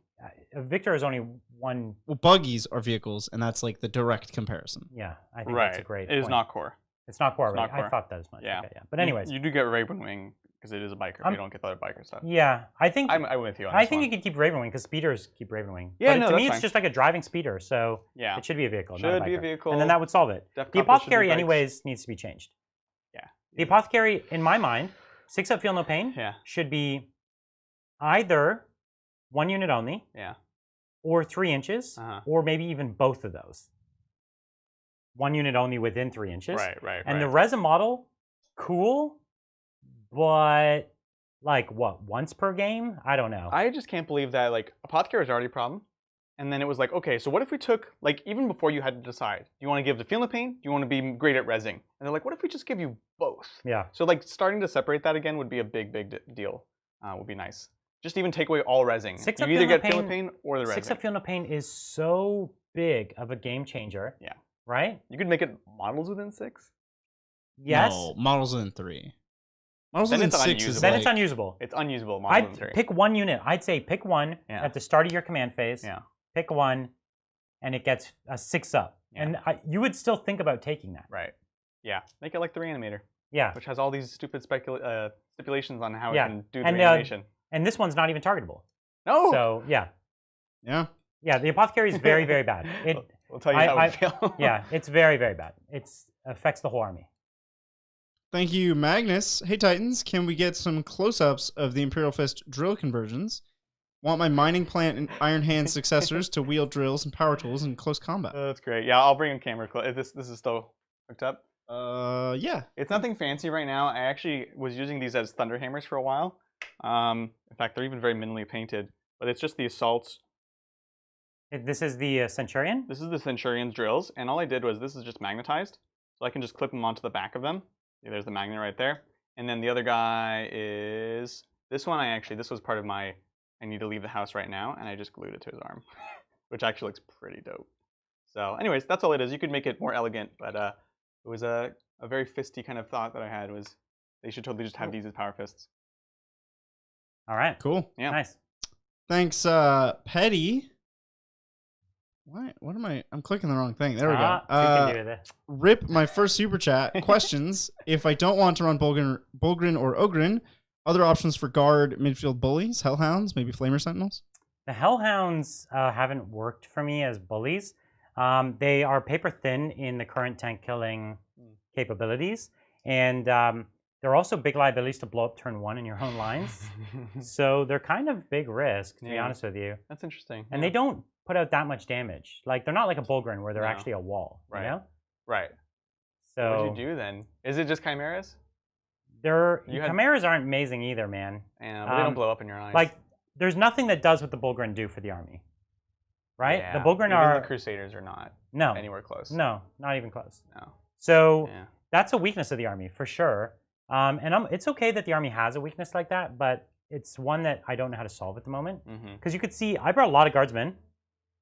a Victor is only one. Well, buggies are vehicles, and that's like the direct comparison. Yeah, I think Right. that's a great. It is point. not core. It's not core. it's Right? not core. I thought that as much. Yeah. Okay, yeah. But anyways, You do get Raven Wing because it is a biker. I'm- You don't get the other biker stuff. yeah, I think I'm with you on I this think one. you could keep Ravenwing because speeders keep Ravenwing. Yeah, but no, to that's me, it's fine. just like a driving speeder, so Yeah. it should be a vehicle. not Should a be a biker. vehicle. and then that would solve it. Def The Compass should be Apothecary, bikes. anyways, needs to be changed. Yeah. The Apothecary, in my mind, 6 up, feel no pain, Yeah. should be either 1 unit only, Yeah. or 3 inches, Uh-huh. or maybe even both of those. 1 unit only within 3 inches. Right. And the resin model, cool, but like what, once per game? I don't know. I just can't believe that like Apothecary was already a problem. And then it was like, okay, so what if we took, like, even before you had to decide, do you want to give the Feel No Pain? Do you want to be great at rezzing? And they're like, what if we just give you both? Yeah. So, like, starting to separate that again would be a big deal. Would be nice. Just even take away all rezzing. 6 You up either Feel No get Feel No Pain- Pain or the rezzing. 6 up Feel No Pain is so big of a game changer. Yeah. right? You could make it models within 6. Yes. No, models within 3. Models Then within it's 6 is Then like... it's unusable. It's unusable models within 3. I'd pick one unit. I'd say pick one Yeah. at the start of your command phase. Yeah. Pick one, and it gets a 6 up. Yeah. And you would still think about taking that. Right. Yeah. Make it like the Reanimator, Yeah. which has all these stupid stipulations on how Yeah. it can do the And, reanimation. And this one's not even targetable. No. So yeah. Yeah. Yeah, the Apothecary is very, very bad. We'll tell you how we feel. Yeah, it's very, very bad. It affects the whole army. Thank you, Magnus. Hey, Titans, can we get some close-ups of the Imperial Fist drill conversions? Want my mining plant and Iron Hand successors to wield drills and power tools in close combat. That's great. Yeah, I'll bring in camera. This is still hooked up. Yeah. It's nothing fancy right now. I actually was using these as thunder hammers for a while. In fact, they're even very minimally painted. But it's just the assaults. This is the Centurion? This is the Centurion's drills, and all I did was this is just magnetized, so I can just clip them onto the back of them. See, there's the magnet right there. And then the other guy is this one. This was part of my I need to leave the house right now, and I just glued it to his arm, which actually looks pretty dope. So, anyways, that's all it is. You could make it more elegant, but it was a very fisty kind of thought that I had was they should totally just have these as power fists. All right. Cool. Yeah. Nice. Thanks, Petty. What am I? I'm clicking the wrong thing. There we go. You can do this. Rip my first super chat. Questions. If I don't want to run Bulgrin or Ogrin, other options for guard, midfield bullies, hellhounds, maybe flamer sentinels? The Hellhounds haven't worked for me as bullies. They are paper thin in the current tank killing capabilities. And they're also big liabilities to blow up turn 1 in your own lines. So they're kind of big risk, to be honest with you. That's interesting. And they don't put out that much damage. Like, they're not like a Bulgrin where they're actually a wall, right. you know? Right. So what did you do then? Is it just chimeras? Chimeras aren't amazing either, man. Yeah, but they don't blow up in your eyes. Like, there's nothing that does what the Bulgrin do for the army, right? Yeah. The Bulgrin Even the Crusaders are not anywhere close. No, not even close. No. So that's a weakness of the army for sure. And it's okay that the army has a weakness like that, but it's one that I don't know how to solve at the moment. Because you could see I brought a lot of guardsmen,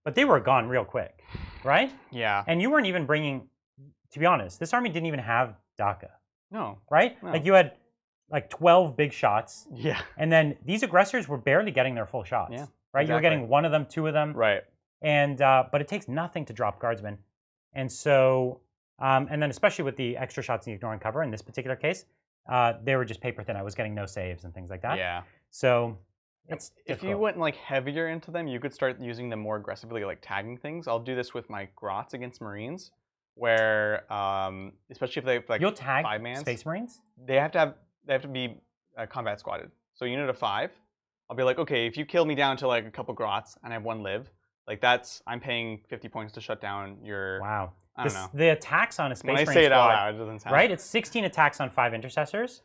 but they were gone real quick, right? Yeah. And you weren't even bringing, to be honest, this army didn't even have DACA. No. Right? No. Like you had like 12 big shots. Yeah. And then these aggressors were barely getting their full shots. Yeah. Right? Exactly. You were getting one of them, 2 of them. Right. And but it takes nothing to drop guardsmen. And so and then especially with the extra shots in ignoring cover in this particular case, they were just paper thin. I was getting no saves and things like that. Yeah. So it's if you went like heavier into them, you could start using them more aggressively, like tagging things. I'll do this with my Grots against Marines, where especially if they have like you'll tag 5-mans, Space Marines. They have to be combat squatted. So a unit of 5, I'll be like, okay, if you kill me down to like a couple Grots and I have 1 live, like I'm paying 50 points to shut down your. Wow. I don't know. The attacks on a Space Marine when I say it squad, out loud, it doesn't sound right? It's 16 attacks on 5 intercessors.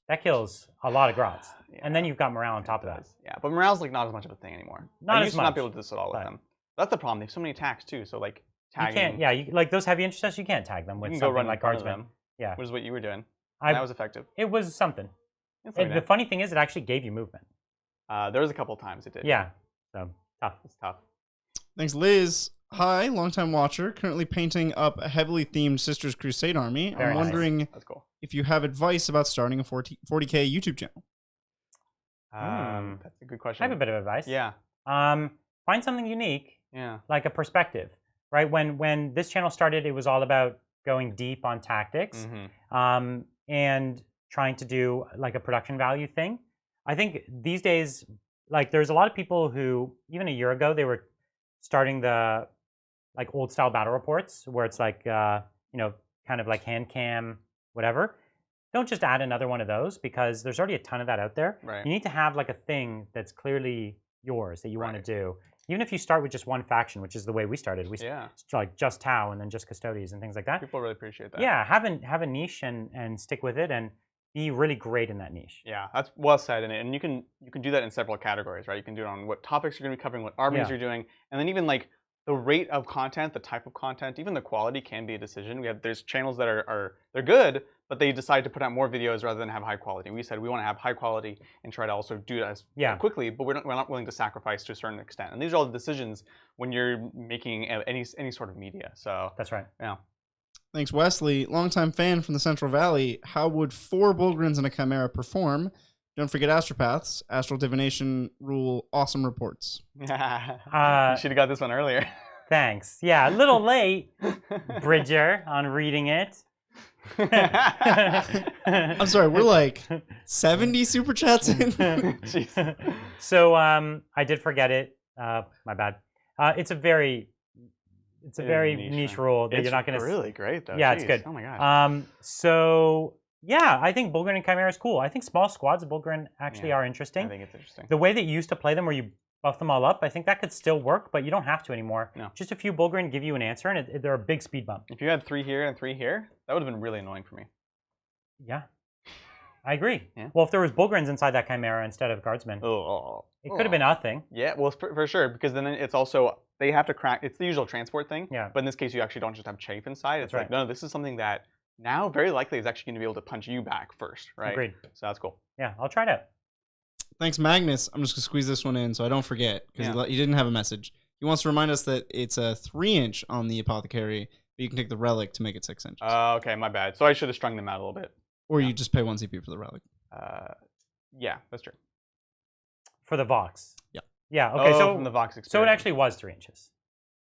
That kills a lot of Grots. Yeah, and then you've got morale on top of that. Yeah, but morale's like not as much of a thing anymore. Not I as used much, to not be able to do this at all with them. That's the problem. They have so many attacks too. So like tagging. You can't. Like those heavy intercessors, you can't tag them with you can something go run like in front of guardsmen. them. Yeah, which is what you were doing. That was effective. It was something. Like The funny thing is, it actually gave you movement. There was a couple of times it did. Yeah. So tough. It's tough. Thanks, Liz. Hi, longtime watcher. Currently painting up a heavily themed Sisters Crusade army. Very I'm nice. wondering That's cool. if you have advice about starting a 40K YouTube channel. That's a good question. I have a bit of advice. Yeah. Find something unique. Yeah. Like a perspective, right? When this channel started, it was all about going deep on tactics, and trying to do like a production value thing. I think these days, like there's a lot of people who, even a year ago, they were starting the like old style battle reports where it's like, kind of like hand cam, whatever. Don't just add another one of those because there's already a ton of that out there. Right. You need to have like a thing that's clearly yours that you want to do. Even if you start with just one faction, which is the way we started. We like just Tau and then just Custodes and things like that. People really appreciate that. Yeah, have a niche and stick with it and be really great in that niche. Yeah, that's well said. And you can do that in several categories, right? You can do it on what topics you're going to be covering, what armies you're doing, and then even like the rate of content, the type of content, even the quality can be a decision. There's channels that they're good, but they decide to put out more videos rather than have high quality. We said we want to have high quality and try to also do that quickly, but we're not willing to sacrifice to a certain extent. And these are all the decisions when you're making any sort of media. So that's right. Yeah. Thanks, Wesley. Longtime fan from the Central Valley. How would 4 Bullgryns and a Chimera perform? Don't forget astropaths. Astral divination rule. Awesome reports. You should have got this one earlier. Thanks. Yeah, a little late, Bridger, on reading it. I'm sorry, we're like 70 super chats in. So I did forget it. My bad. It's a very niche rule that you're not going to. It's really great though. Yeah, Jeez. it's good. Oh my god. So yeah, I think Bullgryn and Chimera is cool. I think small squads of Bullgryn actually are interesting. I think it's interesting. The way that you used to play them, where you buff them all up, I think that could still work, but you don't have to anymore. No. Just a few Bullgryn give you an answer, and they're a big speed bump. If you had 3 here and 3 here, that would have been really annoying for me. Yeah, I agree. Yeah. Well, if there was Bullgryns inside that Chimera instead of guardsmen, it could have been a thing. Yeah, well, for sure, because then it's also, they have to crack, it's the usual transport thing, but in this case, you actually don't just have chafe inside. It's like, no, this is something that now very likely is actually going to be able to punch you back first, right? Agreed. So that's cool. Yeah, I'll try it out. Thanks, Magnus. I'm just going to squeeze this one in so I don't forget, because he didn't have a message. He wants to remind us that it's a 3-inch on the Apothecary, but you can take the Relic to make it 6 inches. Okay, my bad. So I should have strung them out a little bit. Or you just pay 1 CP for the Relic. Yeah, that's true. For the Vox. Yeah. Yeah, okay, so from the Vox experience. So it actually was 3 inches.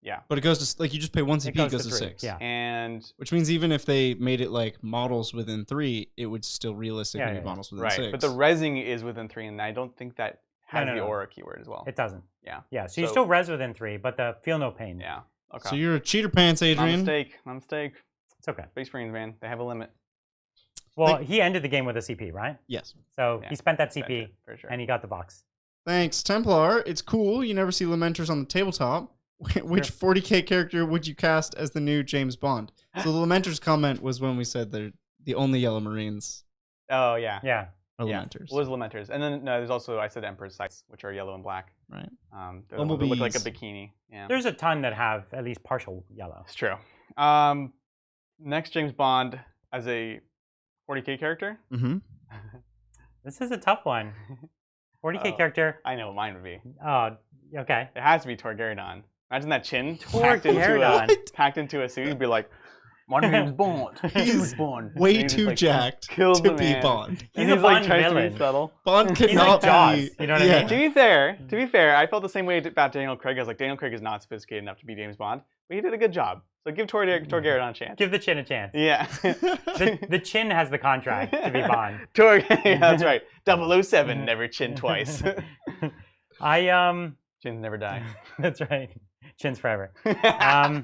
Yeah. But it goes to, like, you just pay 1 CP, it goes to 3, 6. Yeah. And which means even if they made it like models within 3, it would still realistically be models within 6. Right, but the resing is within 3, and I don't think that has the aura keyword as well. It doesn't. Yeah. Yeah, so you still res within 3, but the feel no pain. Yeah. Okay. So you're a cheater pants, Adrian. My mistake. It's okay. Space Marines, man, they have a limit. Well, he ended the game with a CP, right? Yes. So he spent that CP, for sure. and he got the box. Thanks, Templar. It's cool. You never see Lamenters on the tabletop. Which 40k character would you cast as the new James Bond? So the Lamenters comment was when we said they're the only Yellow Marines. Oh, yeah. Yeah. Are Lamenters. Well, there's Lamenters. And then there's also, I said Emperor's Sights, which are yellow and black. Right. They look like a bikini. Yeah. There's a ton that have at least partial yellow. It's true. Next James Bond as a 40k character? Mm-hmm. This is a tough one. 40k character. I know what mine would be. Oh, okay. It has to be Torgaridon. Imagine that chin packed into a suit. He'd be like, my name's Bond. He's way too jacked to be Bond. He's a Bond villain. Bond cannot be. You know what I mean? To be fair, I felt the same way about Daniel Craig. I was like, Daniel Craig is not sophisticated enough to be James Bond, but he did a good job. So give Torgaridon a chance. Give the chin a chance. Yeah. the chin has the contract to be Bond. Yeah, that's right. 007, never chin twice. Chins never die. That's right. Chins forever. I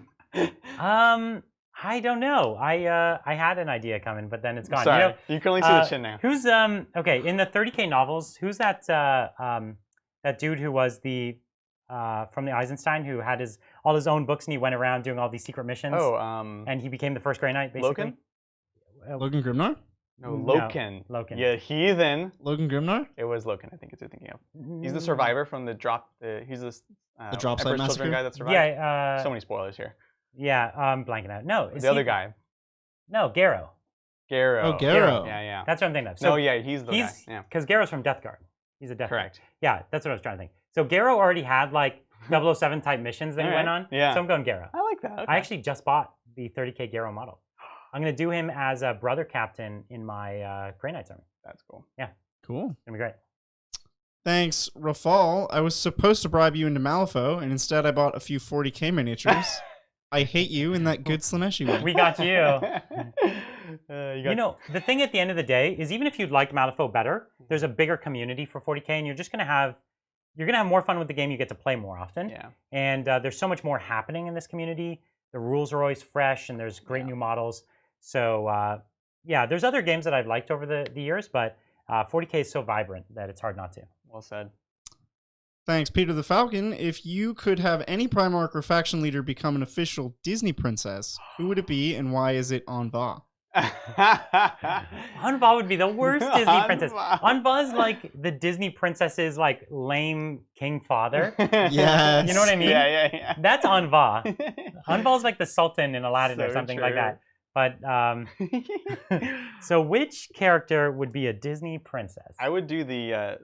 don't know. I had an idea coming, but then it's gone. Sorry, you can only see the chin now. Who's okay in the 30k novels? Who's that that dude who was the from the Eisenstein who had all his own books and he went around doing all these secret missions? And he became the first Grey Knight basically. Logan Grimnar? No, Loken. Loken. Yeah, heathen. Logan Grimnar? It was Loken, I think it's you're thinking of. He's the survivor from the drop. He's the drop site massacre guy that survived. Yeah. So many spoilers here. Yeah, I'm blanking out. No, the other guy. No, Garrow. Oh, Garrow. Yeah. That's what I'm thinking of. So he's the guy. Yeah. Because Garrow's from Death Guard. He's a Death Guard. Correct. Yeah, that's what I was trying to think. So Garrow already had like 007 type missions that he went on. Yeah. So I'm going Garrow. I like that. Okay. I actually just bought the 30k Garrow model. I'm going to do him as a brother captain in my Grey Knights army. That's cool. Yeah. Cool. It's going to be great. Thanks, Rafal. I was supposed to bribe you into Malifaux, and instead I bought a few 40k miniatures. I hate you in that good Slaneshi way. We got you. You know, the thing at the end of the day is even if you'd liked Malifaux better, there's a bigger community for 40k, and you're just going to have more fun with the game. You get to play more often. Yeah. And there's so much more happening in this community. The rules are always fresh, and there's great new models. So, yeah, there's other games that I've liked over the years, but 40k is so vibrant that it's hard not to. Well said. Thanks, Peter the Falcon. If you could have any Primarch or faction leader become an official Disney princess, who would it be and why is it Anva? Anva would be the worst Disney princess. Anva is like the Disney princess's like lame king father. Yes. You know what I mean? Yeah. That's Anva. Anva is like the Sultan in Aladdin or So something like true. that. But so which character would be a Disney princess? I would do the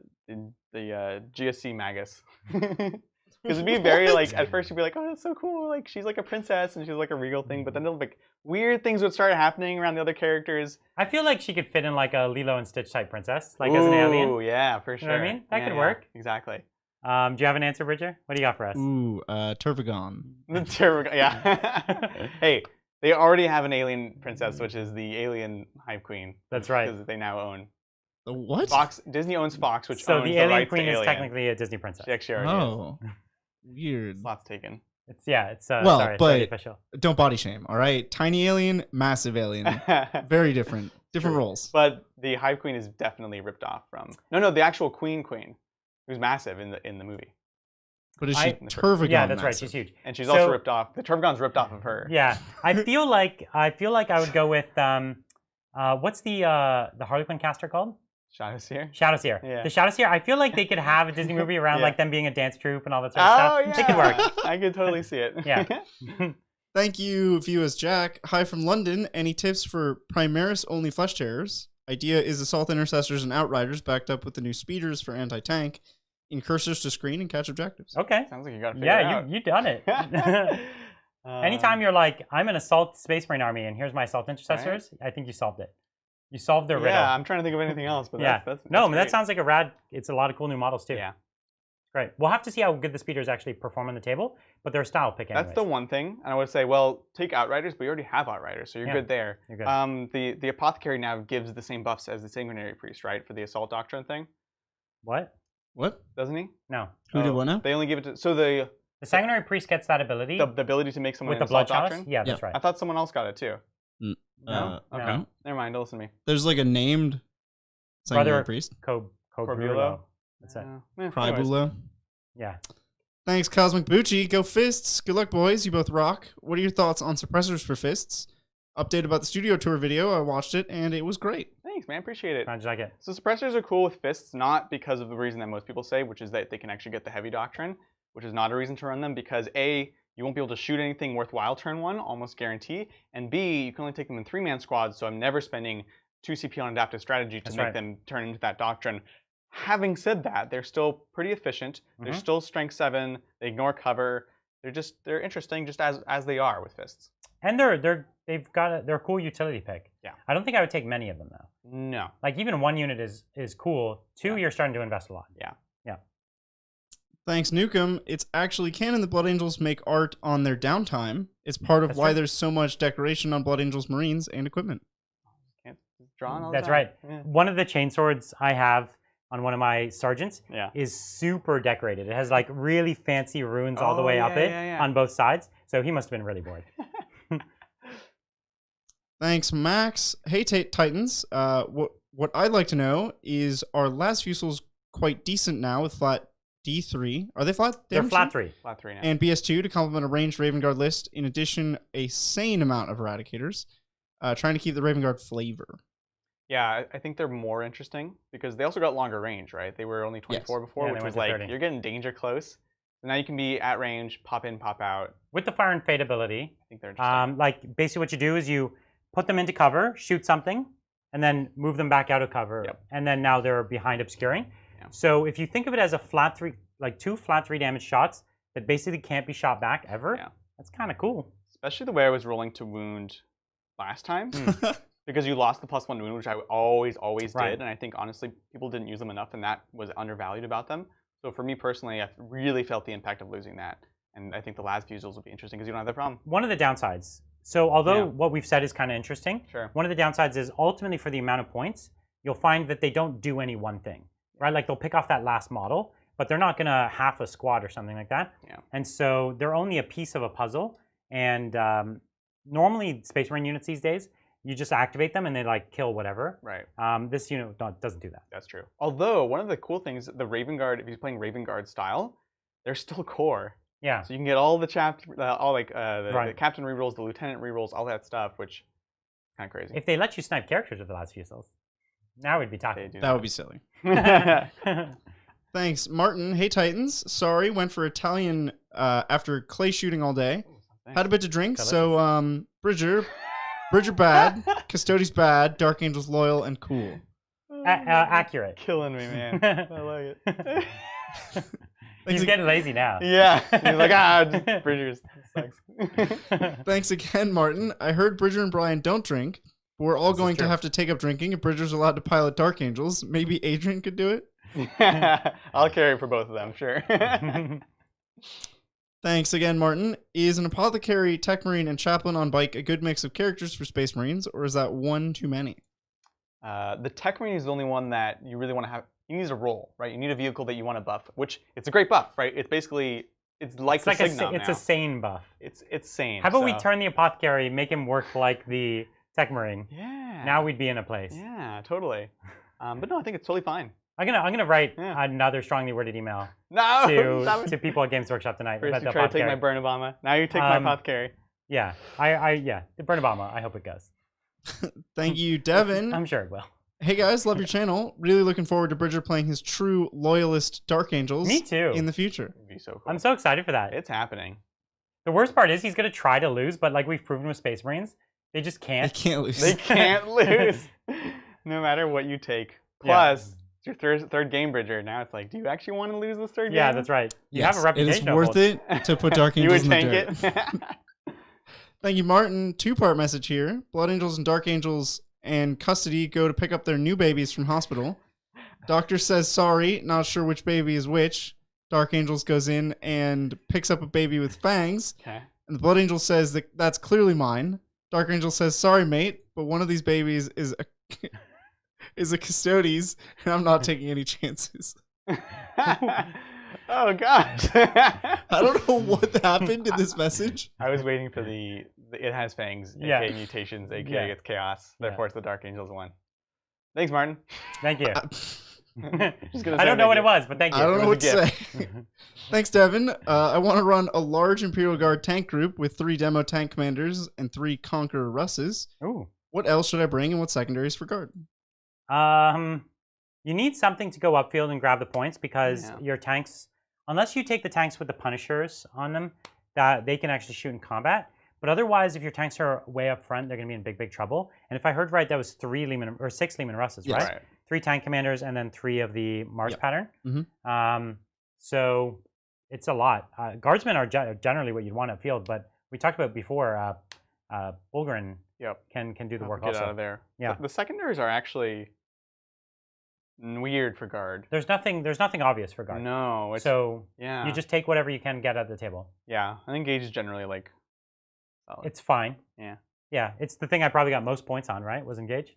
GSC Magus. Because it'd be very like, at first you'd be like, oh, that's so cool. Like, she's like a princess and she's like a regal thing. But then like weird things would start happening around the other characters. I feel like she could fit in like a Lilo and Stitch type princess, like as an alien. Oh, yeah, for sure. You know what I mean? That could work. Exactly. Do you have an answer, Bridger? What do you got for us? Ooh, Turvagon. The Turvagon, yeah. Hey, they already have an alien princess, which is the alien Hive Queen. That's right. Because they now own. The what? Fox. Disney owns Fox, which So owns the the alien rights queen to is Alien. technically a Disney princess. She actually already is. Weird. Slots taken. It's it's Well, sorry, it's but- already official. Don't body shame, all right? Tiny alien, massive alien. Very different. Different True. roles. But the Hive Queen is definitely ripped off from. No, the actual Queen, who's massive in the movie, But is she I- Turvagon Yeah, that's right. massive? She's huge. and she's So- also ripped off. The Turvagon's ripped off of her. Yeah, I feel like I would go with what's the Harley Quinn caster called? Shadowseer. Shadowseer. Yeah. The Shadowseer. I feel like they could have a Disney movie around Yeah. like them being a dance troupe and all that sort of Oh stuff. yeah, It could work. I could totally see it. Yeah. Thank you, Viewers Jack. Hi from London. Any tips for Primaris only flesh terrors? Idea is assault intercessors and outriders backed up with the new speeders for anti-tank. Incursors to screen and catch objectives. Okay. Sounds like you got to figure it Yeah, out. you done it. Anytime you're like, I'm an assault Space Marine army and here's my assault intercessors, I think you solved it. You solved the riddle. Yeah, I'm trying to think of anything else, but Yeah. that's No, but that great. sounds like a rad. It's a lot of cool new models too. Yeah. Great. We'll have to see how good the speeders actually perform on the table, but they're a style pick anyways. That's the one thing. And I would say, well, take Outriders, but you already have Outriders, so you're Yeah, good there. you're good. The Apothecary now gives the same buffs as the Sanguinary Priest, right, for the Assault Doctrine thing, What? What? doesn't he? No. Who did what now? They only give it to the The Sanguinary Priest gets that ability ability to make someone with an the Blood Assault Chalice. Doctrine. Yeah, that's right. I thought someone else got it too. No? Okay. No. Never mind. Don't listen to me. There's like a named Sanguinary Brother- Priest. Corbulo. That's it. Anyways. Pribulo. Yeah. Thanks, Cosmic Bucci. Go Fists. Good luck, boys. You both rock. What are your thoughts on suppressors for Fists? Update about the studio tour video. I watched it, and it was great. Thanks, man. Appreciate it. How'd you like it? So suppressors are cool with fists, not because of the reason that most people say, which is that they can actually get the heavy doctrine, which is not a reason to run them because A, you won't be able to shoot anything worthwhile turn one, almost guarantee, and B, you can only take them in 3-man squads, so I'm never spending 2 CP on adaptive strategy to That's make right. them turn into that doctrine. Having said that, they're still pretty efficient. They're Mhm. still strength 7. They ignore cover. They're interesting just as they are with fists. And they're a cool utility pick. Yeah. I don't think I would take many of them though. No. Like even 1 unit is cool. 2, Yeah. you're starting to invest a lot. Yeah. Thanks, Nukem. It's actually canon that Blood Angels make art on their downtime. It's part of That's why true. there's so much decoration on Blood Angels Marines and equipment. Can't draw on all the That's time. right. Yeah. One of the chainswords I have on one of my sergeants Yeah. is super decorated. It has like really fancy runes all the Oh, way up yeah, it yeah, yeah. on both sides. So he must have been really bored. Thanks, Max. Hey, Titans. What I'd like to know is, are last Fusils quite decent now with flat D3? Are they flat? They're damage flat too? 3. Flat 3 now. And BS2 to complement a ranged Raven Guard list. In addition, a sane amount of Eradicators. Trying to keep the Raven Guard flavor. Yeah, I think they're more interesting because they also got longer range, right? They were only 24 before, Yeah, they which went was to like 30. you're getting danger close. So now you can be at range, pop in, pop out. With the fire and fade ability, I think they're interesting. like basically what you do is you put them into cover, shoot something, and then move them back out of cover. Yep. And then now they're behind obscuring. Yeah. So if you think of it as a flat 3, like 2 flat 3 damage shots that basically can't be shot back ever, Yeah. that's kind of cool. Especially the way I was rolling to wound last time. Hmm. Because you lost the +1 wound, which I always Right. did. And I think, honestly, people didn't use them enough, and that was undervalued about them. So for me personally, I really felt the impact of losing that. And I think the last Fusils will be interesting because you don't have that problem. One of the downsides. So although Yeah. what we've said is kind of interesting, Sure. one of the downsides is ultimately for the amount of points, you'll find that they don't do any one thing, right? Like they'll pick off that last model, but they're not going to half a squad or something like that. Yeah. And so they're only a piece of a puzzle. And normally Space Marine units these days, you just activate them and they like kill whatever. Right. This unit doesn't do that. That's true. Although, one of the cool things, the Raven Guard, if he's playing Raven Guard style, they're still core. Yeah. So you can get all the the Right. captain rerolls, the lieutenant rerolls, all that stuff, which Kind of crazy. If they let you snipe characters with the last fusils, now we'd be talking. That would be silly. Thanks, Martin. Hey, Titans. Sorry, went for Italian after clay shooting all day. Had a bit to drink, so Bridger bad, Custodes bad, Dark Angel's loyal and cool. Accurate. Killing me, man. I like it. He's getting lazy now. Yeah. He's like, Bridger's sucks. Thanks again, Martin. I heard Bridger and Brian don't drink, but we're all going to have to take up drinking if Bridger's allowed to pilot Dark Angels. Maybe Adrian could do it? I'll carry for both of them, sure. Thanks again, Martin. Is an apothecary, tech marine, and chaplain on bike a good mix of characters for Space Marines, or is that one too many? The tech marine is the only one that you really want to have. You need a role, right? You need a vehicle that you want to buff, which it's a great buff, right? It's basically it's like a sane buff. It's sane. How about we turn the apothecary, make him work like the tech marine? Yeah. Now we'd be in a place. Yeah, totally. But no, I think it's totally fine. I'm gonna write another strongly worded email to people at Games Workshop tonight First about you the try to take apothecary. my burn Obama. Now you take my apothecary. Yeah, the burn Obama. I hope it goes. Thank you, Devin. I'm sure it will. Hey guys, love your channel. Really looking forward to Bridger playing his true loyalist Dark Angels. Me too. In the future. It'd be so cool. I'm so excited for that. It's happening. The worst part is he's gonna try to lose, but like we've proven with Space Marines, they just can't. They can't lose. They can't lose, no matter what you take. Plus, it's your third game, Bridger. Now it's like, do you actually want to lose this third game? Yeah, that's right. You have a reputation. It is worth it to put Dark Angels you would in the tank dirt. it. Thank you, Martin. Two-part message here. Blood Angels and Dark Angels and Custody go to pick up their new babies from hospital. Doctor says sorry, not sure which baby is which. Dark Angels goes in and picks up a baby with fangs. Okay. And the Blood Angel says that's clearly mine. Dark Angel says, sorry, mate, but one of these babies is a Custodes, and I'm not taking any chances. Oh, gosh. I don't know what happened in this message. I was waiting for the it has fangs, aka mutations, aka it's chaos. Therefore, it's the Dark Angels one. Thanks, Martin. Thank you. Just gonna I don't know what it was, but thank you. I don't know what to say. Thanks, Devin. I want to run a large Imperial Guard tank group with 3 demo tank commanders and 3 Conqueror Russes. Ooh. What else should I bring and what secondaries for Guard? You need something to go upfield and grab the points because your tanks, unless you take the tanks with the Punishers on them, that they can actually shoot in combat. But otherwise, if your tanks are way up front, they're going to be in big trouble. And if I heard right, that was 6 Leman Russes, Yes. right? 3 tank commanders and then 3 of the Mars pattern. Mm-hmm. So it's a lot. Guardsmen are generally what you'd want upfield, but we talked about before. Bulgarin can do the work get also. out of there. Yeah. The secondaries are actually weird for Guard. There's nothing obvious for Guard. No. So you just take whatever you can get at the table. Yeah. I think Gauge is generally like solid. It's fine. Yeah. Yeah. It's the thing I probably got most points on, right? Was Engage.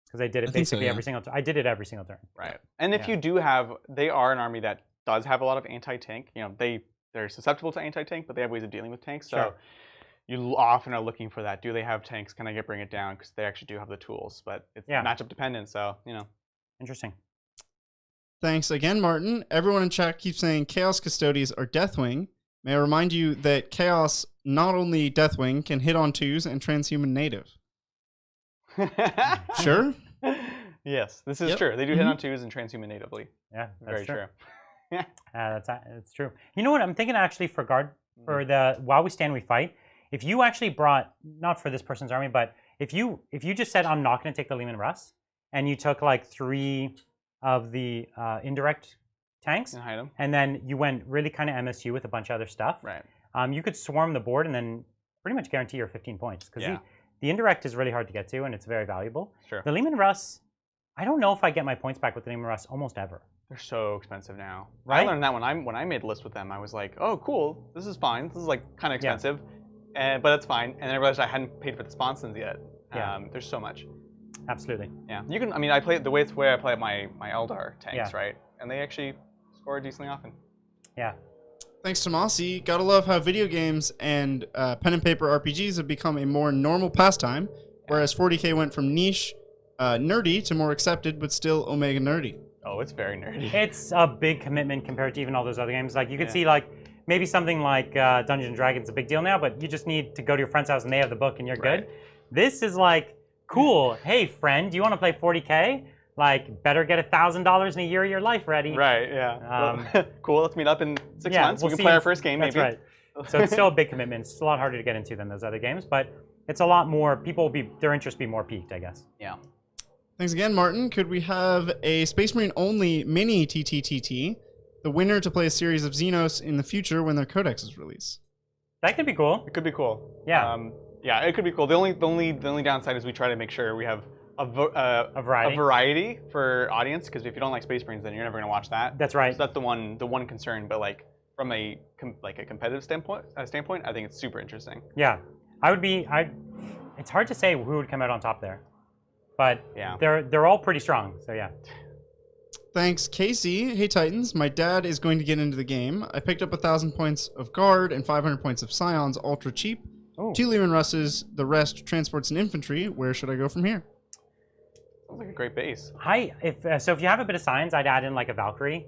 Because I did it basically every single turn. I did it every single turn. Right. And if you do have, they are an army that does have a lot of anti-tank. You know, they're susceptible to anti-tank, but they have ways of dealing with tanks. So you often are looking for that. Do they have tanks? Can I bring it down? Because they actually do have the tools, but it's matchup dependent. So, you know. Interesting. Thanks again, Martin. Everyone in chat keeps saying Chaos Custodes are Deathwing. May I remind you that Chaos, not only Deathwing, can hit on 2s and transhuman native. Sure? Yes, this is true. They do hit on 2s and transhuman natively. Yeah, that's very true. That's true. You know what? I'm thinking actually for Guard, for the While We Stand, We Fight, if you actually brought, not for this person's army, but if you just said, I'm not going to take the Leman Russ, and you took like 3 of the indirect tanks, and then you went really kind of MSU with a bunch of other stuff, you could swarm the board and then pretty much guarantee your 15 points. Because the indirect is really hard to get to, and it's very valuable. Sure. The Leman Russ, I don't know if I get my points back with the Leman Russ almost ever. They're so expensive now. Right? I learned that when I made a list with them. I was like, oh, cool. This is fine. This is like kind of expensive, but that's fine. And then I realized I hadn't paid for the sponsons yet. There's so much. Absolutely. Yeah. You can. I mean, I play the way I play my Eldar tanks, right? And they actually score decently often. Yeah. Thanks, Tomasi. Gotta love how video games and pen and paper RPGs have become a more normal pastime, whereas 40K went from niche, nerdy to more accepted, but still Omega nerdy. Oh, it's very nerdy. It's a big commitment compared to even all those other games. Like you could see, like maybe something like Dungeons and Dragons is a big deal now, but you just need to go to your friend's house and they have the book and you're good. This is like cool. Hey, friend, do you want to play 40K? Like, better get $1,000 in a year of your life ready. Right, yeah. Well, cool, let's meet up in 6 months. We'll we can see play you- our first game, That's maybe. right. So it's still a big commitment. It's a lot harder to get into than those other games, but it's a lot more, their interest be more piqued, I guess. Yeah. Thanks again, Martin. Could we have a Space Marine only mini TTTT, the winner to play a series of Xenos in the future when their codexes release? That could be cool. It could be cool. Yeah. Yeah, it could be cool. The only downside is we try to make sure we have a variety for audience, because if you don't like Space Marines, then you're never going to watch that. That's right. So that's the one concern. But like from a competitive standpoint, I think it's super interesting. Yeah, it's hard to say who would come out on top there, but yeah, they're all pretty strong. So yeah. Thanks, Casey. Hey, Titans. My dad is going to get into the game. I picked up 1,000 points of Guard and 500 points of Scions, ultra cheap. Oh. 2 Leman Russes, the rest transports and infantry. Where should I go from here? Sounds like a great base. So if you have a bit of Scions, I'd add in like a Valkyrie,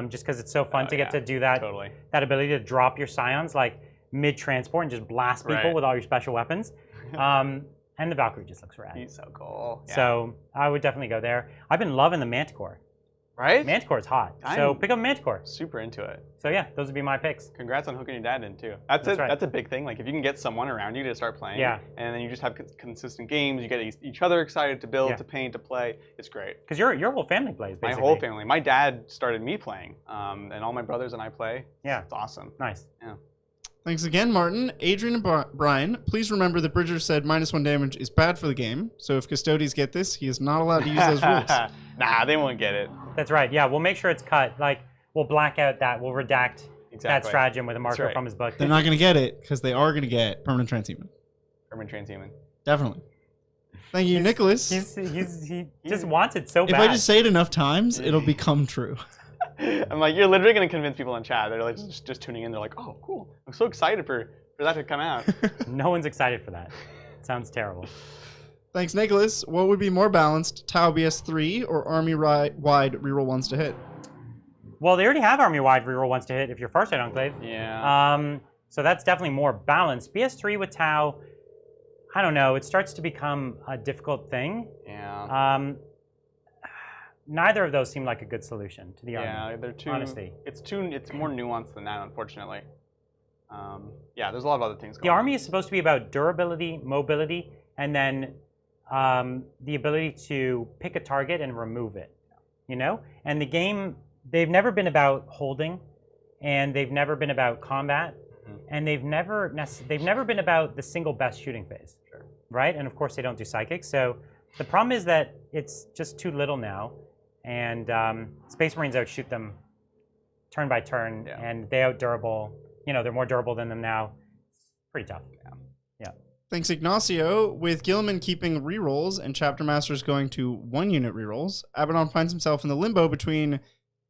just because it's so fun to get to do that. Totally. That ability to drop your Scions like mid-transport and just blast people with all your special weapons. And the Valkyrie just looks rad. He's so cool. Yeah. So I would definitely go there. I've been loving the Manticore. Right? Manticore's hot. So pick up Manticore. Super into it. So yeah, those would be my picks. Congrats on hooking your dad in too. That's a big thing. Like if you can get someone around you to start playing, and then you just have consistent games, you get each other excited to build, to paint, to play. It's great. Because your whole family plays, basically. My whole family. My dad started me playing, and all my brothers and I play. Yeah. It's awesome. Nice. Yeah. Thanks again, Martin. Adrian and Brian, please remember that Bridger said -1 damage is bad for the game, so if Custodies get this, he is not allowed to use those rules. Nah, they won't get it. That's right. Yeah, we'll make sure it's cut. Like, we'll black out that. We'll redact that stratagem with a marker from his book. They're not going to get it, because they are going to get Permanent Transhuman. Permanent Transhuman. Definitely. Thank you, Nicholas. He just wants it so bad. If I just say it enough times, it'll become true. I'm like, you're literally going to convince people in chat. They're like just tuning in. They're like, oh, cool. I'm so excited for that to come out. No one's excited for that. It sounds terrible. Thanks, Nicholas. What would be more balanced, Tau BS3 or Army-wide reroll 1s to hit? Well, they already have Army-wide reroll 1s to hit if you're first at Enclave. Yeah. So that's definitely more balanced. BS3 with Tau, I don't know. It starts to become a difficult thing. Yeah. Neither of those seem like a good solution to the Army. Yeah, they're too. Honestly. It's more nuanced than that, unfortunately. Yeah, there's a lot of other things going on. The Army is supposed to be about durability, mobility, and then the ability to pick a target and remove it, you know? And the game, they've never been about holding, and they've never been about combat, and they've never been about the single best shooting phase, right? And of course, they don't do psychics. So the problem is that it's just too little now, and Space Marines outshoot them turn by turn, and they out-durable. You know, they're more durable than them now. It's pretty tough. Yeah. Thanks, Ignacio. With Gilliman keeping rerolls and Chapter Masters going to 1-unit rerolls, Abaddon finds himself in the limbo between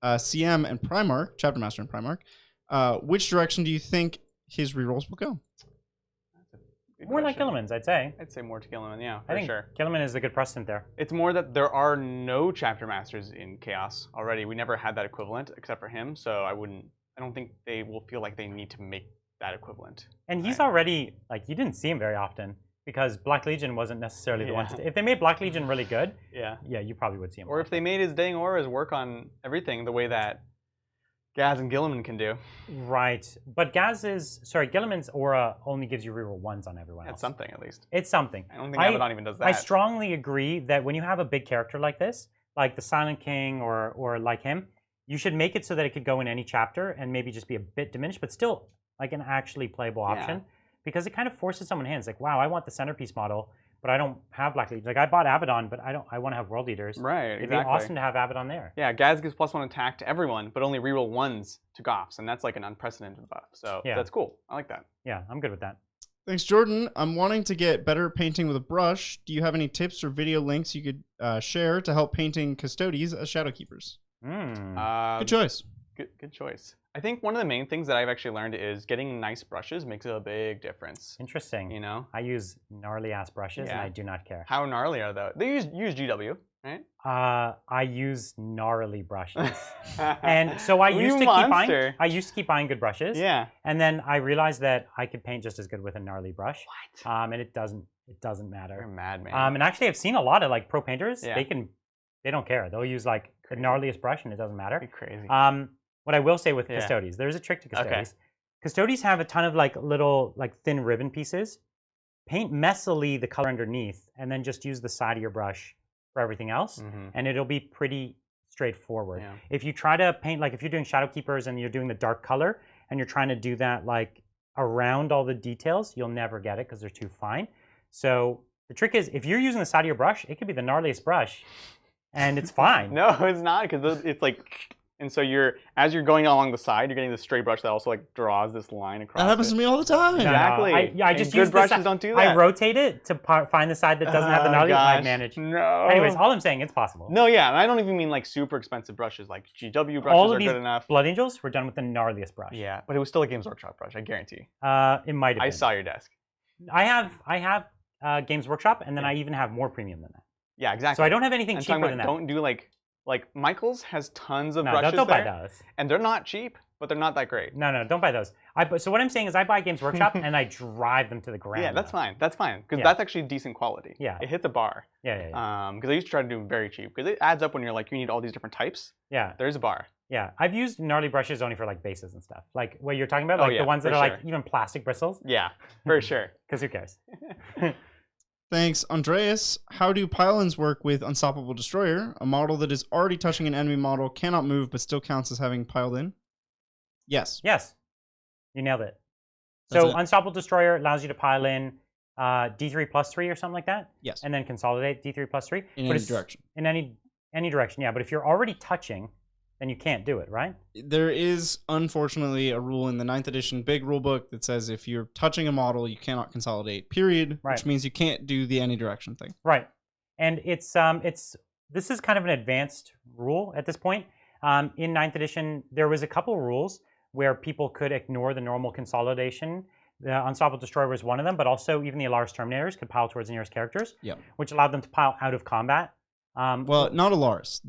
CM and Primarch, Chapter Master and Primarch. Which direction do you think his rerolls will go? More like Gilliman's, I'd say. I'd say more to Gilliman, yeah, I think sure. Gilliman is a good precedent there. It's more that there are no Chapter Masters in Chaos already. We never had that equivalent except for him, so I don't think they will feel like they need to make that equivalent. And he's already, like, you didn't see him very often because Black Legion wasn't necessarily the one to... If they made Black Legion really good, yeah, you probably would see him. Or if they made his Dang Auras work on everything the way that Gaz and Gilliman can do. Right. But Gilliman's aura only gives you reroll 1s on everyone else. It's something, at least. It's something. I don't think Abaddon even does that. I strongly agree that when you have a big character like this, like the Silent King or like him, you should make it so that it could go in any chapter and maybe just be a bit diminished, but still like an actually playable option. Because it kind of forces someone's hands. Like, wow, I want the centerpiece model, but I don't have Black Legion. Like, I bought Abaddon, but I want to have World Eaters. Right, It'd be awesome to have Abaddon there. Yeah, Gaz gives +1 attack to everyone, but only reroll 1s to Goths, and that's like an unprecedented buff. So that's cool. I like that. Yeah, I'm good with that. Thanks, Jordan. I'm wanting to get better at painting with a brush. Do you have any tips or video links you could share to help painting Custodies as Shadowkeepers? Good choice. Good choice. I think one of the main things that I've actually learned is getting nice brushes makes a big difference. Interesting. You know? I use gnarly ass brushes and I do not care. How gnarly are those? They use GW, right? I use gnarly brushes. And so I used to keep buying good brushes. Yeah. And then I realized that I could paint just as good with a gnarly brush. What? And it doesn't It doesn't You're a matter. madman. And actually, I've seen a lot of like pro painters. Yeah. They don't care. They'll use like the gnarliest brush, and it doesn't matter. That'd be crazy. What I will say with Yeah. Custodes, there's a trick to Custodes. Okay. Custodes have a ton of like little like thin ribbon pieces. Paint messily the color underneath, and then just use the side of your brush for everything else, and it'll be pretty straightforward. Yeah. If you try to paint, like if you're doing shadow keepers and you're doing the dark color, and you're trying to do that like around all the details, you'll never get it because they're too fine. So the trick is, if you're using the side of your brush, it could be the gnarliest brush, and it's fine. No, it's not, because it's like, and so as you're going along the side, you're getting this straight brush that also like draws this line across. That happens to me all the time. No, Exactly. I just good use brushes don't do that. I rotate it to find the side that doesn't have the gnarly. I Gosh, manage. No. Anyways, all I'm saying, it's possible. No, yeah, and I don't even mean like super expensive brushes. Like GW brushes All of are these good enough. Blood Angels were done with the gnarliest brush. Yeah, but it was still a Games Workshop brush, I guarantee. It might have been. I saw your desk. I have Games Workshop, and then I even have more premium than that. Yeah, exactly. So I don't have anything I'm cheaper talking than about, that. don't do like Michaels has tons of No, brushes don't buy there, those. and they're not cheap, but they're not that great. No, don't buy those. So what I'm saying is, I buy Games Workshop and I drive them to the ground. Yeah, that's fine. That's fine, because Yeah. that's actually decent quality. Yeah. It hits a bar. Yeah. Because I used to try to do them very cheap, because it adds up when you're like, you need all these different types. Yeah. There's a bar. Yeah. I've used gnarly brushes only for like bases and stuff. Like what you're talking about, Oh, like yeah, the ones that for are like sure. even plastic bristles. Yeah, for sure. Because who cares? Thanks, Andreas. How do pylons work with Unstoppable Destroyer? A model that is already touching an enemy model cannot move, but still counts as having piled in? Yes. Yes. You nailed it. That's So it. Unstoppable Destroyer allows you to pile in D3 plus 3 or something like that. Yes. And then consolidate D3 plus 3. In But any it's- direction. In any direction, yeah. But if you're already touching, then you can't do it, right? There is, unfortunately, a rule in the 9th edition big rule book that says if you're touching a model, you cannot consolidate, period. Right. Which means you can't do the any direction thing. Right. And this is kind of an advanced rule at this point. In 9th edition, there was a couple rules where people could ignore the normal consolidation. The Unstoppable Destroyer was one of them, but also even the Alaris Terminators could pile towards the nearest characters, which allowed them to pile out of combat. Well, not Alaris.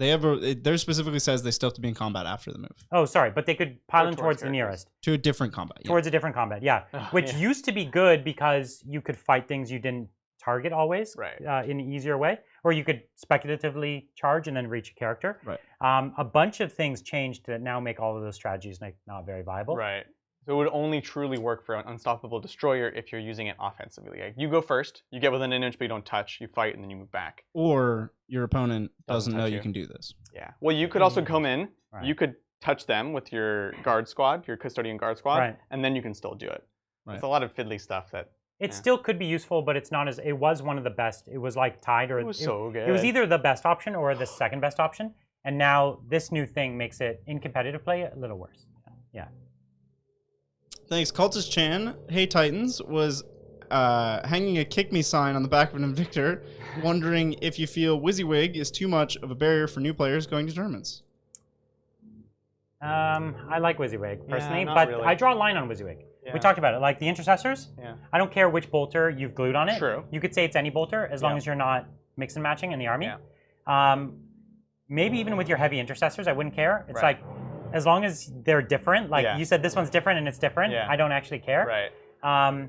There specifically says they still have to be in combat after the move. Oh, sorry, but they could pile in towards towards the nearest. To a different combat. Yeah. Towards a different combat, yeah. Oh, Which yeah. used to be good because you could fight things you didn't target always Right. in an easier way, or you could speculatively charge and then reach a character. Right. A bunch of things changed to now make all of those strategies not very viable. Right. So it would only truly work for an Unstoppable Destroyer if you're using it offensively. Like, you go first, you get within an inch, but you don't touch, you fight, and then you move back. Or your opponent doesn't know touch you you. can do this. Yeah. Well, you could also come in, Right. you could touch them with your guard squad, your custodian guard squad, Right. and then you can still do it. Right. It's a lot of fiddly stuff that It Yeah. still could be useful, but it's not as. It was one of the best. It was like tied, or it was so good. It was either the best option or the second best option. And now this new thing makes it in competitive play a little worse. Yeah. Thanks. Cultist Chan, Hey Titans, was hanging a kick me sign on the back of an Invictor, wondering if you feel WYSIWYG is too much of a barrier for new players going to tournaments. I like WYSIWYG personally, not but really. I draw a line on WYSIWYG. Yeah. We talked about it, like the intercessors. Yeah. I don't care which bolter you've glued on it. True. You could say it's any bolter as long Yeah. as you're not mix and matching in the army. Yeah. Maybe even with your heavy intercessors, I wouldn't care. It's Right. like, as long as they're different, like Yeah. you said, this one's different and it's different. Yeah. I don't actually care. Right.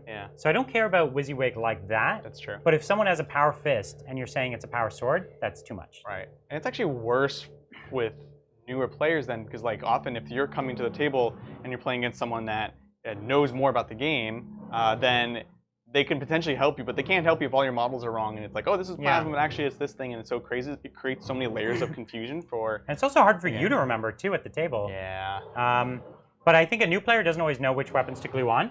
Yeah. So I don't care about WYSIWYG like that. That's true. But if someone has a power fist and you're saying it's a power sword, that's too much. Right. And it's actually worse with newer players then, because like often if you're coming to the table and you're playing against someone that knows more about the game, then they can potentially help you, but they can't help you if all your models are wrong. And it's like, oh, this is plasma, but actually it's this thing, and it's so crazy. It creates so many layers of confusion for. And it's also hard for Yeah. you to remember too at the table. Yeah. But I think a new player doesn't always know which weapons to glue on.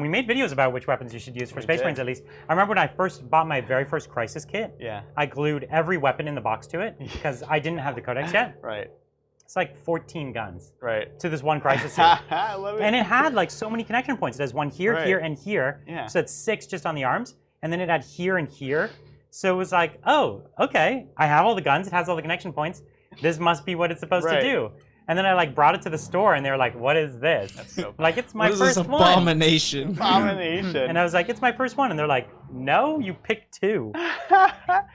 We made videos about which weapons you should use for We Space did. Marines at least. I remember when I first bought my very first Crisis kit, Yeah. I glued every weapon in the box to it because I didn't have the codex yet. Right. It's like 14 guns Right. to this one Crisis kit. I love it. And it had like so many connection points. It has one here, Right. here, and here. Yeah. So it's 6 just on the arms. And then it had here and here. So it was like, oh, okay. I have all the guns. It has all the connection points. This must be what it's supposed Right. to do. And then I like brought it to the store and they were like, what is this? That's so Like, it's my What is first this one. abomination? Abomination. And I was like, it's my first one. And they're like, no, you picked 2.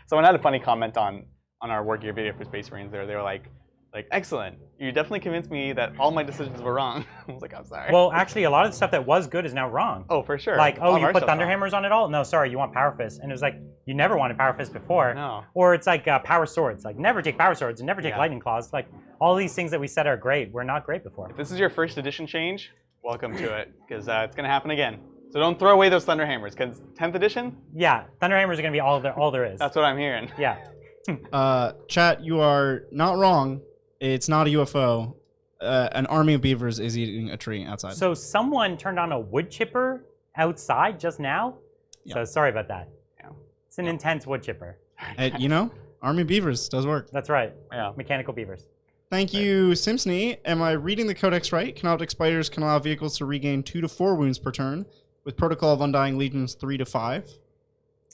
Someone had a funny comment on our War Gear video for Space Marines. They were like, Like, excellent. You definitely convinced me that all my decisions were wrong. I was like, I'm sorry. Well, actually, a lot of the stuff that was good is now wrong. Oh, for sure. Like, All oh, of you our put stuff's Thunderhammers on it all? No, sorry, you want Power Fists. And it was like, you never wanted Power Fists before. No. Or it's like Power Swords. Like, never take Power Swords and never take Lightning Claws. Like, all these things that we said are great were not great before. If this is your first edition change, welcome to it, because it's going to happen again. So don't throw away those Thunderhammers, because 10th edition? Yeah, Thunderhammers are going to be all there is. That's what I'm hearing. Yeah. Chat, you are not wrong. It's not a UFO. An army of beavers is eating a tree outside. So someone turned on a wood chipper outside just now? Yeah. So sorry about that. Yeah. It's an intense wood chipper. You know, army of beavers does work. That's right. Yeah. Mechanical beavers. Thank you, Simpsony. Am I reading the codex right? Canoptic spiders can allow vehicles to regain 2 to 4 wounds per turn, with Protocol of Undying Legions 3 to 5.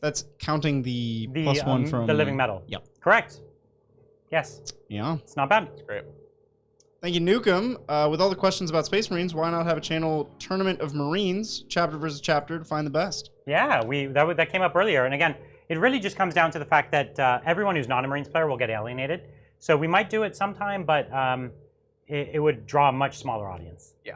That's counting the +1 from the living metal. Yep. Correct. Yes. Yeah. It's not bad. That's great. Thank you, Nukem. With all the questions about Space Marines, why not have a channel Tournament of Marines, chapter versus chapter, to find the best? Yeah, that came up earlier. And again, it really just comes down to the fact that everyone who's not a Marines player will get alienated. So we might do it sometime, but it would draw a much smaller audience. Yeah.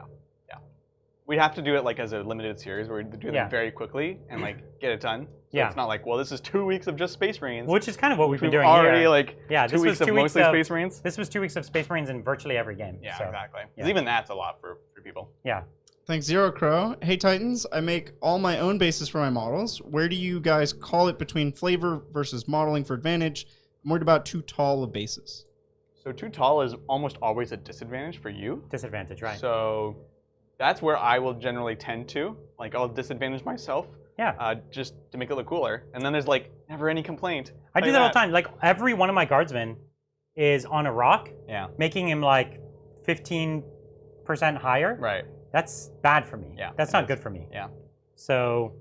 We'd have to do it like as a limited series where we do them very quickly and like get it done. So it's not like, well, this is 2 weeks of just Space Marines. Which is kind of what we've been doing already here. like 2 weeks of mostly Space Marines. This was 2 weeks of Space Marines in virtually every game. Yeah, so, exactly. Yeah. Even that's a lot for people. Yeah. Thanks, Zero Crow. Hey, Titans, I make all my own bases for my models. Where do you guys call it between flavor versus modeling for advantage? I'm worried about too tall of bases. So too tall is almost always a disadvantage for you. Disadvantage, right. So that's where I will generally tend to. Like, I'll disadvantage myself. Yeah. Just to make it look cooler. And then there's like never any complaint. I do that all the time. Like every one of my guardsmen is on a rock. Yeah. Making him like 15% higher. Right. That's bad for me. Yeah. That's not good for me. Yeah. So,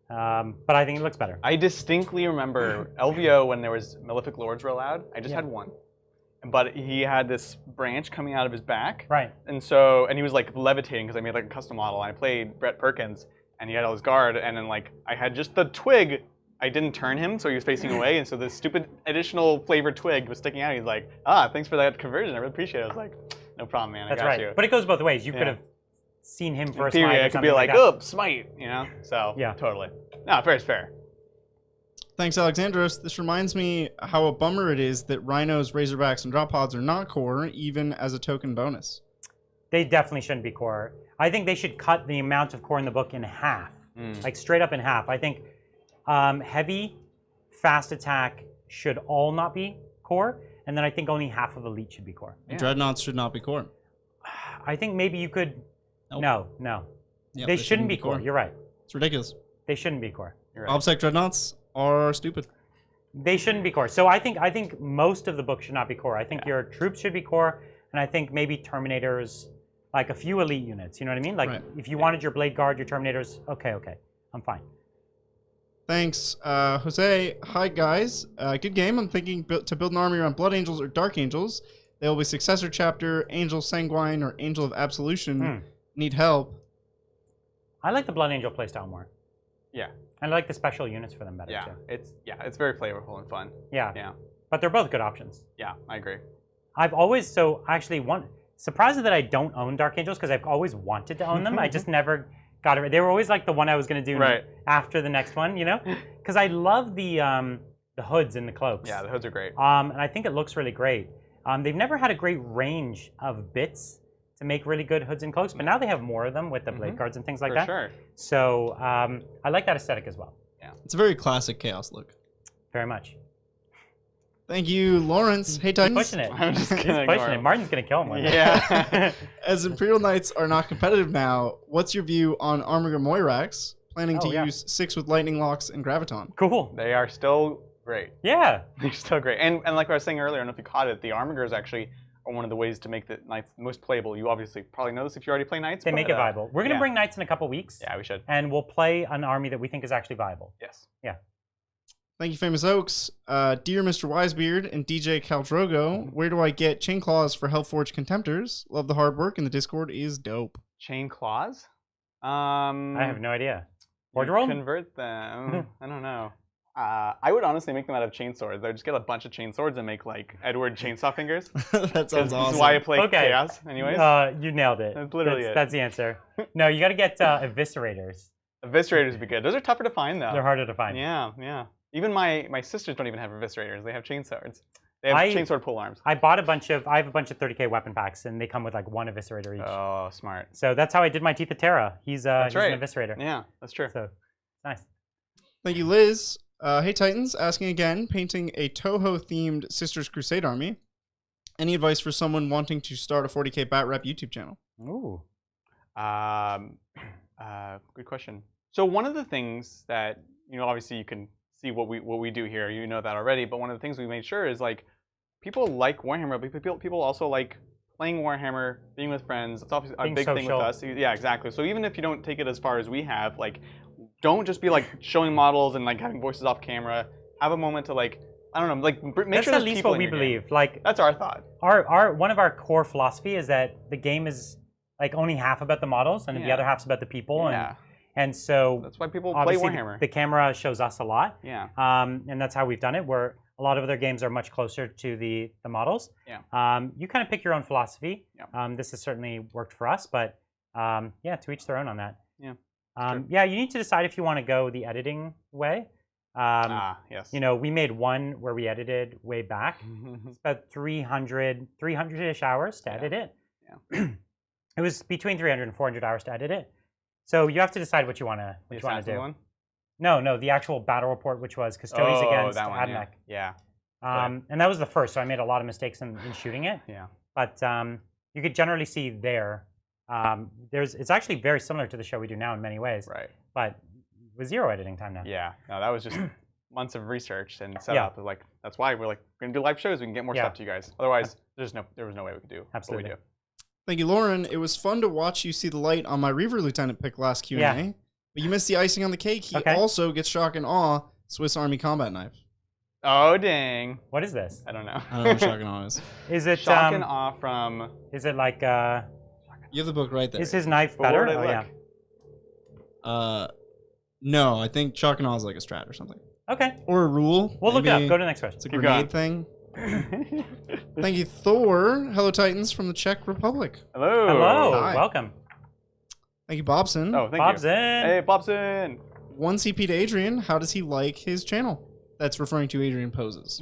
but I think it looks better. I distinctly remember LVO when there was Malefic Lords were allowed. I just had one. But he had this branch coming out of his back. Right. And he was like levitating because I made like a custom model. And I played Brett Perkins and he had all his guard. And then like I had just the twig. I didn't turn him, so he was facing away. And so this stupid additional flavored twig was sticking out. He's like, thanks for that conversion. I really appreciate it. I was like, no problem, man. That's I got right. you. But it goes both ways. You could have seen him first. In theory, I could be like, oh, smite, you know? So, yeah. Totally. No, fair is fair. Thanks, Alexandros. This reminds me how a bummer it is that Rhinos, Razorbacks, and Drop Pods are not core, even as a token bonus. They definitely shouldn't be core. I think they should cut the amount of core in the book in half. Like straight up in half. I think heavy, fast attack should all not be core. And then I think only half of elite should be core. Yeah. Dreadnoughts should not be core. I think maybe you could... Nope. No. Yep, they shouldn't be core. You're right. It's ridiculous. They shouldn't be core. You're right. Obsec Dreadnoughts are stupid. They shouldn't be core. So I think most of the book should not be core. I think your troops should be core, and I think maybe Terminators, like a few elite units. You know what I mean? Like if you wanted your Blade Guard, your Terminators, okay, I'm fine. Thanks, Jose. Hi guys, good game. I'm thinking to build an army around Blood Angels or Dark Angels. They will be Successor Chapter, Angel Sanguine, or Angel of Absolution. Need help. I like the Blood Angel playstyle more. Yeah. I like the special units for them better too. It's very flavorful and fun. Yeah. But they're both good options. Yeah, I agree. I've always surprised that I don't own Dark Angels because I've always wanted to own them. I just never got it. They were always like the one I was going to do after the next one, you know? Because I love the hoods and the cloaks. Yeah, the hoods are great. And I think it looks really great. They've never had a great range of bits to make really good hoods and cloaks, but now they have more of them with the blade guards and things like that. For sure. So I like that aesthetic as well. Yeah. It's a very classic Chaos look. Very much. Thank you, Lawrence. Hey, Titans. He's pushing it. I'm just He's pushing it. Martin's going to kill him one day. Yeah. As Imperial Knights are not competitive now, what's your view on Armiger Moirax? Planning to use 6 with Lightning Locks and Graviton. Cool. They are still great. Yeah. They're still great. And like I was saying earlier, I don't know if you caught it, the Armigers actually are one of the ways to make the Knights most playable. You obviously probably know this if you already play Knights. They make it viable. We're going to bring Knights in a couple weeks. Yeah, we should. And we'll play an army that we think is actually viable. Yes. Yeah. Thank you, Famous Oaks. Dear Mr. Wisebeard and DJ Caldrogo, where do I get chain claws for Hellforge Contemptors? Love the hard work, and the Discord is dope. Chain claws? I have no idea. Board roll? Convert them. I don't know. I would honestly make them out of chain swords. I'd just get a bunch of chain swords and make like Edward chainsaw fingers. That sounds awesome. This is why I play Chaos, anyways. You nailed it. That's literally it. That's the answer. No, you got to get eviscerators. Eviscerators would be good. Those are tougher to find, though. They're harder to find. Yeah, yeah. Even my sisters don't even have eviscerators. They have chain swords. They have chainsword pole arms. I have a bunch of 30K weapon packs, and they come with like 1 eviscerator each. Oh, smart. So that's how I did my Teeth of Terra. He's an eviscerator. Yeah, that's true. So nice. Thank you, Liz. Hey Titans, asking again, painting a Toho-themed Sisters Crusade army. Any advice for someone wanting to start a 40K Bat Rep YouTube channel? Ooh. Good question. So one of the things that, obviously you can see what we do here, you know that already, but one of the things we made sure is like, people like Warhammer, but people also like playing Warhammer, being with friends. It's obviously a big thing with us. Yeah, exactly. So even if you don't take it as far as we have, like, don't just be like showing models and like having voices off camera. Have a moment to like, I don't know, like make sure that's at least what we believe. Like, that's our thought. One of our core philosophy is that the game is like only half about the models and the other half's about the people. Yeah. And so that's why people play Warhammer. The camera shows us a lot. Yeah. And that's how we've done it. Where a lot of other games are much closer to the models. Yeah. You kind of pick your own philosophy. Yeah. This has certainly worked for us, but yeah, to each their own on that. Yeah. Yeah, you need to decide if you want to go the editing way. Yes. We made one where we edited way back. It's about 300-ish hours to edit it. Yeah. It was between 300 and 400 hours to edit it. So you have to decide what you want to do. One? No, the actual battle report, which was Custodes against Admech. Yeah. And that was the first, so I made a lot of mistakes in shooting it. Yeah. But you could generally see there. It's actually very similar to the show we do now in many ways. Right. But with 0 editing time now. Yeah. No, that was just months of research and setup. Like, that's why we're like, we're gonna do live shows. We can get more stuff to you guys. Otherwise, there was no way we could do what we do. Thank you, Lauren. It was fun to watch you see the light on my Reaver Lieutenant pick last Q&A. Yeah. But you missed the icing on the cake. He also gets Shock and Awe Swiss Army combat knife. Oh, dang. What is this? I don't know. I don't know what Shock and Awe is. Is it Shock and Awe from... Is it like... You have the book right there. Is his knife better? Oh, yeah. No, I think Shock and Awe is like a strat or something. Okay. Or a rule. We'll look it up. Go to the next question. It's a grenade thing. Thank you, Thor. Hello, Titans from the Czech Republic. Hello. Hello. Hi. Welcome. Thank you, Bobson. Oh, thank you. Bobson. Hey, Bobson. 1 CP to Adrian. How does he like his channel? That's referring to Adrian poses.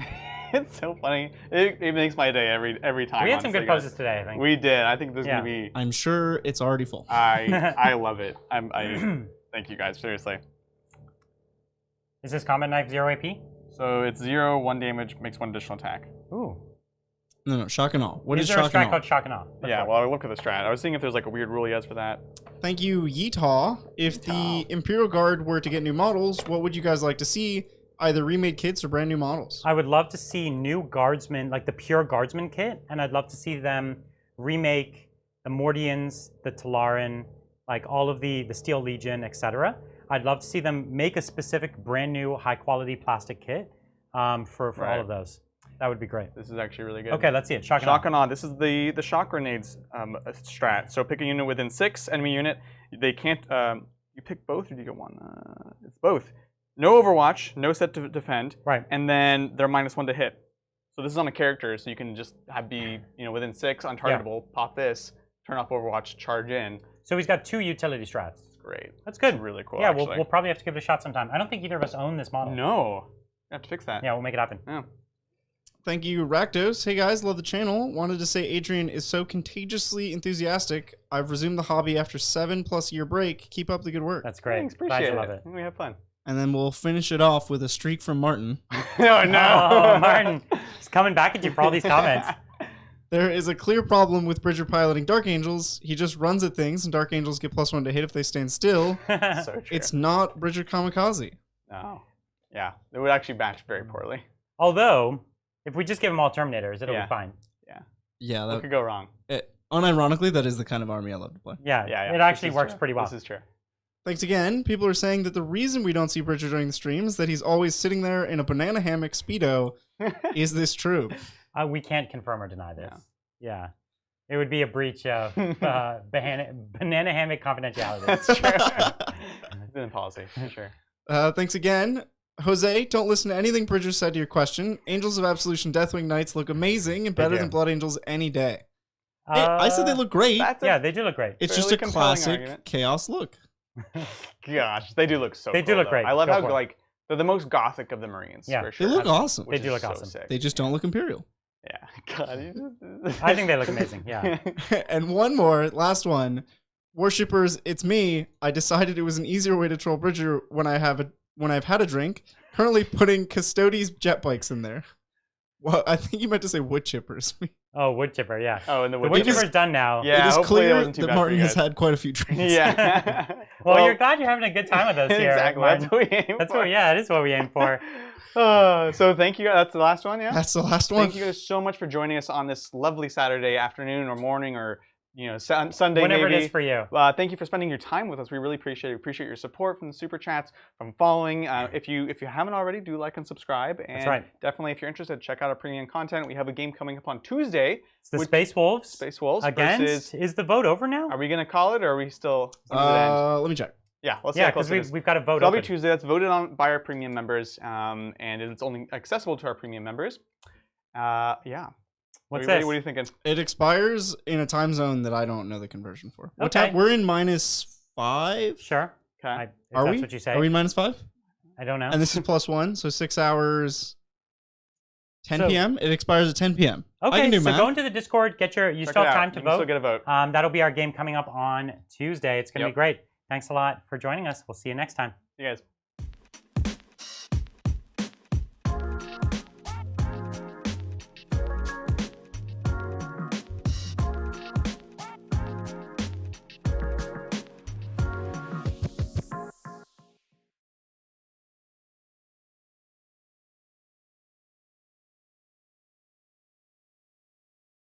It's so funny. It makes my day every time. We had some good poses today, I think. We did. I think this is gonna be. I'm sure it's already full. I love it. Thank you guys. Seriously. Is this combat knife 0 AP? So it's 0, 1 damage, makes 1 additional attack. Ooh. No, Shock and Awe. What is there a Shock strat and Awe? called Shock and Awe? Yeah, well, I look at the strat. I was seeing if there's like a weird rule he has for that. Thank you, Yeethaw. If the Imperial Guard were to get new models, what would you guys like to see? Either remade kits or brand new models? I would love to see new guardsmen, like the pure guardsman kit, and I'd love to see them remake the Mordians, the Talaran, like all of the Steel Legion, etc. I'd love to see them make a specific brand new high quality plastic kit for all of those. That would be great. This is actually really good. Okay, let's see it. Shock and Awe. This is the shock grenades strat. So pick a unit within 6 enemy unit. They can't. You pick both, or do you get one? It's both. No Overwatch, no set to defend. Right. And then they're -1 to hit. So this is on a character, so you can just be within 6, untargetable. Yeah. Pop this, turn off Overwatch, charge in. So he's got 2 utility strats. That's great. That's good. That's really cool. Yeah, we'll probably have to give it a shot sometime. I don't think either of us own this model. No. You have to fix that. Yeah, we'll make it happen. Yeah. Thank you, Rakdos. Hey guys, love the channel. Wanted to say Adrian is so contagiously enthusiastic. I've resumed the hobby after 7+ year break. Keep up the good work. That's great. Thanks, appreciate it. Love it. We have fun. And then we'll finish it off with a streak from Martin. Oh, no. Oh, Martin. He's coming back at you for all these comments. There is a clear problem with Bridger piloting Dark Angels. He just runs at things, and Dark Angels get +1 to hit if they stand still. So true. It's not Bridger Kamikaze. No. Yeah, it would actually match very poorly. Although, if we just give them all Terminators, it'll be fine. Yeah, what could go wrong? Unironically, that is the kind of army I love to play. Yeah, it actually works pretty well. This is true. Thanks again. People are saying that the reason we don't see Bridger during the stream is that he's always sitting there in a banana hammock Speedo. Is this true? We can't confirm or deny this. Yeah. It would be a breach of banana hammock confidentiality. That's true. It's in policy, for sure. Thanks again. Jose, don't listen to anything Bridger said to your question. Angels of Absolution Deathwing Knights look amazing and better than Blood Angels any day. Hey, I said they look great. Yeah, they do look great. It's just a classic Chaos look. Gosh, they do look so They cool, do look though. great. I love Go how, for it. like, they're the most gothic of the Marines, Yeah. for sure. They look awesome. They do look so awesome. sick. They just don't look Imperial. Yeah. God. I think they look amazing, yeah. And one more, last one. Worshippers, it's me. I decided it was an easier way to troll Bridger when I've had a drink. Currently putting Custodes jet bikes in there. Well, I think you meant to say wood chippers. Oh, wood chipper, yeah. Oh, and the The wood wood chipper's done now. Yeah, it is hopefully it clear wasn't too that bad for Martin you has guys. had quite a few drinks. Yeah. Well, you're glad you're having a good time with us here. Exactly. Martin. That's what we aim That's for. what, yeah, it is what we aim for. So thank you. That's the last one, yeah? That's the last one. Thank you guys so much for joining us on this lovely Saturday afternoon or morning or Sunday Whenever maybe. it is for you. Thank you for spending your time with us. We really appreciate it. Appreciate your support from the super chats, from following. If you haven't already, do like and subscribe. And That's right. definitely, if you're interested, check out our premium content. We have a game coming up on Tuesday. It's the Space Wolves. Space Wolves Against. versus. Is the vote over now? Are we gonna call it, or are we still? When does it end? Let me check. Yeah, let's see Yeah, how close because it is. we've got a vote So that'll open. be Tuesday. That's voted on by our premium members, and it's only accessible to our premium members. Yeah. What's What this? are you thinking? It expires in a time zone that I don't know the conversion for. What Okay. time? We're in -5. Sure. Okay. If Are that's we? what you say. Are we in -5? I don't know. And this is +1, so 6 hours. 10 So- p.m. It expires at 10 p.m. I Okay, can do so math. go into the Discord, you Check still it have out. time to You can still vote. get a vote. That'll be our game coming up on Tuesday. It's going to be Yep. great. Thanks a lot for joining us. We'll see you next time. You guys.